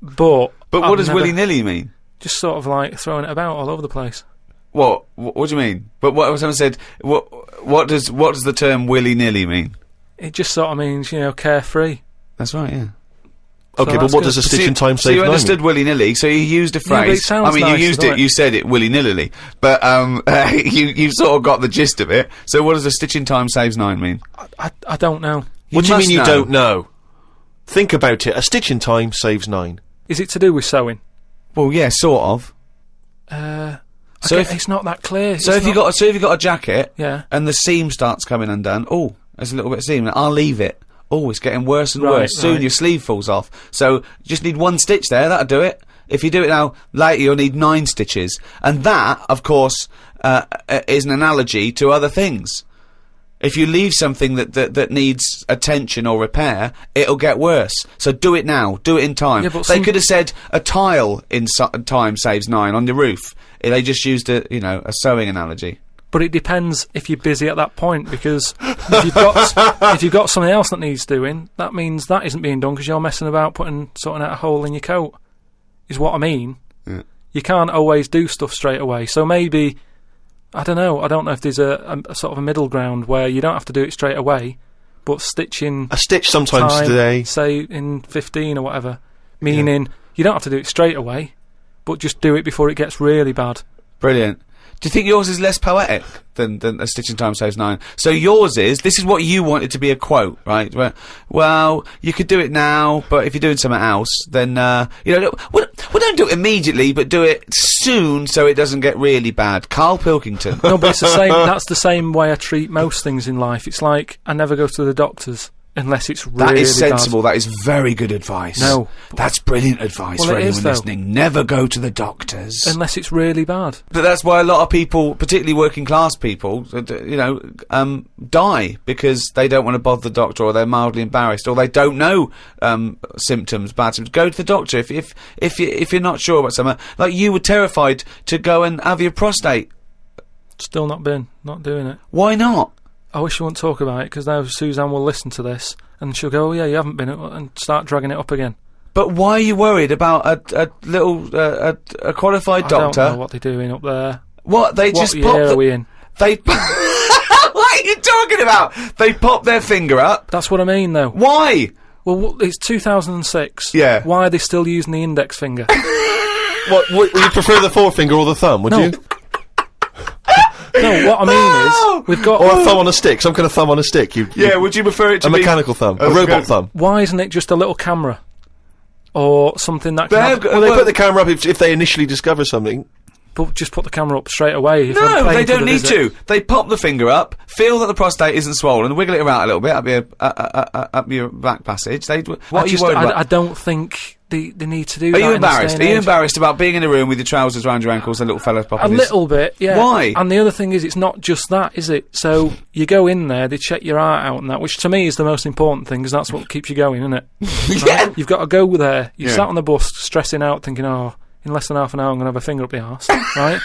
but what does willy-nilly mean? Just sort of like throwing it about all over the place. What do you mean? But what someone said? What does the term willy-nilly mean? It just sort of means, carefree. That's right. Yeah. Okay, but what does a stitch in time save 9 So you mean? understood willy-nilly, so you used a phrase. Yeah, but it sounds you nice, used it, you said it willy-nilly, but you sort of got the gist of it. So what does a stitch in time saves 9 mean? I don't know. What do you mean you don't know? Think about it. A stitch in time saves 9. Is it to do with sewing? Well, yeah, sort of. So it's not that clear. So if you got a jacket, yeah, and the seam starts coming undone, oh, there's a little bit of seam. I'll leave it. Oh, it's getting worse and worse. Soon your sleeve falls off. So you just need 1 stitch there. That'll do it. If you do it now, later you'll need 9 stitches. And that, of course, is an analogy to other things. If you leave something that needs attention or repair, it'll get worse. So do it now. Do it in time. Yeah, but they could have said a tile in time saves 9 on your roof. They just used a sewing analogy. But it depends if you're busy at that point, because if you've got something else that needs doing, that means that isn't being done because you're messing about sorting out a hole in your coat, is what I mean. Yeah. You can't always do stuff straight away. So maybe, I don't know if there's a sort of a middle ground where you don't have to do it straight away, but stitching... A stitch sometimes today. Say in 15 or whatever, meaning you don't have to do it straight away, but just do it before it gets really bad. Brilliant. Do you think yours is less poetic than a stitch in time saves 9? So yours this is what you wanted to be a quote, right? Well, you could do it now, but if you're doing something else, then, don't do it immediately, but do it soon so it doesn't get really bad. Karl Pilkington. No, but it's the same, that's the same way I treat most things in life. It's like, I never go to the doctors. Unless it's really That is sensible. bad. That is very good advice. No. That's brilliant advice for anyone listening. Never go to the doctors. Unless it's really bad. But that's why a lot of people, particularly working class people, die because they don't want to bother the doctor, or they're mildly embarrassed, or they don't know symptoms, bad symptoms. Go to the doctor if you're not sure about something. Like you were terrified to go and have your prostate. Still not doing it. Why not? I wish you wouldn't talk about it, because now Suzanne will listen to this, and she'll go, oh yeah, you haven't been, and start dragging it up again. But why are you worried about a qualified doctor? I don't know what they're doing up there. What? They just pop pop are we in? They... What are you talking about? They pop their finger up? That's what I mean, though. Why? Well, it's 2006. Yeah. Why are they still using the index finger? What, would you prefer the forefinger or the thumb, would you? No, what I mean is, we've got... Or a thumb on a stick, some kind of thumb on a stick. Would you prefer it to be... A mechanical thumb, a robot thumb. Why isn't it just a little camera? Or something that can... Well, they put the camera up if they initially discover something. But just put the camera up straight away. No, they don't need to. They pop the finger up, feel that the prostate isn't swollen, wiggle it around a little bit up your back passage. What are you worried about? I don't think they need to do that. Are you embarrassed? Are you embarrassed about being in a room with your trousers around your ankles and a little fella popping a little bit, yeah. Why? And the other thing is, it's not just that, is it? So you go in there, they check your heart out and that, which to me is the most important thing, because that's what keeps you going, isn't it? Yeah. Right? You've got to go there. You sat on the bus stressing out, thinking, oh, in less than half an hour I'm going to have a finger up the arse, right?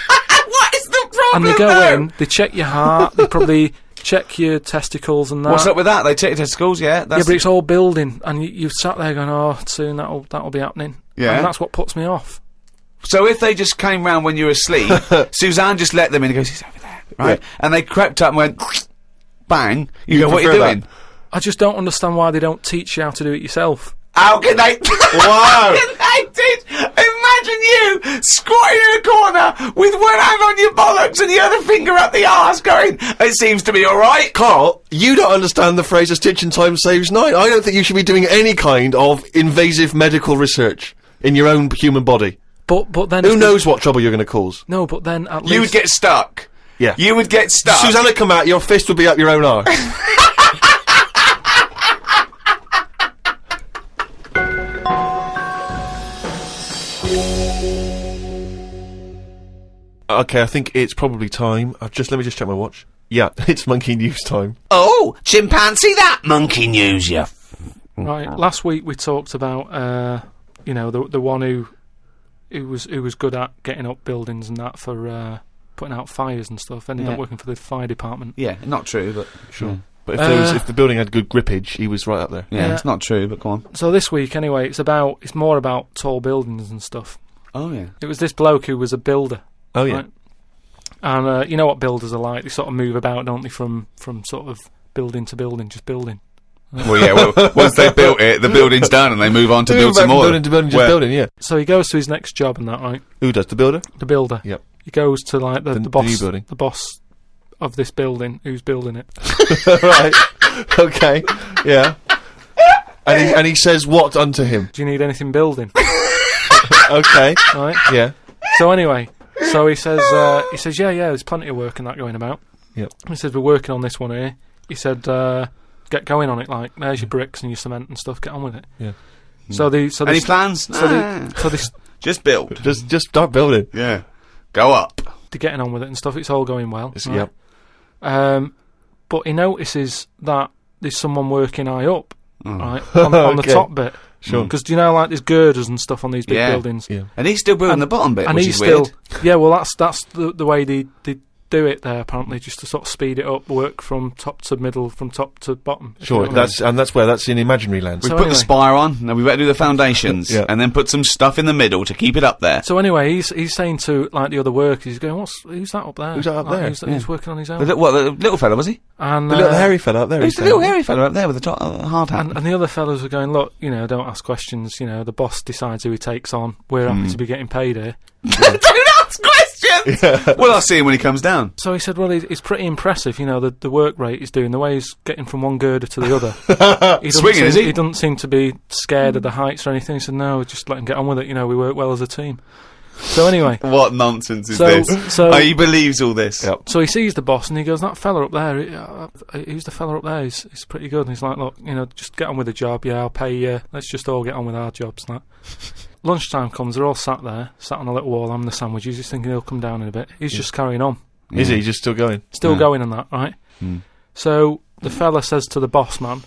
What is the problem? And they go in, they check your heart, they probably check your testicles and that. What's up with that? They check your testicles, yeah. Yeah, but it's all building, and you've sat there going, oh, soon that'll be happening. Yeah. And that's what puts me off. So if they just came round when you were asleep, Suzanne just let them in and goes, he's over there, right? Yeah. And they crept up and went, bang. You go, what are you doing? That? I just don't understand why they don't teach you how to do it yourself. How can they? Wow! How can they teach? Imagine you squatting in a corner with one hand on your bollocks and the other finger up the arse going, it seems to be alright. Carl, you don't understand the phrase a stitch in time saves nine. I don't think you should be doing any kind of invasive medical research in your own human body. But then... Who knows what trouble you're going to cause? No, but then at least... You would get stuck. Yeah. You would get stuck. Susanna come out, your fist would be up your own arse. Okay, I think it's probably time. Let me just check my watch. Yeah, it's monkey news time. Oh, chimpanzee that monkey news, yeah. Right, last week we talked about, the one who was good at getting up buildings and that for putting out fires and stuff. Ended up working for the fire department. Yeah, not true, but sure. Yeah. But if the building had good grippage, he was right up there. Yeah, it's not true, but go on. So this week, anyway, it's more about tall buildings and stuff. Oh yeah. It was this bloke who was a builder. Oh yeah. Right? And you know what builders are like? They sort of move about, don't they, from sort of building to building, just building. Well, yeah. Once they've built it, the building's done, and they move on to build some more. Building to building, just building. Yeah. So he goes to his next job and that, right? Who does, the builder? The builder. Yep. He goes to like the boss, new building. the boss of this building, who's building it. Right. Okay. Yeah. And he says what unto him? Do you need anything building? Okay. Right. Yeah. So anyway, he says, yeah, there's plenty of work and that going about. Yep. He says, we're working on this one here. He said, get going on it, like, there's your bricks and your cement and stuff, get on with it. Yeah. Any plans? Just build. Just start building. Yeah. Go up. They're getting on with it and stuff, it's all going well. Right? Yep. But he notices that there's someone working high up, right, on the top bit. Sure. Because do you know, like, there's girders and stuff on these big buildings. Yeah. And he's still building the bottom bit, and which he's is weird. Yeah, well, that's the way they do it there, apparently, just to sort of speed it up, work from top to middle, from top to bottom. Sure, that's in imaginary land. We put the spire on, now we better do the foundations, and then put some stuff in the middle to keep it up there. So anyway, he's saying to, like, the other workers, he's going, who's that up there? Who's that up there? He's working on his own. The little fella, was he? And the little hairy fella up there. Who's the little hairy fella up there with the hard hat? And the other fellas were going, look, don't ask questions, the boss decides who he takes on, we're happy to be getting paid here. Don't ask questions! Yeah. Well, I'll see him when he comes down. So he said, well, it's pretty impressive, the work rate he's doing, the way he's getting from one girder to the other. Swinging, is he? He doesn't seem to be scared of the heights or anything. He said, no, just let him get on with it, we work well as a team. So anyway. What nonsense is this? So he believes all this. Yep. So he sees the boss and he goes, that fella up there, who's the fella up there? He's pretty good. And he's like, look, just get on with the job. Yeah, I'll pay you. Let's just all get on with our jobs and that. Lunchtime comes, they're all sat on a little wall having the sandwiches. He's thinking he'll come down in a bit. He's just carrying on. Is he just still going? Still going on that, right? So the fella says to the boss man,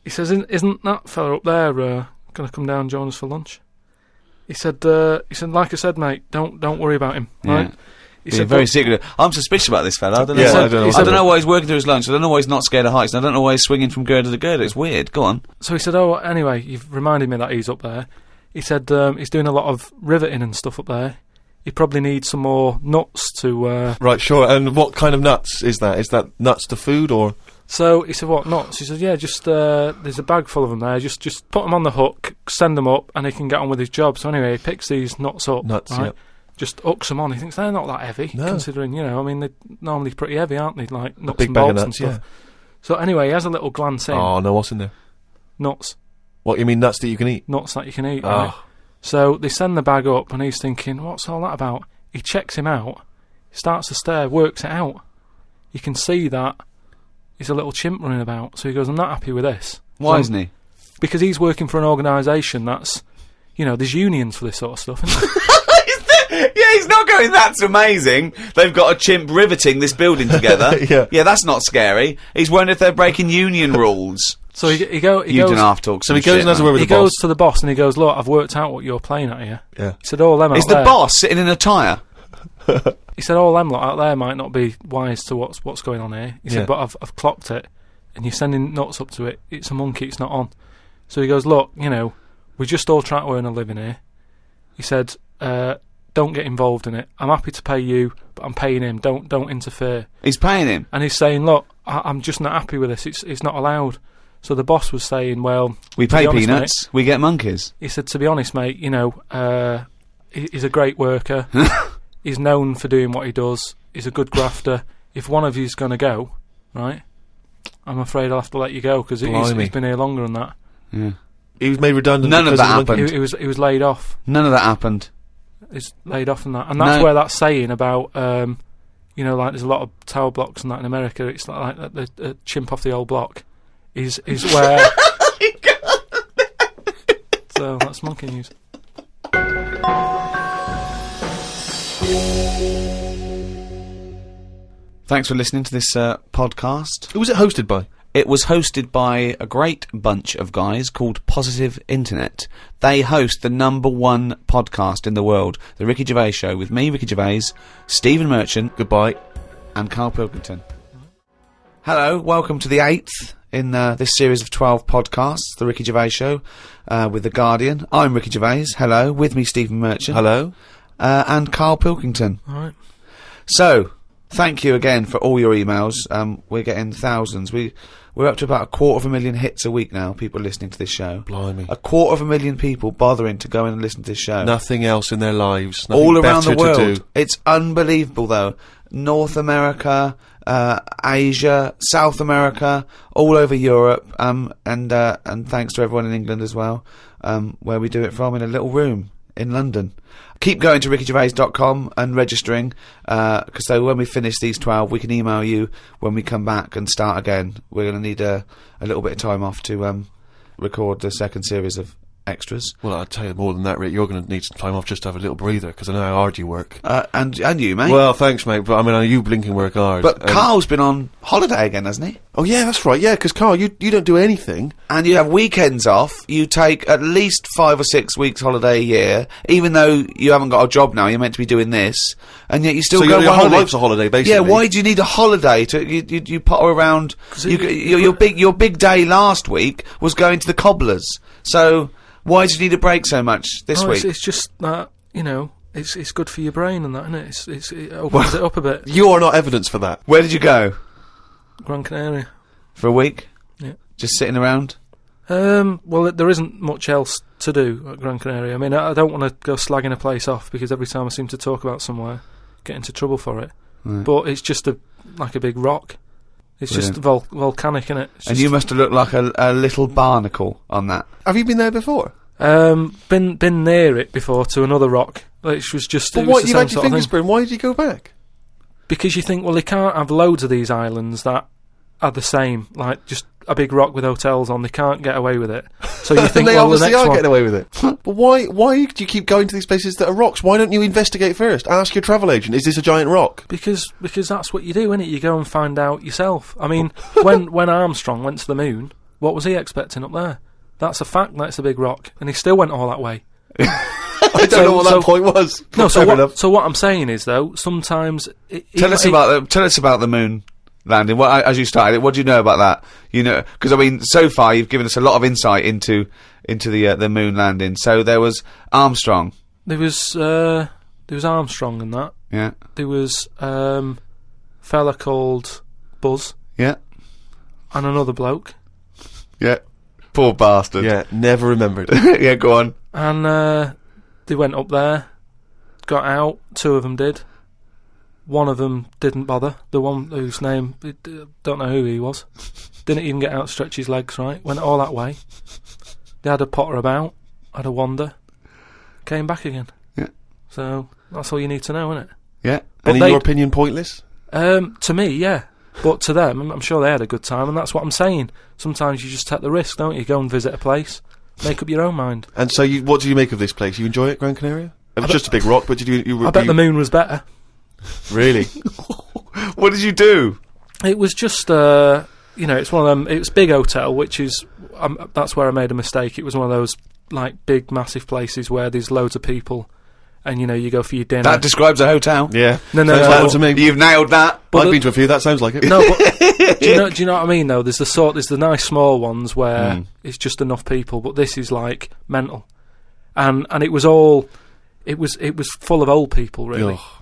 he says, isn't that fella up there going to come down and join us for lunch? He said, like I said, mate, don't worry about him, right? Being very secretive. I'm suspicious about this fella. I don't know. Yeah, why, I don't know. I don't know why he's working through his lunch. I don't know why he's not scared of heights. And I don't know why he's swinging from girder to girder. It's weird. Go on. So he said, "Oh, anyway, you've reminded me that he's up there." He said he's doing a lot of riveting and stuff up there. He probably needs some more nuts to... Right, sure. And what kind of nuts is that? Is that nuts to food, or...? So he said, "What, nuts?" He said, "Yeah, just, there's a bag full of them there. Just put them on the hook, send them up, and he can get on with his job." So anyway, he picks these nuts up. Nuts, right? yep. Just hooks them on. He thinks they're not that heavy, considering, I mean, they're normally pretty heavy, aren't they? Like nuts big and bag of bolts and nuts, stuff. yeah. So anyway, he has a little glance in. Oh, no, what's in there? Nuts. What, you mean nuts that you can eat? Nuts that you can eat, Oh. right? So they send the bag up, and he's thinking, what's all that about? He checks him out, starts to stare, works it out. You can see that he's a little chimp running about. So he goes, I'm not happy with this. Why So- isn't he? Because he's working for an organisation that's, there's unions for this sort of stuff, isn't there? Yeah, he's not going, that's amazing. They've got a chimp riveting this building together. Yeah. that's not scary. He's wondering if they're breaking union rules. So he You goes... don't have to talk So some he goes shit, and has a man. word with He the boss. goes to the boss and he goes, look, I've worked out what you're playing at here. Yeah. He said, all them Is out the there... boss sitting in a tyre? He said, all them lot out there might not be wise to what's going on here. He Yeah. said, but I've clocked it, and you're sending nuts up to it. It's a monkey, it's not on. So he goes, look, we're just all trying to earn a living here. He said, don't get involved in it. I'm happy to pay you, but I'm paying him. Don't interfere. He's paying him. And he's saying, look, I'm just not happy with this. It's not allowed. So the boss was saying, well... We to pay be honest, peanuts, we get monkeys. He said, to be honest, mate, he's a great worker. He's known for doing what he does. He's a good grafter. If one of you's going to go, right, I'm afraid I'll have to let you go, because he's been here longer than that. Yeah. He was made redundant. None of because that the monkey. happened. He was laid off. None of that happened. He's laid off and that. And that's No. where that saying about, like there's a lot of tower blocks and that in America, it's like the chimp off the old block is where... So that's monkey news. Thanks for listening to this podcast. Who was it hosted by? It was hosted by a great bunch of guys called Positive Internet. They host the #1 podcast in the world, The Ricky Gervais Show, with me, Ricky Gervais, Stephen Merchant, Goodbye. and Karl Pilkington. Hello, welcome to the 8th in this series of 12 podcasts, The Ricky Gervais Show, with The Guardian. I'm Ricky Gervais. Hello. With me, Stephen Merchant. Hello. And Karl Pilkington. All right. So, thank you again for all your emails. We're getting thousands. We're up to about 250,000 hits a week now, people listening to this show. Blimey. 250,000 people bothering to go in and listen to this show. Nothing else in their lives. Nothing All around the better to world. do. It's unbelievable, though. North America, Asia, South America, all over Europe, and thanks to everyone in England as well, where we do it from in a little room in London. Keep going to rickygervais.com and registering, because so when we finish these 12, we can email you when we come back and start again. We're going to need a little bit of time off to record the second series of extras. Well, I'll tell you more than that, Rick. You're going to need some time off just to have a little breather, because I know how hard you work. And you, mate. Well, thanks, mate, but I mean, you blinking work hard. But Carl's been on holiday again, hasn't he? Oh, yeah, that's right, yeah, because, Carl, you don't do anything. And you have weekends off. You take at least 5 or 6 weeks holiday a year, even though you haven't got a job now. You're meant to be doing this, and yet you still So go your on whole holiday. life's a holiday, basically. Yeah, why do you need a holiday? You potter around. Your big day last week was going to the cobblers. So why do you need a break so much this week? It's just that, it's good for your brain and that, isn't it? It opens it up a bit. You are not evidence for that. Where did you go? Gran Canaria. For a week? Yeah. Just sitting around? Well, there isn't much else to do at Gran Canaria. I mean, I don't want to go slagging a place off, because every time I seem to talk about somewhere, get into trouble for it. Right. But it's just like a big rock. It's just volcanic, innit? And you must have looked like a little barnacle on that. Have you been there before? Been near it before to another rock, which was just. But It was what, the you've same had your sort of fingers thing. burned, why did you go back? Because you think, well, they can't have loads of these islands that are the same, like just a big rock with hotels on. They can't get away with it. So you think, they well, the obviously next are one. getting away with it. But why do you keep going to these places that are rocks? Why don't you investigate first? Ask your travel agent, is this a giant rock? Because that's what you do, innit? You go and find out yourself. I mean, when Armstrong went to the moon, what was he expecting up there? That's a fact. That's a big rock, and he still went all that way. I don't know what that point was. No, Fair enough. so what I'm saying is, though, sometimes... Tell us about the moon landing. As you started it, what do you know about that? You know, because I mean, so far you've given us a lot of insight into the moon landing. So there was Armstrong. There was Armstrong and that. Yeah. There was fella called Buzz. Yeah. And another bloke. Yeah. Poor bastard. Yeah, never remembered. Yeah, go on. And they went up there, got out. 2 of them did. One of them didn't bother. The one whose name, don't know who he was. Didn't even get out, stretch his legs, right? Went all that way. They had a potter about, had a wander, came back again. Yeah. So that's all you need to know, isn't it? Yeah. And in your opinion, pointless? To me, yeah. But to them, I'm sure they had a good time, and that's what I'm saying. Sometimes you just take the risk, don't you? Go and visit a place, make up your own mind. And so, what do you make of this place? You enjoy it, Gran Canaria? It was just a big rock, but did you I bet the moon was better. Really? What did you do? It was just, it's one of them. It was big hotel, which is that's where I made a mistake. It was one of those like big, massive places where there's loads of people, and you go for your dinner. That describes a hotel. Yeah. No. Sounds like to me. You've nailed that. I've been to a few. That sounds like it. No, but do you know what I mean? Though there's the nice small ones where it's just enough people, but this is like mental, and it was all, it was full of old people really. Ugh.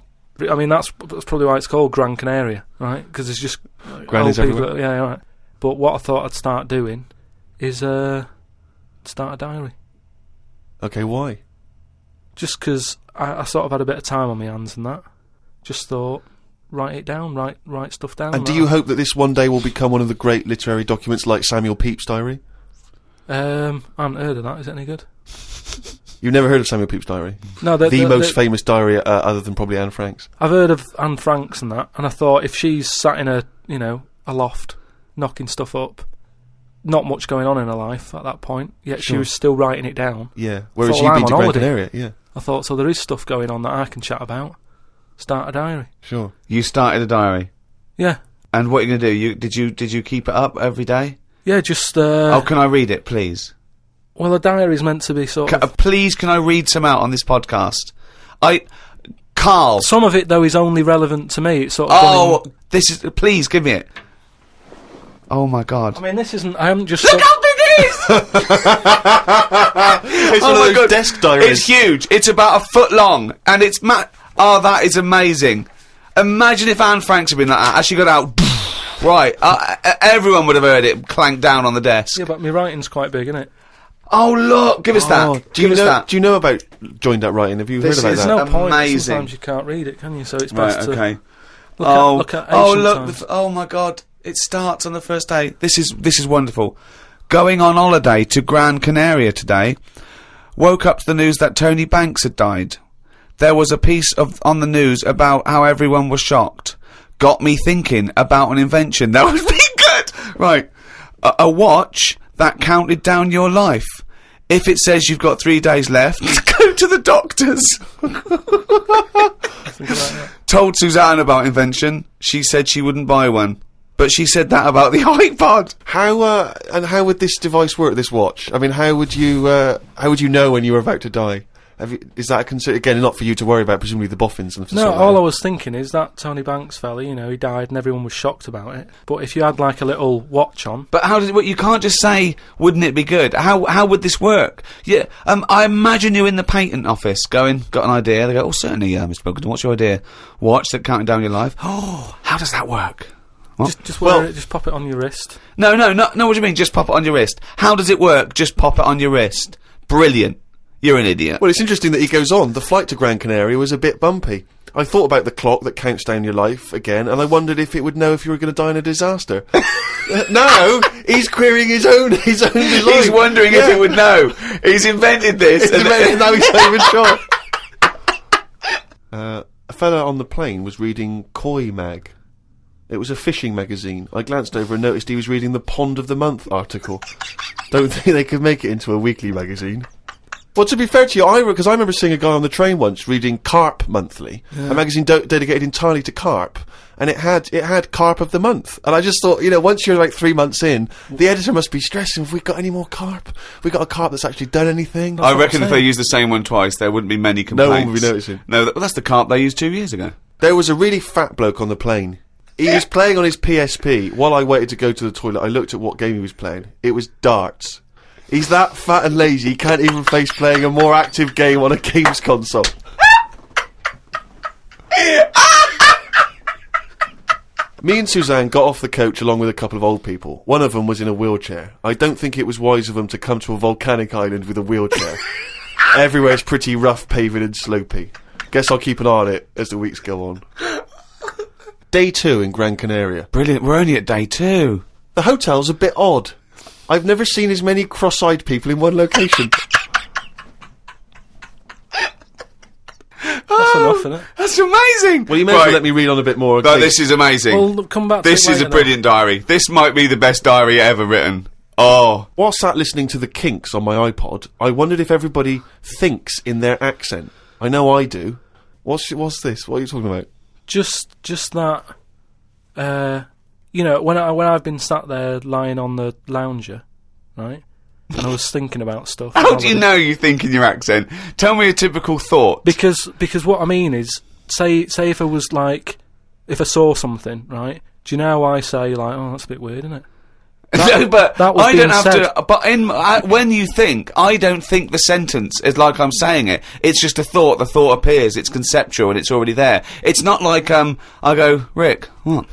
I mean that's probably why it's called Gran Canaria, right? Because there's just Grannies old people. everywhere. Yeah, right. But what I thought I'd start doing is start a diary. Okay, why? Just because I sort of had a bit of time on my hands and that. Just thought, write it down, write stuff down. And do you hope that this one day will become one of the great literary documents like Samuel Pepys' diary? I haven't heard of that. Is it any good? You've never heard of Samuel Pepys' diary? No, the most famous diary other than probably Anne Frank's. I've heard of Anne Frank's and that, and I thought if she's sat in a loft, knocking stuff up, not much going on in her life at that point, yet she was still writing it down. Yeah, whereas Thought, you've well, been to I'm on Gran holiday. Canaria, yeah. I thought, so there is stuff going on that I can chat about. Start a diary. Sure. You started a diary. Yeah. And what are you going to do? Did you keep it up every day? Yeah, just... oh, can I read it, please? Well, a diary is meant to be sort of... Please, can I read some out on this podcast? Karl... Some of it, though, is only relevant to me. It's sort of... this is... Please, give me it. Oh, my God. I mean, this isn't... I haven't just... Look how big it is! It's one of those desk diaries. It's huge. It's about a foot long. And it's... that is amazing. Imagine if Anne Frank's had been like that. As she got out... right. Everyone would have heard it clank down on the desk. Yeah, but my writing's quite big, isn't it? Oh, look! Give us that. Do you know about joined up writing? Have you heard about is that? There's no point. Amazing. Sometimes you can't read it, can you? So it's best to look at ancient times. Oh my God! It starts on the first day. This is wonderful. Going on holiday to Gran Canaria today. Woke up to the news that Tony Banks had died. There was a piece on the news about how everyone was shocked. Got me thinking about an invention that would be good. Right, a watch that counted down your life. If it says you've got 3 days left, go to the doctors. Told Suzanne about invention. She said she wouldn't buy one. But she said that about the iPod. How would this device work, this watch? I mean, how would you know when you were about to die? Is that a concern? Again, not for you to worry about, presumably the boffins and No, all I was thinking is that Tony Banks fella, he died and everyone was shocked about it. But if you had like a little watch on... But how does it work? You can't just say, wouldn't it be good? How would this work? Yeah, I imagine you in the patent office going, got an idea. They go, oh, certainly, Mr. Pilkington, what's your idea? Watch that counting down your life. Oh, how does that work? Just wear it, just pop it on your wrist. No, what do you mean, just pop it on your wrist? How does it work? Just pop it on your wrist. Brilliant. You're an idiot. Well, it's interesting that he goes on. The flight to Gran Canaria was a bit bumpy. I thought about the clock that counts down your life again, and I wondered if it would know if you were going to die in a disaster. No, he's querying his own design. He's wondering if it would know. He's invented this. And now he's not even sure. A fella on the plane was reading Koi Mag. It was a fishing magazine. I glanced over and noticed he was reading the Pond of the Month article. Don't think they could make it into a weekly magazine. Well, to be fair to you, because I remember seeing a guy on the train once reading Carp Monthly, a magazine dedicated entirely to carp, and it had carp of the month. And I just thought, once you're like 3 months in, the editor must be stressing. Have we got any more carp? Have we got a carp that's actually done anything? I reckon if they used the same one twice, there wouldn't be many complaints. No one would be noticing. No, that's the carp they used 2 years ago. There was a really fat bloke on the plane. He was playing on his PSP. While I waited to go to the toilet, I looked at what game he was playing. It was darts. He's that fat and lazy, he can't even face playing a more active game on a games console. Me and Suzanne got off the coach along with a couple of old people. One of them was in a wheelchair. I don't think it was wise of them to come to a volcanic island with a wheelchair. Everywhere's pretty rough, paving and slopey. Guess I'll keep an eye on it as the weeks go on. Day 2 in Gran Canaria. Brilliant, we're only at day 2. The hotel's a bit odd. I've never seen as many cross-eyed people in one location. That's enough, isn't it? That's amazing! Well, you may as well let me read on a bit more. No, this is amazing. We'll come back to this it is a later, brilliant diary. This might be the best diary ever written. Oh. While sat listening to the Kinks on my iPod, I wondered if everybody thinks in their accent. I know I do. What's this? What are you talking about? Just that, when I've been sat there lying on the lounger, right, and I was thinking about stuff. How do you know you think in your accent? Tell me a typical thought. Because what I mean is, say if I was like, if I saw something, right, do you know how I say, like, oh, that's a bit weird, isn't it? No, but that was I don't being have said. to. But when you think, I don't think the sentence is like I'm saying it. It's just a thought. The thought appears. It's conceptual and it's already there. It's not like I go, Rick, what?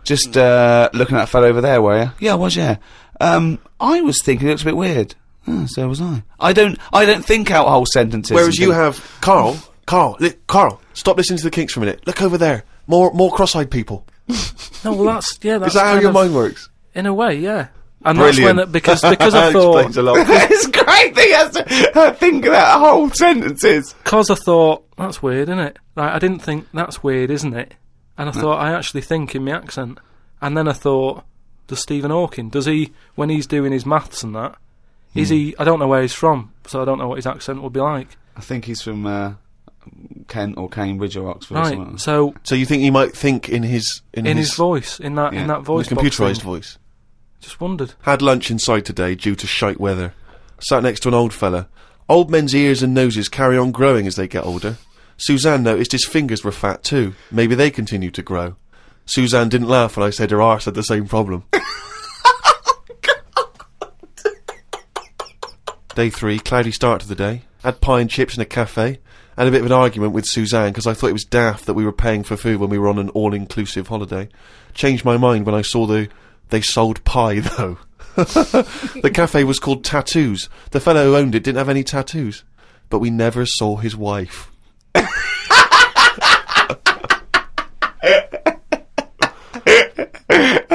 Just looking at that fellow over there, were you? Yeah, I was. Yeah. I was thinking it looks a bit weird. Oh, so was I. I don't think out whole sentences. Whereas you have Carl, stop listening to the Kinks for a minute. Look over there. More cross-eyed people. No, well, that's Is that how your mind works? In a way, yeah. And Brilliant. that's when because I thought explains a lot. It's great that he has to think about whole sentences. Because I thought that's weird, isn't it? Like I didn't think that's weird, isn't it? And I thought I actually think in my accent. And then I thought, does Stephen Hawking, does he, when he's doing his maths and that, is he? I don't know where he's from, so I don't know what his accent would be like. I think he's from Kent or Cambridge or Oxford. Right. Or something like that. So you think he might think in his voice, in that voice, the computerised voice. Just wondered. Had lunch inside today due to shite weather. Sat next to an old fella. Old men's ears and noses carry on growing as they get older. Suzanne noticed his fingers were fat too. Maybe they continue to grow. Suzanne didn't laugh when I said her arse had the same problem. Day 3, cloudy start to the day. Had pie and chips in a cafe. Had a bit of an argument with Suzanne because I thought it was daft that we were paying for food when we were on an all-inclusive holiday. Changed my mind when I saw they sold pie, though. The cafe was called Tattoos. The fellow who owned it didn't have any tattoos. But we never saw his wife.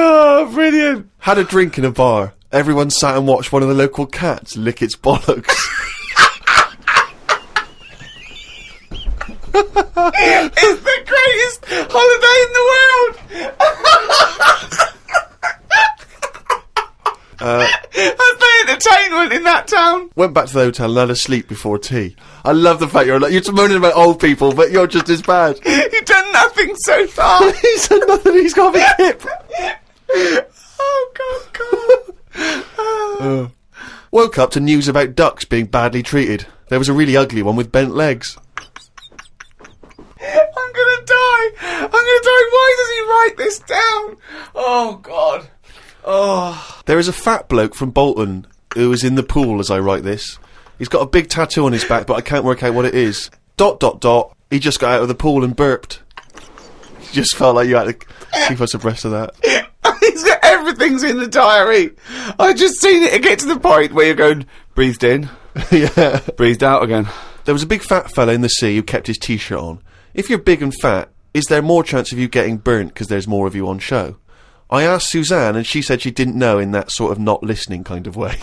Oh, brilliant. Had a drink in a bar. Everyone sat and watched one of the local cats lick its bollocks. It's the greatest holiday in the world. That's the entertainment in that town. Went back to the hotel and had a sleep before tea. I love the fact you're moaning about old people, but you're just as bad. You've done nothing so far. He's done nothing, he's got a big hip. Oh, God. Woke up to news about ducks being badly treated. There was a really ugly one with bent legs. I'm gonna die. Why does he write this down? Oh, God. Oh. There is a fat bloke from Bolton who is in the pool as I write this. He's got a big tattoo on his back, but I can't work out what it is. ... He just got out of the pool and burped. You just felt like you had to keep us abreast of that. Everything's in the diary. I just seen it get to the point where you're going, breathed in, Yeah. breathed out again. There was a big fat fella in the sea who kept his t-shirt on. If you're big and fat, is there more chance of you getting burnt because there's more of you on show? I asked Suzanne and she said she didn't know in that sort of not listening kind of way.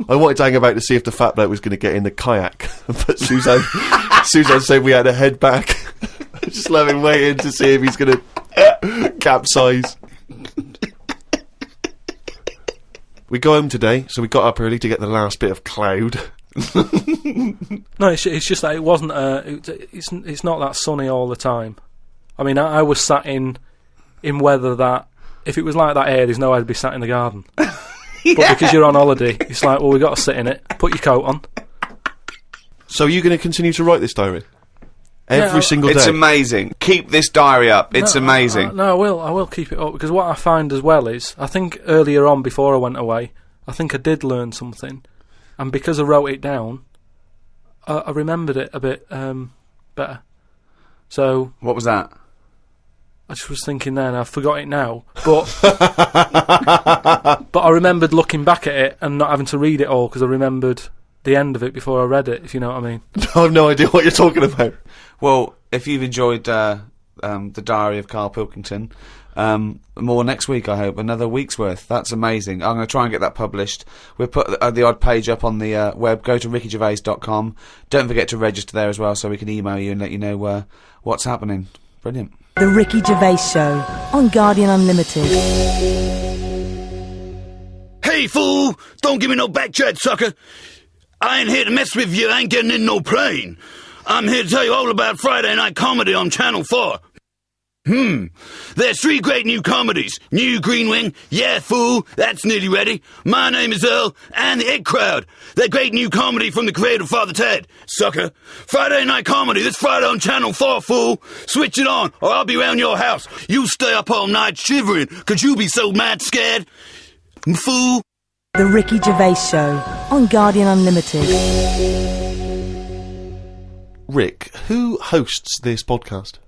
I wanted to hang about to see if the fat bloke was going to get in the kayak, but Suzanne said we had to head back. I just love him waiting to see if he's going to capsize. We go home today, so we got up early to get the last bit of cloud. No, it's just that it wasn't. It's not that sunny all the time. I mean, I was sat in weather that, if it was like that here, there's no way I'd be sat in the garden. But because you're on holiday, it's like, well, we've got to sit in it. Put your coat on. So are you going to continue to write this diary? Every single day? It's amazing. Keep this diary up. It's amazing. No, I will keep it up, because what I find as well is, I think earlier on, before I went away, I think I did learn something. And because I wrote it down, I remembered it a bit better. So... What was that? I just was thinking then, I forgot it now, but but I remembered looking back at it and not having to read it all, because I remembered the end of it before I read it, if you know what I mean. I have no idea what you're talking about. Well, if you've enjoyed the diary of Karl Pilkington, more next week, I hope. Another week's worth. That's amazing. I'm going to try and get that published. We'll put the odd page up on the web. Go to rickygervais.com. Don't forget to register there as well, so we can email you and let you know what's happening. Brilliant. The Ricky Gervais Show on Guardian Unlimited. Hey, fool! Don't give me no back chat, sucker! I ain't here to mess with you. I ain't getting in no plane. I'm here to tell you all about Friday night comedy on Channel 4. There's 3 great new comedies. New Green Wing, yeah, fool, that's nearly ready. My Name is Earl, and The Egg Crowd. They're great new comedy from the creator of Father Ted, sucker. Friday night comedy, this Friday on Channel 4, fool. Switch it on, or I'll be round your house. You stay up all night shivering, 'cause you be so mad scared. Fool. The Ricky Gervais Show on Guardian Unlimited. Rick, who hosts this podcast?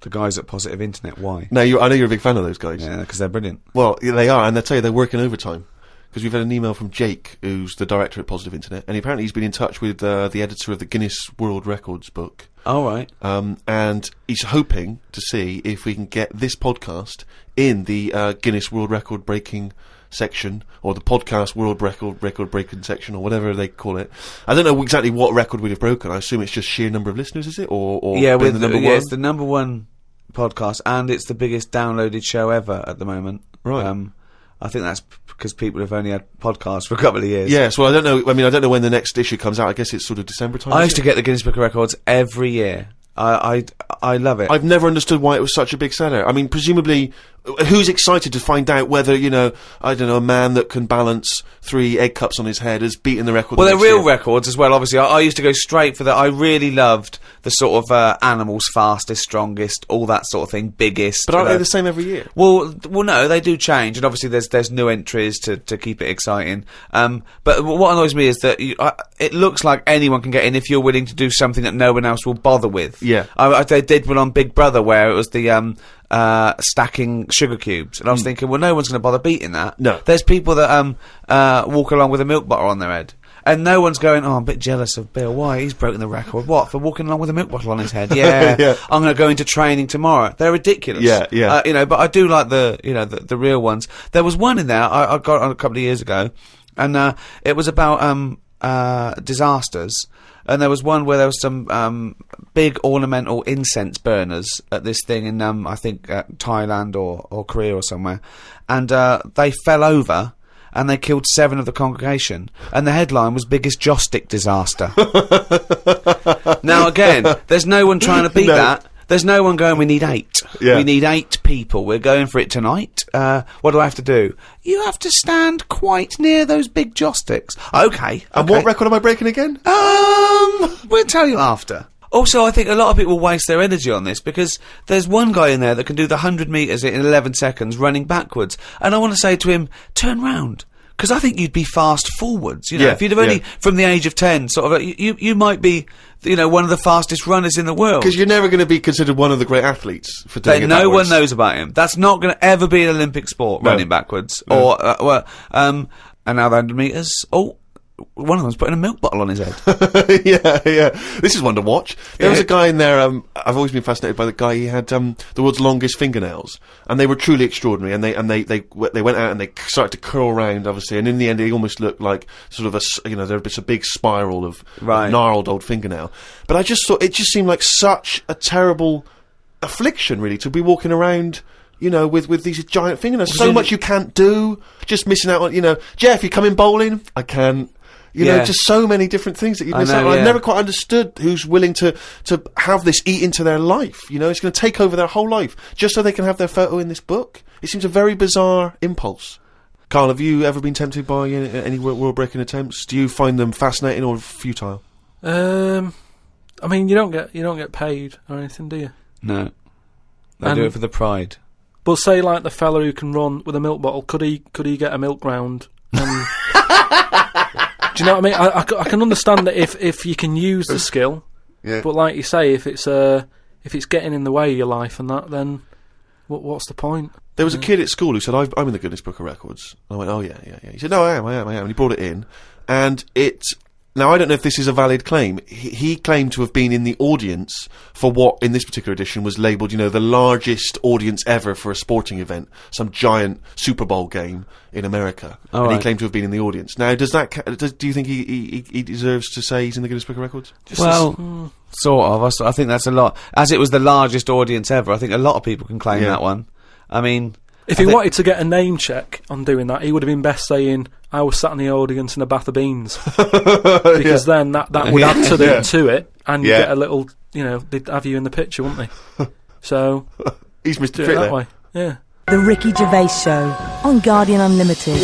The guys at Positive Internet, why? No, I know you're a big fan of those guys. Yeah, because they're brilliant. Well, yeah, they are, and I tell you, they're working overtime. Because we've had an email from Jake, who's the director at Positive Internet, and apparently he's been in touch with the editor of the Guinness World Records book. Oh, right. And he's hoping to see if we can get this podcast in the Guinness World Record breaking section, or the podcast world record breaking section, or whatever they call it. I don't know exactly what record we'd have broken. I assume it's just sheer number of listeners, is it? Or yeah, with the number one? it's the number one podcast, and it's the biggest downloaded show ever at the moment. Right. I think that's because people have only had podcasts for a couple of years. Yes, well, I don't know. I mean, I don't know when the next issue comes out. I guess it's sort of December time. I used to get the Guinness Book of Records every year. I love it. I've never understood why it was such a big seller. I mean, presumably, who's excited to find out whether, I don't know, a man that can balance 3 egg cups on his head has beaten the record? Well, they're real records as well, obviously. I used to go straight for that. I really loved the sort of animals, fastest, strongest, all that sort of thing, biggest. But aren't they the same every year? Well, no, they do change, and obviously there's new entries to keep it exciting. But what annoys me is that it looks like anyone can get in if you're willing to do something that no one else will bother with. Yeah. They did one on Big Brother where it was the stacking sugar cubes, and I was thinking, well, no one's going to bother beating that. No. There's people that walk along with a milk bottle on their head, and no one's going, oh, I'm a bit jealous of Bill. Why? He's broken the record. What? For walking along with a milk bottle on his head? Yeah. Yeah. I'm going to go into training tomorrow. They're ridiculous. Yeah. But I do like the real ones. There was one in there I got on a couple of years ago, and it was about disasters. And there was one where there was some big ornamental incense burners at this thing in, I think, Thailand or Korea or somewhere. And they fell over and they killed 7 of the congregation. And the headline was Biggest Joystick Disaster. Now, again, there's no one trying to beat that. There's no one going, we need 8. Yeah. We need 8 people. We're going for it tonight. What do I have to do? You have to stand quite near those big joysticks. Okay. And what record am I breaking again? We'll tell you after. Also, I think a lot of people waste their energy on this because there's one guy in there that can do the 100 metres in 11 seconds running backwards. And I want to say to him, turn round. Because I think you'd be fast forwards, if you'd have only, from the age of 10, sort of, you might be, one of the fastest runners in the world. Because you're never going to be considered one of the great athletes for doing it no backwards. one knows about him. That's not going to ever be an Olympic sport, running backwards. No. Or, and now the 100 metres, one of them's putting a milk bottle on his head. yeah. This is one to watch. There was a guy in there, I've always been fascinated by the guy, he had the world's longest fingernails, and they were truly extraordinary, and they went out and they started to curl around, obviously, and in the end they almost looked like sort of there was a big spiral of gnarled old fingernail. But I just thought, it just seemed like such a terrible affliction, really, to be walking around, with these giant fingernails. So much you can't do, just missing out on, Jeff, you coming bowling? I can't. You know, just so many different things that you miss out on. I've never quite understood who's willing to have this eat into their life. You know, it's going to take over their whole life just so they can have their photo in this book. It seems a very bizarre impulse. Karl, have you ever been tempted by any world-breaking attempts? Do you find them fascinating or futile? I mean, you don't get paid or anything, do you? No. They do it for the pride. But say, like, the fella who can run with a milk bottle, could he get a milk round? And do you know what I mean? I can understand that if you can use the skill, but like you say, if it's getting in the way of your life and that, then what's the point? There was a kid at school who said, I'm in the Guinness Book of Records. I went, oh, yeah. He said, no, I am. And he brought it in. And now, I don't know if this is a valid claim. He claimed to have been in the audience for what, in this particular edition, was labelled, you know, the largest audience ever for a sporting event. Some giant Super Bowl game in America. He claimed to have been in the audience. Now, do you think he deserves to say he's in the Guinness Book of Records? Sort of. I think that's a lot. As it was the largest audience ever, I think a lot of people can claim that one. I mean, if he wanted to get a name check on doing that, he would have been best saying, I was sat in the audience in a bath of beans. Because then that would add to it, and you get a little, you know, they'd have you in the picture, wouldn't they? So, he's Mr. Do it Fit that there. way. Yeah. The Ricky Gervais Show on Guardian Unlimited.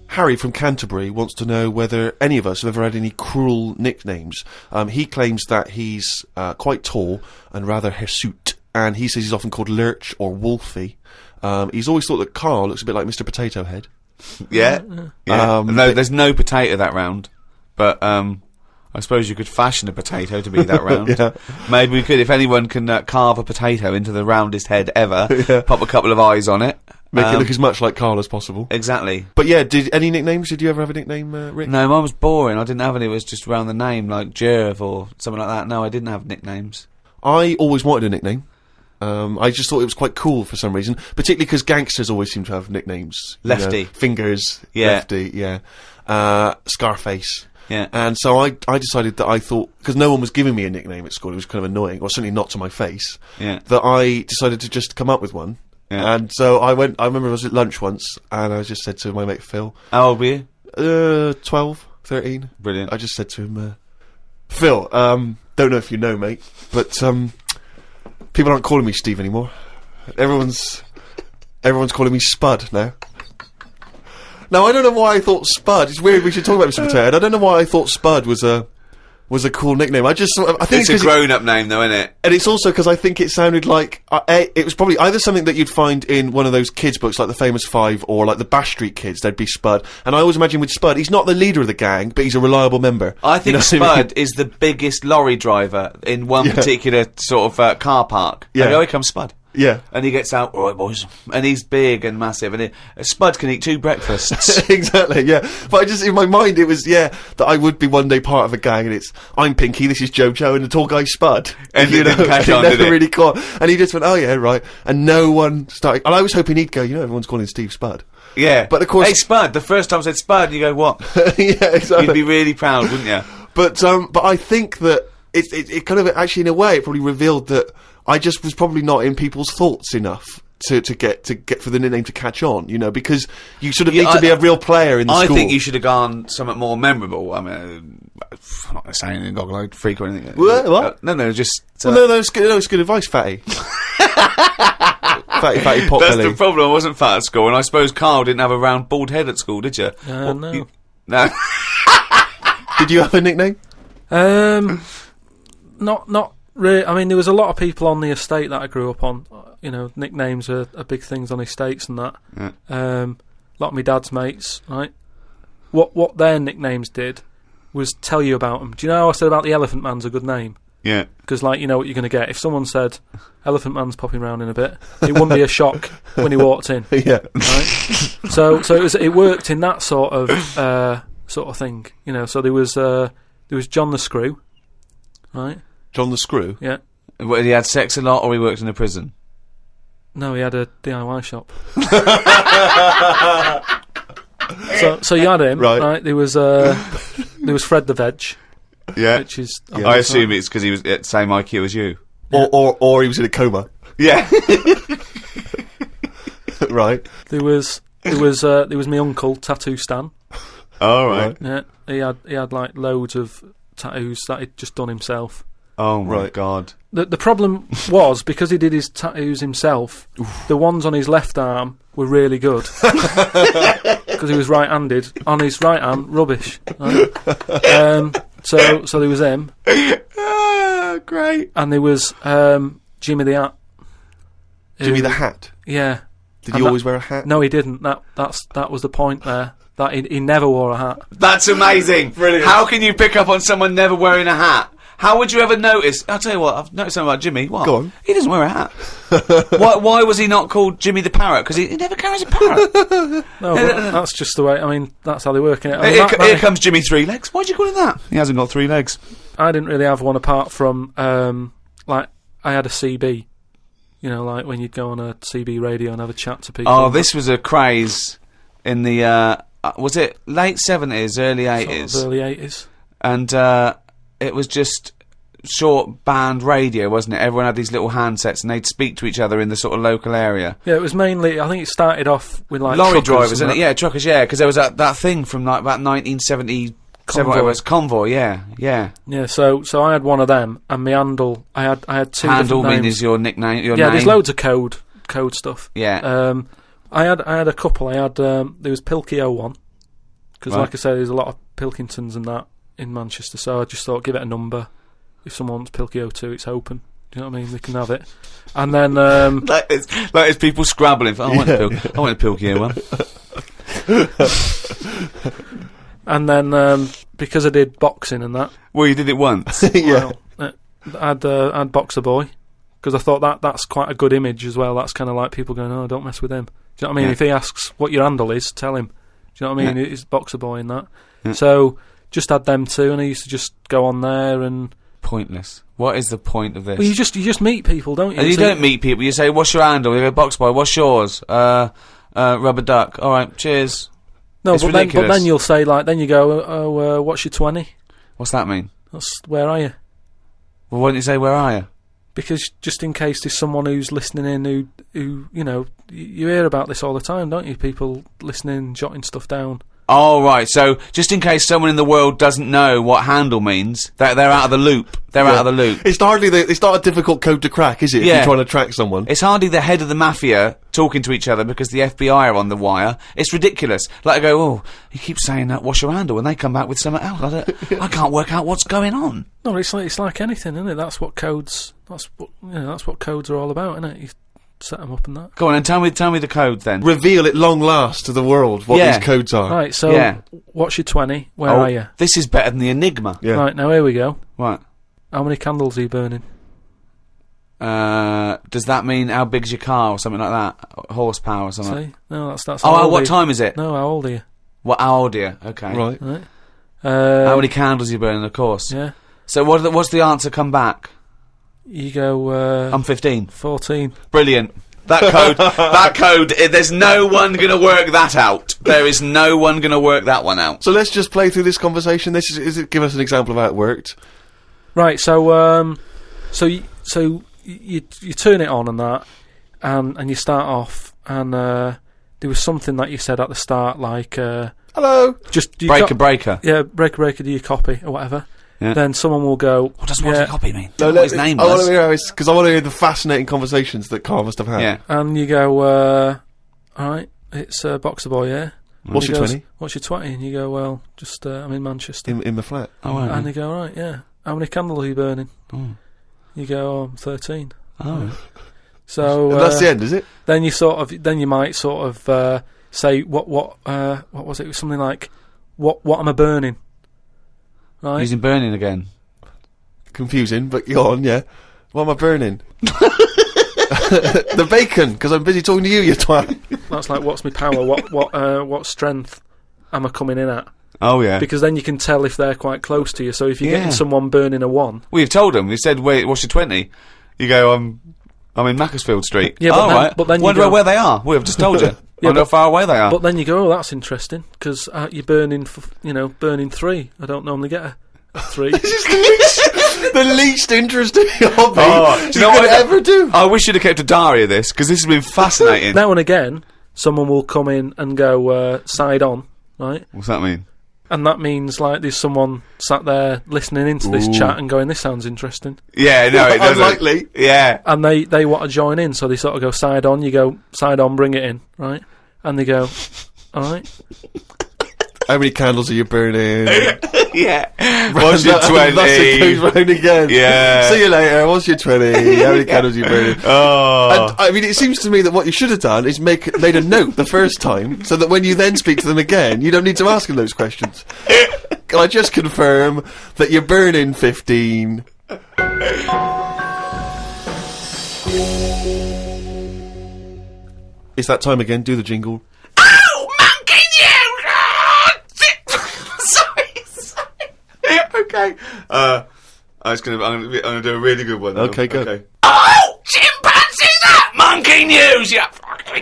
Harry from Canterbury wants to know whether any of us have ever had any cruel nicknames. He claims that he's quite tall and rather hirsute, and he says he's often called Lurch or Wolfie. He's always thought that Karl looks a bit like Mr. Potato Head. Yeah. No, there's no potato that round, but I suppose you could fashion a potato to be that round. Maybe we could, if anyone can carve a potato into the roundest head ever, pop a couple of eyes on it. Make it look as much like Karl as possible. Exactly. But yeah, any nicknames? Did you ever have a nickname, Rick? No, mine was boring. I didn't have any. It was just around the name, like Gerv or something like that. No, I didn't have nicknames. I always wanted a nickname. I just thought it was quite cool for some reason, particularly because gangsters always seem to have nicknames. Lefty. You know, Fingers. Lefty, Scarface. Yeah. And so I decided that I thought, because no one was giving me a nickname at school, it was kind of annoying, or certainly not to my face, that I decided to just come up with one. Yeah. And so I remember I was at lunch once, and I just said to my mate Phil. How old were you? 12, 13. Brilliant. I just said to him, Phil, don't know if you know, mate, but people aren't calling me Steve anymore. Everyone's calling me Spud now. Now, I don't know why I thought Spud. It's weird. We should talk about Mr. Potato Head. I don't know why I thought Spud was a cool nickname. I think it's a grown-up name, though, isn't it? And it's also because I think it sounded like it was probably either something that you'd find in one of those kids' books, like the Famous Five, or like the Bash Street Kids. There'd be Spud, and I always imagine with Spud, he's not the leader of the gang, but he's a reliable member. I think Spud is the biggest lorry driver in one particular sort of car park. Yeah, here comes Spud. Yeah. And he gets out, all right, boys. And he's big and massive. And Spud can eat 2 breakfasts. Exactly, yeah. But I just, in my mind, it was, that I would be one day part of a gang, and it's, I'm Pinky, this is Jojo, and the tall guy's Spud. And you know, it never really caught. And he just went, oh yeah, right. And no one started, and I was hoping he'd go, everyone's calling Steve Spud. Yeah. But of course. Hey, Spud, the first time I said Spud, you go, what? Yeah, exactly. You'd be really proud, wouldn't you? But I think that it kind of, actually, in a way, it probably revealed that I just was probably not in people's thoughts enough to get for the nickname to catch on, because you sort of need to be a real player in the school. I think you should have gone something more memorable. I mean, I'm not saying anything, goggle-eyed freak or anything. What? No, just... no, it's good advice, Fatty. fatty pot That's belly. the problem, I wasn't fat at school, and I suppose Karl didn't have a round bald head at school, did you? No. No. Did you have a nickname? Not really. I mean, there was a lot of people on the estate that I grew up on. Nicknames are big things on estates and that. Yeah. A lot of my dad's mates, right? What their nicknames did was tell you about them. Do you know how I said about the Elephant Man's a good name? Yeah. Because, you know what you're going to get. If someone said, Elephant Man's popping round in a bit, it wouldn't be a shock when he walked in. Yeah. Right? So it worked in that sort of thing. So there was John the Screw, right? John the Screw? Yeah. What, he had sex a lot, or he worked in a prison? No, he had a DIY shop. So you had him, right? There was Fred the Veg. Yeah. Which is... I assume it's because he was at the same IQ as you. Yeah. Or he was in a coma. Yeah. Right. There was there was my uncle, Tattoo Stan. All right. Yeah, he had like loads of tattoos that he'd just done himself. Oh my God. The problem was, because he did his tattoos himself, the ones on his left arm were really good. Because he was right-handed. On his right arm, rubbish. Right? So there was them. Great. And there was Jimmy the Hat. Jimmy the Hat? Yeah. Did he always wear a hat? No, he didn't. That was the point there. That he never wore a hat. That's amazing. Brilliant. How can you pick up on someone never wearing a hat? How would you ever notice? I'll tell you what, I've noticed something about Jimmy. What? Go on. He doesn't wear a hat. Why was he not called Jimmy the Parrot? Because he never carries a parrot. No, but that's just the way. I mean, that's how they work in it. Here comes Jimmy Three Legs. Why'd you call him that? He hasn't got 3 legs. I didn't really have one apart from like I had a CB. You know, like when you'd go on a CB radio and have a chat to people. Oh, this was a craze in the was it late 70s, early 80s? Sort of early 80s. And it was just short band radio, wasn't it? Everyone had these little handsets and they'd speak to each other in the sort of local area. Yeah, it was mainly, I think it started off with like lorry truckers drivers, and isn't it? Yeah, truckers, yeah, because there was that thing from like about 1977, whatever it was, Convoy, yeah. Yeah, so I had one of them, and my handle, I had 2 handle different names. means your nickname, your yeah, name. there's loads of code stuff. Yeah. I had a couple. I had there was Pilky 01, because like I said, there's a lot of Pilkingtons and that in Manchester, so I just thought, give it a number. If someone wants Pilky 02, it's open. Do you know what I mean? They can have it. And then like it's people scrabbling for, I want a Pilky 01. And then because I did boxing and that. Well, you did it once. Yeah. Well, I'd Boxer Boy, because I thought that's quite a good image as well. That's kind of like people going, oh, don't mess with him. Do you know what I mean? Yeah. If he asks what your handle is, tell him. Do you know what I mean? Yeah. It's Boxer Boy and that. Yeah. So just had them 2, and I used to just go on there and. Pointless. What is the point of this? Well, you just meet people, don't you? And you don't meet people. You say, "What's your handle?" You go, "Box Boy." What's yours? Rubber duck. All right, cheers. No, it's but ridiculous. then you'll say like, then you go, "Oh, what's your 20?" What's that mean? That's where are you? Well, why don't you say where are you? Because just in case there's someone who's listening in who you know, you hear about this all the time, don't you? People listening, jotting stuff down. Oh, right. So, just in case someone in the world doesn't know what handle means, they're out of the loop. They're out of the loop. It's not a difficult code to crack, is it? If you're trying to track someone. It's hardly the head of the mafia talking to each other because the FBI are on the wire. It's ridiculous. Like, I go, oh, you keep saying that, what's your handle? And they come back with something else. I can't work out what's going on. No, it's like anything, isn't it? That's what codes are all about, isn't it? You set them up and that. Go on and tell me the code then. Reveal at long last to the world what these codes are. Right, so what's your 20? Where are you? This is better than the Enigma. Yeah. Right, now here we go. Right. How many candles are you burning? Does that mean how big's your car or something like that? Horsepower or something? See? No, that's Oh, what time is it? No, how old are you? How old are you? Okay. Right. How many candles are you burning, of course? Yeah. So what's the answer come back? You go, I'm 15. 14. Brilliant. That code, there's no one going to work that out. There is no one going to work that one out. So let's just play through this conversation. Give us an example of how it worked. Right, so you turn it on and that, and you start off, and there was something that you said at the start, like hello, just breaker. Yeah, breaker. Do you copy or whatever? Yeah. Then someone will go, what does copy mean? No, what his name I was. want to hear because I want to hear the fascinating conversations that Karl must have had. Yeah. And you go, all right, it's Boxer Boy, yeah. What's your 20? What's your 20? And you go, well, just I'm in Manchester. In the flat. Oh, right. And they go, right, yeah. How many candles are you burning? Oh. You go, I'm 13. Oh. So and that's the end, is it? Then you might sort of say what was it? It was something like what am I burning? Right. Using burning again. Confusing, but go on, yeah. What am I burning? The bacon, because I'm busy talking to you twat. That's like, what's my power? What strength am I coming in at? Oh yeah. Because then you can tell if they're quite close to you. So if you're getting someone burning a 1, we've told them. We've said, wait, what's your 20? You go, I'm in Macclesfield Street. Yeah, but then wonder where they are. We've just told you. Wonder how far away they are. But then you go, oh, that's interesting, because you're burning, burning 3. I don't normally get a 3. This is the least interesting hobby you could ever do. I wish you'd have kept a diary of this, because this has been fascinating. Now and again, someone will come in and go side on, right? What's that mean? And that means, like, there's someone sat there listening into this chat and going, this sounds interesting. Yeah, no, it doesn't. Unlikely. Yeah. And they want to join in, so they sort of go side on, you go side on, bring it in, right? And they go, all right. How many candles are you burning? Yeah. What's your 20? That's it goes round again. Yeah. See you later. What's your 20? How many candles are you burning? Oh. And, I mean, it seems to me that what you should have done is made a note the first time, so that when you then speak to them again, you don't need to ask them those questions. Can I just confirm that you're burning 15? It's that time again. Do the jingle. Okay. I'm gonna do a really good one. Okay, go. Okay. Oh, chimpanzees! That monkey news! Yeah.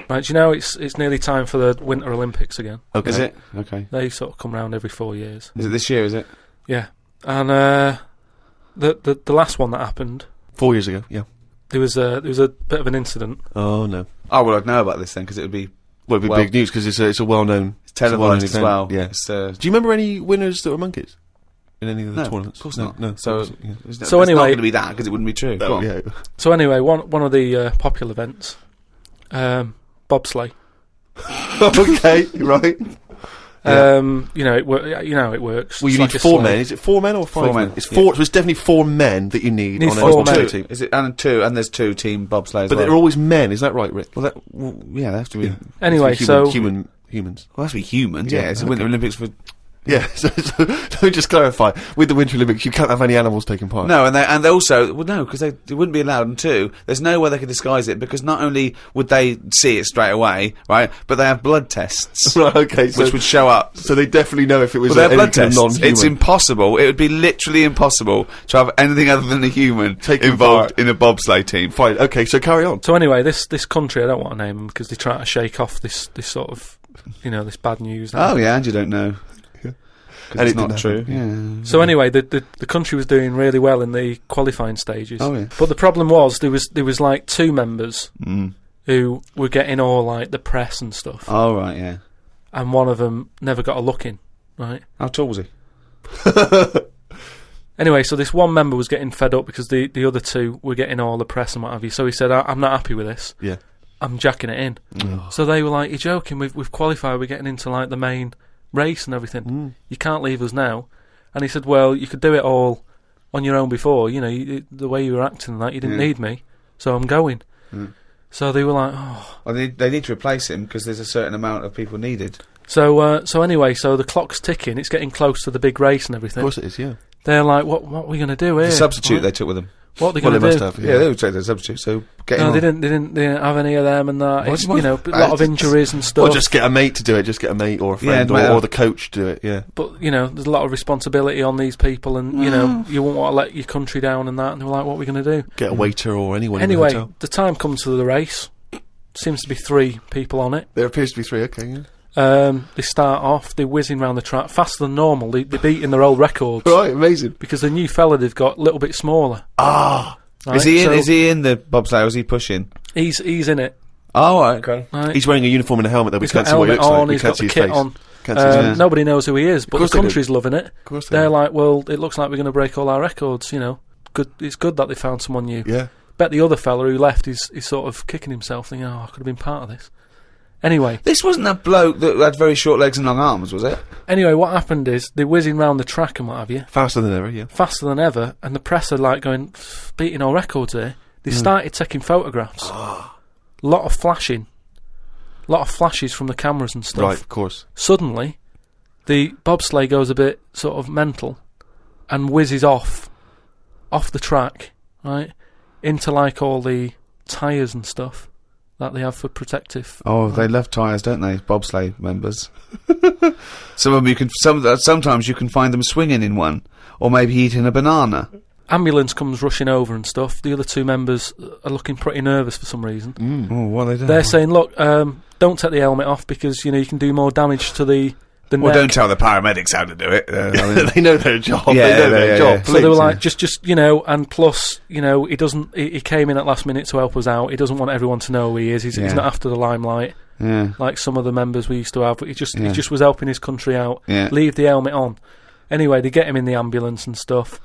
Right, do you know it's nearly time for the Winter Olympics again? Okay. Is it? Okay. They sort of come round every 4 years. Is it this year? Is it? Yeah, and the last one that happened 4 years ago. Yeah. there was a bit of an incident. Oh no. Oh well, I'd know about this then because it would be. Well, it'd be big news because it's a well-known. It's televised as event. well. Yeah. It's, Do you remember any winners that were monkeys in any of the no, tournaments? Of course No, not. No. So, Yeah. it's So not anyway- going to be that because it wouldn't be true. Go Oh, on. yeah. So anyway, one of the popular events, bobsleigh. Okay, right. You know it works. Well, you It's need like a 4 sleigh. men. Is it 4 men or 5 4 men, It's yeah. 4. So it's definitely 4 men that you need Need on 4 a men. two team. Is it and two? And there's 2 team bobsleigh as But well. they're always men. Is that right, Rick? Well, yeah, they have to be. Yeah. Anyway, humans. Well, that's be humans. Yeah, Yeah, it's the okay. Winter Olympics for. Yeah. So let me just clarify. With the Winter Olympics, you can't have any animals taking part. No, and they also no because they wouldn't be allowed. And 2, there's no way they could disguise it because not only would they see it straight away, right, but they have blood tests Right. Okay. So, which would show up. so they definitely know if it was Well, they have blood anything tests. non-human. It's impossible. It would be literally impossible to have anything other than a human Taking involved part. in a bobsleigh team. Fine. Okay. So carry on. So anyway, this country, I don't want to name them because they try to shake off this sort of, this bad news. Oh yeah, and you don't know. And It's it not didn't true. happen. Yeah. So anyway, the country was doing really well in the qualifying stages. Oh, yeah. But the problem was there was like 2 members Mm. who were getting all like the press and stuff, Oh right, yeah. and one of them never got a look in. Right. How tall was he? Anyway, so this one member was getting fed up because the other 2 were getting all the press and what have you. So he said, "I'm not happy with this. Yeah. I'm jacking it in." So they were like, "You're joking? We've qualified. We're getting into like the main race and everything. You can't leave us now." And he said, "Well, you could do it all on your own before. The way you were acting and that, you didn't need me, so I'm going." So they were like, "Oh." Well, they need to replace him because there's a certain amount of people needed. So anyway, so the clock's ticking. It's getting close to the big race and everything. Of course it is. Yeah. They're like, "What are we going to do here?" The substitute Right? they took with them. What are they Well, going they to do? must have. Yeah, they would take their substitute. So get him No, on. they didn't have any of them and that. It's, What? a lot of injuries and stuff. Or just get a mate to do it. Just get a mate or a friend Yeah, or the coach to do it. Yeah. But there's a lot of responsibility on these people, and you won't want to let your country down and that. And they're like, "What are we going to do?" Get a waiter or anyone. in the Anyway, hotel. the time comes to the race. Seems to be 3 people on it. There appears to be 3. Okay. Yeah. They start off, they're whizzing around the track faster than normal. They're beating their old records Right. Amazing. because the new fella they've got a little bit smaller. Ah. Right? Is he in? So Is he in the bobsleigh? Or is he pushing? He's in it. Oh, right, okay. Right? He's wearing a uniform and a helmet. Though we He's got can't see what he helmet looks like. on. We He's can't got see the his kit face. on. Can't see his face. Nobody knows who he is, but the course they do. country's loving it. Of course they They're do. like, "Well, it looks like we're going to break all our records." Good. It's good that they found someone new. Yeah. Bet the other fella who left is sort of kicking himself, thinking, "Oh, I could have been part of this." Anyway, This wasn't a bloke that had very short legs and long arms, was it? what happened is they're whizzing round the track and what have you, Faster than ever. Yeah. faster than ever, and the press are like going, beating all records here. They started taking photographs. Lot of flashing. Lot of flashes from the cameras and stuff. Right. Of course. Suddenly, the bobsleigh goes a bit sort of mental and whizzes off the track, right, into like all the tyres and stuff that they have for protective. Oh, they love tyres, don't they? Bobsleigh members. Some of them sometimes you can find them swinging in one, or maybe eating a banana. Ambulance comes rushing over and stuff. The other 2 members are looking pretty nervous for some reason. Oh, what are they doing? They're saying, "Look, don't take the helmet off because you can do more damage to the well, neck." don't tell the paramedics how to do it. They know their job. Yeah, they know their yeah, job. yeah. So they were Please. like, just and plus, he doesn't. He came in at last minute to help us out. He doesn't want everyone to know who he is. He's Yeah. not after the limelight. Yeah. like some of the members we used to have. But he just was helping his country out. Yeah. Leave the helmet on. Anyway, they get him in the ambulance and stuff.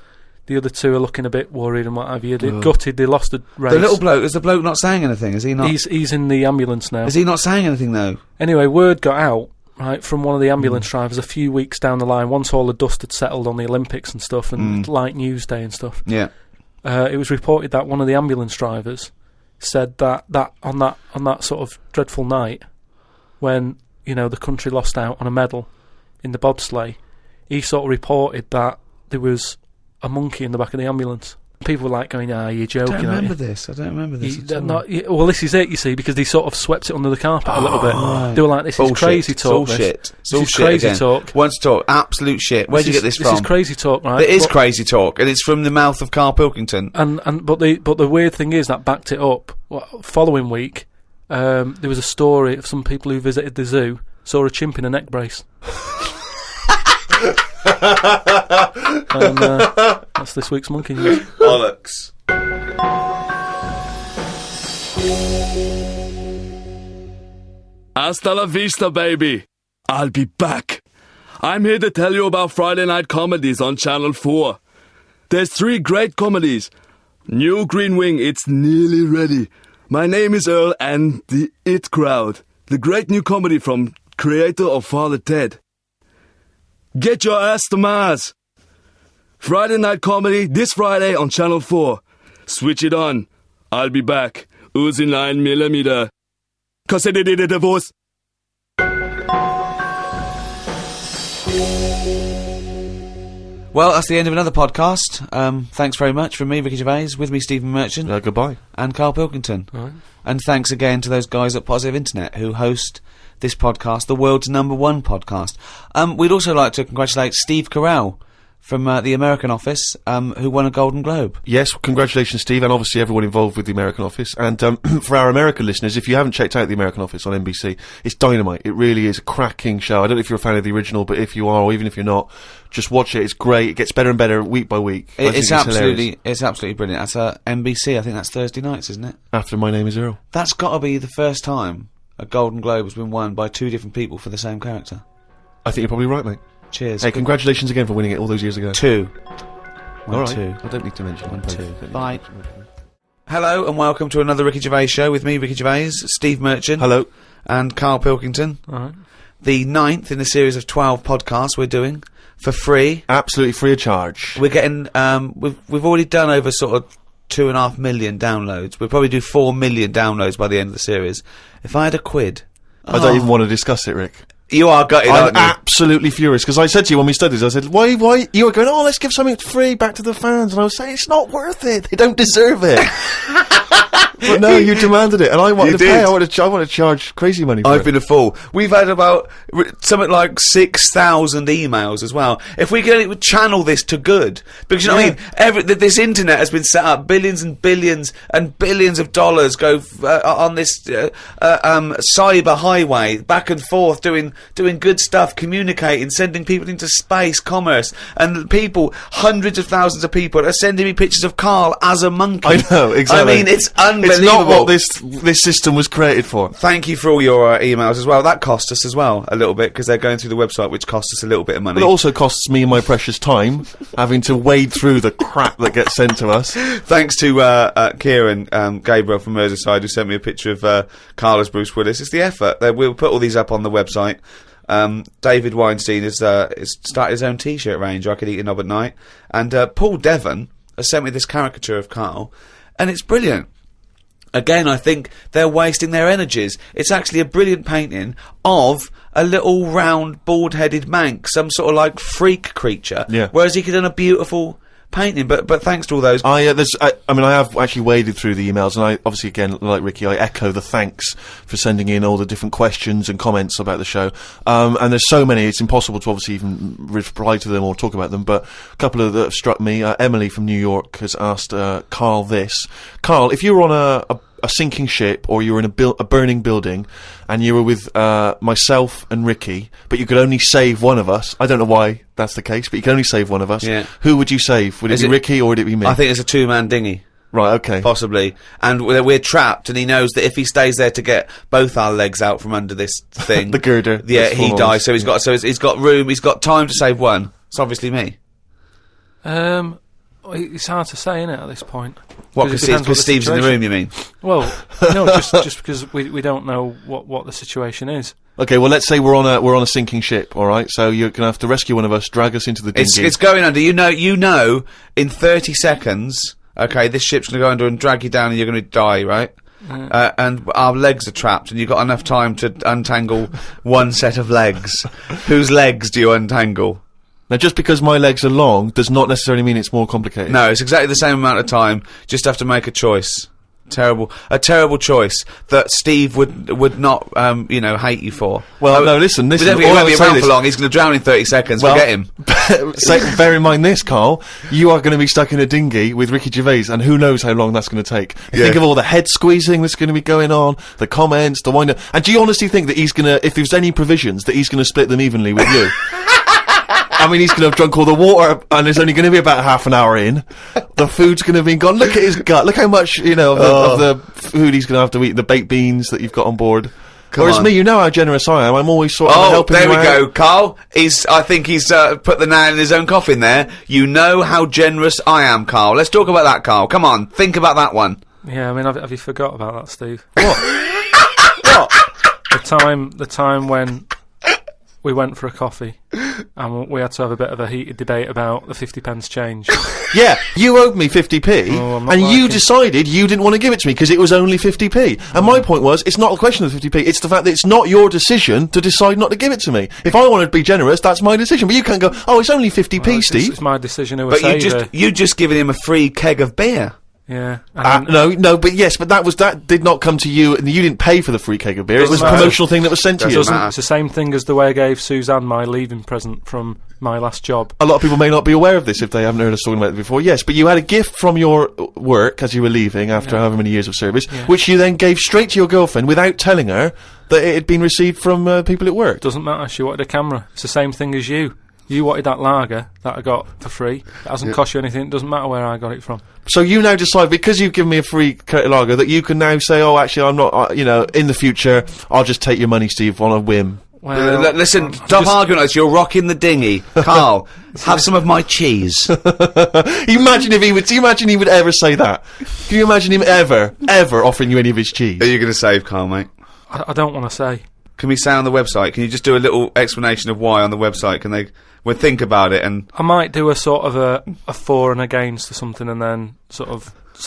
The other two are looking a bit worried and what have you. They're gutted. They lost the race. The little bloke, is the bloke not saying anything? Is he not? He's in the ambulance now. Is he not saying anything though? Anyway, word got out, right, from one of the ambulance drivers a few weeks down the line, once all the dust had settled on the Olympics and stuff, and light news day and stuff. Yeah. It was reported that one of the ambulance drivers said that on that sort of dreadful night, when the country lost out on a medal in the bobsleigh, he sort of reported that there was a monkey in the back of the ambulance. People were like going, you're joking. I don't remember this. Well, this is it, you see, because they sort of swept it under the carpet a little bit. Right. They were like, this is crazy talk. This is crazy talk. Once talk, absolute shit. Where'd you get this from? This is crazy talk, right? It is crazy talk, and it's from the mouth of Karl Pilkington. But the weird thing is that backed it up. Following week, there was a story of some people who visited the zoo, saw a chimp in a neck brace. And that's this week's Monkey News. Bollocks. Hasta la vista, baby. I'll be back. I'm here to tell you about Friday night comedies on Channel 4. There's 3 great comedies. New Green Wing, it's nearly ready. My Name is Earl and The It Crowd. The great new comedy from creator of Father Ted. Get your ass to Mars. Friday night comedy this Friday on Channel 4. Switch it on. I'll be back. Uzi 9mm. Cause I did it a divorce. Well, that's the end of another podcast. Thanks very much from me, Ricky Gervais, with me, Stephen Merchant. Goodbye. And Karl Pilkington. All right. And thanks again to those guys at Positive Internet who host this podcast, the world's #1 podcast. We'd also like to congratulate Steve Carell from the American office, who won a Golden Globe. Yes, congratulations, Steve, and obviously everyone involved with the American office. And for our American listeners, if you haven't checked out the American office on NBC, it's dynamite. It really is a cracking show. I don't know if you're a fan of the original, but if you are, or even if you're not, just watch it. It's great. It gets better and better week by week. It's absolutely brilliant. That's NBC. I think that's Thursday nights, isn't it? After My Name is Earl. That's got to be the first time a Golden Globe has been won by 2 different people for the same character. I think you're probably right, mate. Cheers. Hey, congratulations again for winning it all those years ago. 2. All right. 2. I don't need to mention 1, 2. Bye. Hello and welcome to another Ricky Gervais show with me, Ricky Gervais, Steve Merchant. Hello. And Karl Pilkington. All right. The 9th in a series of 12 podcasts we're doing for free. Absolutely free of charge. We're getting, we've already done over sort of 2.5 million downloads. We'll probably do 4 million downloads by the end of the series. If I had a quid... I don't even want to discuss it, Rick. You are gutted, aren't you? I'm absolutely furious, because I said to you when we studied this, I said, why, you were going, let's give something free back to the fans, and I was saying, it's not worth it, they don't deserve it. But no, you demanded it, and I wanted to pay, I want to charge crazy money for it. I've been a fool. We've had about something like 6,000 emails as well. If we could channel this to good, because you know what I mean, this internet has been set up, billions and billions and billions of dollars go on this cyber highway, back and forth, doing good stuff, communicating, sending people into space, commerce, and people, hundreds of thousands of people are sending me pictures of Karl as a monkey. I know, exactly. I mean, it's unbelievable. It's not what this system was created for. Thank you for all your emails as well. That cost us as well a little bit, because they're going through the website, which costs us a little bit of money. But it also costs me my precious time, having to wade through the crap that gets sent to us. Thanks to Kieran Gabriel from Merseyside, who sent me a picture of Karl as Bruce Willis. It's the effort. We'll put all these up on the website. David Weinstein has started his own T-shirt range, I Could Eat a Knob at Night. And Paul Devon has sent me this caricature of Karl, and it's brilliant. Again, I think they're wasting their energies. It's actually a brilliant painting of a little round, bald-headed Manx, some sort of like freak creature. Yeah. Whereas he could have done a beautiful painting. But thanks to all those. I have actually waded through the emails, and I obviously, again, like Ricky, I echo the thanks for sending in all the different questions and comments about the show. And there's so many, it's impossible to obviously even reply to them or talk about them. But a couple of that have struck me. Emily from New York has asked Karl this. Karl, if you were on a sinking ship, or you were in a burning building, and you were with myself and Ricky, but you could only save one of us. I don't know why that's the case, but you can only save one of us. Yeah. Who would you save? Would it be Ricky, or would it be me? I think it's a 2-man dinghy. Right, okay. Possibly. And we're trapped, and he knows that if he stays there to get both our legs out from under this thing... the girder. Yeah, he dies, so he's got room, he's got time to save one. It's obviously me. It's hard to say, innit, at this point. What, because Steve's in the room, you mean? Well, no, just because we don't know what the situation is. Okay, well, let's say we're on a sinking ship, all right? So you're gonna have to rescue one of us, drag us into the dinghy. It's going under. You know, in 30 seconds, okay, this ship's gonna go under and drag you down, and you're gonna die, right? And our legs are trapped, and you've got enough time to untangle one set of legs. Whose legs do you untangle? Now, just because my legs are long does not necessarily mean it's more complicated. No, it's exactly the same amount of time. Just have to make a choice. A terrible choice that Steve would not, hate you for. Well, no, listen, he won't be around for long. He's going to drown in 30 seconds. Forget him. Bear in mind this, Carl. You are going to be stuck in a dinghy with Ricky Gervais, and who knows how long that's going to take. Think of all the head squeezing that's going to be going on, the comments, the wind-up. And do you honestly think that he's going to, if there's any provisions, that he's going to split them evenly with you? I mean, he's going to have drunk all the water, and there's only going to be about half an hour in. The food's going to be gone. Look at his gut. Look how much, of the food he's going to have to eat, the baked beans that you've got on board. Whereas me, you know how generous I am. I'm always sort of helping you out. Oh, there we go, Carl. I think he's put the nail in his own coffin there. You know how generous I am, Carl. Let's talk about that, Carl. Come on, think about that one. Yeah, I mean, have you forgot about that, Steve? What? What? The time when we went for a coffee and we had to have a bit of a heated debate about the 50p change. Yeah, you owed me 50p, and you decided you didn't want to give it to me because it was only 50p. And my point was, it's not a question of 50p, it's the fact that it's not your decision to decide not to give it to me. If I wanted to be generous, that's my decision, but you can't go, oh, it's only 50p, Steve. It's my decision who But you just given him a free keg of beer. Yeah. That did not come to you, and you didn't pay for the free keg of beer. It was a promotional thing that was sent to you. It's the same thing as the way I gave Suzanne my leaving present from my last job. A lot of people may not be aware of this if they haven't heard us talking about it before. Yes, but you had a gift from your work as you were leaving after however many years of service, which you then gave straight to your girlfriend without telling her that it had been received from people at work. Doesn't matter. She wanted a camera. It's the same thing as you. You wanted that lager that I got for free. It hasn't cost you anything. It doesn't matter where I got it from. So you now decide, because you've given me a free lager, that you can now say, oh, actually, I'm not, in the future, I'll just take your money, Steve, on a whim. Well, listen, stop arguing like this. You're rocking the dinghy. Carl, have some of my cheese. Imagine he would ever say that. Can you imagine him ever offering you any of his cheese? Are you going to save Carl, mate? I don't want to say. Can we say on the website? Can you just do a little explanation of why on the website? Can they... We'll think about it, and I might do a sort of a for and against or something, and then so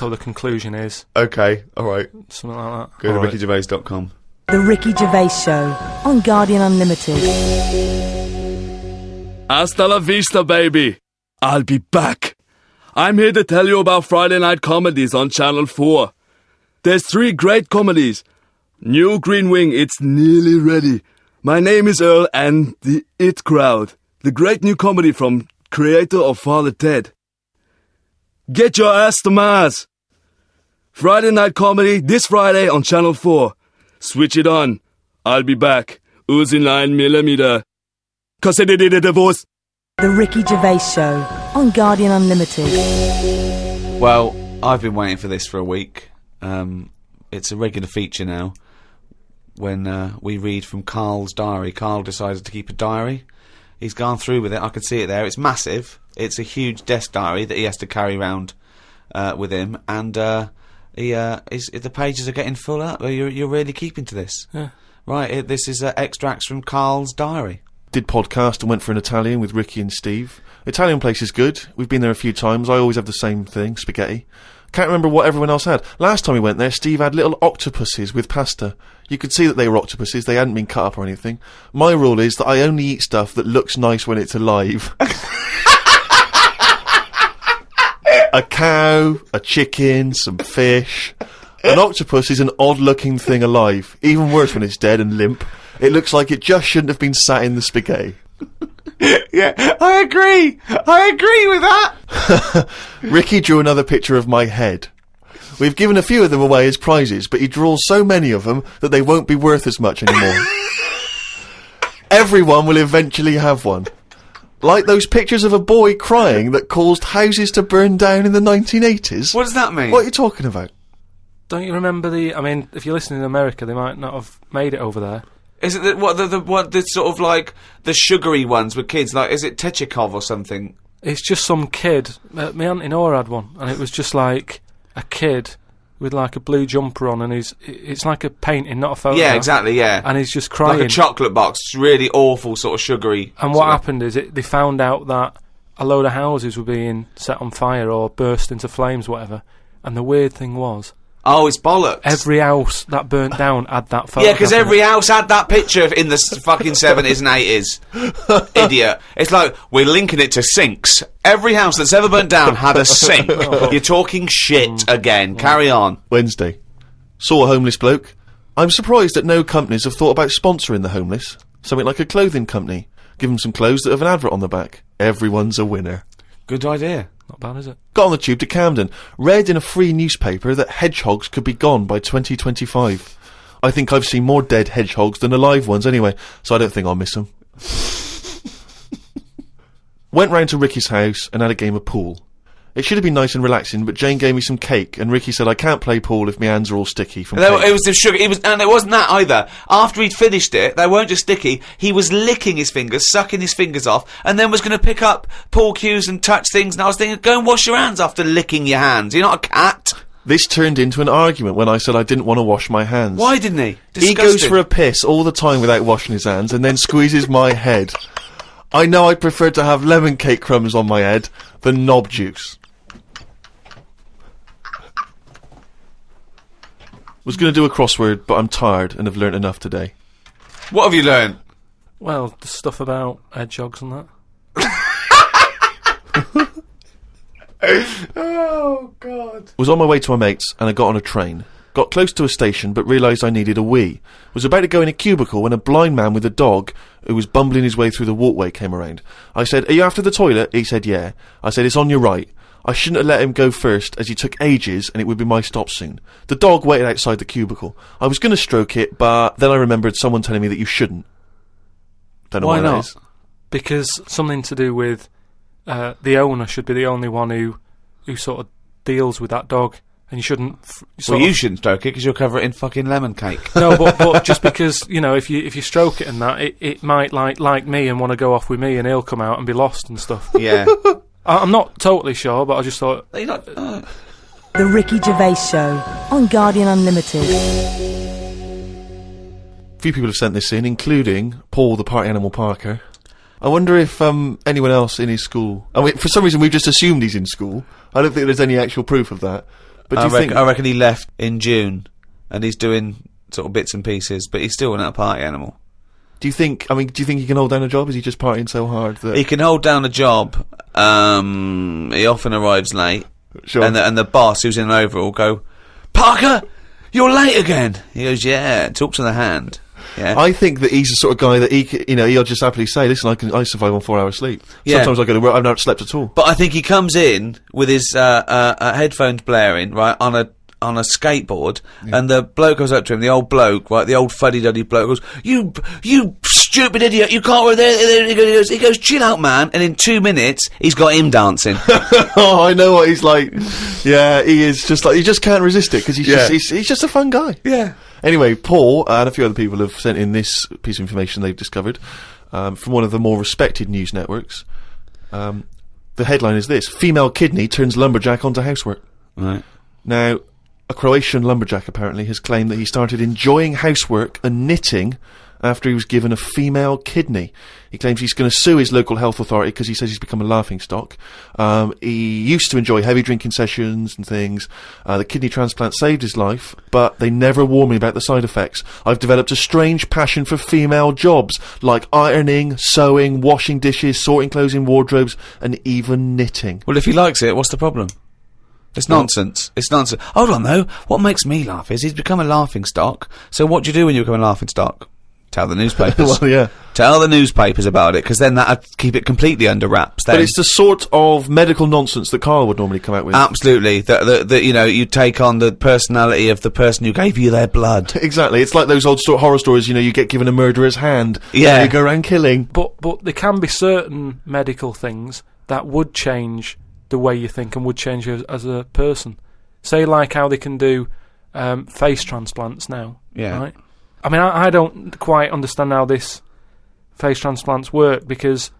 the conclusion is okay, all right, something like that. Go to rickygervais.com. The Ricky Gervais Show on Guardian Unlimited. Hasta la vista, baby. I'll be back. I'm here to tell you about Friday night comedies on Channel 4. There's 3 great comedies. New Green Wing, it's nearly ready. My name is Earl, and the It Crowd. The great new comedy from creator of Father Ted. Get your ass to Mars! Friday night comedy this Friday on Channel 4. Switch it on. I'll be back. Uzi 9mm. Cause I did a divorce. The Ricky Gervais Show on Guardian Unlimited. Well, I've been waiting for this for a week. It's a regular feature now. When we read from Carl's diary. Carl decided to keep a diary. He's gone through with it. I can see it there. It's massive. It's a huge desk diary that he has to carry around with him, and the pages are getting full up. You're really keeping to this, right? This is extracts from Carl's diary. Did podcast and went for an Italian with Ricky and Steve. Italian place is good. We've been there a few times. I always have the same thing, spaghetti. Can't remember what everyone else had. Last time we went there, Steve had little octopuses with pasta. You could see that they were octopuses. They hadn't been cut up or anything. My rule is that I only eat stuff that looks nice when it's alive. A cow, a chicken, some fish. An octopus is an odd-looking thing alive. Even worse when it's dead and limp. It looks like it just shouldn't have been sat in the spaghetti. Yeah, I agree with that. Ricky drew another picture of my head. We've given a few of them away as prizes, but he draws so many of them that they won't be worth as much anymore. Everyone will eventually have one. Like those pictures of a boy crying that caused houses to burn down in the 1980s? What does that mean? What are you talking about? Don't you remember I mean, if you're listening in America, they might not have made it over there. Is it the sort of like the sugary ones with kids? Like, is it Techikov or something? It's just some kid. My Auntie Nora had one, and it was just like a kid with like a blue jumper on, and it's like a painting, not a photo. Yeah, exactly, yeah. And he's just crying. Like a chocolate box, it's really awful, sort of sugary. And what happened is they found out that a load of houses were being set on fire or burst into flames, whatever. And the weird thing was... Oh, it's bollocks. Every house that burnt down had that photo. Yeah, because every house had that picture in the fucking 70s and 80s. Idiot. It's like, we're linking it to sinks. Every house that's ever burnt down had a sink. You're talking shit again. Carry on. Wednesday. Saw a homeless bloke. I'm surprised that no companies have thought about sponsoring the homeless. Something like a clothing company. Give them some clothes that have an advert on the back. Everyone's a winner. Good idea. Not bad, is it? Got on the tube to Camden. Read in a free newspaper that hedgehogs could be gone by 2025. I think I've seen more dead hedgehogs than alive ones anyway, so I don't think I'll miss them. Went round to Ricky's house and had a game of pool. It should have been nice and relaxing, but Jane gave me some cake, and Ricky said I can't play pool if my hands are all sticky from cake. It was the sugar. And it wasn't that either. After he'd finished it, they weren't just sticky. He was licking his fingers, sucking his fingers off, and then was going to pick up pool cues and touch things. And I was thinking, go and wash your hands after licking your hands. You're not a cat. This turned into an argument when I said I didn't want to wash my hands. Why didn't he? Disgusting. He goes for a piss all the time without washing his hands, and then squeezes my head. I know I prefer to have lemon cake crumbs on my head than knob juice. Was going to do a crossword, but I'm tired and have learnt enough today. What have you learnt? Well, the stuff about hedgehogs and that. Oh, God. Was on my way to my mates, and I got on a train. Got close to a station, but realised I needed a wee. Was about to go in a cubicle when a blind man with a dog, who was bumbling his way through the walkway, came around. I said, "Are you after the toilet?" He said, "Yeah." I said, "It's on your right." I shouldn't have let him go first, as he took ages, and it would be my stop soon. The dog waited outside the cubicle. I was going to stroke it, but then I remembered someone telling me that you shouldn't. Don't know why not? That is. Because something to do with the owner should be the only one who sort of deals with that dog, and you shouldn't. Well, you shouldn't stroke it because you'll cover it in fucking lemon cake. No, but just because if you stroke it and that, it might like me and want to go off with me, and he'll come out and be lost and stuff. Yeah. I'm not totally sure, but I just thought... You're not... The Ricky Gervais Show on Guardian Unlimited. A few people have sent this in, including Paul the Party Animal Parker. I wonder if anyone else in his school... I mean, for some reason we've just assumed he's in school. I don't think there's any actual proof of that. But I reckon he left in June, and he's doing sort of bits and pieces, but he's still not a party animal. Do you think he can hold down a job? Is he just partying so hard that... He can hold down a job. He often arrives late. Sure. And the boss, who's in an overall, go, "Parker, you're late again." He goes, "Yeah." Talk to the hand. Yeah. I think that he's the sort of guy that he'll just happily say, "Listen, I survive on 4 hours sleep. Yeah. Sometimes I go to work, I've not slept at all." But I think he comes in with his headphones blaring, right, on a skateboard, and the bloke goes up to him, the old bloke, right, the old fuddy-duddy bloke goes, You stupid idiot, you can't work there. He goes, "Chill out, man," and in 2 minutes, he's got him dancing. Oh, I know what he's like. Yeah, he is just like, he just can't resist it, because he's just a fun guy. Yeah. Anyway, Paul and a few other people have sent in this piece of information they've discovered, from one of the more respected news networks. The headline is this: female kidney turns lumberjack onto housework. Right. Now, a Croatian lumberjack apparently has claimed that he started enjoying housework and knitting after he was given a female kidney. He claims he's going to sue his local health authority because he says he's become a laughingstock. He used to enjoy heavy drinking sessions and things. The kidney transplant saved his life, but they never warned me about the side effects. I've developed a strange passion for female jobs, like ironing, sewing, washing dishes, sorting clothes in wardrobes, and even knitting. Well, if he likes it, what's the problem? It's nonsense. It's nonsense. Hold on, though. What makes me laugh is he's become a laughingstock. So what do you do when you become a laughingstock? Tell the newspapers. Well, yeah. Tell the newspapers about it, because then that'd keep it completely under wraps. Then. But it's the sort of medical nonsense that Karl would normally come out with. Absolutely. That you know, you take on the personality of the person who gave you their blood. Exactly. It's like those old horror stories, you know, you get given a murderer's hand. Yeah. And you go around killing. But there can be certain medical things that would change the way you think and would change you as a person. Say, like how they can do face transplants now. Yeah. Right? I mean, I don't quite understand how this face transplants work, because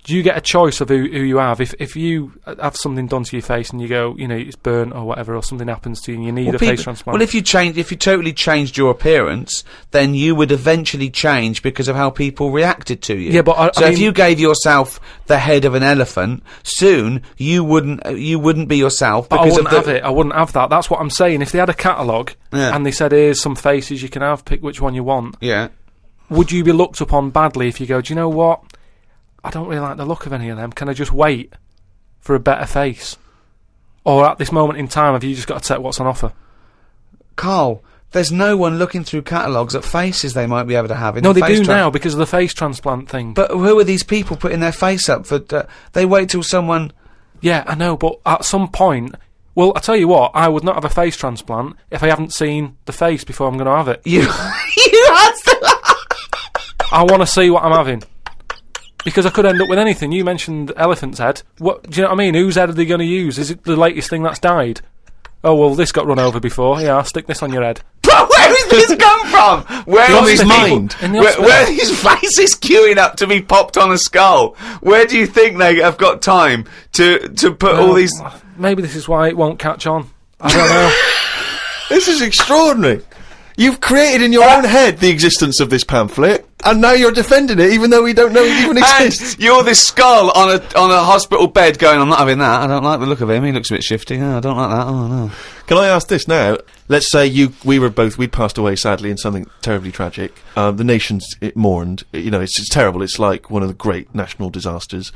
do you get a choice of who you have? If you have something done to your face and you go, you know, it's burnt or whatever, or something happens to you and you need a face transplant. Well, if you totally changed your appearance, then you would eventually change because of how people reacted to you. Yeah, but so if you gave yourself the head of an elephant, soon you wouldn't be yourself because I wouldn't have it. I wouldn't have that. That's what I'm saying. If they had a catalogue and they said, here's some faces you can have, pick which one you want. Yeah. Would you be looked upon badly if you go, do you know what? I don't really like the look of any of them. Can I just wait for a better face? Or at this moment in time, have you just got to take what's on offer? Karl, there's no one looking through catalogues at faces they might be able to have. No, they do now because of the face transplant thing. But who are these people putting their face up for? They wait till someone... Yeah, I know, but at some point... Well, I tell you what, I would not have a face transplant if I haven't seen the face before I'm going to have it. You had to... I want to see what I'm having. Because I could end up with anything. You mentioned elephant's head. What do you know what I mean? Whose head are they going to use? Is it the latest thing that's died? Oh, well, this got run over before. Yeah, I'll stick this on your head. But where has this come from? Where are his mind? Where are these faces queuing up to be popped on a skull? Where do you think they have got time to put all these... Maybe this is why it won't catch on. I don't know. This is extraordinary. You've created in your own head the existence of this pamphlet, and now you're defending it, even though we don't know it even exists. And you're this skull on a hospital bed going, I'm not having that. I don't like the look of him. He looks a bit shifty. Oh, I don't like that. Oh, no. Can I ask this now? Let's say we'd passed away sadly in something terribly tragic. The nation's mourned. You know, it's terrible. It's like one of the great national disasters.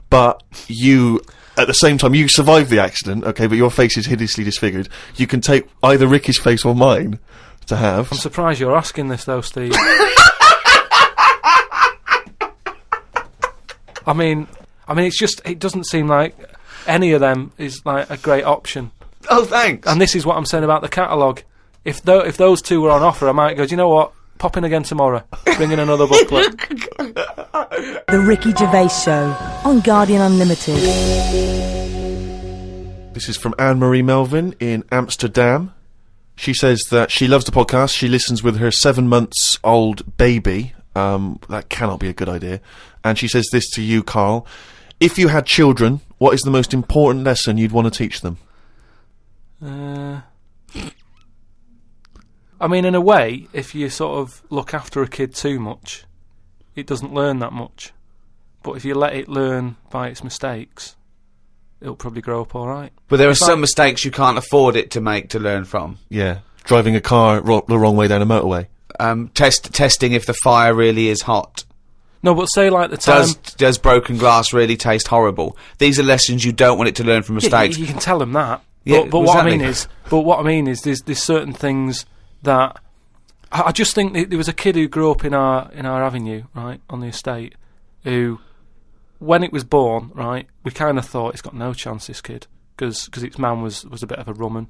But you... At the same time, you survived the accident, okay, but your face is hideously disfigured. You can take either Ricky's face or mine to have. I'm surprised you're asking this, though, Steve. I mean, it's just, it doesn't seem like any of them is, like, a great option. Oh, thanks. And this is what I'm saying about the catalogue. If those two were on offer, I might go, do you know what? Pop in again tomorrow. Bring in another booklet. The Ricky Gervais Show on Guardian Unlimited. This is from Anne-Marie Melvin in Amsterdam. She says that she loves the podcast. She listens with her 7-month-old baby. That cannot be a good idea. And she says this to you, Karl. If you had children, what is the most important lesson you'd want to teach them? I mean, in a way, if you sort of look after a kid too much, it doesn't learn that much. But if you let it learn by its mistakes, it'll probably grow up all right. But there are some mistakes you can't afford it to make to learn from. Yeah. Driving a car the wrong way down a motorway. Testing if the fire really is hot. No, but say like the time... Does broken glass really taste horrible? These are lessons you don't want it to learn from mistakes. Yeah, you can tell them that. Yeah, but what I mean is there's certain things that... I just think there was a kid who grew up in our avenue, right, on the estate, who, when it was born, right, we kind of thought, it's got no chance, this kid, because its man was a bit of a rumman.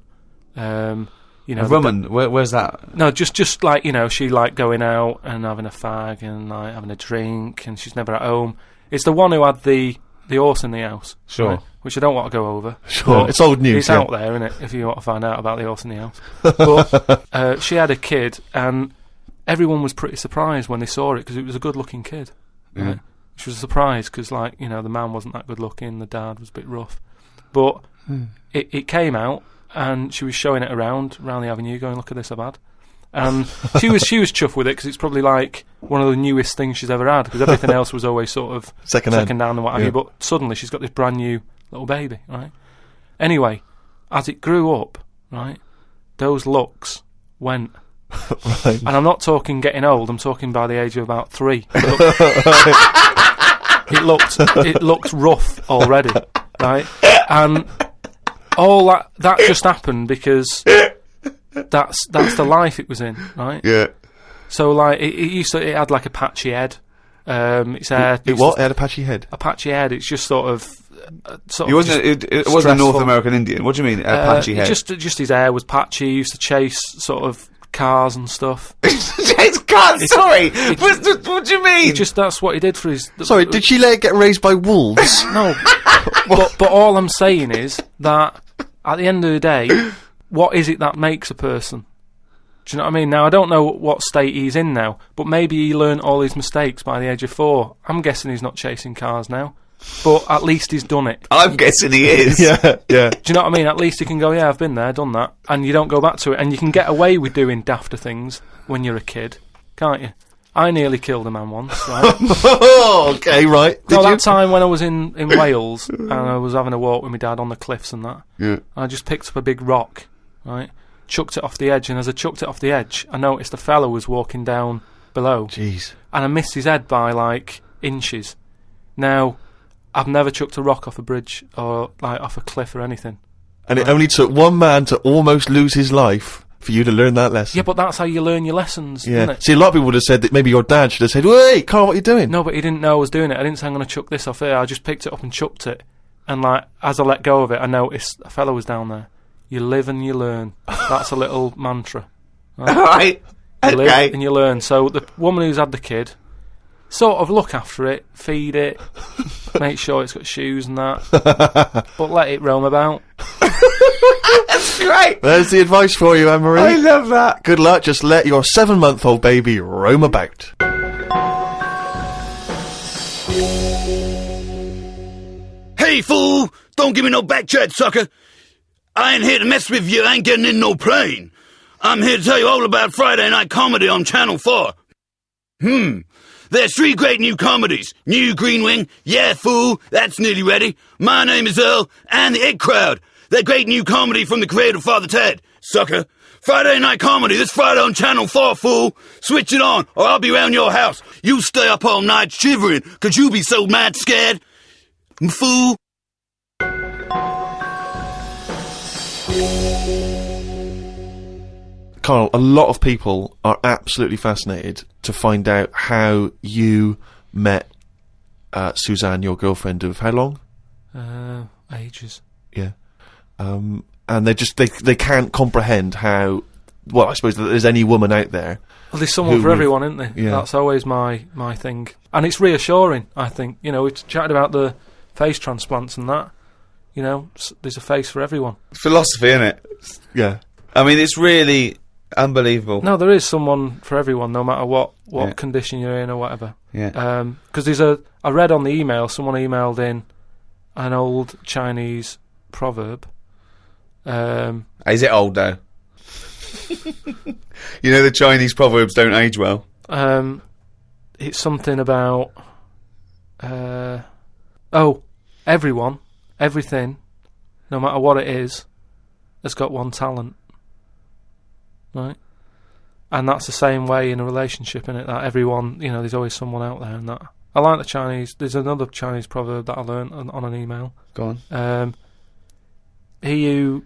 You know, a rumman? Where's that? No, just like, you know, she liked going out and having a fag and like having a drink, and she's never at home. It's the one who had the horse in the house. Sure. Right, which I don't want to go over. Sure, it's old news. It's out there, isn't it, if you want to find out about the horse in the house. But she had a kid, and everyone was pretty surprised when they saw it, because it was a good-looking kid. Yeah. Right? Which was a surprise, because, like, you know, the man wasn't that good-looking, the dad was a bit rough. But it came out, and she was showing it around the avenue, going, look at this I've had. And she was chuffed with it, because it's probably like one of the newest things she's ever had, because everything else was always sort of second down and what have you. But suddenly she's got this brand new little baby, right? Anyway, as it grew up, right, those looks went. Right. And I'm not talking getting old, I'm talking by the age of about 3. It looked rough already, right? And all that just happened because that's the life it was in, right? Yeah. So like it had like a patchy head, Its hair. It what? It had a patchy head. A patchy head. It's just sort of. It wasn't a North American Indian. What do you mean? A patchy head. Just his hair was patchy. He used to chase sort of cars and stuff. Chase cars. Sorry. What do you mean? That's what he did for his. Sorry, did she let it get raised by wolves? No. but all I'm saying is that at the end of the day, what is it that makes a person? Do you know what I mean? Now, I don't know what state he's in now, but maybe he learned all his mistakes by the age of 4. I'm guessing he's not chasing cars now, but at least he's done it. I'm guessing he is. Yeah. Do you know what I mean? At least he can go, yeah, I've been there, done that, and you don't go back to it, and you can get away with doing dafter things when you're a kid, can't you? I nearly killed a man once, right? Okay, right. That time when I was in Wales, and I was having a walk with my dad on the cliffs and that, yeah. I just picked up a big rock, right? Chucked it off the edge, and as I chucked it off the edge, I noticed a fella was walking down below. Jeez. And I missed his head by, like, inches. Now, I've never chucked a rock off a bridge or, like, off a cliff or anything. And it only took one man to almost lose his life for you to learn that lesson. Yeah, but that's how you learn your lessons, isn't it? See, a lot of people would have said that maybe your dad should have said, "Wait, Carl, what are you doing?" No, but he didn't know I was doing it. I didn't say I'm going to chuck this off here. I just picked it up and chucked it. And, like, as I let go of it, I noticed a fella was down there. You live and you learn. That's a little mantra. Right? Right. You live and you learn. So the woman who's had the kid, sort of look after it, feed it, make sure it's got shoes and that, but let it roam about. That's great. There's the advice for you, Anne-Marie. I love that. Good luck. Just let your 7-month-old baby roam about. Hey, fool! Don't give me no back chat, sucker! I ain't here to mess with you, I ain't getting in no plane. I'm here to tell you all about Friday night comedy on Channel 4. There's 3 great new comedies. New Green Wing, yeah, fool, that's nearly ready. My Name is Earl, and The Egg Crowd. They're great new comedy from the creator Father Ted, sucker. Friday night comedy this Friday on Channel 4, fool. Switch it on, or I'll be round your house. You stay up all night shivering, 'cause you be so mad scared. Fool. Carl, a lot of people are absolutely fascinated to find out how you met Suzanne, your girlfriend of how long? Ages. Yeah. And they can't comprehend how, well, I suppose that there's any woman out there. Well, there's someone for everyone, isn't there? Yeah. That's always my thing. And it's reassuring, I think. You know, we've chatted about the face transplants and that. You know, there's a face for everyone. Philosophy, innit? Yeah. I mean, it's really unbelievable. No, there is someone for everyone, no matter what condition you're in or whatever. Yeah. Because I read on the email, someone emailed in an old Chinese proverb. Is it old, though? You know, the Chinese proverbs don't age well. It's something about... everyone, everything, no matter what it is, has got one talent. Right? And that's the same way in a relationship, innit? That everyone, you know, there's always someone out there and that. I like the Chinese... There's another Chinese proverb that I learned on an email. Go on. He who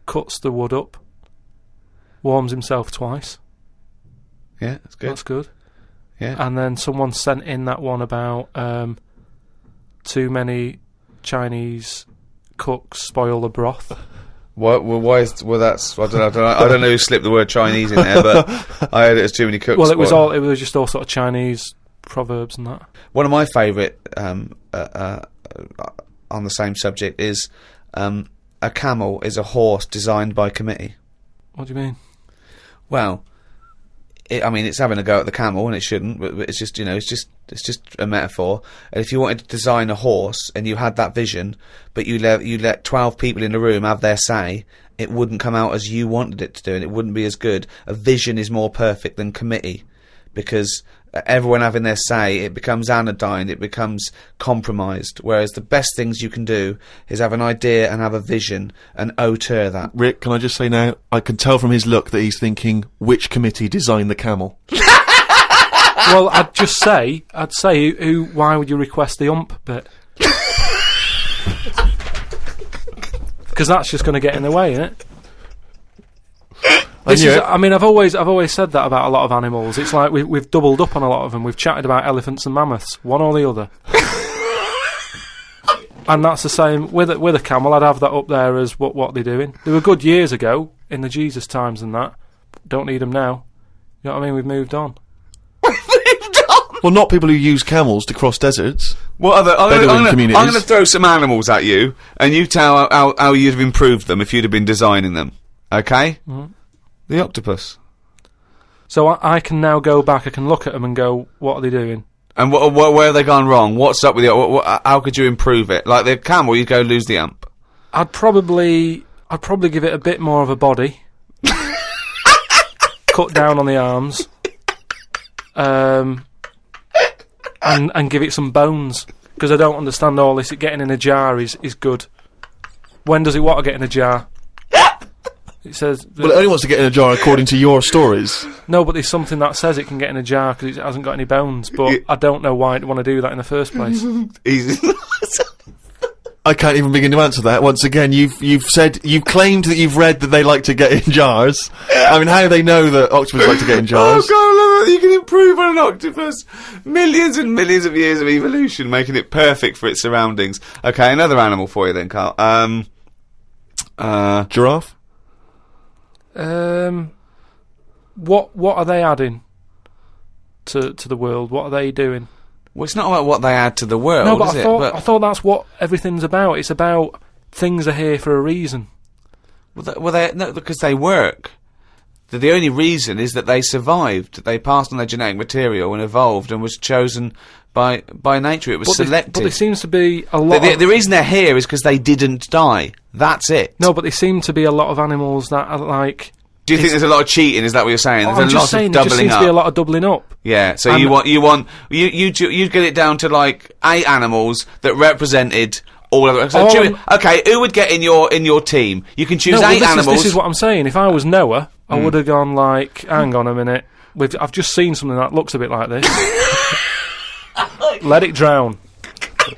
cuts the wood up warms himself twice. Yeah, that's good. That's good. Yeah. And then someone sent in that one about too many Chinese cooks spoil the broth. What? Well, why is? Well, that's. I don't know. I don't know who slipped the word Chinese in there, but I heard it was too many cooks. Well, it was just all sort of Chinese proverbs and that. One of my favourite on the same subject is a camel is a horse designed by committee. What do you mean? Well, it's having a go at the camel, and it shouldn't. But it's just, you know, it's just a metaphor. And if you wanted to design a horse and you had that vision, but you let 12 people in the room have their say, it wouldn't come out as you wanted it to do, and it wouldn't be as good. A vision is more perfect than committee, because everyone having their say, it becomes anodyne, it becomes compromised. Whereas the best things you can do is have an idea and have a vision and auteur that. Rick, can I just say now, I can tell from his look that he's thinking, which committee designed the camel? Well, I'd say, why would you request the ump bit? Because that's just going to get in the way, isn't it? I mean, I've always said that about a lot of animals. It's like we've doubled up on a lot of them. We've chatted about elephants and mammoths, one or the other. And that's the same with a camel. I'd have that up there as what they're doing. They were good years ago in the Jesus times and that. Don't need them now. You know what I mean? We've moved on. Well, not people who use camels to cross deserts. What other? Bedouin communities. I'm going to throw some animals at you, and you tell how you'd have improved them if you'd have been designing them. Okay? Mm. The octopus. So I can now go back. I can look at them and go, "What are they doing?" And where have they gone wrong? What's up with it? How could you improve it? Like the camel, you'd go lose the amp. I'd probably give it a bit more of a body. Cut down on the arms. And give it some bones, because I don't understand all this. Getting in a jar is good. When does it want to get in a jar? It says... Well, it only wants to get in a jar according to your stories. No, but there's something that says it can get in a jar because it hasn't got any bones, but I don't know why it'd want to do that in the first place. I can't even begin to answer that. Once again, you've claimed that you've read that they like to get in jars. I mean, how do they know that octopus like to get in jars? Oh God, I love that you can improve on an octopus. Millions and millions of years of evolution, making it perfect for its surroundings. Okay, another animal for you then, Carl. Giraffe? What are they adding to the world? What are they doing? Well, it's not about what they add to the world, no, but is I thought that's what everything's about. It's about things are here for a reason. No, because they work. The only reason is that they survived. They passed on their genetic material and evolved and was chosen by nature. It was selected. But there seems to be a lot. The reason they're here is because they didn't die. That's it. No, but there seem to be a lot of animals that are like. Do you think there's a lot of cheating? Is that what you're saying? There's I'm just saying, there just seems to be a lot of doubling up. Yeah, so you get it down to like 8 animals that represented all of it. So okay, who would get in your team? You can choose 8 animals. This is what I'm saying. If I was Noah, I would have gone like, hang on a minute, I've just seen something that looks a bit like this. Let it drown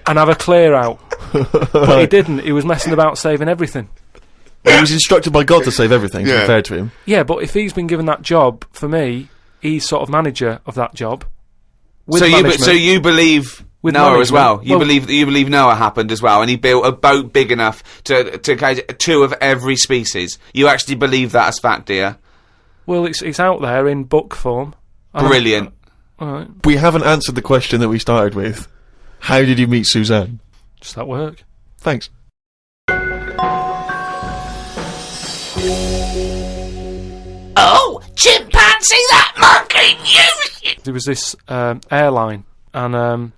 and have a clear out. But he didn't. He was messing about saving everything. He was instructed by God to save everything, to be fair to him. Yeah, but if he's been given that job, for me, he's sort of manager of that job. So you believe with Noah as well? You believe Noah happened as well, and he built a boat big enough to catch 2 of every species. You actually believe that as fact, do you? Well, it's out there in book form. Brilliant. All right. We haven't answered the question that we started with. How did you meet Suzanne? Just at work. Thanks. Oh, chimpanzee, that monkey music! There was this airline, and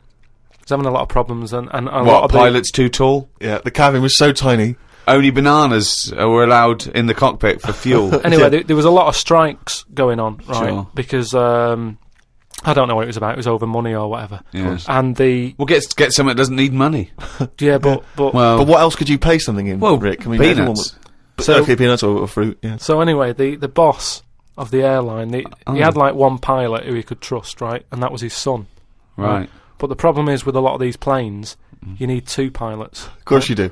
it's having a lot of problems, and a lot What, of pilot's too tall? Yeah, the cabin was so tiny. Only bananas were allowed in the cockpit for fuel. Anyway, there was a lot of strikes going on, right? Sure. Because I don't know what it was about. It was over money or whatever. Yes. And Well, get something that doesn't need money. Yeah, but but what else could you pay something in, Rick? I mean, peanuts. Okay, peanuts or fruit, yeah. So anyway, the boss of the airline, he had like one pilot who he could trust, right? And that was his son. Right. But the problem is with a lot of these planes, you need 2 pilots. Of course you do.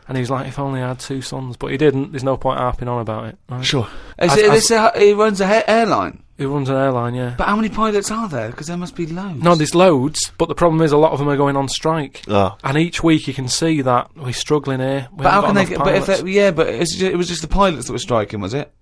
And he's like, if only I had 2 sons. But he didn't. There's no point harping on about it. Right? Sure. He runs an airline? He runs an airline, yeah. But how many pilots are there? Because there must be loads. No, there's loads, but the problem is a lot of them are going on strike. Ah. And each week you can see that we're struggling here. But how can they get... But it was just the pilots that were striking, was it?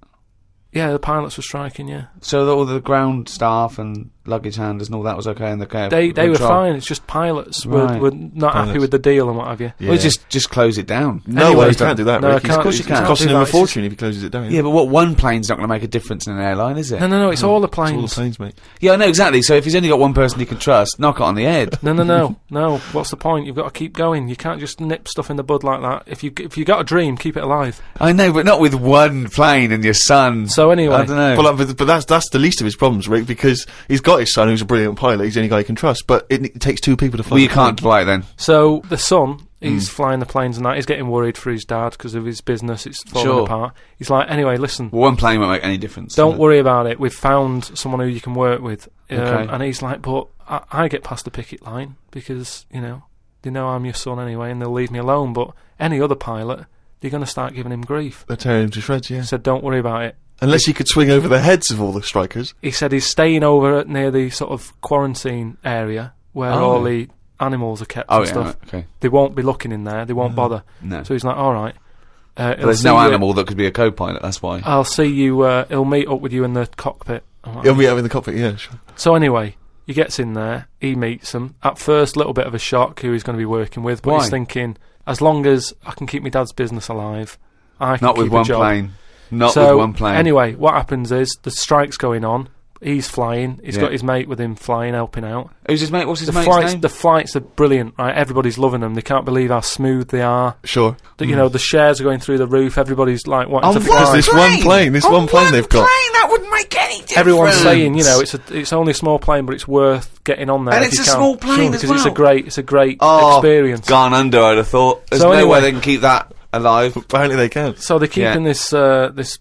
Yeah, the pilots were striking, yeah. So all the ground staff and luggage handlers and all that was okay in the cab? They were fine, it's just pilots were not happy with the deal and what have you. Yeah. Well, just close it down. No way, you can't do that, no, Rick. Of course you can. It's costing him a fortune if he closes it down. Yeah, but one plane's not going to make a difference in an airline, is it? No, it's all the planes. It's all the planes, mate. Yeah, I know, exactly. So if he's only got one person he can trust, knock it on the head. No. What's the point? You've got to keep going. You can't just nip stuff in the bud like that. If you got a dream, keep it alive. I know, but not with one plane and your son. So anyway. I don't know. Well, but that's the least of his problems, Rick, because he's got his son who's a brilliant pilot. He's the only guy he can trust, but it takes 2 people to fly. Well, you can't fly it then. So the son, he's flying the planes and that. He's getting worried for his dad because of his business. It's falling apart. He's like, anyway, listen. Well, one plane won't make any difference. Don't worry about it. We've found someone who you can work with. And he's like, but I get past the picket line because, they know I'm your son anyway and they'll leave me alone. But any other pilot, they're going to start giving him grief. They're tearing him to shreds, yeah. He said, don't worry about it. Unless he could swing over the heads of all the strikers. He said he's staying over near the sort of quarantine area where all the animals are kept and stuff. Right, okay. They won't be looking in there. They won't bother. No. So he's like, all right. But there's no animal that could be a co-pilot, that's why. I'll see you, he'll meet up with you in the cockpit. He'll meet up in the cockpit, yeah, sure. So anyway, he gets in there, he meets them. At first, a little bit of a shock who he's going to be working with, but Why? he's thinking, as long as I can keep my dad's business alive, I can Not keep with a one job. plane. Not So, with one plane. Anyway, what happens is, the strike's going on, he's flying, he's got his mate with him flying, helping out. Who's his mate? What's his mate's name? The flights are brilliant, right? Everybody's loving them. They can't believe how smooth they are. Sure. You know, the shares are going through the roof. Everybody's like wanting to fly. This one plane they've got. That wouldn't make any difference. Everyone's saying, you know, it's only a small plane, but it's worth getting on there. And if it's you a can. small plane as because it's a great Oh, experience. Gone under, I'd have thought. There's So no anyway- way they can keep that alive. Apparently they can. So they're keeping this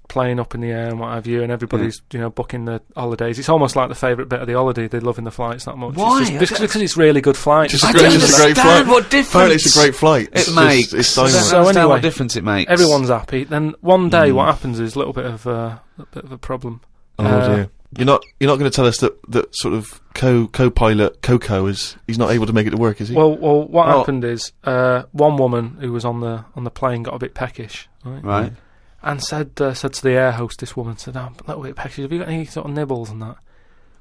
plane up in the air and what have you, and everybody's booking the holidays. It's almost like the favourite bit of the holiday. They're loving the flights that much. Why? It's just because it's really good flights. It's a great flight. What difference Apparently it's a great flight. it makes. It's I don't dynamite. So understand anyway, what difference it makes. Everyone's happy. Then one day, what happens is a little bit of a problem. Oh dear. You're not going to tell us that sort of co-pilot Coco he's not able to make it to work, is he? Well, what happened is one woman who was on the plane got a bit peckish, Right. and said to the air hostess woman, said, "I'm a little bit peckish. Have you got any sort of nibbles and that?"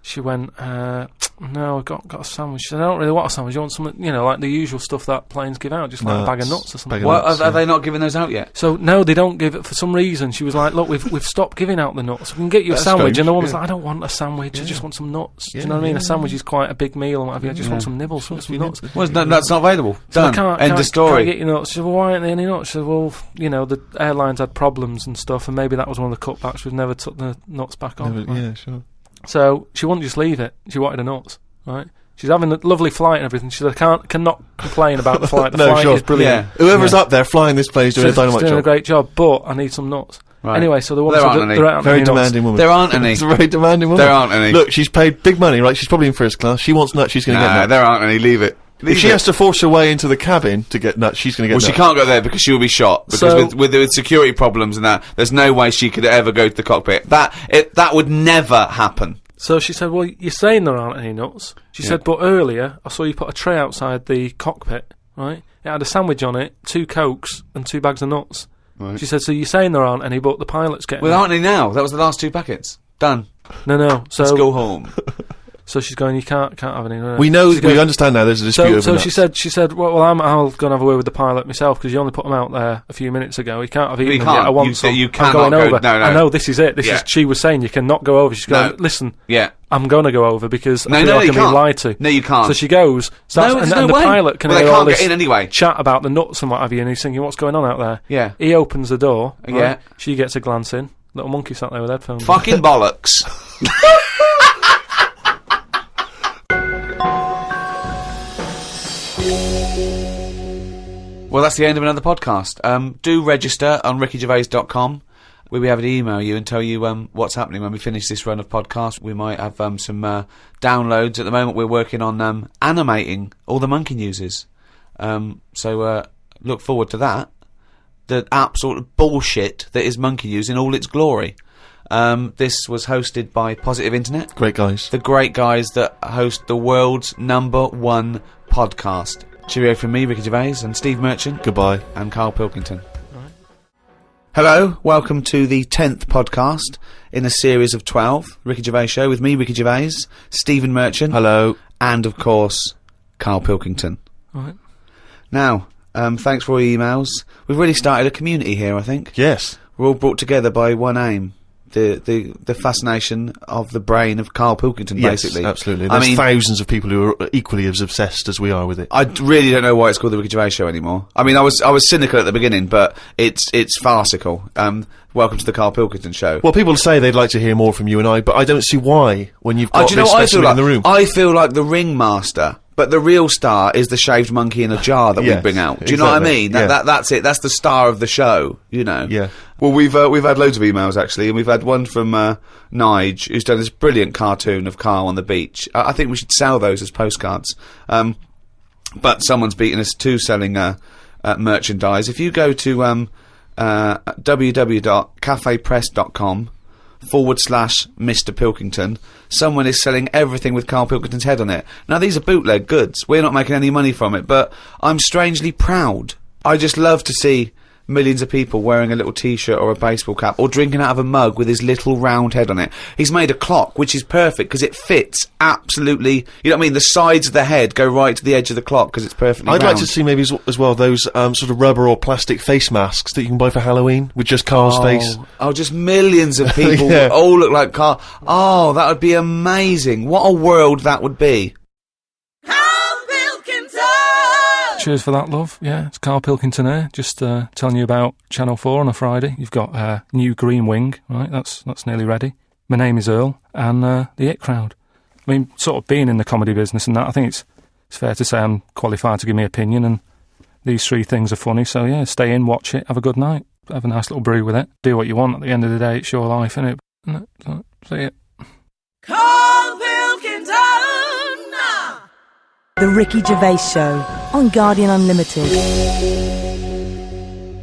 She went, "No, I got a sandwich." She said, "I don't really want a sandwich. You want something, like the usual stuff that planes give out, just like a bag of nuts or something." Are they not giving those out yet? So no, they don't give it for some reason. She was like, "Look, we've stopped giving out the nuts. We can get you a sandwich." strange, And the woman's yeah. like, "I don't want a sandwich. I just want some nuts." Do Yeah, you know what I mean? yeah, A sandwich is quite a big meal and what have you. I just want some nibbles, want some nuts. Well, that's not available. So Done. I can't, End of story. Can't get your nuts. She said, "Well, why aren't there any nuts?" She said, "Well, the airlines had problems and stuff, and maybe that was one of the cutbacks. We've never took the nuts back on." Never- yeah, sure. So she wouldn't just leave it. She wanted her nuts, right? She's having a lovely flight and everything. She said, "I cannot complain about the flight. The No, flight sure. is brilliant. Yeah. Whoever's up there flying this plane is doing a She's dynamite doing a job. great job, but I need some nuts." Right. Anyway, so the woman There said, aren't any. "There aren't Very any nuts." demanding woman. There aren't any. It's a very demanding woman. There aren't any. Look, she's paid big money, right? She's probably in first class. She wants nuts. She's going to get Nah, nuts. there aren't any. Leave it. If she has to force her way into the cabin to get nuts, she's going to get Well, nuts. she can't go there because she will be shot. Because So- with security problems and that, there's no way she could ever go to the cockpit. That would never happen. So she said, "Well, you're saying there aren't any nuts." She said, "But earlier I saw you put a tray outside the cockpit, right? It had a sandwich on it, 2 Cokes and 2 bags of nuts." Right. She said, "So you're saying there aren't any, but the pilot's getting Well, them." aren't they now? That was the last 2 packets. Done. No. So Let's go home. So she's going, "You can't have any." No. We know, She goes- we understand now there's a dispute over So nuts. she said, "Well, I'll go and have a word with the pilot myself because you only put them out there a few minutes ago. You can't have eaten You them yet. can't. I want You some. you I'm cannot going go- over. no. I know this is it. Yeah. She was saying you cannot go over. She's going, No. "Listen, Yeah. I'm going to go over because No, I feel no, like you I'm being can't. lied to." No, you can't. So she goes, starts, No, and, there's and no the way. pilot can Well, they hear all can't this get in anyway. chat about the nuts and what have you, and he's thinking, "What's going on out there?" Yeah. He opens the door. Yeah. Right? She gets a glance in. Little monkey sat there with headphones. Fucking bollocks. Well, that's the end of another podcast. Do register on rickygervais.com. We'll be able to email you and tell you what's happening when we finish this run of podcasts. We might have some downloads. At the moment, we're working on animating all the monkey newses. So look forward to that. The absolute bullshit that is monkey news in all its glory. This was hosted by Positive Internet. Great guys. The great guys that host the world's #1 podcast. Cheerio from me, Ricky Gervais, and Steve Merchant. Goodbye. And Karl Pilkington. Hello, welcome to the 10th podcast in a series of 12, Ricky Gervais Show, with me, Ricky Gervais, Stephen Merchant. Hello. And, of course, Karl Pilkington. All right. Now, thanks for all your emails. We've really started a community here, I think. Yes. We're all brought together by one aim. The fascination of the brain of Karl Pilkington, Yes, basically. absolutely. I There's mean, thousands of people who are equally as obsessed as we are with it. I really don't know why it's called the Ricky Gervais Show anymore. I mean, I was cynical at the beginning, but it's farcical. Welcome to the Karl Pilkington Show. Well, people say they'd like to hear more from you and I, but I don't see why when you've got do you know this what I feel specimen like? in the room. I feel like the ringmaster, but the real star is the shaved monkey in a jar that we Yes, bring out. Do you know what I exactly. mean? Yeah. That's it. That's the star of the show. You know. Yeah. Well, we've had loads of emails actually, and we've had one from Nige, who's done this brilliant cartoon of Karl on the beach. I think we should sell those as postcards. But someone's beaten us to selling merchandise. If you go to www.cafepress.com /Mr. Pilkington, someone is selling everything with Karl Pilkington's head on it. Now, these are bootleg goods. We're not making any money from it, but I'm strangely proud. I just love to see millions of people wearing a little t-shirt or a baseball cap or drinking out of a mug with his little round head on it. He's made a clock, which is perfect because it fits absolutely, you know what I mean? The sides of the head go right to the edge of the clock because it's perfectly I'd round. like to see maybe as well those sort of rubber or plastic face masks that you can buy for Halloween with just Karl's face. Oh, just millions of people Yeah. all look like Karl. Oh, that would be amazing. What a world that would be. Cheers for that, love. Yeah, it's Karl Pilkington here, just telling you about Channel 4 on a Friday. You've got new Green Wing, right, that's nearly ready. My name is Earl, and the It Crowd. I mean, sort of being in the comedy business and that, I think it's fair to say I'm qualified to give me opinion, and these three things are funny, so yeah, stay in, watch it, have a good night, have a nice little brew with it, do what you want. At the end of the day, it's your life, innit? So, see it. Karl Pilkington! The Ricky Gervais Show on Guardian Unlimited.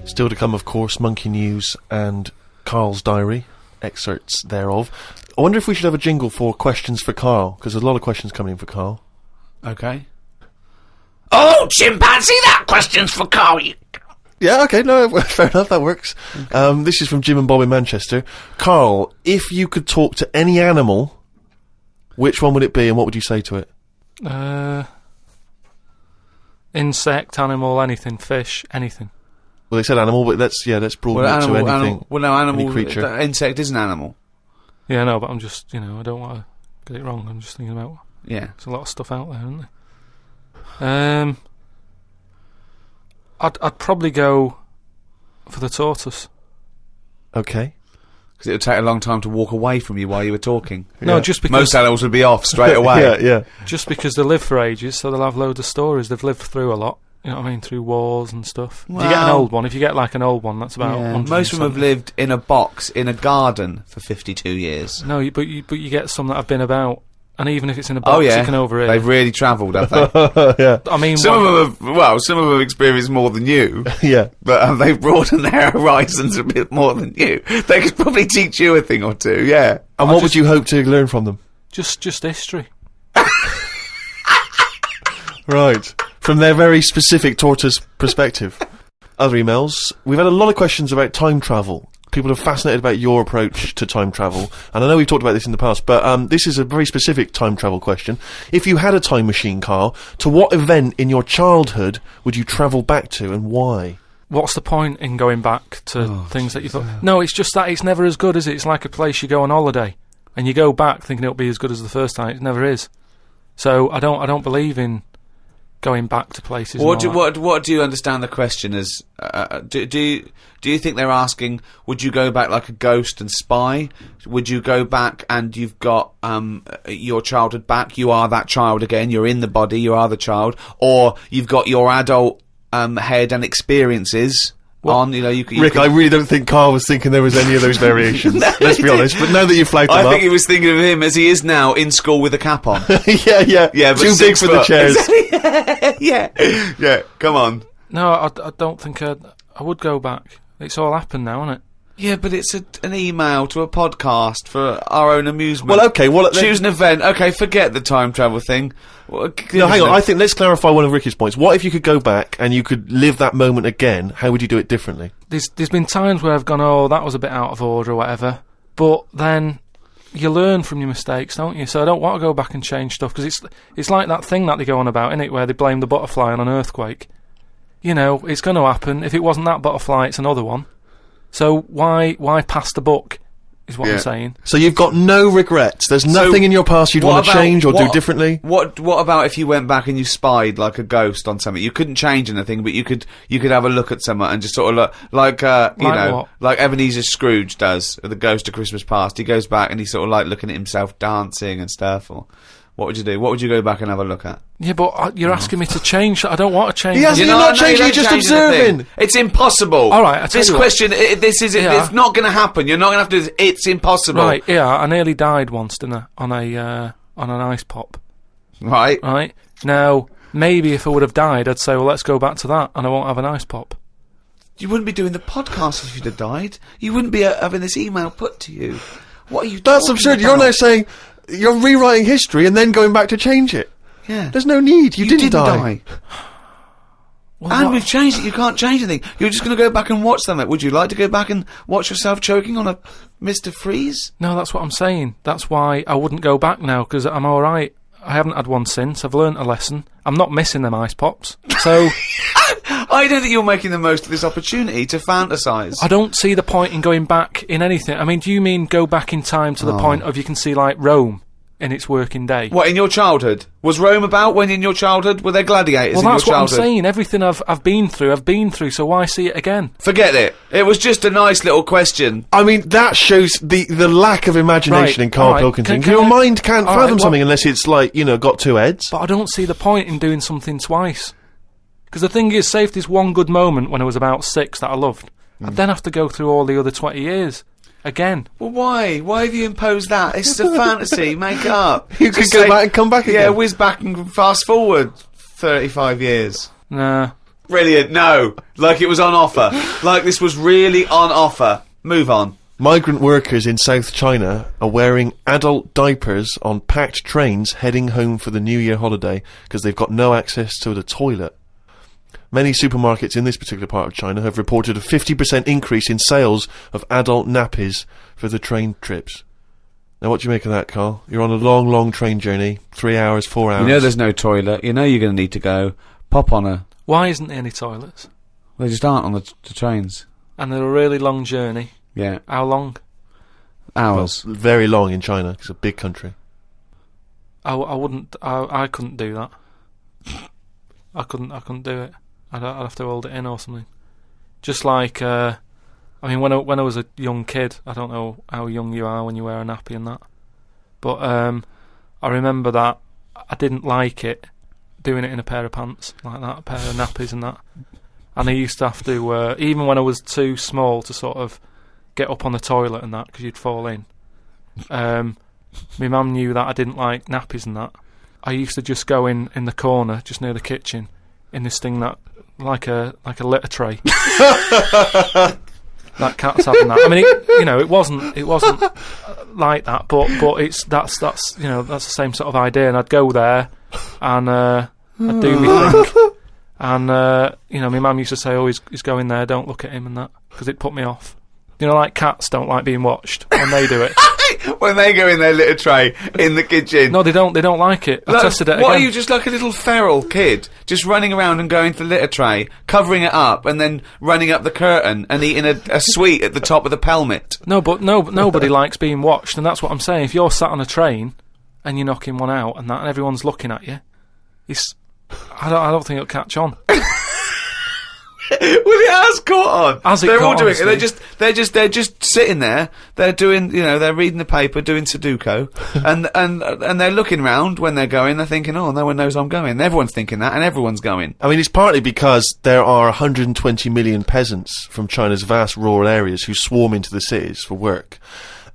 Still to come, of course, Monkey News and Karl's diary, excerpts thereof. I wonder if we should have a jingle for questions for Karl, because there's a lot of questions coming in for Karl. Okay. Oh, chimpanzee, that question's for Karl. Yeah, okay, no, fair enough, that works. This is from Jim and Bob in Manchester. Karl, if you could talk to any animal, which one would it be and what would you say to it? Insect, animal, anything, fish, anything. Well, they said animal, but let's broaden it to anything. Animal, any creature. Insect is an animal. Yeah, no, but I'm just, I don't want to get it wrong. I'm just thinking about, there's a lot of stuff out there, isn't there? I'd probably go for the tortoise. Okay. Because it would take a long time to walk away from you while you were talking. No, just because... Most animals would be off straight away. Yeah. Just because they live for ages, so they'll have loads of stories. They've lived through a lot, you know what I mean, through wars and stuff. Well, if you get an old one, that's about... Yeah. Most of them have lived in a box, in a garden, for 52 years. No, but you get some that have been about... And even if it's in a box, you can overhear. They've really travelled, have they? Yeah. I mean, some of them have experienced more than you. Yeah. But they've broadened their horizons a bit more than you. They could probably teach you a thing or two, yeah. And what would you hope to learn from them? Just history. Right. From their very specific tortoise perspective. Other emails. We've had a lot of questions about time travel. People are fascinated about your approach to time travel, and I know we've talked about this in the past, but this is a very specific time travel question. If you had a time machine, Karl, to what event in your childhood would you travel back to, and why? What's the point in going back to things that you thought... No, it's just that it's never as good, is it? It's like a place you go on holiday, and you go back thinking it'll be as good as the first time. It never is. So I don't believe in going back to places. What do you understand the question as? Do you think they're asking, would you go back like a ghost and spy? Would you go back and you've got your childhood back? You are that child again. You're in the body. You are the child, or you've got your adult head and experiences. Rick, I really don't think Karl was thinking there was any of those variations. No, let's be honest. But now that you've flagged them up, I think he was thinking of him as he is now in school with a cap on. yeah. But too big for the chairs. yeah. Come on. No, I don't think I would go back. It's all happened now, isn't it? Yeah, but it's an email to a podcast for our own amusement. Well, okay. Choose an event. Okay, forget the time travel thing. No, hang on. I think let's clarify one of Ricky's points. What if you could go back and you could live that moment again? How would you do it differently? There's been times where I've gone, oh, that was a bit out of order or whatever. But then you learn from your mistakes, don't you? So I don't want to go back and change stuff, because it's like that thing that they go on about, innit, where they blame the butterfly on an earthquake. You know, it's going to happen. If it wasn't that butterfly, it's another one. So why pass the buck, is what I'm saying. So you've got no regrets. There's nothing in your past you'd want to change or do differently? What about if you went back and you spied like a ghost on something? You couldn't change anything, but you could have a look at someone and just sort of look, like Ebenezer Scrooge does with the Ghost of Christmas Past. He goes back and he's sort of like looking at himself dancing and stuff. Or what would you do? What would you go back and have a look at? Yeah, but you're asking me to change. I don't want to change. You're not changing. You're just observing. It's impossible. All right. This question, it's not going to happen. You're not going to have to do this. It's impossible. Right. Yeah. I nearly died once, didn't I? On an ice pop. Right. Right. Now, maybe if I would have died, I'd say, well, let's go back to that, and I won't have an ice pop. You wouldn't be doing the podcast if you'd have died. You wouldn't be having this email put to you. What are you That's talking absurd. about? You're now saying you're rewriting history and then going back to change it. Yeah. There's no need. You didn't die. Well, And what- we've changed it. You can't change anything. You're just going to go back and watch them. Would you like to go back and watch yourself choking on a Mr. Freeze? No, that's what I'm saying. That's why I wouldn't go back now, because I'm all right. I haven't had one since. I've learnt a lesson. I'm not missing them ice pops. So I don't think you're making the most of this opportunity to fantasise. I don't see the point in going back in anything. I mean, do you mean go back in time to the point of you can see, like, Rome in its working day? What, in your childhood? Was Rome about when in your childhood? Were there gladiators Well, in your that's what I'm childhood? saying. Everything I've been through, so why see it again? Forget it. It was just a nice little question. I mean, that shows the lack of imagination Right, in Karl alright, Pilkington. can Your I- mind can't alright, fathom well- something unless it's, like, you know, got two heads. But I don't see the point in doing something twice. Because the thing is, say if there's one good moment when I was about 6 that I loved, I'd then have to go through all the other 20 years. Again. Well, why? Why have you imposed that? It's a fantasy. Make it up. You could Just go say- back and come back Yeah, again. whiz back and fast forward 35 years. Nah. Brilliant. No. Like it was on offer. Like this was really on offer. Move on. Migrant workers in South China are wearing adult diapers on packed trains heading home for the New Year holiday because they've got no access to the toilet. Many supermarkets in this particular part of China have reported a 50% increase in sales of adult nappies for the train trips. Now, what do you make of that, Carl? You're on a long, long train journey, 3 hours, 4 hours. You know there's no toilet. You know you're going to need to go. Pop on a... Why isn't there any toilets? They just aren't on the trains. And they're a really long journey. Yeah. How long? Hours. Well, very long in China. It's a big country. I couldn't do that. I couldn't do it. I'd have to hold it in or something. Just like, I mean, when I was a young kid, I don't know how young you are when you wear a nappy and that, but I remember that I didn't like it, doing it in a pair of pants like that, a pair of nappies and that. And I used to have to, even when I was too small to sort of get up on the toilet and that, because you'd fall in. My mum knew that I didn't like nappies and that. I used to just go in the corner, just near the kitchen, in this thing that, like a litter tray. That cat's having that. I mean, it wasn't like that, but that's the same sort of idea. And I'd go there, and I'd do my thing, and my mum used to say, "Oh, he's going there. Don't look at him," and that, because it put me off. You know, like cats don't like being watched when they do it. When they go in their litter tray in the kitchen. No, they don't like it. I tested it again. What are you, just like a little feral kid? Just running around and going to the litter tray, covering it up, and then running up the curtain and eating a sweet at the top of the pelmet? No, but nobody likes being watched, and that's what I'm saying. If you're sat on a train and you're knocking one out and that, and everyone's looking at you, I don't think it'll catch on. Well, it has caught on. They're all doing honestly. it. They're just sitting there. They're doing, they're reading the paper, doing Sudoku, and they're looking round when they're going. They're thinking, oh, no one knows I'm going. Everyone's thinking that, and everyone's going. I mean, it's partly because there are 120 million peasants from China's vast rural areas who swarm into the cities for work.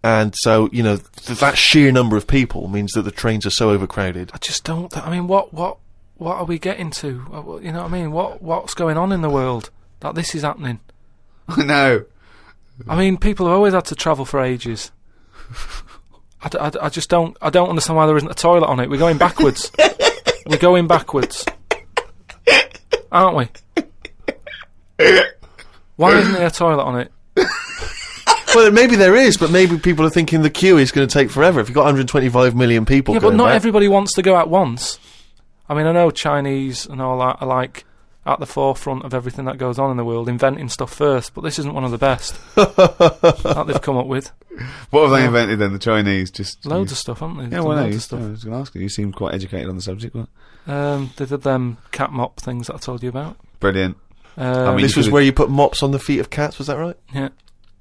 And so, that sheer number of people means that the trains are so overcrowded. I just don't. I mean, what are we getting to? You know what I mean? What's going on in the world that this is happening? I know. I mean, people have always had to travel for ages. I just don't. I don't understand why there isn't a toilet on it. We're going backwards. We're going backwards, aren't we? Why isn't there a toilet on it? Well, maybe there is, but maybe people are thinking the queue is going to take forever. If you've got 125 million people Yeah, going but not back. everybody wants to go at once. I mean, I know Chinese and all that are like at the forefront of everything that goes on in the world, inventing stuff first, but this isn't one of the best that they've come up with. What have they invented then, the Chinese? Just loads of stuff, haven't they? They've Yeah, done well, no, loads you, of stuff. I was going to ask you. You seem quite educated on the subject. But They did them cat mop things that I told you about. brilliant. I mean, this was where you put mops on the feet of cats, was that right? Yeah.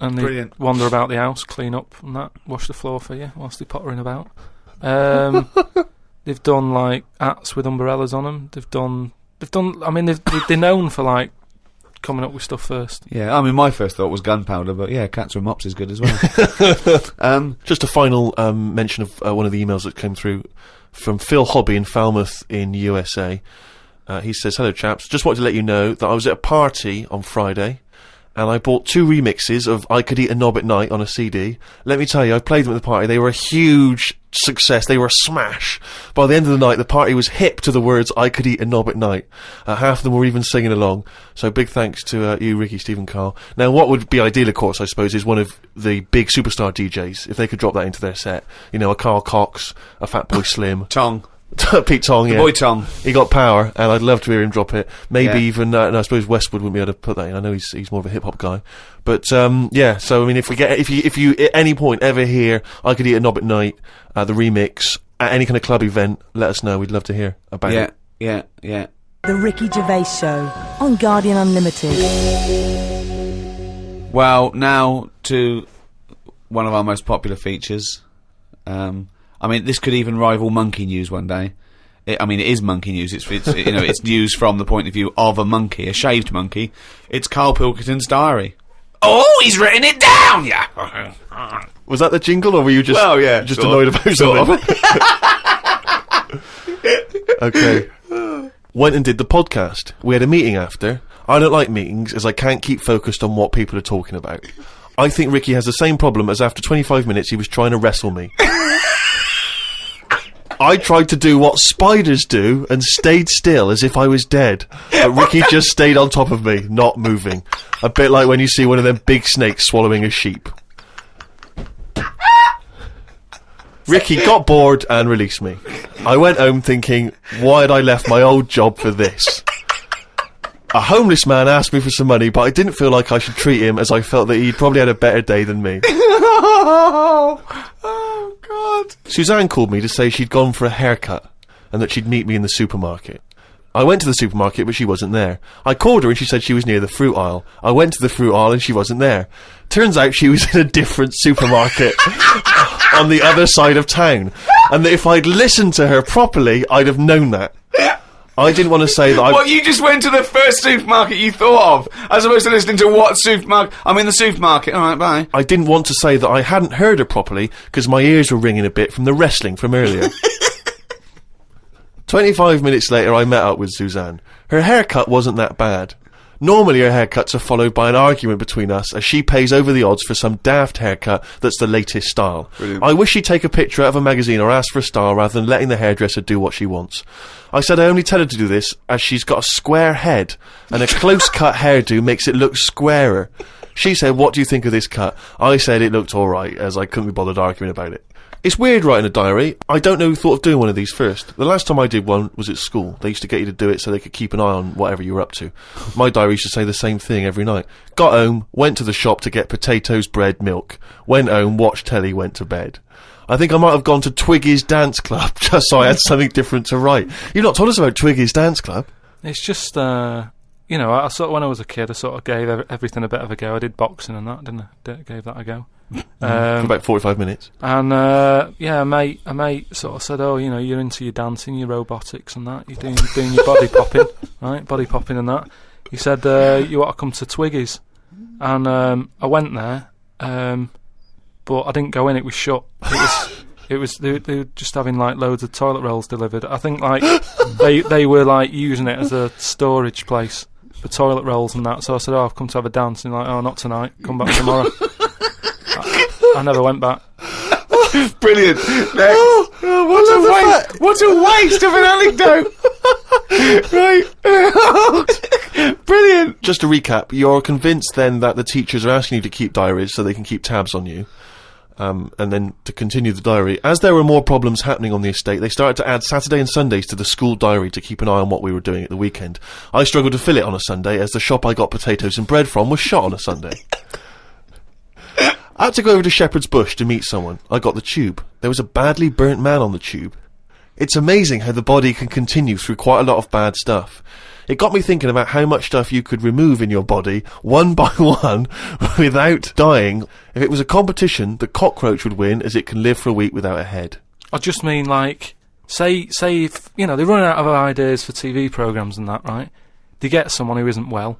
And they Brilliant. wander about the house, clean up and that, wash the floor for you whilst they're pottering about. They've done like hats with umbrellas on them. They've done. I mean, they're known for like coming up with stuff first. Yeah, I mean, my first thought was gunpowder, but yeah, cats with mops is good as well. Just a final mention of one of the emails that came through from Phil Hobby in Falmouth in USA. He says, "Hello chaps, just wanted to let you know that I was at a party on Friday and I bought 2 remixes of I Could Eat a Knob at Night on a CD. Let me tell you, I played them at the party. They were a huge success. They were a smash. By the end of the night, the party was hip to the words I Could Eat a Knob at Night. Half of them were even singing along. So big thanks to you, Ricky, Stephen, Carl. Now, what would be ideal, of course, I suppose, is one of the big superstar DJs, if they could drop that into their set. You know, a Carl Cox, a Fatboy Slim. Tong. Pete Tong, yeah. The boy Tong. He got power, and I'd love to hear him drop it. Maybe Yeah. even, and I suppose Westwood wouldn't be able to put that in. I know he's more of a hip hop guy, but yeah. So I mean, if you at any point ever hear I Could Eat a Knob at Night, the remix at any kind of club event, let us know. We'd love to hear about it. Yeah. The Ricky Gervais Show on Guardian Unlimited. Well, now to one of our most popular features. I mean, this could even rival Monkey News one day. It is Monkey News. It's you know, it's news from the point of view of a monkey, a shaved monkey. It's Karl Pilkington's diary. Oh, he's written it down, yeah. Was that the jingle, or were you just just annoyed about something? Okay. Went and did the podcast. We had a meeting after. I don't like meetings, as I can't keep focused on what people are talking about. I think Ricky has the same problem as after 25 minutes he was trying to wrestle me. I tried to do what spiders do and stayed still as if I was dead. But Ricky just stayed on top of me, not moving. A bit like when you see one of them big snakes swallowing a sheep. Ricky got bored and released me. I went home thinking, why had I left my old job for this? A homeless man asked me for some money, but I didn't feel like I should treat him, as I felt that he'd probably had a better day than me. Oh, God. Suzanne called me to say she'd gone for a haircut and that she'd meet me in the supermarket. I went to the supermarket, but she wasn't there. I called her and she said she was near the fruit aisle. I went to the fruit aisle and she wasn't there. Turns out she was in a different supermarket on the other side of town, and that if I'd listened to her properly, I'd have known that. I didn't want to say that What, you just went to the first supermarket you thought of, as opposed to listening to what supermarket? I'm in the supermarket, alright, bye. I didn't want to say that I hadn't heard her properly, because my ears were ringing a bit from the wrestling from earlier. 25 minutes later, I met up with Suzanne. Her haircut wasn't that bad. Normally her haircuts are followed by an argument between us, as she pays over the odds for some daft haircut that's the latest style. Brilliant. I wish she'd take a picture out of a magazine or ask for a style rather than letting the hairdresser do what she wants. I said I only tell her to do this as she's got a square head, and a close-cut hairdo makes it look squarer. She said, what do you think of this cut? I said it looked alright, as I couldn't be bothered arguing about it. It's weird writing a diary. I don't know who thought of doing one of these first. The last time I did one was at school. They used to get you to do it so they could keep an eye on whatever you were up to. My diary used to say the same thing every night. Got home, went to the shop to get potatoes, bread, milk. Went home, watched telly, went to bed. I think I might have gone to Twiggy's Dance Club just so I had something different to write. You've not told us about Twiggy's Dance Club. It's just, you know, I sort of, when I was a kid, I sort of gave everything a bit of a go. I did boxing and that, didn't I? Gave that a go. For about 45 minutes. And, yeah, a mate sort of said, oh, you know, you're into your dancing, your robotics and that, you're doing your body popping, right? Body popping and that. He said, you ought to come to Twiggy's. And, I went there, but I didn't go in, it was shut. They were just having like loads of toilet rolls delivered. I think like they were like using it as a storage place for toilet rolls and that. So I said, oh, I've come to have a dance. And like, oh, not tonight. Come back tomorrow. I never went back. Brilliant. Next. What a waste of an anecdote. Right. Brilliant. Just to recap, you're convinced then that the teachers are asking you to keep diaries so they can keep tabs on you. And then to continue the diary, as there were more problems happening on the estate, they started to add Saturday and Sundays to the school diary to keep an eye on what we were doing at the weekend. I struggled to fill it on a Sunday, as the shop I got potatoes and bread from was shut on a Sunday. I had to go over to Shepherd's Bush to meet someone. I got the tube. There was a badly burnt man on the tube. It's amazing how the body can continue through quite a lot of bad stuff. It got me thinking about how much stuff you could remove in your body, one by one, without dying. If it was a competition, the cockroach would win, as it can live for a week without a head. I just mean, like, say if, you know, they're running out of ideas for TV programmes and that, right? They get someone who isn't well.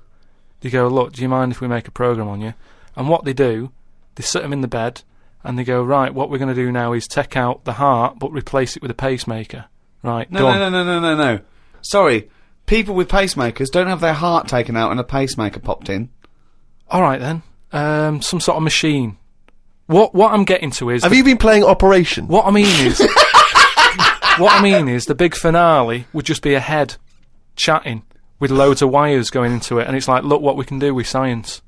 They go, look, do you mind if we make a programme on you? And what they do, they sit them in the bed, and they go, right, what we're going to do now is take out the heart, but replace it with a pacemaker. Right, No. Sorry. People with pacemakers don't have their heart taken out and a pacemaker popped in. All right then. Some sort of machine. What I'm getting to is... Have you been playing Operation? What I mean is... what I mean is the big finale would just be a head chatting with loads of wires going into it, and it's like, look what we can do with science.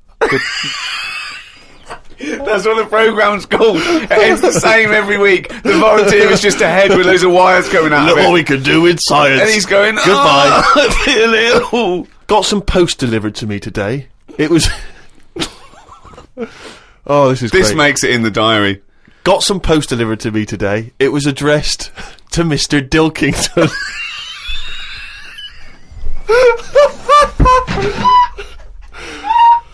That's what the programme's called. It's the same every week. The volunteer is just a head with loads of wires coming out Look of it. what we can do with science. And he's going, Goodbye. I feel ill. Got some post delivered to me today. It was... Oh, this is This great. makes it in the diary. Got some post delivered to me today. It was addressed to Mr. Dilkington.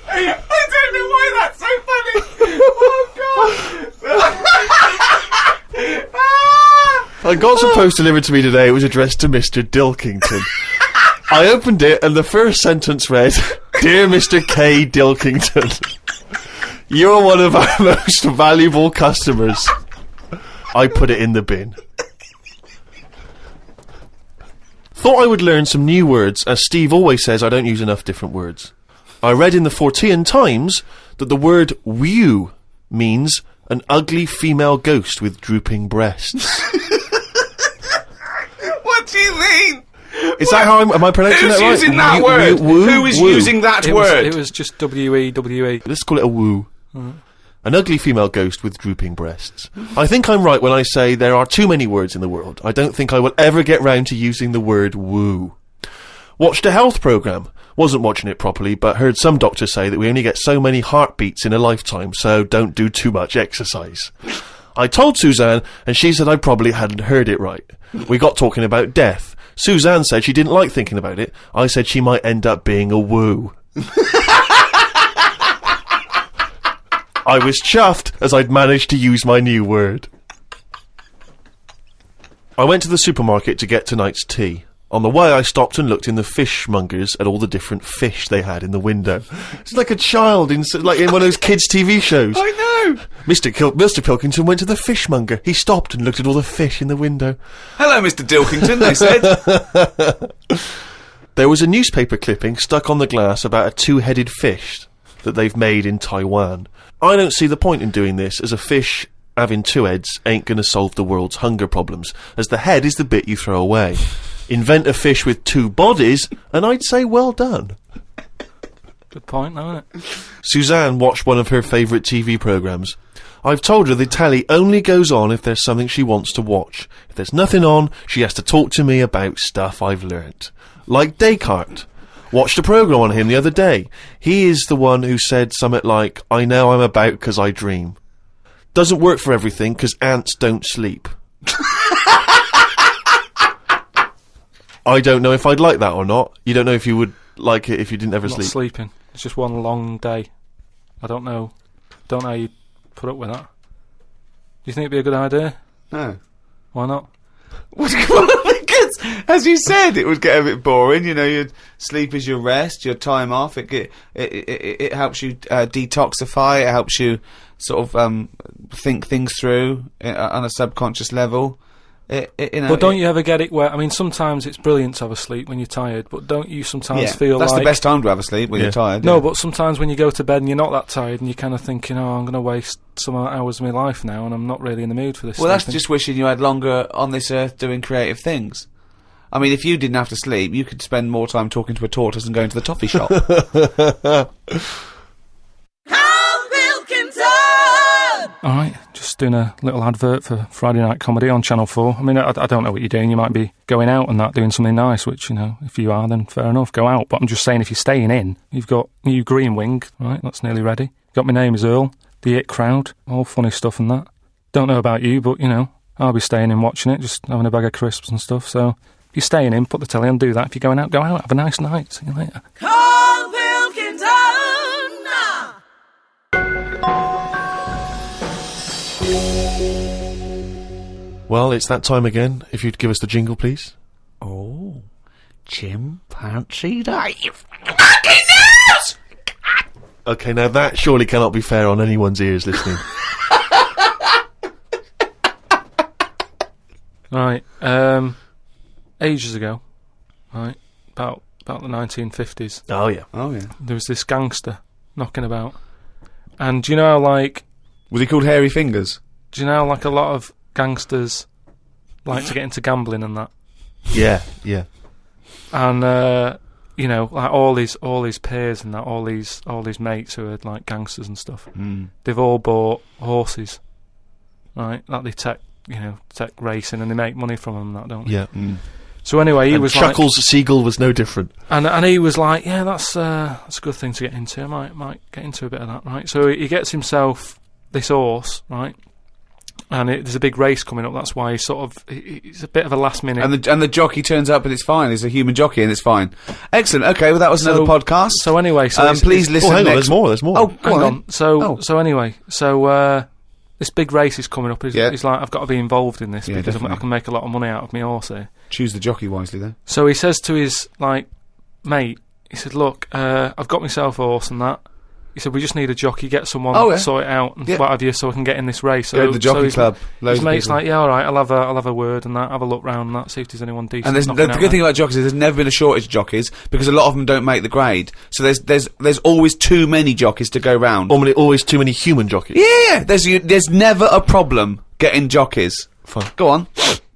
I don't know why that's so funny. Oh, God. I got some post delivered to me today. It was addressed to Mr. Dilkington. I opened it and the first sentence read, Dear Mr. K. Dilkington, you're one of our most valuable customers. I put it in the bin. Thought I would learn some new words, as Steve always says I don't use enough different words. I read in the Fortean Times that the word whew means an ugly female ghost with drooping breasts. What do you mean? Is that how am I pronouncing that right? Who's using that word? Who is using that word? It was just W-E-W-E. Let's call it a woo. An ugly female ghost with drooping breasts. I think I'm right when I say there are too many words in the world. I don't think I will ever get round to using the word woo. Watched a health programme. Wasn't watching it properly, but heard some doctors say that we only get so many heartbeats in a lifetime, so don't do too much exercise. I told Suzanne, and she said I probably hadn't heard it right. We got talking about death. Suzanne said she didn't like thinking about it. I said she might end up being a woo. I was chuffed as I'd managed to use my new word. I went to the supermarket to get tonight's tea. On the way I stopped and looked in the fishmongers at all the different fish they had in the window. It's like a child in one of those kids' TV shows. I know! Mr. Pilkington went to the fishmonger. He stopped and looked at all the fish in the window. Hello, Mr. Dilkington, they said. There was a newspaper clipping stuck on the glass about a two-headed fish that they've made in Taiwan. I don't see the point in doing this, as a fish having two heads ain't going to solve the world's hunger problems, as the head is the bit you throw away. Invent a fish with two bodies, and I'd say well done. Good point, isn't it? Suzanne watched one of her favourite TV programmes. I've told her the telly only goes on if there's something she wants to watch. If there's nothing on, she has to talk to me about stuff I've learnt. Like Descartes. Watched a programme on him the other day. He is the one who said something like, I know I'm about 'cause I dream. Doesn't work for everything 'cause ants don't sleep. I don't know if I'd like that or not. You don't know if you would like it if you didn't ever sleep. Not sleeping. It's just one long day. I don't know. Don't know how you put up with that. Do you think it'd be a good idea? No. Why not? Because, as you said, it would get a bit boring. You know, your sleep is your rest, your time off. It helps you detoxify. It helps you sort of think things through on a subconscious level. But don't you ever get it where, I mean, sometimes it's brilliant to have a sleep when you're tired, but don't you sometimes feel that's like... the best time to have a sleep, when you're tired. No, but sometimes when you go to bed and you're not that tired and you're kind of thinking, oh, I'm going to waste some hours of my life now and I'm not really in the mood for this. Well, that's just wishing you had longer on this earth doing creative things. I mean, if you didn't have to sleep, you could spend more time talking to a tortoise and going to the toffee shop. Alright, just doing a little advert for Friday Night Comedy on Channel 4. I mean, I don't know what you're doing. You might be going out and that, doing something nice, which, you know, if you are, then fair enough, go out. But I'm just saying, if you're staying in, you've got new Green Wing, right, that's nearly ready. Got My Name Is Earl, The It Crowd, all funny stuff and that. Don't know about you, but, you know, I'll be staying in watching it, just having a bag of crisps and stuff. So, if you're staying in, put the telly on, do that. If you're going out, go out, have a nice night. See you later. Karl Pilkington! Well, it's that time again. If you'd give us the jingle, please. Oh, chimpanzee day. You fucking news! Okay, now that surely cannot be fair on anyone's ears listening. Right, ages ago, right, about the 1950s. Oh, yeah. Oh, yeah. There was this gangster knocking about. And do you know how, like... Was he called Hairy Fingers? Do you know how, like, a lot of gangsters like to get into gambling and that? Yeah. And, you know, like all his peers and that, all these mates who are, like, gangsters and stuff, they've all bought horses, right? That they take racing and they make money from them and that, don't they? Yeah. So anyway, he was Chuckles the Seagull was no different. And he was like, yeah, that's a good thing to get into. I might get into a bit of that, right? So he gets himself this horse, right? And there's a big race coming up. That's why he's a bit of a last minute. And the jockey turns up and it's fine. He's a human jockey and it's fine. Excellent. Okay, well that was another podcast. So anyway, please listen. Oh, hang on, next. there's more. Oh, hang on. So anyway, this big race is coming up. He's like, I've got to be involved in this because I can make a lot of money out of my horse here. Choose the jockey wisely, then. So he says to his mate, he said, "Look, I've got myself a horse and that." He said, "We just need a jockey, get someone to sort it out and what have you, so I can get in this race." So go to the jockey club. His mate's like, "Yeah, all right, I'll have a word and that, have a look round and that, see if there's anyone decent." And the good thing about jockeys is there's never been a shortage of jockeys because a lot of them don't make the grade. So there's always too many jockeys to go round. Always too many human jockeys. Yeah, there's never a problem getting jockeys. Fine. Go on.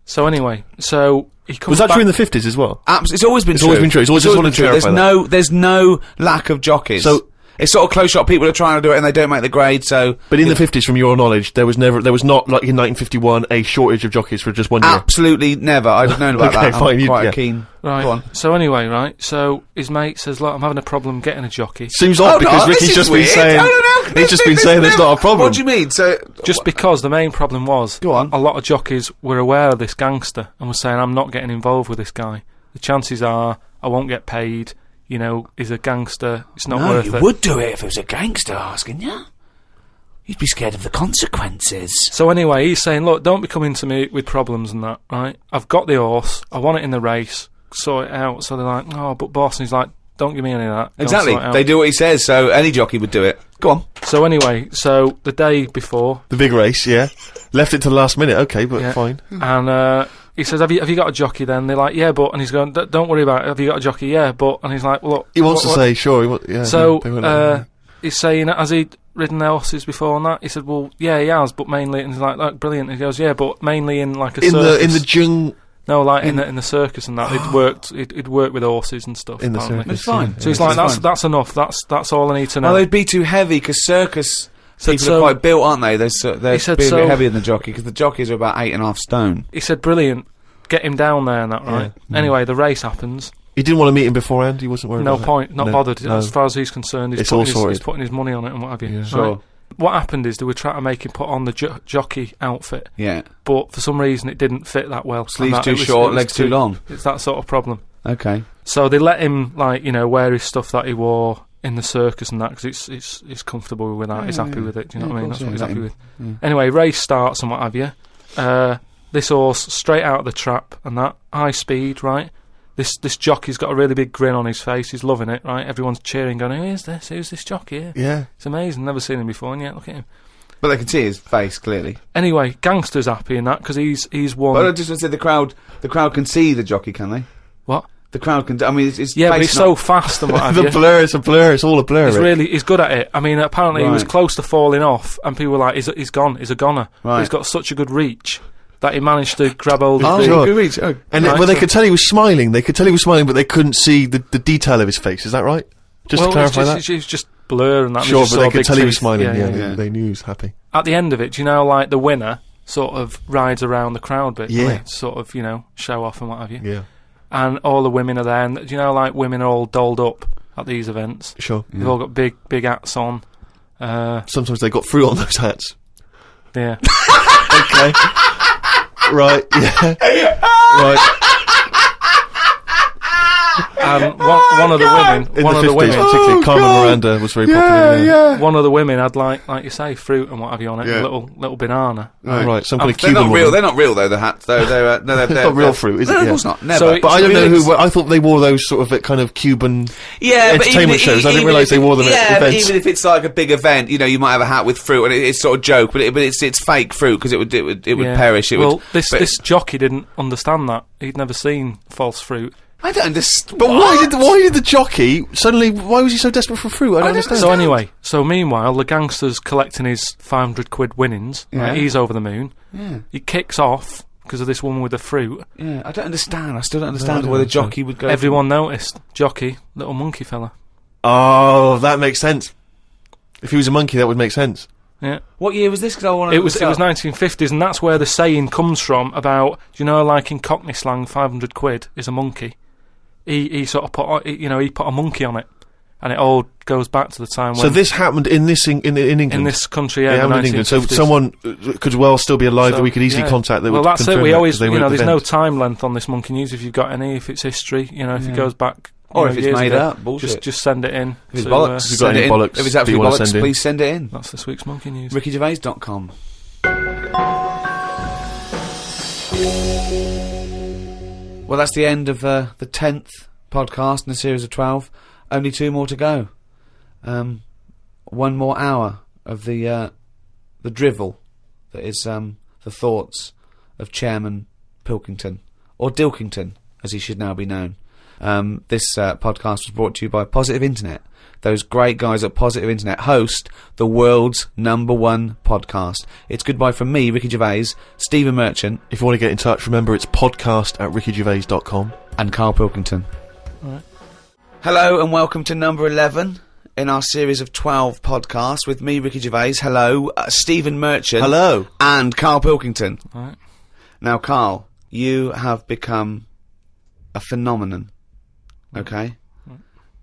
So anyway, he comes Was that back true in the 50s as well? Absolutely, it's always been true. It's always been true. It's always been true. There's no lack of jockeys. So it's sort of close shot. People are trying to do it and they don't make the grade. So, but in the 50s, from your knowledge, there was not like in 1951 a shortage of jockeys for just 1 year. Absolutely never. I'd have known about that. Fine, I'm quite keen. Right. Go on. So anyway, right. So his mate says, "Look, I'm having a problem getting a jockey." Seems odd because Ricky's just been saying. He's just been saying there's not a problem. What do you mean? So just because the main problem was, go on. A lot of jockeys were aware of this gangster and were saying, "I'm not getting involved with this guy. The chances are I won't get paid. You know, he's a gangster. It's not worth it." You would do it if it was a gangster asking you. You'd be scared of the consequences. So anyway, he's saying, "Look, don't be coming to me with problems and that, right? I've got the horse. I want it in the race. Sort it out." So they're like, "Oh, but boss," and he's like, "Don't give me any of that." Exactly. They do what he says, so any jockey would do it. Go on. So anyway, the day before the big race, left it to the last minute. Okay, but fine. And he says, have you got a jockey then? They're like, "Yeah, but," and he's going, "Don't worry about it. Have you got a jockey?" "Yeah, but," and he's like, "Well, look." He wants to say, "Sure." So he's saying, "Has he ridden the horses before and that?" He said, "Well, yeah, he has, but mainly," and he's like, "Brilliant." And he goes, "Yeah, but mainly in like a circus." In the jung. No, like in the circus and that. He'd worked with horses and stuff. In the circus. It's fine. So he's like, that's enough. That's all I need to know. Well, they'd be too heavy because circus people are quite built, aren't they? They're a bit heavier than the jockey because the jockeys are about 8.5 stone. He said, "Brilliant, get him down there and that, right?" Yeah. Anyway, the race happens. He didn't want to meet him beforehand. He wasn't worried. No about point. it. Not bothered. No. As far as he's concerned, he's putting his money on it and what have you. Yeah. Sure. Right? What happened is they were trying to make him put on the jockey outfit. Yeah. But for some reason it didn't fit that well. Sleeves too short, legs too long. It's that sort of problem. Okay. So they let him, wear his stuff that he wore in the circus and that, because it's comfortable with that. He's happy with it. Do you know what I mean? That's what he's happy with. Yeah. Anyway, race starts and what have you. This horse straight out of the trap and that, high speed, right? This jockey's got a really big grin on his face. He's loving it, right? Everyone's cheering, going, "Who is this? Who's this jockey?" Yeah. It's amazing. Never seen him before, and yet look at him. But they can see his face clearly. Anyway, gangster's happy in that because he's won. But I just want to say the crowd can see the jockey, can they? What? The crowd can. I mean, it's but he's so fast and what have you. It's a blur. It's all a blur. He's good at it. I mean, apparently he was close to falling off, and people were like, "He's gone. He's a goner." Right. But he's got such a good reach that he managed to grab hold of good reach. Oh. And they could tell he was smiling. They could tell he was smiling, but they couldn't see the detail of his face. Is that right? Just to clarify that. It's just blur and that. Sure, but they could tell he was smiling. Yeah. They knew he was happy. At the end of it, do you know, like the winner sort of rides around the crowd bit, yeah, sort of, show off and what have you. Yeah. And all the women are there, and do you know, like women are all dolled up at these events. Sure. They've all got big hats on. Sometimes they got fruit on those hats. Yeah. Okay. Right, yeah. Right. And one of the women, particularly Carmen Miranda, was very popular. Yeah. One of the women had like you say, fruit and what have you on it, a little banana. Right, some kind of Cuban Cuban woman. They're not real though. The hats, though. They're not real fruit, is it? No, of course not. Never. So, but I don't know who. I thought they wore those sort of kind of Cuban entertainment shows. I didn't realise they wore them at events. But even if it's like a big event, you might have a hat with fruit, and it's sort of joke, but it's fake fruit because it would perish. This jockey didn't understand that. He'd never seen false fruit. I don't understand. But why did the jockey suddenly? Why was he so desperate for fruit? I don't understand. So anyway, meanwhile, the gangster's collecting his 500 quid winnings. Yeah. Right, he's over the moon. Yeah. He kicks off because of this woman with the fruit. Yeah, I don't understand. I still don't understand why the jockey would go. Everyone noticed. Jockey, little monkey fella. Oh, that makes sense. If he was a monkey, that would make sense. Yeah. What year was this? Because I want to. It was 1950s, and that's where the saying comes from about, do you know, like in Cockney slang, 500 quid is a monkey. He sort of put, he put a monkey on it, and it all goes back to the time when. So this happened in England. In this country, yeah, in England. So someone could well still be alive that we could easily contact. That well, would that's it. confirm We always, there's there's no time length on this monkey news. If you've got any, if it's history, if it goes back. Or if it's made up, bullshit. Just send it in. If it's bollocks, if you've got any bollocks, if it's absolute bollocks, please send it in. That's this week's monkey news. RickyGervais.com. Well, that's the end of the 10th podcast in a series of 12. Only 2 more to go. 1 more hour of the drivel that is the thoughts of Chairman Pilkington, or Dilkington, as he should now be known. This podcast was brought to you by Positive Internet. Those great guys at Positive Internet host the world's #1 podcast. It's goodbye from me, Ricky Gervais, Stephen Merchant. If you want to get in touch, remember it's podcast@rickygervais.com. And Karl Pilkington. All right. Hello and welcome to number 11 in our series of 12 podcasts with me, Ricky Gervais. Hello, Stephen Merchant. Hello. And Karl Pilkington. All right. Now, Karl, you have become a phenomenon. Okay?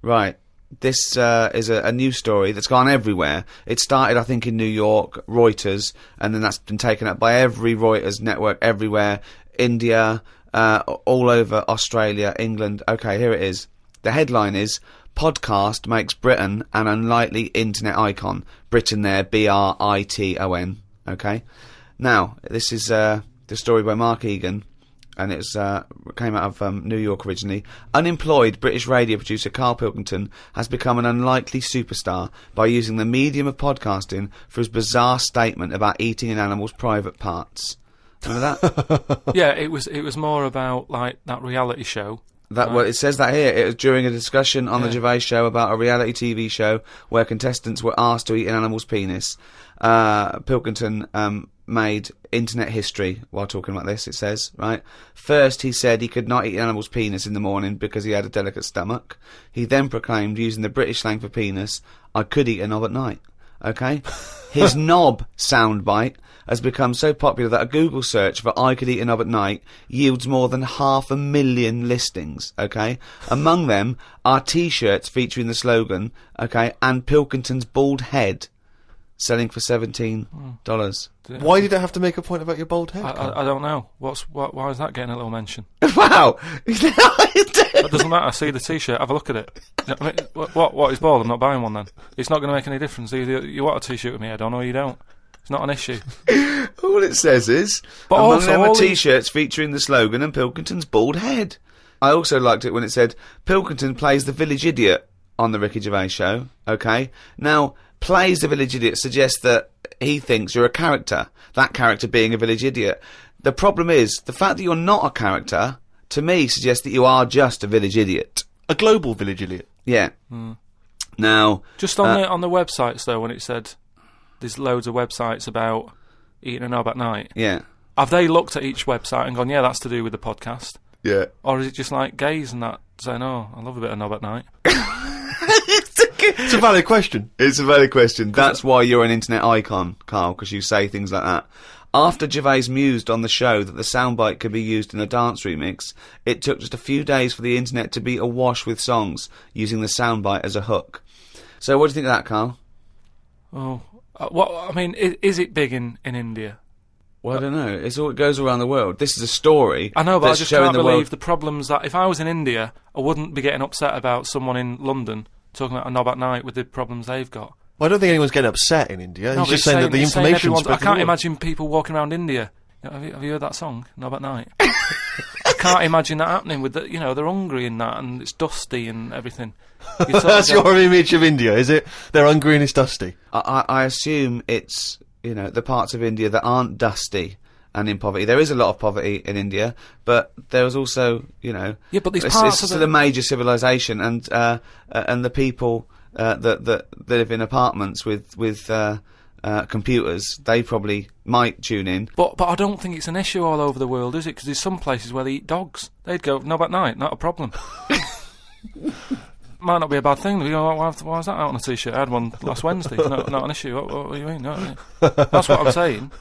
Right. This is a news story that's gone everywhere. It started, I think, in New York, Reuters, and then that's been taken up by every Reuters network everywhere. India, all over Australia, England. Okay, here it is. The headline is, Podcast makes Britain an unlikely internet icon. Britain there, Briton. Okay? Now, this is the story by Mark Egan. And it came out of New York originally. Unemployed British radio producer Karl Pilkington has become an unlikely superstar by using the medium of podcasting for his bizarre statement about eating an animal's private parts. Remember that? Yeah, it was more about like that reality show. Well, it says that here. It was during a discussion on the Gervais show about a reality TV show where contestants were asked to eat an animal's penis. Pilkington made internet history while talking about this, it says, right? First, he said he could not eat an animal's penis in the morning because he had a delicate stomach. He then proclaimed, using the British slang for penis, I could eat a knob at night. Okay? His knob soundbite has become so popular that a Google search for I could eat a knob at night yields more than 500,000 listings, okay? Among them are T-shirts featuring the slogan, okay, and Pilkington's bald head, selling for $17. Why did I have to make a point about your bald head? I don't know. Why is that getting a little mention? Wow! It doesn't matter. See the T-shirt. Have a look at it. I mean, what is bald? I'm not buying one then. It's not going to make any difference. Either you want a T-shirt with me head on or you don't. It's not an issue. All it says is, but among also them are T-shirts featuring the slogan and Pilkington's bald head. I also liked it when it said, Pilkington plays the village idiot on the Ricky Gervais show. Okay? Now, plays the village idiot suggests that he thinks you're a character, that character being a village idiot. The problem is, the fact that you're not a character, to me, suggests that you are just a village idiot. A global village idiot. Yeah. Now... Just on the websites, though, when it said there's loads of websites about eating a knob at night. Yeah. Have they looked at each website and gone, yeah, that's to do with the podcast? Yeah. Or is it just like gays and that saying, oh, I love a bit of knob at night? It's a valid question. It's a valid question. That's why you're an internet icon, Karl, because you say things like that. After Gervais mused on the show that the soundbite could be used in a dance remix, it took just a few days for the internet to be awash with songs using the soundbite as a hook. So what do you think of that, Karl? Oh, I mean, is it big in India? Well, I don't know. It goes around the world. This is a story. I know, but I just can't believe the problems that... If I was in India, I wouldn't be getting upset about someone in London talking about a knob at night with the problems they've got. Well, I don't think anyone's getting upset in India. No, he's just saying that the information... I can't imagine people walking around India. Have you heard that song, Knob at Night? I can't imagine that happening with the, they're hungry and that, and it's dusty and everything. That's your image of India, is it? They're hungry and it's dusty. I assume it's, the parts of India that aren't dusty and in poverty. There is a lot of poverty in India, but there is also, you know, Yeah, but these it's parts still of the a major civilization, and the people that live in apartments with computers, they probably might tune in. But I don't think it's an issue all over the world, is it? Because there's some places where they eat dogs. They'd go, no, at night, not a problem. Might not be a bad thing. You know, why is that out on a t-shirt? I had one last Wednesday. Not an issue. What do you mean? No, that's what I'm saying.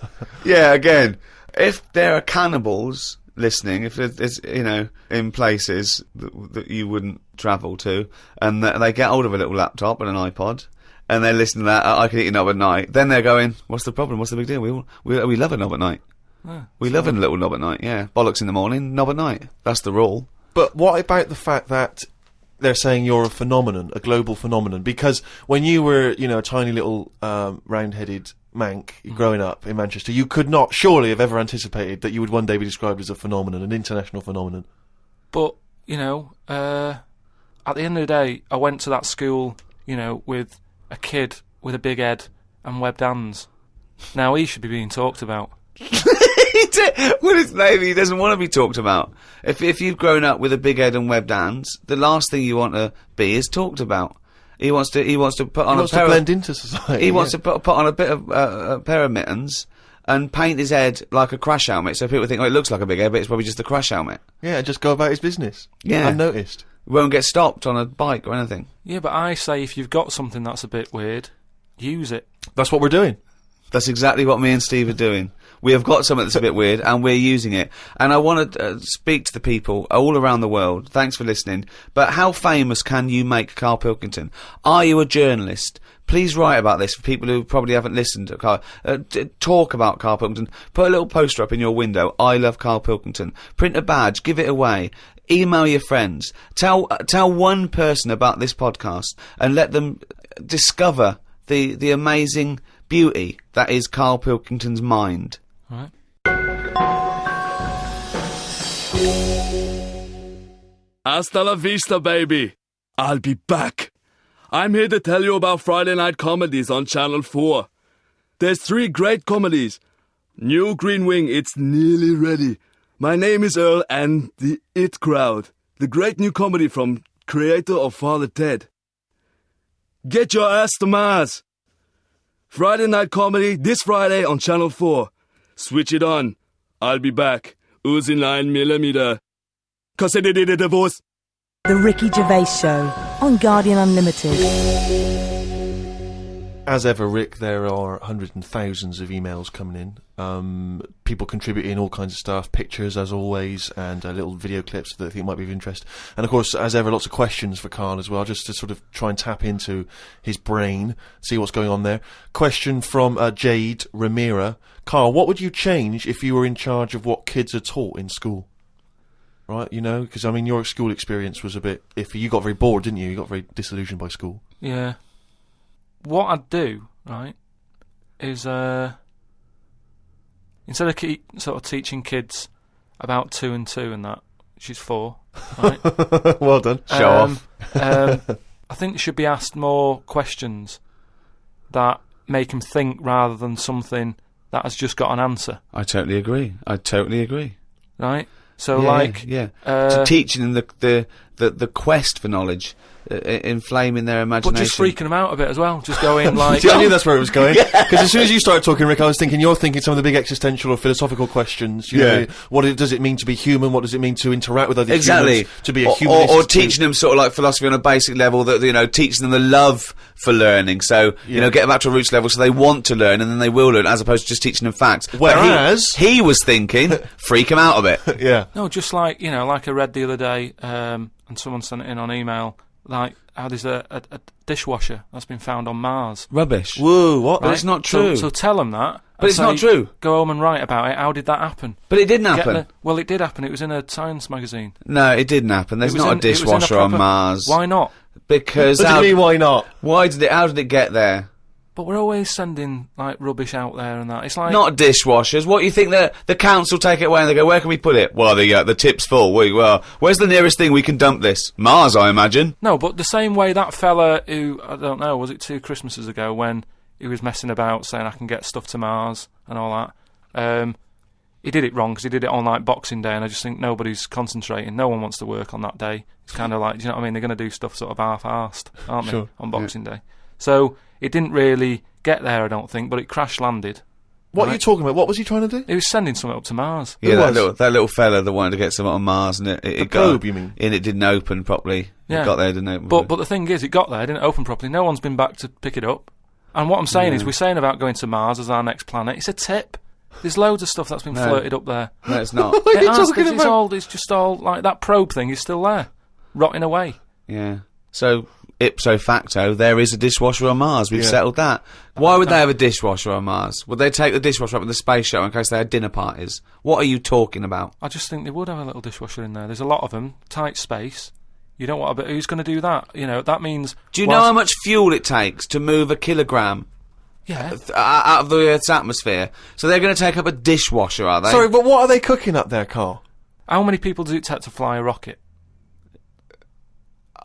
Yeah, again, if there are cannibals listening, if there's, you know, in places that you wouldn't travel to, and they get hold of a little laptop and an iPod, and they're listening to that, I can eat a knob at night, then they're going, what's the problem? What's the big deal? We love a knob at night. Yeah, we love a little knob at night, yeah. Bollocks in the morning, knob at night. That's the rule. But what about the fact that they're saying you're a phenomenon, a global phenomenon? Because when you were, you know, a tiny little round-headed mank growing up in Manchester, you could not surely have ever anticipated that you would one day be described as a phenomenon, an international phenomenon. But, you know, at the end of the day, I went to that school, you know, with a kid with a big head and webbed hands. Now he should be being talked about. Well, maybe he doesn't want to be talked about. If you've grown up with a big head and webbed hands, the last thing you want to be is talked about. He wants to put on to blend into society. He wants to put on a bit of a pair of mittens and paint his head like a crash helmet, so people think, oh, it looks like a big head, but it's probably just a crash helmet. Yeah, just go about his business. Yeah, unnoticed. Won't get stopped on a bike or anything. Yeah, but I say if you've got something that's a bit weird, use it. That's what we're doing. That's exactly what me and Steve are doing. We have got something that's a bit weird, and we're using it. And I want to speak to the people all around the world. Thanks for listening. But how famous can you make Karl Pilkington? Are you a journalist? Please write about this for people who probably haven't listened to Karl. Talk about Karl Pilkington. Put a little poster up in your window. I love Karl Pilkington. Print a badge. Give it away. Email your friends. Tell one person about this podcast and let them discover the amazing beauty that is Karl Pilkington's mind. Right. Hasta la vista, baby. I'll be back. I'm here to tell you about Friday night comedies on Channel 4. There's 3 great comedies. New Green Wing, it's nearly ready. My name is Earl and the It Crowd, the great new comedy from creator of Father Ted. Get your ass to Mars. Friday night comedy this Friday on Channel 4. Switch it on. I'll be back. Uzi 9mm. Cause I did it a divorce. The Ricky Gervais Show on Guardian Unlimited. As ever, Rick, there are hundreds and thousands of emails coming in. People contributing all kinds of stuff, pictures as always, and little video clips that I think might be of interest. And of course, as ever, lots of questions for Karl as well, just to sort of try and tap into his brain, see what's going on there. Question from Jade Ramira. Karl, what would you change if you were in charge of what kids are taught in school? Right, you know, because I mean, your school experience was a bit iffy. You got very bored, didn't you? You got very disillusioned by school. Yeah. What I'd do, right, is instead of sort of teaching kids about 2 and 2 and that, she's 4, right? Well done. Show off. I think they should be asked more questions that make them think rather than something that has just got an answer. I totally agree. Right? So, to teaching them the quest for knowledge, inflaming their imagination. But just freaking them out a bit as well. Just going like... See, I knew that's where it was going. Because as soon as you started talking, Rick, I was thinking you're thinking some of the big existential or philosophical questions. You know, what does it mean to be human? What does it mean to interact with other humans? To be a humanist? Or teaching them sort of like philosophy on a basic level, that, you know, teaching them the love for learning. So, you know, get them back to a roots level so they want to learn and then they will learn, as opposed to just teaching them facts. Whereas... He was thinking, freak them out a bit. Yeah. No, just like, you know, like I read the other day, and someone sent it in on email, like how there's a dishwasher that's been found on Mars. Rubbish. Whoa, what? But it's not true. So tell them that. But it's not true. Go home and write about it. How did that happen? But it didn't happen. Well, it did happen. It was in a science magazine. No, it didn't happen. There's not a dishwasher on Mars. Why not? Because... What do you mean, why not? How did it get there? But we're always sending, like, rubbish out there and that. It's like... Not dishwashers. What, you think the council take it away and they go, where can we put it? Well, the tip's full. Well, where's the nearest thing we can dump this? Mars, I imagine. No, but the same way that fella who, I don't know, was it 2 Christmases ago when he was messing about saying I can get stuff to Mars and all that, he did it wrong because he did it on like Boxing Day, and I just think nobody's concentrating. No one wants to work on that day. It's kind of like, do you know what I mean? They're going to do stuff sort of half-arsed, aren't they, Sure. on Boxing Day? So it didn't really get there, I don't think, but it crash-landed. What are you talking about? What was he trying to do? He was sending something up to Mars. Yeah, that little fella that wanted to get something on Mars, and it got probe, you mean? And it didn't open properly. Yeah. It got there, didn't open. But the thing is, it got there, it didn't open properly. No one's been back to pick it up. And what I'm saying is, we're saying about going to Mars as our next planet. It's a tip. There's loads of stuff that's been flirted up there. No, it's not. What are you talking about? It's just all like that probe thing is still there, rotting away. Yeah. So ipso facto, there is a dishwasher on Mars. We've settled that. Why would they have a dishwasher on Mars? Would they take the dishwasher up in the space shuttle in case they had dinner parties? What are you talking about? I just think they would have a little dishwasher in there. There's a lot of them, tight space. You don't want to. But who's going to do that? You know, that means. Do you know how much fuel it takes to move a kilogram? Yeah. Out of the Earth's atmosphere. So they're going to take up a dishwasher, are they? Sorry, but what are they cooking up there, Carl? How many people does it take to fly a rocket?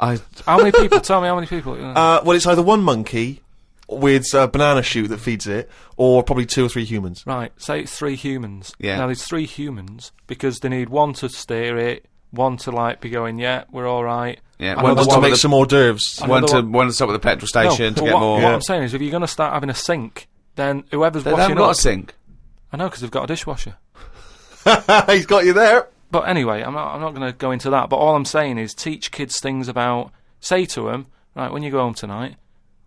How many people? Tell me how many people. Well, it's either one monkey with a banana shoot that feeds it, or probably 2 or 3 humans. Right, say it's 3 humans. Yeah. Now there's 3 humans because they need one to steer it, one to like be going, yeah, we're all right. Yeah, one to make some hors d'oeuvres. One to stop at the petrol station to get more. What I'm saying is, if you're going to start having a sink, then whoever's they washing haven't got a sink. I know, because they've got a dishwasher. He's got you there. But anyway, I'm not going to go into that. But all I'm saying is, teach kids things about. Say to them, right, when you go home tonight,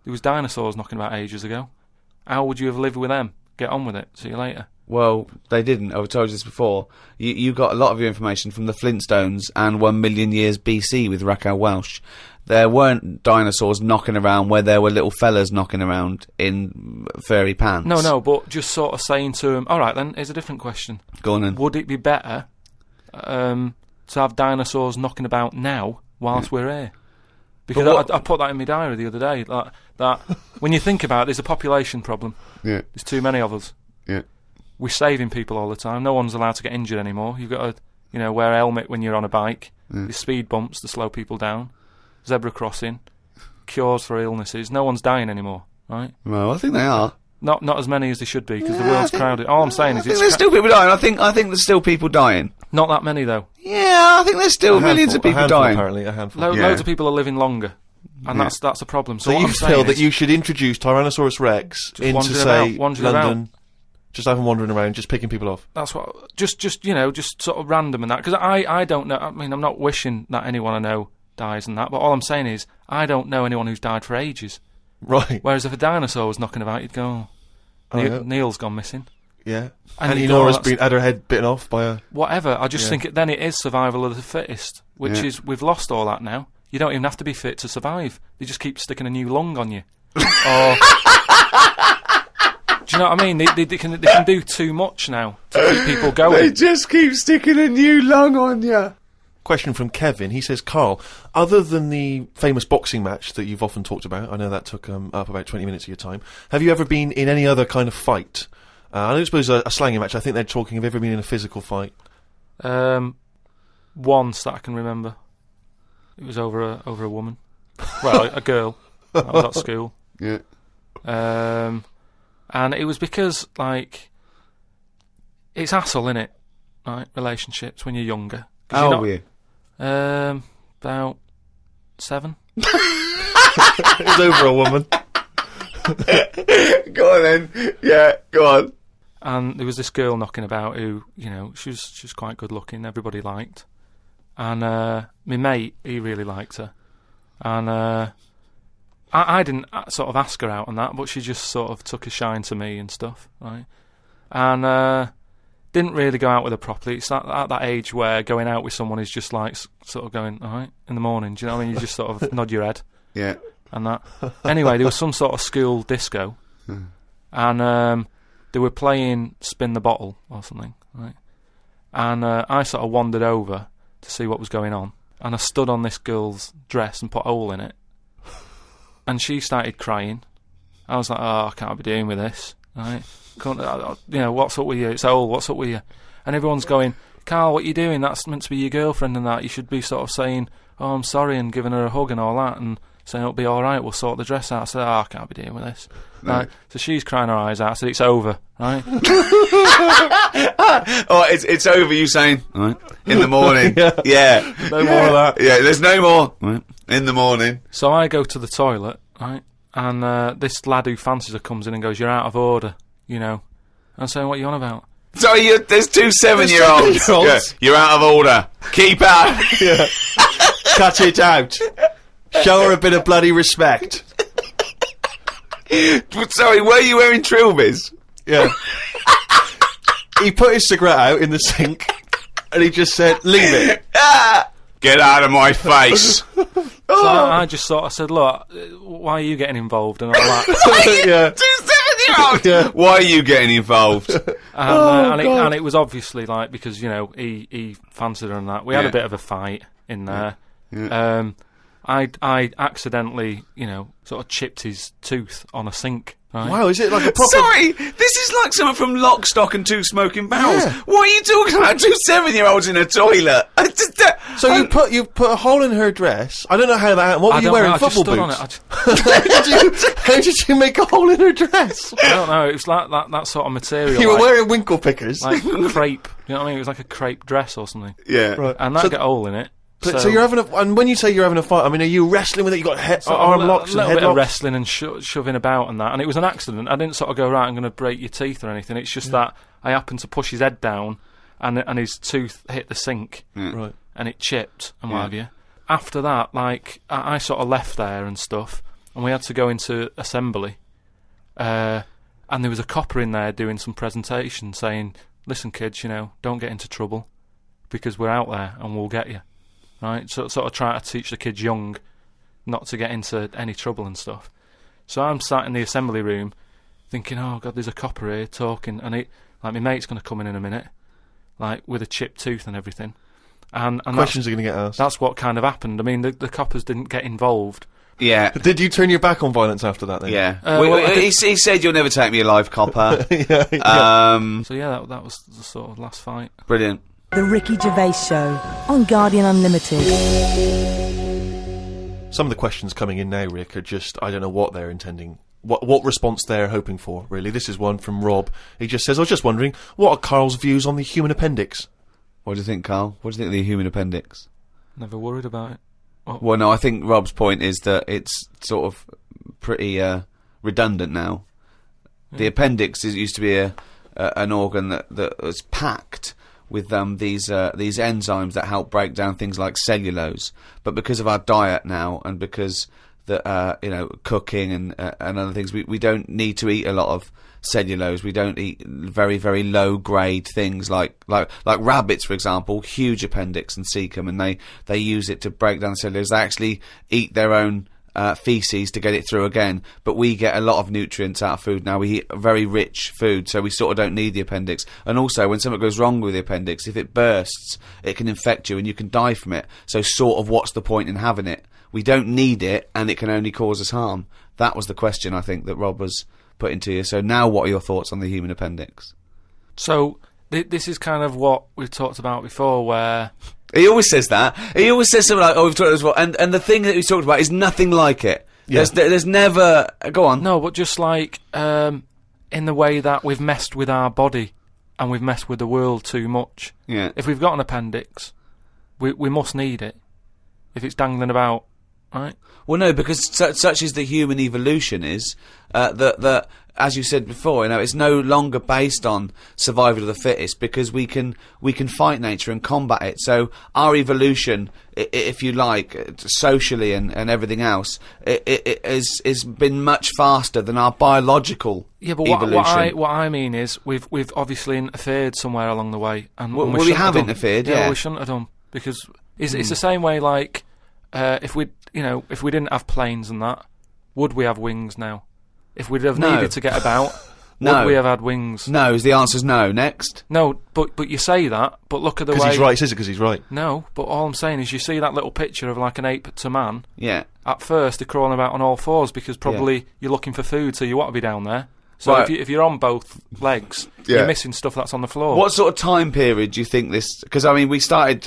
there was dinosaurs knocking about ages ago. How would you have lived with them? Get on with it. See you later. Well, they didn't. I've told you this before. You got a lot of your information from the Flintstones and 1 million years BC with Raquel Welch. There weren't dinosaurs knocking around where there were little fellas knocking around in furry pants. No, but just sort of saying to them, all right then, here's a different question. Go on then. Would it be better to have dinosaurs knocking about now whilst we're here? Because I put that in my diary the other day. That when you think about it, there's a population problem. Yeah. There's too many of us. Yeah. We're saving people all the time. No one's allowed to get injured anymore. You've got to, wear a helmet when you're on a bike. There's speed bumps to slow people down. Zebra crossing. Cures for illnesses. No one's dying anymore, right? Well, I think they are. Not as many as they should be, because the world's crowded. All I'm saying is there's still people dying. I think there's still people dying. Not that many, though. Yeah, I think there's still millions of people dying. Apparently, a handful. Loads of people are living longer, and that's a problem. So what you I'm saying feel that is, you should introduce Tyrannosaurus Rex into, say, London, just have him wandering around, just picking people off. That's what. Just sort of random and that. Because I don't know. I mean, I'm not wishing that anyone I know dies and that. But all I'm saying is, I don't know anyone who's died for ages. Right. Whereas if a dinosaur was knocking about, you'd go, Neil's gone missing. Yeah. And Nora's had her head bitten off by a... Whatever. I just think then it is survival of the fittest, which is, we've lost all that now. You don't even have to be fit to survive. They just keep sticking a new lung on you. Or... Do you know what I mean? They can do too much now to keep people going. They just keep sticking a new lung on you. Question from Kevin. He says, Carl, other than the famous boxing match that you've often talked about, I know that took up about 20 minutes of your time, have you ever been in any other kind of fight? I don't suppose a slanging match. I think they're talking, have you ever been in a physical fight? Once that I can remember. It was over a woman. Well, a girl. I was at school. Yeah. And it was because, like, it's hassle, innit? Right? Relationships when you're younger. How old were you? About 7. It was over a woman. Go on then. Yeah, go on. And there was this girl knocking about who, she was quite good looking, everybody liked. And my mate, he really liked her. And I didn't sort of ask her out on that, but she just sort of took a shine to me and stuff, right? And didn't really go out with her properly. It's at that age where going out with someone is just like sort of going, all right, in the morning, do you know what I mean? You just sort of nod your head. Yeah. And that. Anyway, there was some sort of school disco. And they were playing Spin the Bottle or something, right? And I sort of wandered over to see what was going on. And I stood on this girl's dress and put a hole in it. And she started crying. I was like, I can't be doing with this, right? What's up with you? It's a hole, what's up with you? And everyone's going, Carl, what are you doing? That's meant to be your girlfriend and that. You should be sort of saying, oh, I'm sorry, and giving her a hug and all that. And, saying it'll be all right. We'll sort the dress out. I said, I can't be dealing with this. Right. So she's crying her eyes out. I said, it's over. Right. Oh, it's over. You saying, all right, in the morning. Yeah. No more of that. Yeah, there's no more. Right. In the morning. So I go to the toilet, right, and this lad who fancies her comes in and goes, "You're out of order," you know. I'm saying, "What are you on about?" So there's 2 7-year-olds. Yeah, you're out of order. Keep out. Yeah. Cut it out. Show her a bit of bloody respect. Sorry, were you wearing trilbies? Yeah. He put his cigarette out in the sink, and he just said, "Leave it." Get out of my face. So I just sort of said, "Look, why are you getting involved?" and all that. Yeah. 2 7-year-olds. Yeah. Why are you getting involved? And it was obviously like because he fancied her and that. We had a bit of a fight in there. Yeah. I accidentally sort of chipped his tooth on a sink. Right? Wow, is it like a proper... Sorry, this is like someone from Lock, Stock and Two Smoking Barrels. Yeah. What are you talking about? 2 7-year-olds in a toilet. So you put a hole in her dress. I don't know how that happened. What were you wearing? Football boots? How did you make a hole in her dress? I don't know. It was like that sort of material. You were wearing winkle pickers. Like crepe. You know what I mean? It was like a crepe dress or something. Yeah. Right. And that got a hole in it. So you're having and when you say you're having a fight, I mean, are you wrestling with it? You got arm locks and head locks? A little bit of wrestling and shoving about and that, and it was an accident. I didn't sort of go, right, I'm going to break your teeth or anything. It's just that I happened to push his head down, and his tooth hit the sink, right, and it chipped and what have you. After that, like I sort of left there and stuff, and we had to go into assembly, and there was a copper in there doing some presentation saying, "Listen, kids, don't get into trouble, because we're out there and we'll get you." Right, so sort of try to teach the kids young not to get into any trouble and stuff. So I'm sat in the assembly room thinking, oh God, there's a copper here talking, and my mate's going to come in a minute, like with a chipped tooth and everything. And questions are going to get asked. That's what kind of happened. I mean, the coppers didn't get involved. Yeah. Did you turn your back on violence after that then? Yeah. He said, "You'll never take me alive, copper." So yeah, that was the sort of last fight. Brilliant. The Ricky Gervais Show on Guardian Unlimited. Some of the questions coming in now, Rick, are just, I don't know what they're intending, what response they're hoping for, really. This is one from Rob. He just says, I was just wondering, what are Carl's views on the human appendix? What do you think, Carl? What do you think of the human appendix? Never worried about it. Well, no, I think Rob's point is that it's sort of pretty redundant now. Yeah. The appendix used to be an organ that was packed with these enzymes that help break down things like cellulose, but because of our diet now and because cooking and other things, we don't need to eat a lot of cellulose. We don't eat very, very low grade things like rabbits, for example, huge appendix and cecum, and they use it to break down cellulose. They actually eat their own feces to get it through again, but we get a lot of nutrients out of food now. We eat very rich food, so we sort of don't need the appendix. And also, when something goes wrong with the appendix, if it bursts, it can infect you and you can die from it. So sort of what's the point in having it? We don't need it, and it can only cause us harm. That was the question, I think, that Rob was putting to you. So now what are your thoughts on the human appendix? So this is kind of what we've talked about before, where... He always says that. He always says something like, "Oh, we've talked about this before," and the thing that he's talked about is nothing like it. Yeah. There's never. Go on. No, but just like in the way that we've messed with our body and we've messed with the world too much. Yeah. If we've got an appendix, we must need it. If it's dangling about, right? Well, no, because such is the human evolution is that as you said before, it's no longer based on survival of the fittest, because we can fight nature and combat it. So our evolution, if you like, socially and everything else, it has been much faster than our biological evolution. What I mean is we've obviously interfered somewhere along the way, and we have interfered. Yeah, we shouldn't have done, because it's the same way. Like if we didn't have planes and that, would we have wings now? If we'd have needed to get about, would we have had wings? No, the answer's no. Next. No, but you say that, but look at the way... Because he's right, says it because he's right. No, but all I'm saying is you see that little picture of like an ape to man. Yeah. At first, they're crawling about on all fours because probably you're looking for food, so you want to be down there. So Right. if you're on both legs, Yeah. you're missing stuff that's on the floor. What sort of time period do you think this... Because, I mean, we started,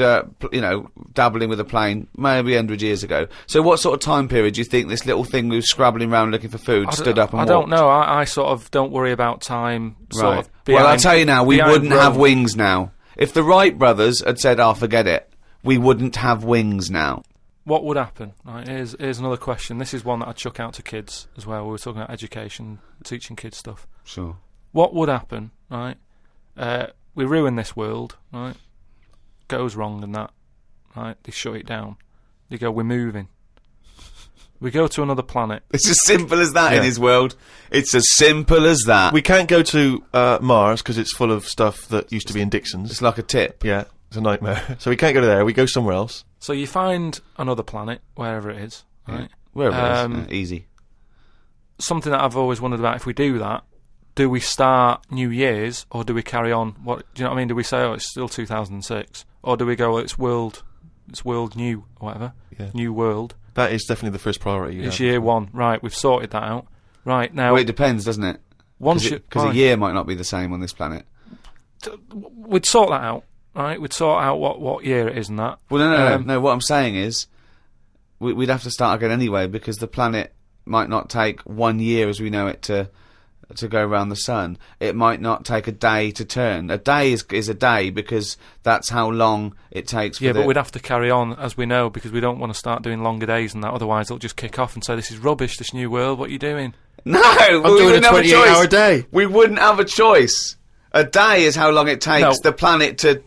dabbling with a plane maybe 100 years ago. So what sort of time period do you think this little thing who was scrabbling around looking for food stood up and I walked? don't know. I sort of don't worry about time. Sort Right. of Well, I'll tell you now, we behind wouldn't have Rome. wings now. If the Wright brothers had said, forget it, we wouldn't have wings now. What would happen? Right, here's another question. This is one that I'd chuck out to kids as well. We were talking about education, teaching kids stuff. Sure. What would happen, right? We ruin this world, right? Goes wrong and that, right? They shut it down. They go, we're moving. We go to another planet. It's as simple as that in his world. It's as simple as that. We can't go to Mars because it's full of stuff that used to be in Dixon's. It's like a tip. Yeah, it's a nightmare. So we can't go to there. We go somewhere else. So you find another planet, wherever it is, right? Wherever it is. Easy. Something that I've always wondered about, if we do that, do we start New Year's or do we carry on? What do you know what I mean? Do we say, it's still 2006? Or do we go, it's world new, or whatever? Yeah. New world. That is definitely the first priority. It's year one. Right, we've sorted that out. Right, now... Well, it depends, doesn't it? Because a year might not be the same on this planet. We'd sort that out, right? We'd sort out what year it is and that. Well, no. What I'm saying is, we'd have to start again anyway, because the planet might not take 1 year as we know it to go around the sun. It might not take a day to turn. A day is a day because that's how long it takes. But we'd have to carry on as we know, because we don't want to start doing longer days and that. Otherwise, they'll just kick off and say, "This is rubbish. This new world. What are you doing?" No, I'm doing a 28-hour day. We wouldn't have a choice. A day is how long it takes the planet to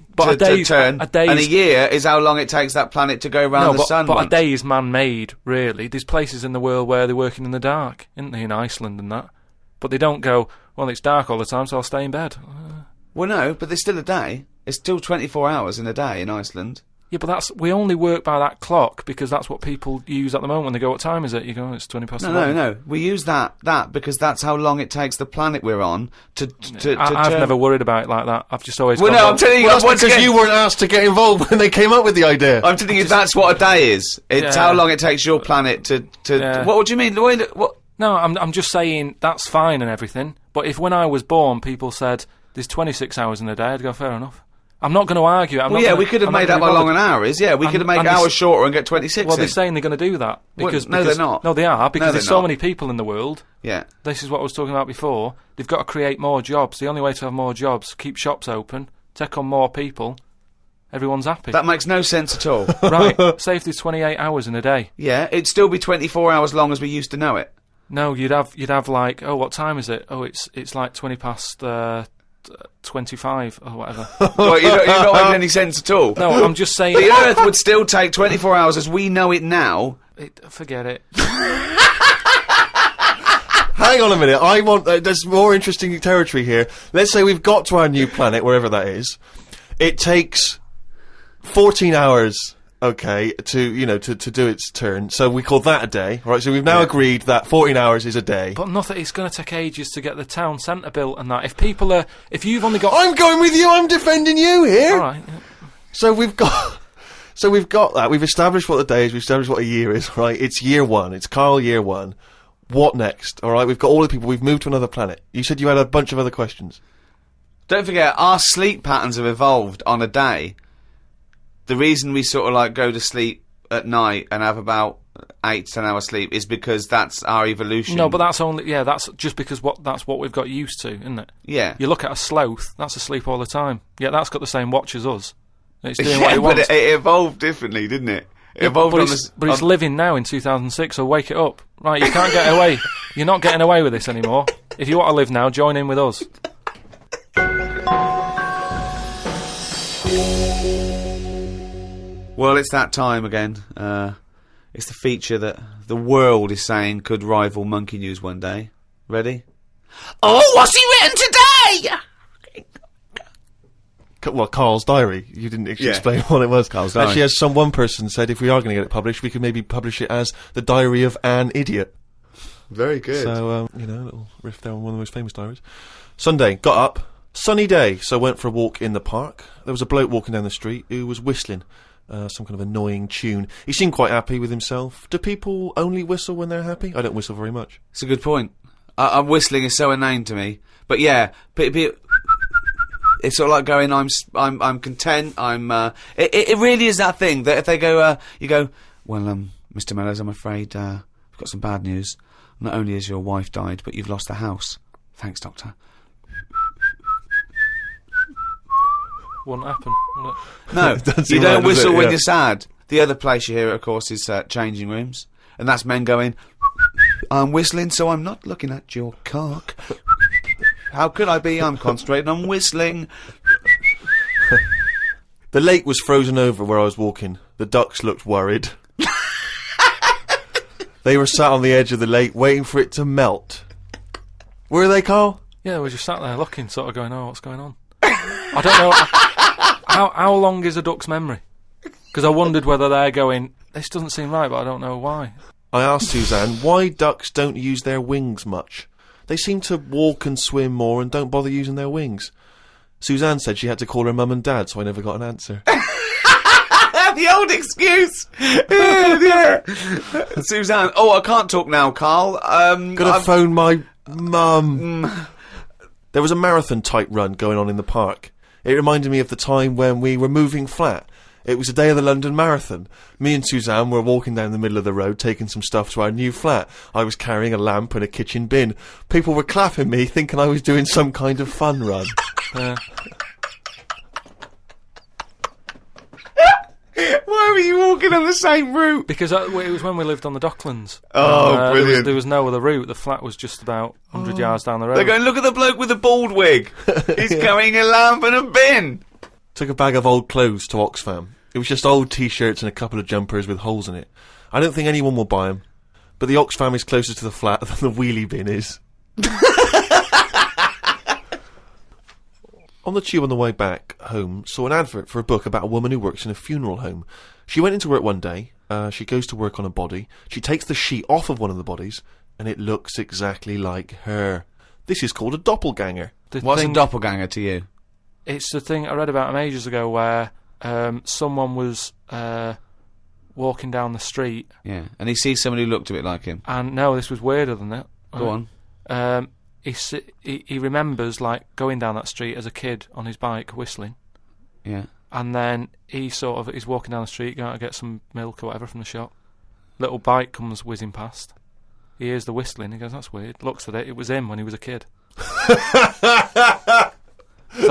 turn, and a year is how long it takes that planet to go around the sun. But a day is man-made, really. There's places in the world where they're working in the dark, isn't there, in Iceland and that? But they don't go, well, it's dark all the time, so I'll stay in bed. Well, no, but there's still a day. It's still 24 hours in a day in Iceland. Yeah, but we only work by that clock because that's what people use at the moment when they go, what time is it? You go, it's 20 past 11. No. We use that because that's how long it takes the planet we're on to I've never worried about it like that. I've just always... Well, no, I'm telling you... Well, that's because you weren't asked to get involved when they came up with the idea. I'm telling you that's what a day is. It's how long it takes your planet to... What do you mean? What? No, I'm just saying that's fine and everything, but if when I was born people said there's 26 hours in a day, I'd go, fair enough. I'm not going to argue it. We could have made up how long an hour is. Yeah, we could have made hours shorter and get 26 Well, they're saying they're going to do that. Because they're not. No, they are, because there's so many people in the world. Yeah. This is what I was talking about before. They've got to create more jobs. The only way to have more jobs, keep shops open, take on more people, everyone's happy. That makes no sense at all. Right, say if there's 28 hours in a day. Yeah, it'd still be 24 hours long as we used to know it. No, you'd have like, oh, what time is it? Oh, it's like 20 past 25 or whatever. Well, you're not making any sense at all. No, I'm just saying... The Earth would still take 24 hours as we know it now. Forget it. Hang on a minute, I want... there's more interesting territory here. Let's say we've got to our new planet, wherever that is. It takes 14 hours... Okay, to do its turn. So we call that a day, right? So we've now agreed that 14 hours is a day. But nothing. It's going to take ages to get the town centre built and that. If you've only got... I'm going with you. I'm defending you here. All right. Yeah. So we've got that. We've established what the day is. We've established what a year is, right? It's year one. It's Karl year one. What next? All right. We've got all the people. We've moved to another planet. You said you had a bunch of other questions. Don't forget, our sleep patterns have evolved on a day. The reason we sort of go to sleep at night and have about 8 to 10 hours sleep is because that's our evolution. No, but that's that's just because that's what we've got used to, isn't it? Yeah. You look at a sloth, that's asleep all the time. Yeah, that's got the same watch as us. It's doing what it wants. But it evolved differently, didn't it? It evolved but it's living now in 2006, so wake it up. Right, you can't get away. You're not getting away with this anymore. If you want to live now, join in with us. Well, it's that time again. It's the feature that the world is saying could rival Monkey News one day. Ready? Oh, what's he written today? Well, Karl's diary. You didn't explain what it was. Karl's diary. Actually, as one person said, if we are going to get it published, we could maybe publish it as The Diary of an Idiot. Very good. So, a little riff there on one of the most famous diaries. Sunday, got up, sunny day, so went for a walk in the park. There was a bloke walking down the street who was whistling. Some kind of annoying tune. He seemed quite happy with himself. Do people only whistle when they're happy? I don't whistle very much. It's a good point. I'm whistling is so inane to me. But yeah, it's sort of like going, I'm content, it really is that thing that if they go, you go, well, Mr. Mellors, I'm afraid, I've got some bad news. Not only has your wife died, but you've lost the house. Thanks, Doctor. Wouldn't happen, would it? No, you don't whistle when you're sad. The other place you hear it, of course, is changing rooms. And that's men going, I'm whistling, so I'm not looking at your cock. How could I be? I'm concentrating on whistling. The lake was frozen over where I was walking. The ducks looked worried. They were sat on the edge of the lake waiting for it to melt. Were they, Carl? Yeah, we just sat there looking, sort of going, oh, what's going on? I don't know. How long is a duck's memory? Because I wondered whether they're going, this doesn't seem right, but I don't know why. I asked Suzanne why ducks don't use their wings much. They seem to walk and swim more and don't bother using their wings. Suzanne said she had to call her mum and dad, so I never got an answer. The old excuse! Yeah. Suzanne, I can't talk now, Carl. Gotta phone my mum. There was a marathon-type run going on in the park. It reminded me of the time when we were moving flat. It was the day of the London Marathon. Me and Suzanne were walking down the middle of the road taking some stuff to our new flat. I was carrying a lamp and a kitchen bin. People were clapping me, thinking I was doing some kind of fun run. Why were you walking on the same route? Because it was when we lived on the Docklands. Oh, brilliant. There was no other route. The flat was just about 100 yards down the road. They're going, look at the bloke with the bald wig. He's carrying a lamp and a bin. Took a bag of old clothes to Oxfam. It was just old T-shirts and a couple of jumpers with holes in it. I don't think anyone will buy them. But the Oxfam is closer to the flat than the wheelie bin is. On the tube on the way back home, saw an advert for a book about a woman who works in a funeral home. She went into work one day, she goes to work on a body, she takes the sheet off of one of the bodies, and it looks exactly like her. This is called a doppelganger. What's a doppelganger to you? It's the thing I read about him ages ago where someone was walking down the street. Yeah, and he sees somebody who looked a bit like him. And no, this was weirder than that. Go on. He remembers, like, going down that street as a kid on his bike, whistling. Yeah. And then he's walking down the street, going to get some milk or whatever from the shop. Little bike comes whizzing past. He hears the whistling, he goes, that's weird. Looks at it, it was him when he was a kid. So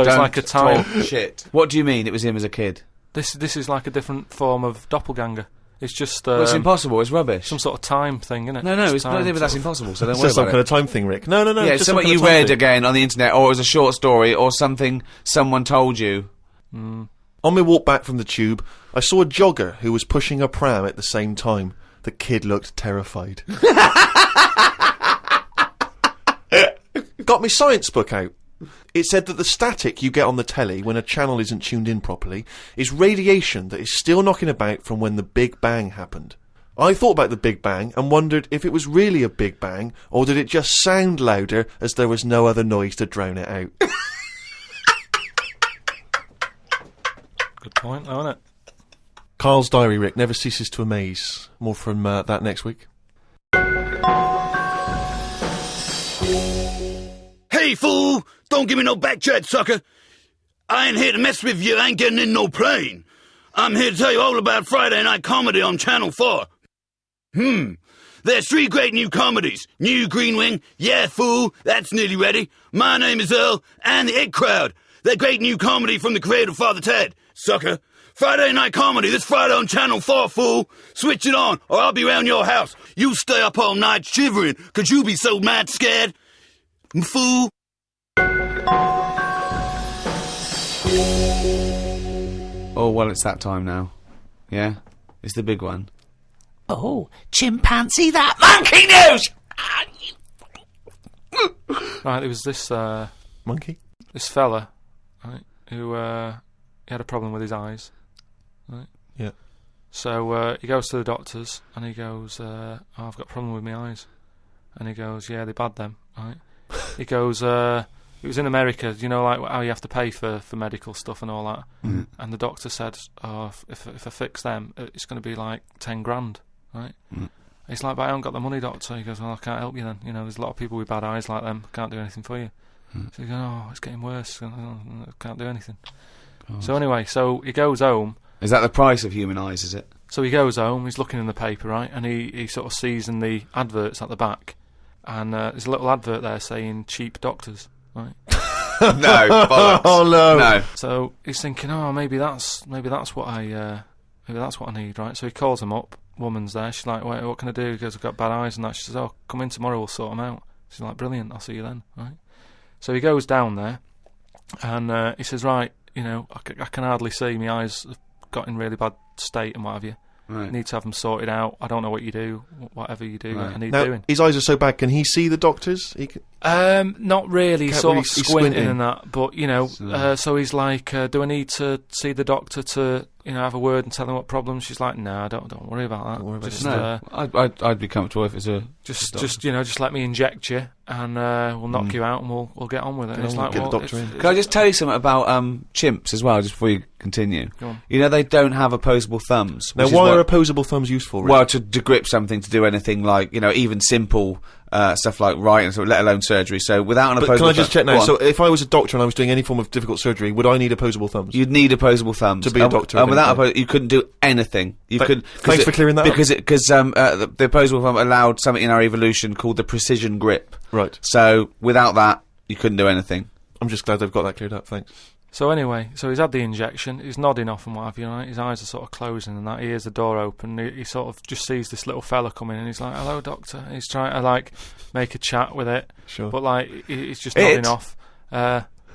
it's like a time. Shit. What do you mean it was him as a kid? This is like a different form of doppelganger. It's just... well, it's impossible, it's rubbish. Some sort of time thing, isn't it? No, it's not even that's impossible, so don't worry about it. It's just some kind of time thing, Rick. No. Yeah, it's something you read again on the internet, or it was a short story, or something someone told you. On my walk back from the tube, I saw a jogger who was pushing a pram at the same time. The kid looked terrified. Got my science book out. It said that the static you get on the telly when a channel isn't tuned in properly is radiation that is still knocking about from when the Big Bang happened. I thought about the Big Bang and wondered if it was really a Big Bang, or did it just sound louder as there was no other noise to drown it out. Good point, though, isn't it? Carl's diary, Rick, never ceases to amaze. More from that next week. Hey, fool! Don't give me no back chat, sucker! I ain't here to mess with you, I ain't getting in no plane. I'm here to tell you all about Friday night comedy on Channel 4. There's 3 great new comedies. New Green Wing, yeah, fool, that's nearly ready. My Name is Earl, and The It Crowd. That great new comedy from the creator Father Ted, sucker. Friday night comedy this Friday on Channel 4, fool. Switch it on, or I'll be round your house. You stay up all night shivering, 'cause you be so mad scared. Fool. Oh, well, it's that time now. Yeah? It's the big one. Oh, chimpanzee that monkey news! Right, there was this... monkey? This fella, right, who he had a problem with his eyes. Right? Yeah. So he goes to the doctors and he goes, I've got a problem with my eyes. And he goes, yeah, they're bad then, right? He goes, it was in America, you know, like how you have to pay for medical stuff and all that. Mm. And the doctor said, if I fix them, it's going to be like 10 grand, right? Mm. He's like, but I haven't got the money, doctor. He goes, well, I can't help you then. You know, there's a lot of people with bad eyes like them. Can't do anything for you. So he goes, oh, it's getting worse. I can't do anything. God. So anyway, so he goes home. Is that the price of human eyes, is it? So he goes home, he's looking in the paper, right, and he sort of sees in the adverts at the back, and there's a little advert there saying cheap doctors, right? No, bollocks. Oh no. So he's thinking, oh, maybe that's what I need, right? So he calls him up. Woman's there. She's like, wait, what can I do? He goes, I've got bad eyes and that. She says, oh, come in tomorrow, we'll sort them out. She's like, brilliant, I'll see you then, right? So he goes down there, and he says, right, you know, I can hardly see. My eyes have got in really bad state and what have you. Right. Need to have them sorted out. I don't know what you do. Whatever you do, Right. I need Now, doing. his eyes are so bad. Can he see the doctors? Not really. Can't Sort really- of he's squinting squinting. and that. But you know, so he's like, do I need to see the doctor to, you know, have a word and tell him what problems? She's like, no, don't worry about that. Don't worry about Just, No, I'd be comfortable if it's a... just you know, just let me inject you, and we'll knock you out, and we'll get on with it. And it's like, get the well, doctor in. Can I just tell you something about chimps as well, just before you continue? Go on. You know, they don't have opposable thumbs. Now, which is why what- are opposable thumbs useful? Rick? Well, to grip something, to do anything like, you know, even simple stuff like writing, so let alone surgery. So without an But opposable can I just thumb- check now? Go on. So if I was a doctor and I was doing any form of difficult surgery, would I need opposable thumbs? You'd need opposable thumbs To be a doctor and of without any kind. you couldn't do anything. You could. Thanks for clearing that up. Because the opposable thumb allowed something in our evolution called the precision grip. Right. So without that, you couldn't do anything. I'm just glad they've got that cleared up. Thanks. So anyway, so he's had the injection, he's nodding off and what have you, right? His eyes are sort of closing and that, he hears the door open, he sort of just sees this little fella come in and he's like, hello doctor, he's trying to like make a chat with it, Sure. but like, he's just nodding off.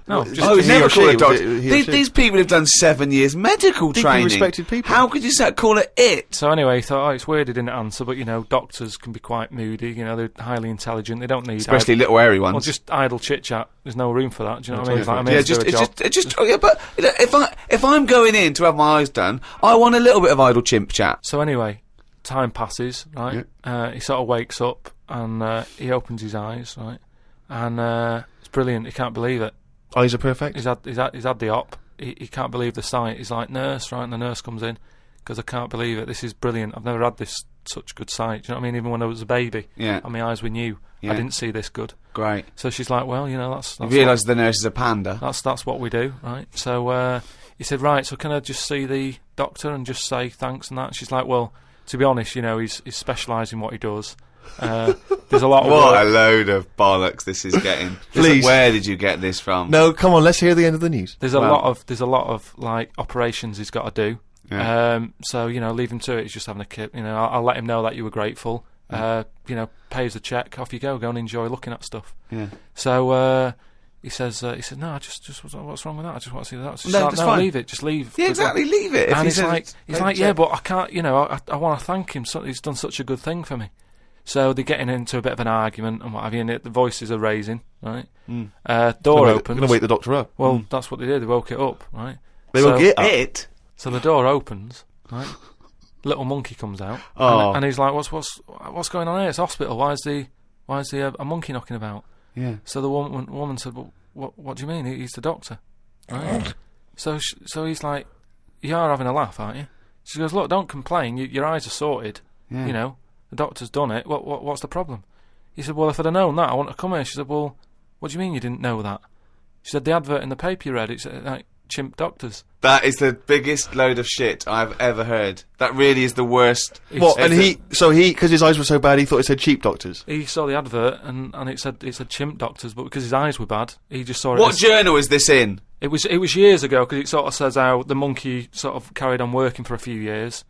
No, just Oh, he never or call she, it doctor. was it he or she? These people have done 7 years medical Deeply training. respected people. How could you call it it? So anyway, he thought, oh, it's weird he didn't answer, but you know, doctors can be quite moody, you know, they're highly intelligent, they don't need... Especially little hairy ones. Well, just idle chit-chat, there's no room for that, do you know what I mean? It's like, I'm Yeah, here to do a job. yeah, but you know, if I'm going in to have my eyes done, I want a little bit of idle chimp chat. So anyway, time passes, right? He sort of wakes up and he opens his eyes, right? And it's brilliant. He can't believe it. Eyes are perfect. He's had the op. He can't believe the sight. He's like, nurse, right? And the nurse comes in because I can't believe it. This is brilliant. I've never had such good sight. Do you know what I mean? Even when I was a baby, Yeah. and my eyes were new, Yeah. I didn't see this good. Great. So she's like, well, you know, that's You realise the nurse is a panda. That's what we do, right? So he said, right, so can I just see the doctor and just say thanks and that? And she's like, well, to be honest, you know, he's specialised in what he does. There's a lot of What work. a load of bollocks this is getting. Please. Where did you get this from? No, come on, let's hear the end of the news. There's a lot of like operations he's got to do. Yeah. So you know, leave him to it. He's just having a kip. You know, I'll let him know that you were grateful. You know, pay us a check. Off you go. Go and enjoy looking at stuff. Yeah. So he said, no, I just what's wrong with that? I just want to see that. She's No, like, just no, fine. leave it. Just leave. Yeah, exactly. Leave it. If And he he's says like, it's yeah, but I can't. You know, I want to thank him. So he's done such a good thing for me. So they're getting into a bit of an argument and what have you, and the voices are raising, right? Door opens. Going to wake the doctor up. Well, that's what they did. They woke it up, right? They woke it up. It. So the door opens, right? Little monkey comes out, Oh. and he's like, "What's going on here? It's a hospital. Why is a monkey knocking about?" Yeah. So the woman said, "Well, what do you mean? He's the doctor, right?" so he's like, "You are having a laugh, aren't you?" She goes, "Look, don't complain. Your eyes are sorted. Yeah. You know, the doctor's done it. What's the problem?" He said, "Well, if I'd have known that, I wouldn't have come here." She said, "Well, what do you mean you didn't know that?" She said, "The advert in the paper you read, it's like chimp doctors." That is the biggest load of shit I've ever heard. That really is the worst. What? And because his eyes were so bad, he thought it said cheap doctors. He saw the advert and it said chimp doctors, but because his eyes were bad, he just saw it. What journal is this in? It was years ago, because it sort of says how the monkey sort of carried on working for a few years.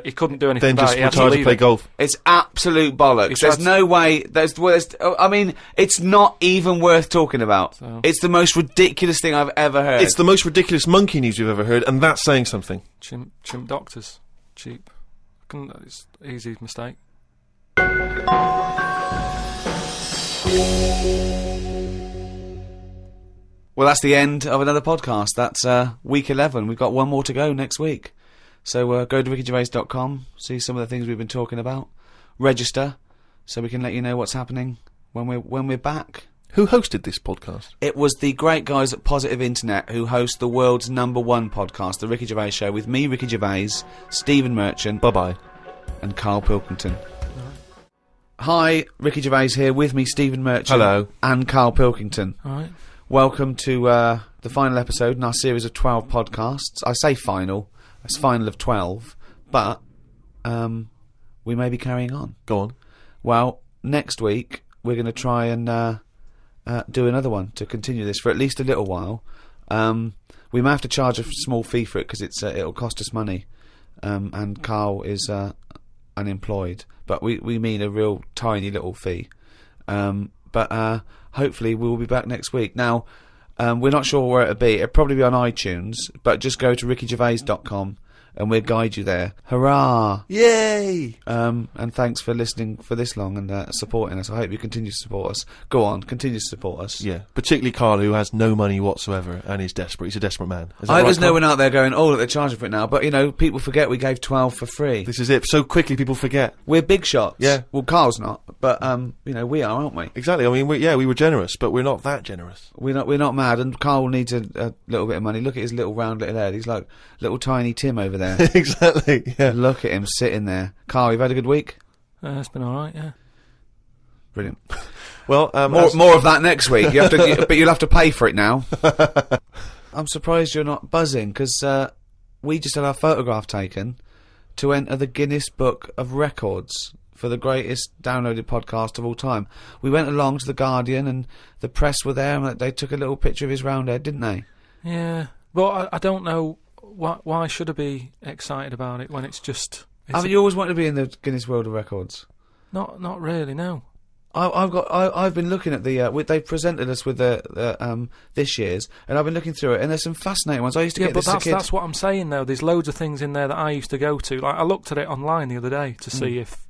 He couldn't do anything Then about just it. He had retired to leave play it. golf. It's absolute bollocks. He There's tried no way. I mean, it's not even worth talking about. So- It's the most ridiculous thing I've ever heard. It's the most ridiculous monkey news we've ever heard, and that's saying something. Chimp doctors, cheap. It's easy mistake. Well, that's the end of another podcast. That's week 11. We've got one more to go next week. So go to rickygervais.com, see some of the things we've been talking about, register, so we can let you know what's happening when we're back. Who hosted this podcast? It was the great guys at Positive Internet who host the world's #1 podcast, The Ricky Gervais Show, with me, Ricky Gervais, Stephen Merchant, Bye-bye, and Karl Pilkington. Hi, Ricky Gervais here, with me Stephen Merchant. Hello. And Karl Pilkington. All right. Welcome to the final episode in our series of 12 podcasts. I say final, it's final of 12, but we may be carrying on. Go on. Well, next week we're going to try and do another one to continue this for at least a little while. We may have to charge a small fee for it because it'll cost us money, and Karl is unemployed, but we mean a real tiny little fee. But hopefully we'll be back next week. Now, we're not sure where it'll be. It'll probably be on iTunes, but just go to rickygervais.com and we'll guide you there. Hurrah! Yay! And thanks for listening for this long and supporting us. I hope you continue to support us. Go on, continue to support us. Yeah, particularly Karl, who has no money whatsoever and is desperate. He's a desperate man. Is that right, There's no Karl? one out there going, oh, look, they're charging for it now. But, you know, people forget we gave 12 for free. This is it. So quickly people forget. We're big shots. Yeah. Well, Karl's not, but, you know, we are, aren't we? Exactly. I mean, we were generous, but we're not that generous. We're not mad, and Karl needs a little bit of money. Look at his little round little head. He's like little tiny Tim over there. Exactly. Yeah. Look at him sitting there. Karl, you've had a good week? It's been alright, yeah. Brilliant. Well, more of that next week. You have to, but you'll have to pay for it now. I'm surprised you're not buzzing, because we just had our photograph taken to enter the Guinness Book of Records for the greatest downloaded podcast of all time. We went along to the Guardian, and the press were there, and they took a little picture of his round head, didn't they? Yeah, but I don't know why should I be excited about it when it's just... Have you always wanted to be in the Guinness World of Records? Not really, no. I've been looking at the they presented us with the this year's, and I've been looking through it, and there's some fascinating ones. I used to get this as a kid. That's what I'm saying though. There's loads of things in there that I used to go to. Like I looked at it online the other day to see if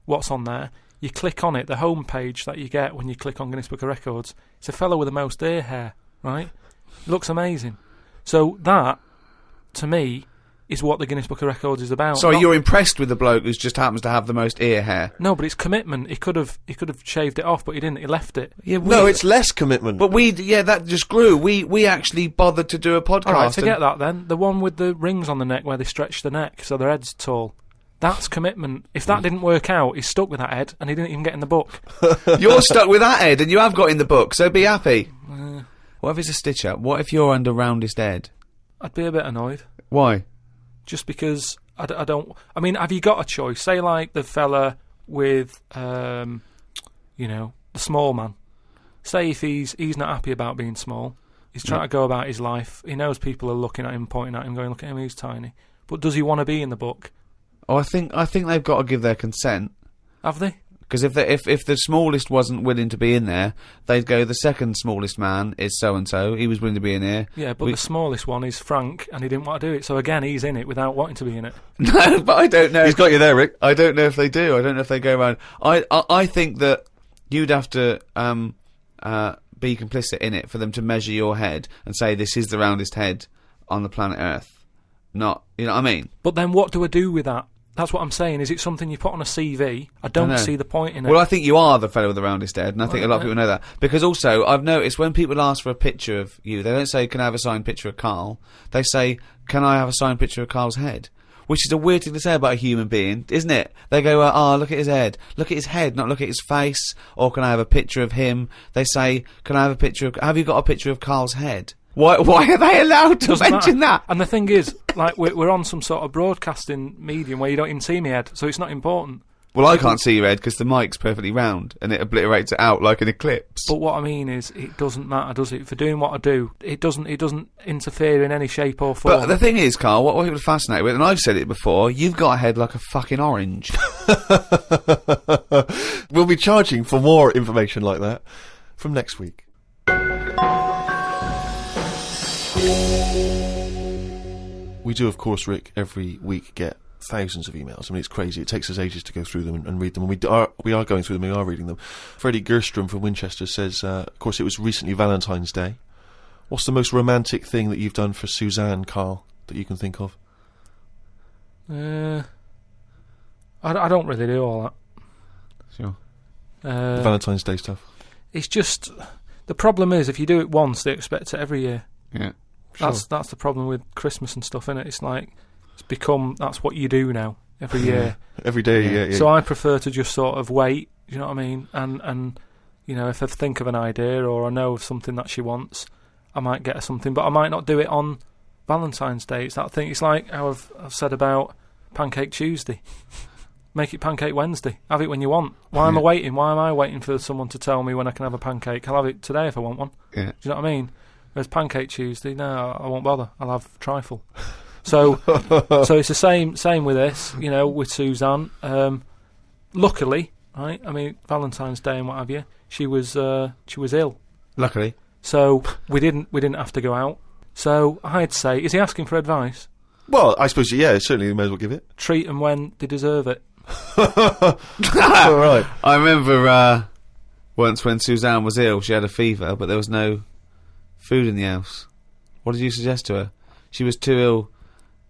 what's on there. You click on it, the home page that you get when you click on Guinness Book of Records. It's a fellow with the most ear hair, right? Looks amazing. So that, to me, is what the Guinness Book of Records is about. Sorry, you're impressed with the bloke who just happens to have the most ear hair? No, but it's commitment. He could have shaved it off, but he didn't. He left it. Yeah, no, it's less commitment. But that just grew. We actually bothered to do a podcast. All right, forget that then. The one with the rings on the neck where they stretch the neck so their head's tall. That's commitment. If that didn't work out, he's stuck with that head, and he didn't even get in the book. You're stuck with that head, and you have got in the book, so be happy. What if it's a stitch-up? What if you're under roundest head? I'd be a bit annoyed. Why? Just because I don't... I mean, have you got a choice? Say, like, the fella with, the small man. Say if he's not happy about being small. He's trying to go about his life. He knows people are looking at him, pointing at him, going, look at him, he's tiny. But does he want to be in the book? Oh, I think they've got to give their consent. Have they? Because if the smallest wasn't willing to be in there, they'd go, the second smallest man is so-and-so, he was willing to be in here. Yeah, but the smallest one is Frank, and he didn't want to do it, so again, he's in it without wanting to be in it. No, but I don't know. He's got you there, Rick. I don't know if they do. I don't know if they go around. I think that you'd have to be complicit in it for them to measure your head and say this is the roundest head on the planet Earth. Not, you know what I mean? But then what do I do with that? That's what I'm saying. Is it something you put on a CV? I don't see the point in it. Well, I think you are the fellow with the roundest head, and I think a lot of people know that. Because also, I've noticed when people ask for a picture of you, they don't say, can I have a signed picture of Karl? They say, can I have a signed picture of Karl's head? Which is a weird thing to say about a human being, isn't it? They go, look at his head. Look at his head, not look at his face. Or can I have a picture of him? They say, can I have a picture of... Have you got a picture of Karl's head? Why are they allowed to mention that? And the thing is, like, we're on some sort of broadcasting medium where you don't even see my head, so it's not important. Well, I can't see your head because the mic's perfectly round and it obliterates it out like an eclipse. But what I mean is, it doesn't matter, does it? For doing what I do, it doesn't interfere in any shape or form. But the thing is, Karl, what people are fascinated with, and I've said it before, you've got a head like a fucking orange. We'll be charging for more information like that from next week. We do, of course, Rick, every week get thousands of emails. I mean, it's crazy. It takes us ages to go through them and read them. And we are going through them, we are reading them. Freddie Gerstrom from Winchester says, of course, it was recently Valentine's Day. What's the most romantic thing that you've done for Suzanne, Karl, that you can think of? I don't really do all that. Sure. The Valentine's Day stuff. It's just... The problem is, if you do it once, they expect it every year. Yeah. Sure. That's the problem with Christmas and stuff, innit? It's like, that's what you do now, every year. Every day, yeah. So I prefer to just sort of wait, Do you know what I mean? And you know, if I think of an idea or I know of something that she wants, I might get her something, but I might not do it on Valentine's Day. It's that thing. It's like how I've said about Pancake Tuesday. Make it Pancake Wednesday. Have it when you want. Why am I waiting? Why am I waiting for someone to tell me when I can have a pancake? I'll have it today if I want one. Yeah. Do you know what I mean? Whereas Pancake Tuesday, no, I won't bother. I'll have trifle. So it's the same with this. You know, with Suzanne. Luckily, right? I mean, Valentine's Day and what have you. She was ill. Luckily. So we didn't have to go out. So I'd say, is he asking for advice? Well, I suppose, yeah, certainly you may as well give it. Treat them when they deserve it. All right. I remember once when Suzanne was ill, she had a fever, but there was no food in the house. What did you suggest to her? She was too ill.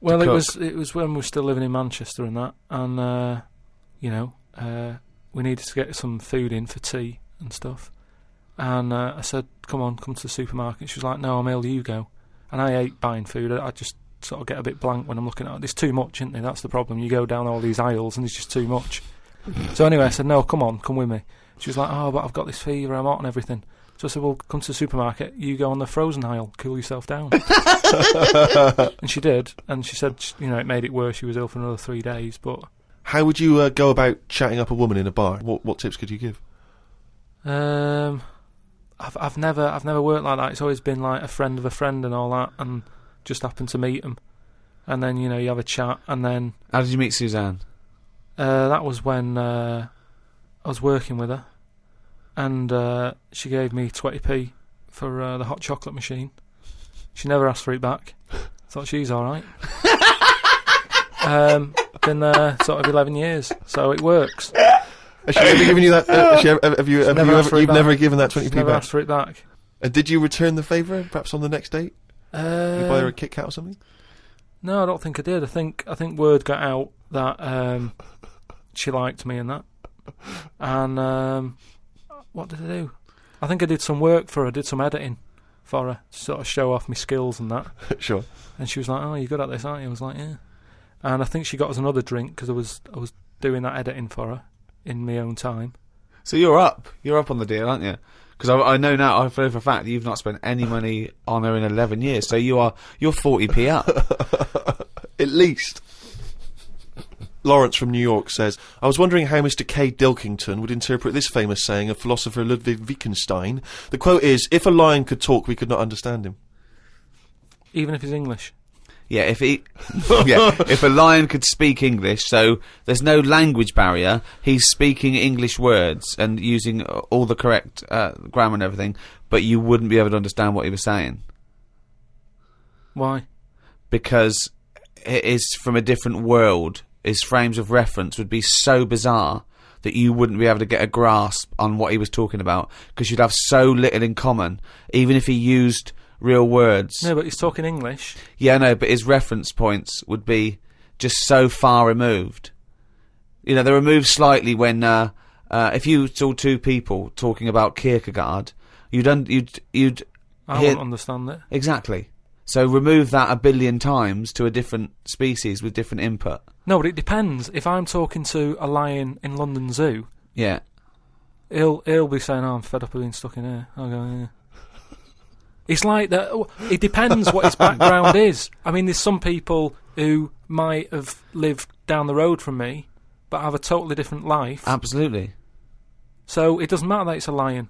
Well, it was when we were still living in Manchester and that, and we needed to get some food in for tea and stuff. And I said, come to the supermarket. She was like, no, I'm ill, you go. And I hate buying food. I just sort of get a bit blank when I'm looking at it. There's too much, isn't there? That's the problem. You go down all these aisles and there's just too much. So anyway, I said, no, come with me. She was like, oh, but I've got this fever, I'm hot and everything. So I said, well, come to the supermarket, you go on the frozen aisle, cool yourself down. And she did, and she said, you know, it made it worse, she was ill for another 3 days, but... How would you go about chatting up a woman in a bar? What tips could you give? I've never worked like that. It's always been like a friend of a friend and all that, and just happened to meet them, and then, you know, you have a chat, and then... How did you meet Suzanne? That was when I was working with her, and she gave me 20p for the hot chocolate machine. She never asked for it back. Thought she's all right. Been there sort of 11 years, so it works. Has she ever given you that? You've never given that 20p back? Never asked for it back. Did you return the favour, perhaps on the next date? You buy her a Kit Kat or something? No, I don't think I did. I think word got out that she liked me and that. And what did I do? I think I did some work for her, did some editing for her, to sort of show off my skills and that. Sure. And she was like, oh, you're good at this, aren't you? I was like, yeah. And I think she got us another drink because I was doing that editing for her in my own time. So you're up on the deal, aren't you? Because I know now, I know for a fact you've not spent any money on her in 11 years, so you're 40p up. At least. Lawrence from New York says, I was wondering how Mr. K. Pilkington would interpret this famous saying of philosopher Ludwig Wittgenstein. The quote is, if a lion could talk, we could not understand him. Even if he's English? Yeah, if a lion could speak English, so there's no language barrier, he's speaking English words and using all the correct grammar and everything, but you wouldn't be able to understand what he was saying. Why? Because it is from a different world. His frames of reference would be so bizarre that you wouldn't be able to get a grasp on what he was talking about, because you'd have so little in common, even if he used real words. No, but he's talking English. Yeah, no, but his reference points would be just so far removed. You know, they're removed slightly when if you saw two people talking about Kierkegaard, you'd I wouldn't understand it. Exactly. So remove that a billion times to a different species with different input. No, but it depends. If I'm talking to a lion in London Zoo, yeah, he'll be saying, "Oh, I'm fed up of being stuck in here." I'll go, "Yeah." It's like that. It depends what his background is. I mean, there's some people who might have lived down the road from me, but have a totally different life. Absolutely. So it doesn't matter that it's a lion,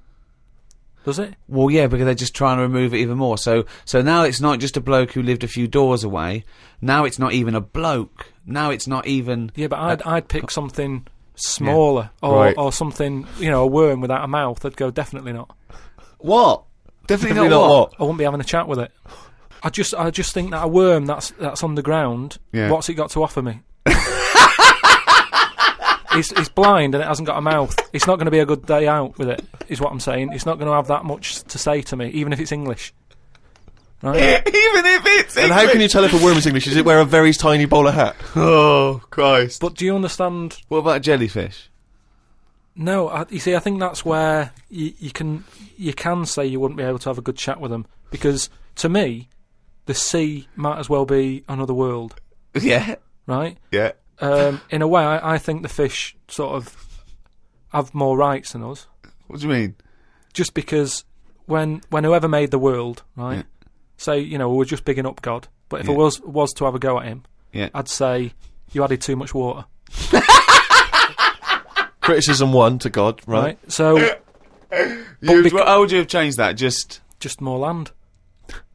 does it? Well, yeah, because they're just trying to remove it even more. So now it's not just a bloke who lived a few doors away. Now it's not even a bloke. Now it's not even... Yeah, but I'd pick something smaller, or something, you know, a worm without a mouth. I'd go, definitely not. What? Definitely not what? I wouldn't be having a chat with it. I just think that a worm that's underground, what's it got to offer me? It's blind and it hasn't got a mouth. It's not going to be a good day out with it, is what I'm saying. It's not going to have that much to say to me, even if it's English. Right? Even if it's English! And how can you tell if a worm is English? Does it wear a very tiny bowler hat? Oh, Christ. But do you understand... What about a jellyfish? No, you see, I think that's where you can say you wouldn't be able to have a good chat with them, because to me, the sea might as well be another world. Yeah. Right? Yeah. In a way, I think the fish sort of have more rights than us. What do you mean? Just because when whoever made the world, right? Say, we're just bigging up God, but if I was to have a go at him, I'd say you added too much water. Criticism 1 to God, right? So, how would you have changed that? Just more land.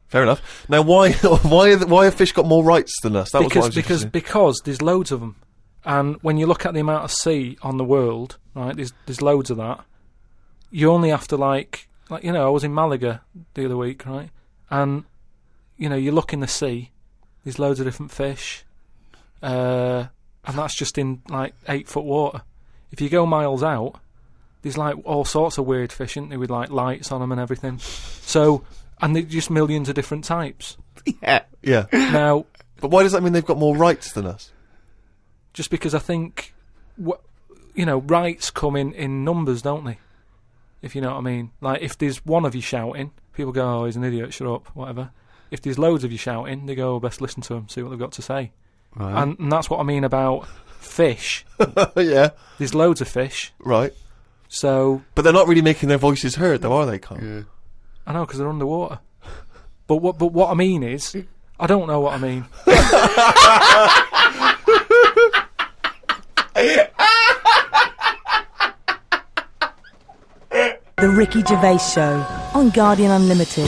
Fair enough. Now, why have fish got more rights than us? Because there's loads of them, and when you look at the amount of sea on the world, right? There's loads of that. You only have to like I was in Malaga the other week, right? And you look in the sea. There's loads of different fish, and that's just in 8-foot water. If you go miles out, there's all sorts of weird fish, isn't there, with lights on them and everything. So, and there's just millions of different types. Yeah. Now, but why does that mean they've got more rights than us? Just because I think, rights come in numbers, don't they? If you know what I mean. Like, if there's one of you shouting, people go, "Oh, he's an idiot, shut up," whatever. If there's loads of you shouting, they go, "Oh, best listen to them, see what they've got to say." Right. And that's what I mean about fish. Yeah. There's loads of fish. Right. So... But they're not really making their voices heard, though, are they, Carl? Yeah. I know, because they're underwater. But what I mean is... I don't know what I mean. The Ricky Gervais Show on Guardian Unlimited.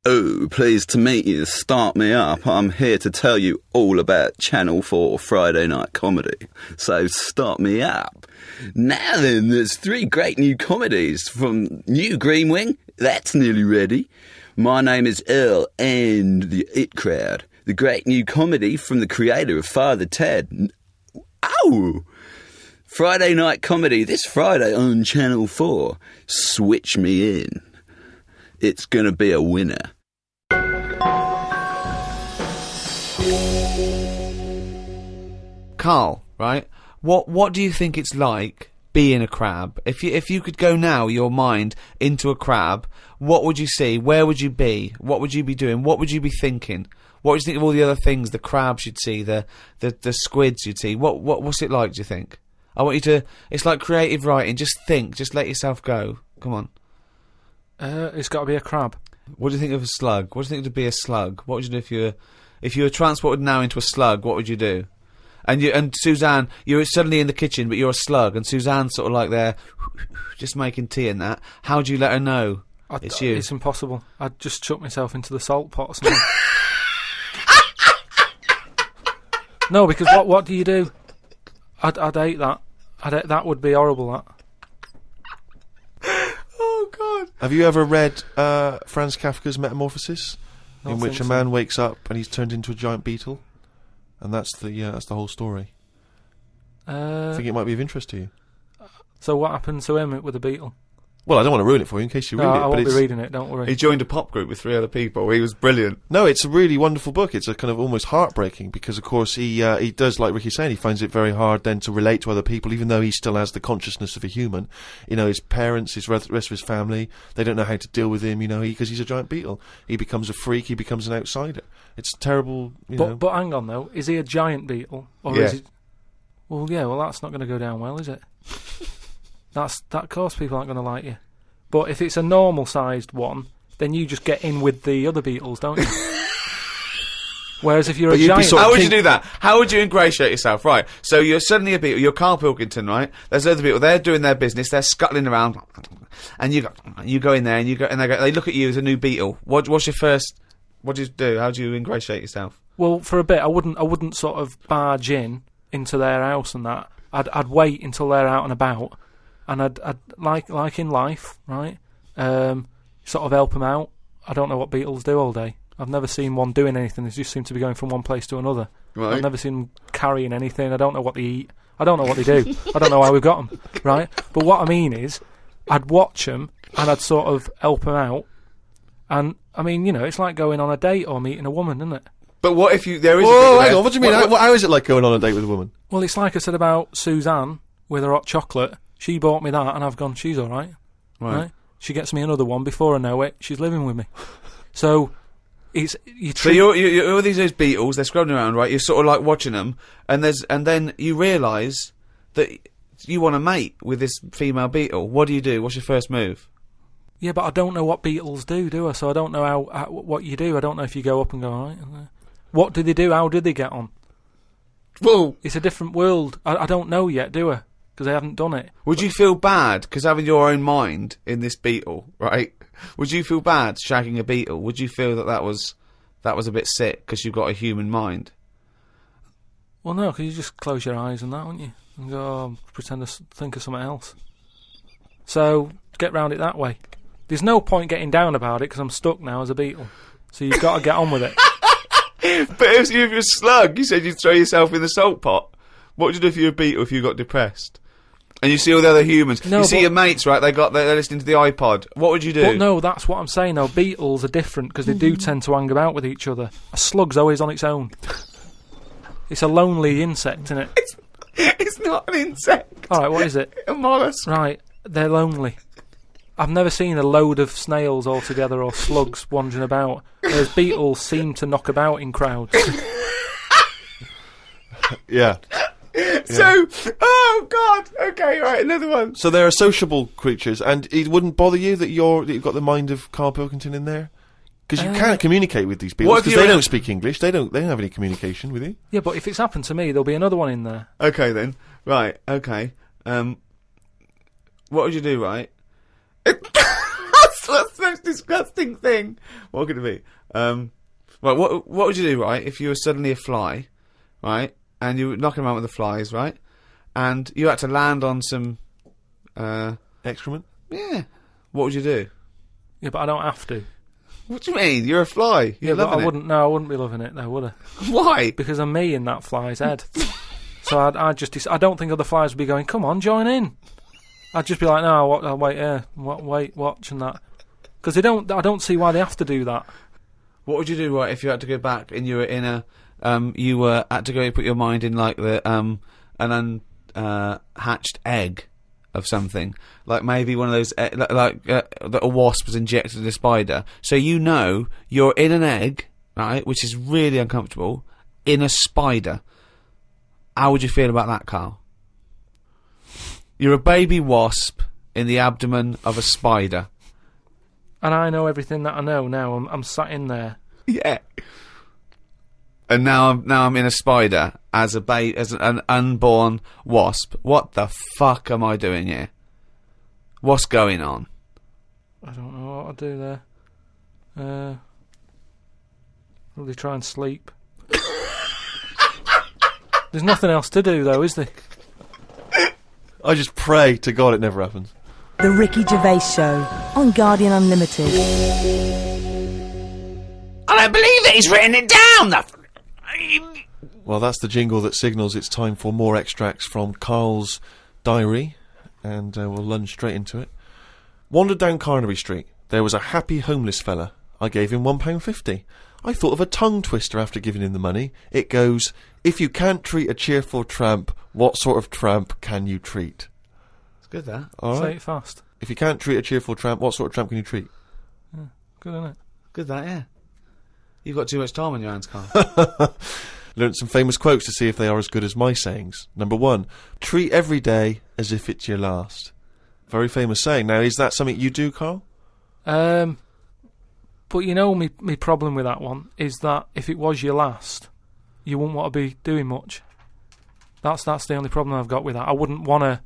Oh, pleased to meet you. Start me up. I'm here to tell you all about Channel 4 Friday night comedy. So start me up. Now then, there's 3 great new comedies from New Green Wing. That's nearly ready. My Name is Earl and The It Crowd. The great new comedy from the creator of Father Ted. Ow! Friday night comedy this Friday on Channel 4. Switch me in. It's gonna be a winner. Carl, right? What do you think it's like being a crab? If you could go now, your mind into a crab, what would you see? Where would you be? What would you be doing? What would you be thinking? What would you think of all the other things? The crabs you'd see, the squids you'd see. What's it like? Do you think? I want you to. It's like creative writing. Just think. Just let yourself go. Come on. It's got to be a crab. What do you think of a slug? What do you think to be a slug? What would you do if you were transported now into a slug? What would you do? And Suzanne, you're suddenly in the kitchen, but you're a slug, and Suzanne's sort of like there, just making tea and that. How do you let her know it's you? It's impossible. I'd just chuck myself into the salt pot or something. No, because what do you do? I'd hate that. That would be horrible, that. Oh, God. Have you ever read Franz Kafka's Metamorphosis? In which a man wakes up and he's turned into a giant beetle? And that's the whole story. I think it might be of interest to you. So what happened to him with the beetle? Well, I don't want to ruin it for you in case you read it. I won't be reading it, don't worry. He joined a pop group with 3 other people. He was brilliant. No, it's a really wonderful book. It's a kind of almost heartbreaking because, of course, he does, like Ricky's saying, he finds it very hard then to relate to other people, even though he still has the consciousness of a human. You know, his parents, his rest of his family, they don't know how to deal with him, you know, because he's a giant beetle. He becomes a freak, he becomes an outsider. It's terrible, you know. But hang on, though. Is he a giant beetle? Or is he... Well, yeah, that's not going to go down well, is it? That, of course, people aren't going to like you. But if it's a normal-sized one, then you just get in with the other beetles, don't you? Whereas if you're a giant... How would you do that? How would you ingratiate yourself? Right, so you're suddenly a beetle, you're Karl Pilkington, right? There's other people, they're doing their business, they're scuttling around, and you go in there, and they look at you as a new beetle. What's your first... What do you do? How do you ingratiate yourself? Well, for a bit, I wouldn't sort of barge into their house and that. I'd wait until they're out and about. And I'd like in life, right? Sort of help them out. I don't know what beetles do all day. I've never seen one doing anything. They just seem to be going from one place to another. Right. I've never seen them carrying anything. I don't know what they eat. I don't know what they do. I don't know how we've got them, right? But what I mean is, I'd watch them and I'd sort of help them out. And I mean, you know, it's like going on a date or meeting a woman, isn't it? But what if there is? Whoa, hang on. What do you mean? How is it like going on a date with a woman? Well, it's like I said about Suzanne with her hot chocolate. She bought me that, and I've gone, she's all right. Right? She gets me another one. Before I know it, she's living with me. So, it's So you're all these beetles. They're scrolling around, right? You're sort of like watching them, and then you realise that you want to mate with this female beetle. What do you do? What's your first move? Yeah, but I don't know what beetles do I? So I don't know how what you do. I don't know if you go up and go, all right. What do they do? How did they get on? Well, it's a different world. I don't know yet, do I? Because I haven't done it. Would you feel bad because having your own mind in this beetle, right? Would you feel bad shagging a beetle? Would you feel that was a bit sick because you've got a human mind? Well, no, because you just close your eyes and that, wouldn't you? And go, pretend to think of something else. So get round it that way. There's no point getting down about it because I'm stuck now as a beetle. So you've got to get on with it. But if you're a slug, you said you'd throw yourself in the salt pot. What would you do if you were a beetle if you got depressed? And you see all the other humans. No, you see your mates, right? They're listening to the iPod. What would you do? But no, that's what I'm saying, though. Beetles are different because they do tend to hang about with each other. A slug's always on its own. It's a lonely insect, isn't it? It's not an insect. All right, what is it? A mollusk. Right, they're lonely. I've never seen a load of snails all together or slugs wandering about, whereas beetles seem to knock about in crowds. Yeah. So, oh God, okay, right, another one. So they're sociable creatures, and it wouldn't bother you that you've got the mind of Karl Pilkington in there? Because you can't communicate with these people, because they don't speak English, they don't have any communication with you. Yeah, but if it's happened to me, there'll be another one in there. Okay then, right, okay. What would you do, right? That's the most disgusting thing. What could it be? Right, what would you do, right, if you were suddenly a fly, right? And you were knocking around with the flies, right? And you had to land on some... excrement? Yeah. What would you do? Yeah, but I don't have to. What do you mean? You're a fly. You're but I loving wouldn't. No, I wouldn't be loving it, though, would I? Why? Because I'm me in that fly's head. So I'd just... I don't think other flies would be going, come on, join in. I'd just be like, no, I'll wait here. Wait, watch and that. Because I don't see why they have to do that. What would you do, right, if you had to go back and you were in a... you had to go and put your mind in like an unhatched egg of something, like maybe one of those that a wasp was injected in a spider. So you're in an egg, right, which is really uncomfortable, in a spider. How would you feel about that, Karl? You're a baby wasp in the abdomen of a spider, and I know everything that I know now. I'm sat in there. Yeah. And now I'm in a spider as an unborn wasp. What the fuck am I doing here? What's going on? I don't know what I'll do there. Probably try and sleep. There's nothing else to do, though, is there? I just pray to God it never happens. The Ricky Gervais Show on Guardian Unlimited. I don't believe that he's written it down. Well, that's the jingle that signals it's time for more extracts from Karl's diary, and we'll lunge straight into it. Wandered down Carnaby Street. There was a happy homeless fella. I gave him £1.50. I thought of a tongue twister after giving him the money. It goes, if you can't treat a cheerful tramp, what sort of tramp can you treat? It's good, that. All right. Say it fast. If you can't treat a cheerful tramp, what sort of tramp can you treat? Yeah, good, isn't it? Good, that, yeah. You've got too much time on your hands, Karl. Learned some famous quotes to see if they are as good as my sayings. Number 1, treat every day as if it's your last. Very famous saying. Now, is that something you do, Karl? But you know, me problem with that one is that if it was your last, you wouldn't want to be doing much. That's the only problem I've got with that. I wouldn't want to,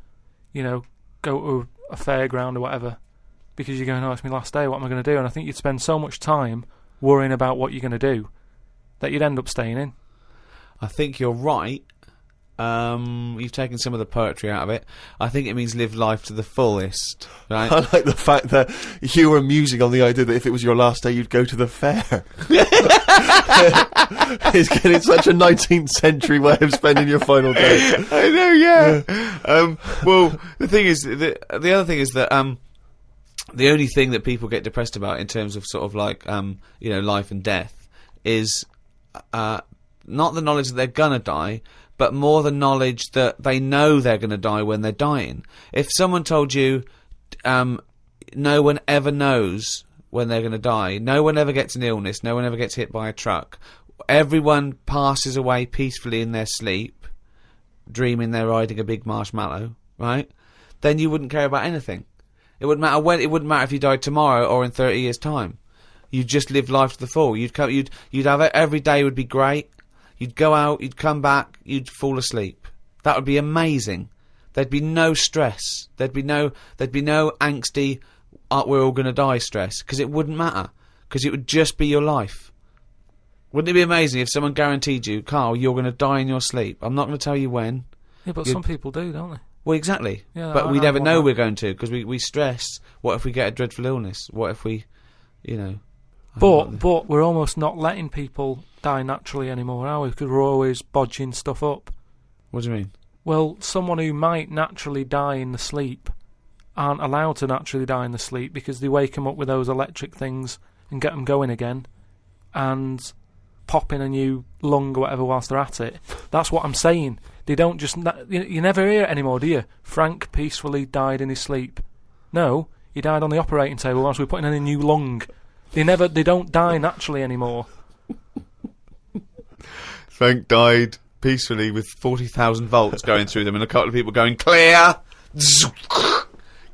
go to a fairground or whatever, because you're going, oh, it's my last day, what am I going to do? And I think you'd spend so much time worrying about what you're going to do that you'd end up staying in. I think you're right. You've taken some of the poetry out of it. I think it means live life to the fullest, right? I like the fact that you were musing on the idea that if it was your last day, you'd go to the fair. It's getting such a 19th century way of spending your final day. I know, yeah. Well, the thing is, the other thing is that the only thing that people get depressed about in terms of sort of like life and death is not the knowledge that they're gonna die, but more the knowledge that they know they're going to die when they're dying. If someone told you, no one ever knows when they're going to die. No one ever gets an illness. No one ever gets hit by a truck. Everyone passes away peacefully in their sleep, dreaming they're riding a big marshmallow, right? Then you wouldn't care about anything. It wouldn't matter when. It wouldn't matter if you died tomorrow or in 30 years' time. You'd just live life to the full. You'd have every day would be great. You'd go out. You'd come back. You'd fall asleep. That would be amazing. There'd be no stress. There'd be no angsty, we're all going to die stress, because it wouldn't matter, because it would just be your life. Wouldn't it be amazing if someone guaranteed you, Carl, you're going to die in your sleep? I'm not going to tell you when. Yeah, but some people do, don't they? Well, exactly. Yeah, but we never know we're going to, because we stress. What if we get a dreadful illness? What if we, But we're almost not letting people die naturally anymore, are we? Because we're always bodging stuff up. What do you mean? Well, someone who might naturally die in the sleep aren't allowed to naturally die in the sleep because they wake them up with those electric things and get them going again and pop in a new lung or whatever whilst they're at it. That's what I'm saying. They don't just... You never hear it anymore, do you? Frank peacefully died in his sleep. No, he died on the operating table whilst we were putting in a new lung. They don't die naturally anymore. Frank died peacefully with 40,000 volts going through them and a couple of people going, clear!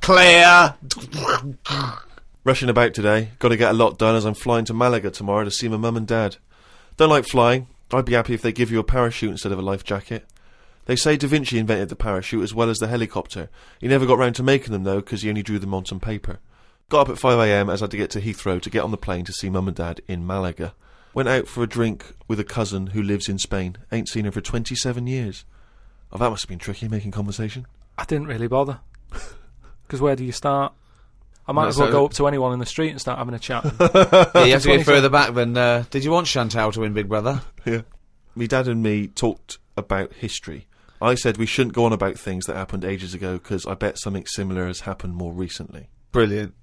Clear! Rushing about today. Got to get a lot done as I'm flying to Malaga tomorrow to see my mum and dad. Don't like flying. I'd be happy if they give you a parachute instead of a life jacket. They say Da Vinci invented the parachute as well as the helicopter. He never got round to making them though because he only drew them on some paper. Got up at 5 a.m. as I had to get to Heathrow to get on the plane to see mum and dad in Malaga. Went out for a drink with a cousin who lives in Spain. Ain't seen her for 27 years. Oh, that must have been tricky, making conversation. I didn't really bother. Because where do you start? I might as well go up to anyone in the street and start having a chat. Yeah, you have to go further back than... did you want Chantal to win Big Brother? Yeah. Me dad and me talked about history. I said we shouldn't go on about things that happened ages ago because I bet something similar has happened more recently. Brilliant.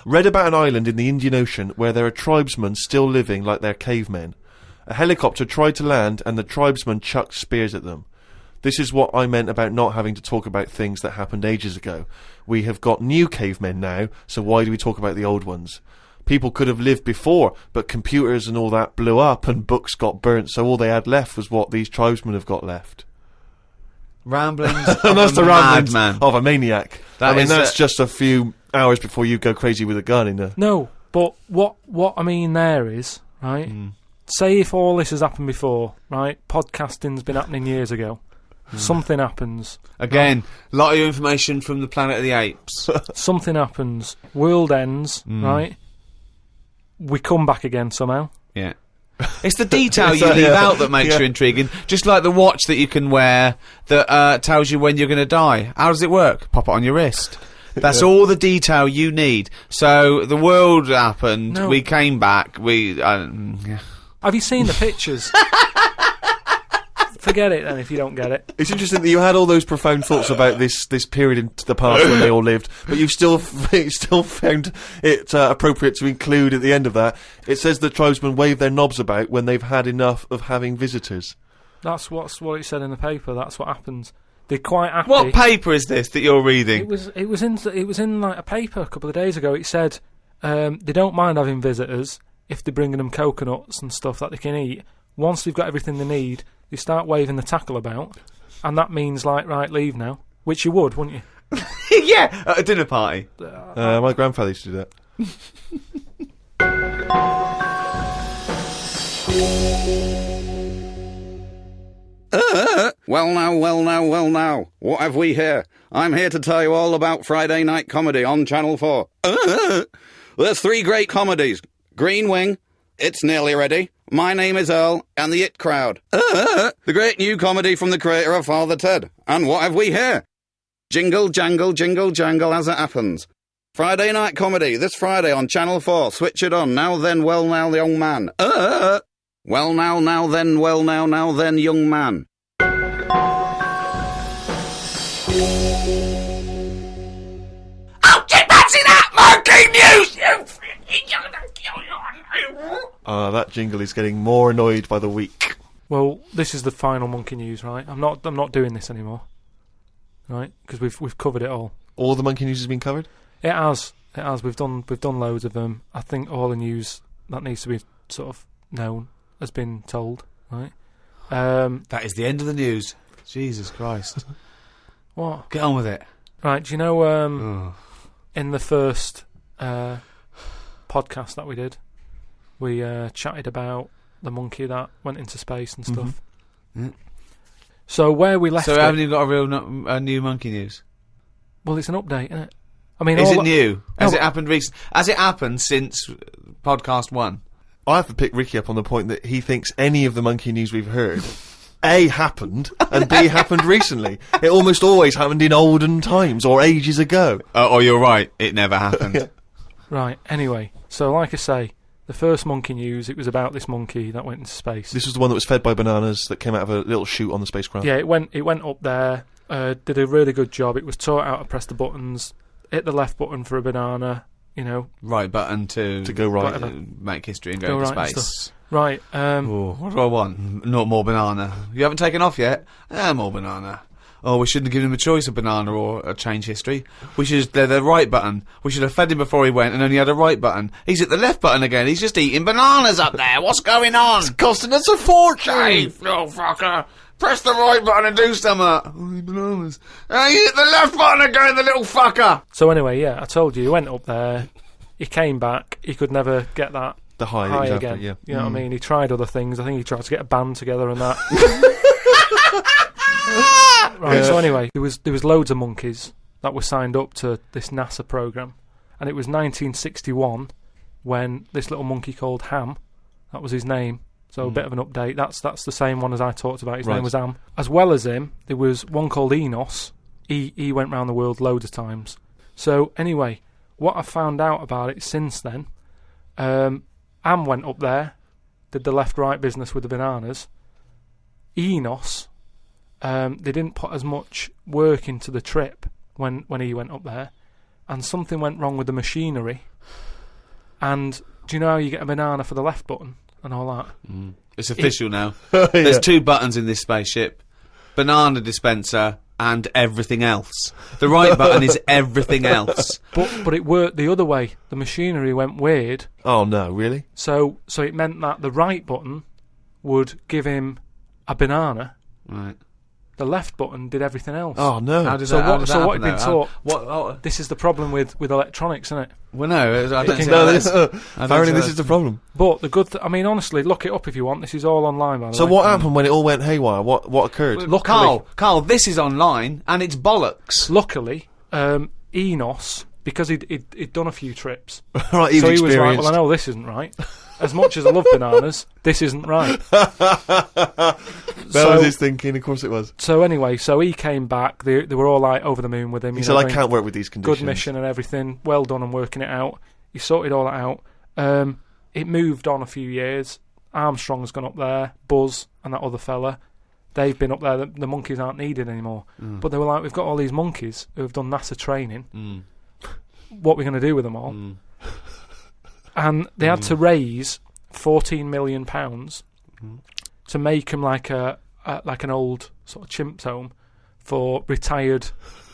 Read about an island in the Indian Ocean where there are tribesmen still living like they're cavemen. A helicopter tried to land and the tribesmen chucked spears at them. This is what I meant about not having to talk about things that happened ages ago. We have got new cavemen now, so why do we talk about the old ones? People could have lived before, but computers and all that blew up and books got burnt, so all they had left was what these tribesmen have got left. Ramblings And that's the ramblings madman of a maniac. That's just a few hours before you go crazy with a gun in there. No, but what I mean there is, right, say if all this has happened before, right, podcasting's been happening years ago, something happens. Again, a lot of information from the Planet of the Apes. Something happens, world ends, right, we come back again somehow. Yeah. It's the detail you leave out that makes you intriguing. Just like the watch that you can wear that tells you when you're going to die. How does it work? Pop it on your wrist. That's all the detail you need. So the world happened. We came back. Have you seen the pictures? Forget it then if you don't get it. It's interesting that you had all those profound thoughts about this period in the past when they all lived, but you've still found it appropriate to include at the end of that. It says the tribesmen wave their knobs about when they've had enough of having visitors. That's what it said in the paper. That's what happens. They're quite happy. What paper is this that you're reading? It was in like a paper a couple of days ago. It said they don't mind having visitors if they're bringing them coconuts and stuff that they can eat. Once they've got everything they need, they start waving the tackle about, and that means like, right, leave now, which you would, wouldn't you? Yeah, at a dinner party. My grandfather used to do that. Well now, what have we here? I'm here to tell you all about Friday night comedy on Channel 4. There's 3 great comedies. Green Wing, It's Nearly Ready, My Name is Earl, and The It Crowd. The great new comedy from the creator of Father Ted. And what have we here? Jingle, jangle, jingle, jangle as it happens. Friday night comedy, this Friday on Channel 4. Switch it on. Now then, well now, the young man. Well now then, well now then, young man. Oh, fancy that monkey news, you that jingle is getting more annoyed by the week. Well, this is the final monkey news, right? I'm not doing this anymore, right? Because we've covered it all. All the monkey news has been covered? It has. It has. We've done loads of them. I think all the news that needs to be sort of known has been told, right? That is the end of the news. Jesus Christ. What? Get on with it. Right, do you know, in the first podcast that we did, we chatted about the monkey that went into space and stuff. Mm. So where we left So it... haven't you got a real new monkey news? Well, it's an update, isn't it? I mean, is it new? Has it happened Has it happened since podcast 1? I have to pick Ricky up on the point that he thinks any of the monkey news we've heard, A, happened, and B, happened recently. It almost always happened in olden times, or ages ago. Oh, you're right. It never happened. Yeah. Right, anyway. So, like I say, the first monkey news, it was about this monkey that went into space. This was the one that was fed by bananas that came out of a little chute on the spacecraft. Yeah, it went up there, did a really good job. It was taught how to press the buttons, hit the left button for a banana, you know. Right button to go right, make history and go to right space. Right. What do I want? Not more banana. You haven't taken off yet? More banana. Oh, we shouldn't have given him a choice of banana or a change history. We should have the right button. We should have fed him before he went and only had a right button. He's at the left button again. He's just eating bananas up there. What's going on? It's costing us a fortune! Hey, little fucker. Press the right button and do something. Oh, bananas. Hey, hit the left button again, the little fucker. So anyway, yeah, I told you, he went up there. He came back. He could never get that the high again. After, yeah. You know what I mean? He tried other things. I think he tried to get a band together and that. Right. So anyway, there was loads of monkeys that were signed up to this NASA program, and it was 1961 when this little monkey called Ham, that was his name. So a bit of an update. That's the same one as I talked about. His name was Ham. As well as him, there was one called Enos. He went round the world loads of times. So anyway, what I found out about it since then, Ham went up there, did the left-right business with the bananas. Enos, they didn't put as much work into the trip when he went up there, and something went wrong with the machinery. And do you know how you get a banana for the left button and all that? It's official now. There's 2 buttons in this spaceship. Banana dispenser and everything else. The right button is everything else. But it worked the other way. The machinery went weird. Oh no, really? So it meant that the right button would give him a banana. Right. The left button did everything else. Oh no! How did that what had been happen, taught? This is the problem with electronics, isn't it? Well, no, I don't think apparently this is the problem. But the good, I mean, honestly, look it up if you want. This is all online, by the way. So what happened when it all went haywire? What occurred? Well, Carl, this is online and it's bollocks. Luckily, Enos, because he'd done a few trips, right, so he was like, well, I know this isn't right. As much as I love bananas, this isn't right. That was his thinking, of course it was. So anyway, so he came back. They were all like over the moon with him. He said, I can't work with these conditions. Good mission and everything. Well done on working it out. He sorted all that out. It moved on a few years. Armstrong's gone up there. Buzz and that other fella. They've been up there. The monkeys aren't needed anymore. But they were like, we've got all these monkeys who have done NASA training. What are we going to do with them all? And they had to raise £14 million to make them like an old sort of chimps home for retired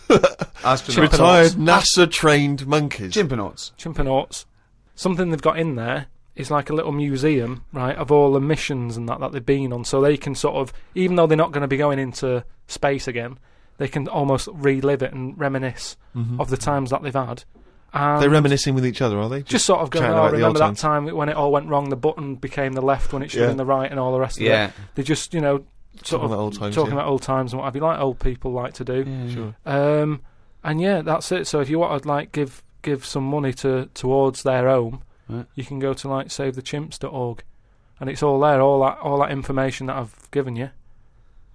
retired NASA trained monkeys. Chimpanauts. Something they've got in there is like a little museum, right, of all the missions and that they've been on, so they can sort of, even though they're not going to be going into space again, they can almost relive it and reminisce of the times that they've had. And they're reminiscing with each other, are they? Just sort of going, oh, remember that time when it all went wrong, the button became the left when it should have been the right and all the rest of it. They just, you know, sort of talking about old times and what have you, like old people like to do. Yeah, sure. And yeah, that's it. So if you want to like give some money towards their home, you can go to like savethechimps.org, and it's all there. All that information that I've given you,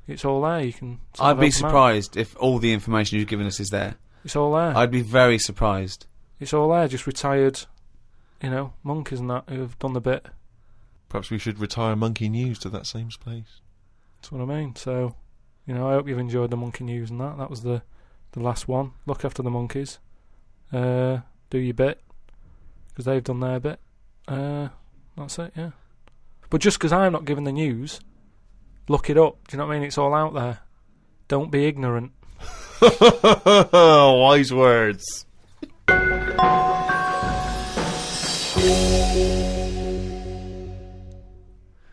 it's all there. You can. I'd be surprised if all the information you've given us is there. It's all there. I'd be very surprised. It's all there. Just retired, you know, monkeys and that who have done the bit. Perhaps we should retire Monkey News to that same place. That's what I mean. So, you know, I hope you've enjoyed the Monkey News and that. That was the last one. Look after the monkeys. Do your bit, because they've done their bit. That's it, yeah. But just because I'm not giving the news, look it up. Do you know what I mean? It's all out there. Don't be ignorant. Wise words.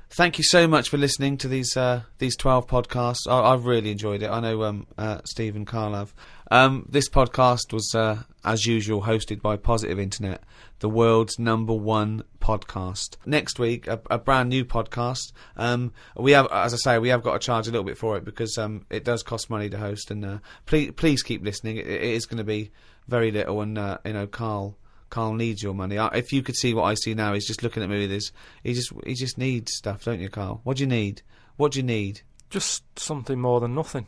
Thank you so much for listening to these 12 podcasts. I've really enjoyed it. I know Steve and Carl have. This podcast was, as usual, hosted by Positive Internet, the world's #1 podcast. Next week, a brand new podcast. We have, as I say, we have got to charge a little bit for it because it does cost money to host. And please keep listening. It is going to be very little, and Carl needs your money. If you could see what I see now, he's just looking at me with his. He just needs stuff, don't you, Carl? What do you need? What do you need? Just something more than nothing.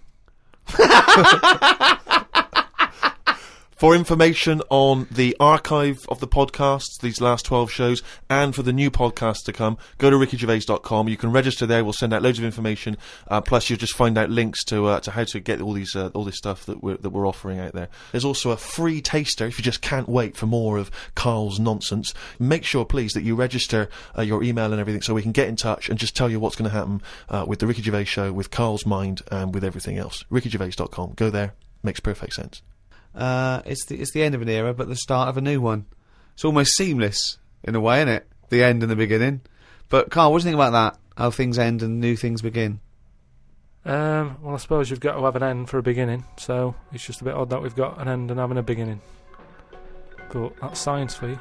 For information on the archive of the podcasts, these last 12 shows, and for the new podcasts to come, go to rickygervais.com. You can register there. We'll send out loads of information. Plus, you'll just find out links to how to get all this stuff that we're offering out there. There's also a free taster if you just can't wait for more of Carl's nonsense. Make sure, please, that you register your email and everything so we can get in touch and just tell you what's going to happen with the Ricky Gervais Show, with Carl's Mind, and with everything else. rickygervais.com. Go there. Makes perfect sense. It's the end of an era, but the start of a new one. It's almost seamless in a way, isn't it? The end and the beginning. But Carl, what do you think about that? How things end and new things begin? Well, I suppose you've got to have an end for a beginning, so it's just a bit odd that we've got an end and having a beginning. But that's science for you.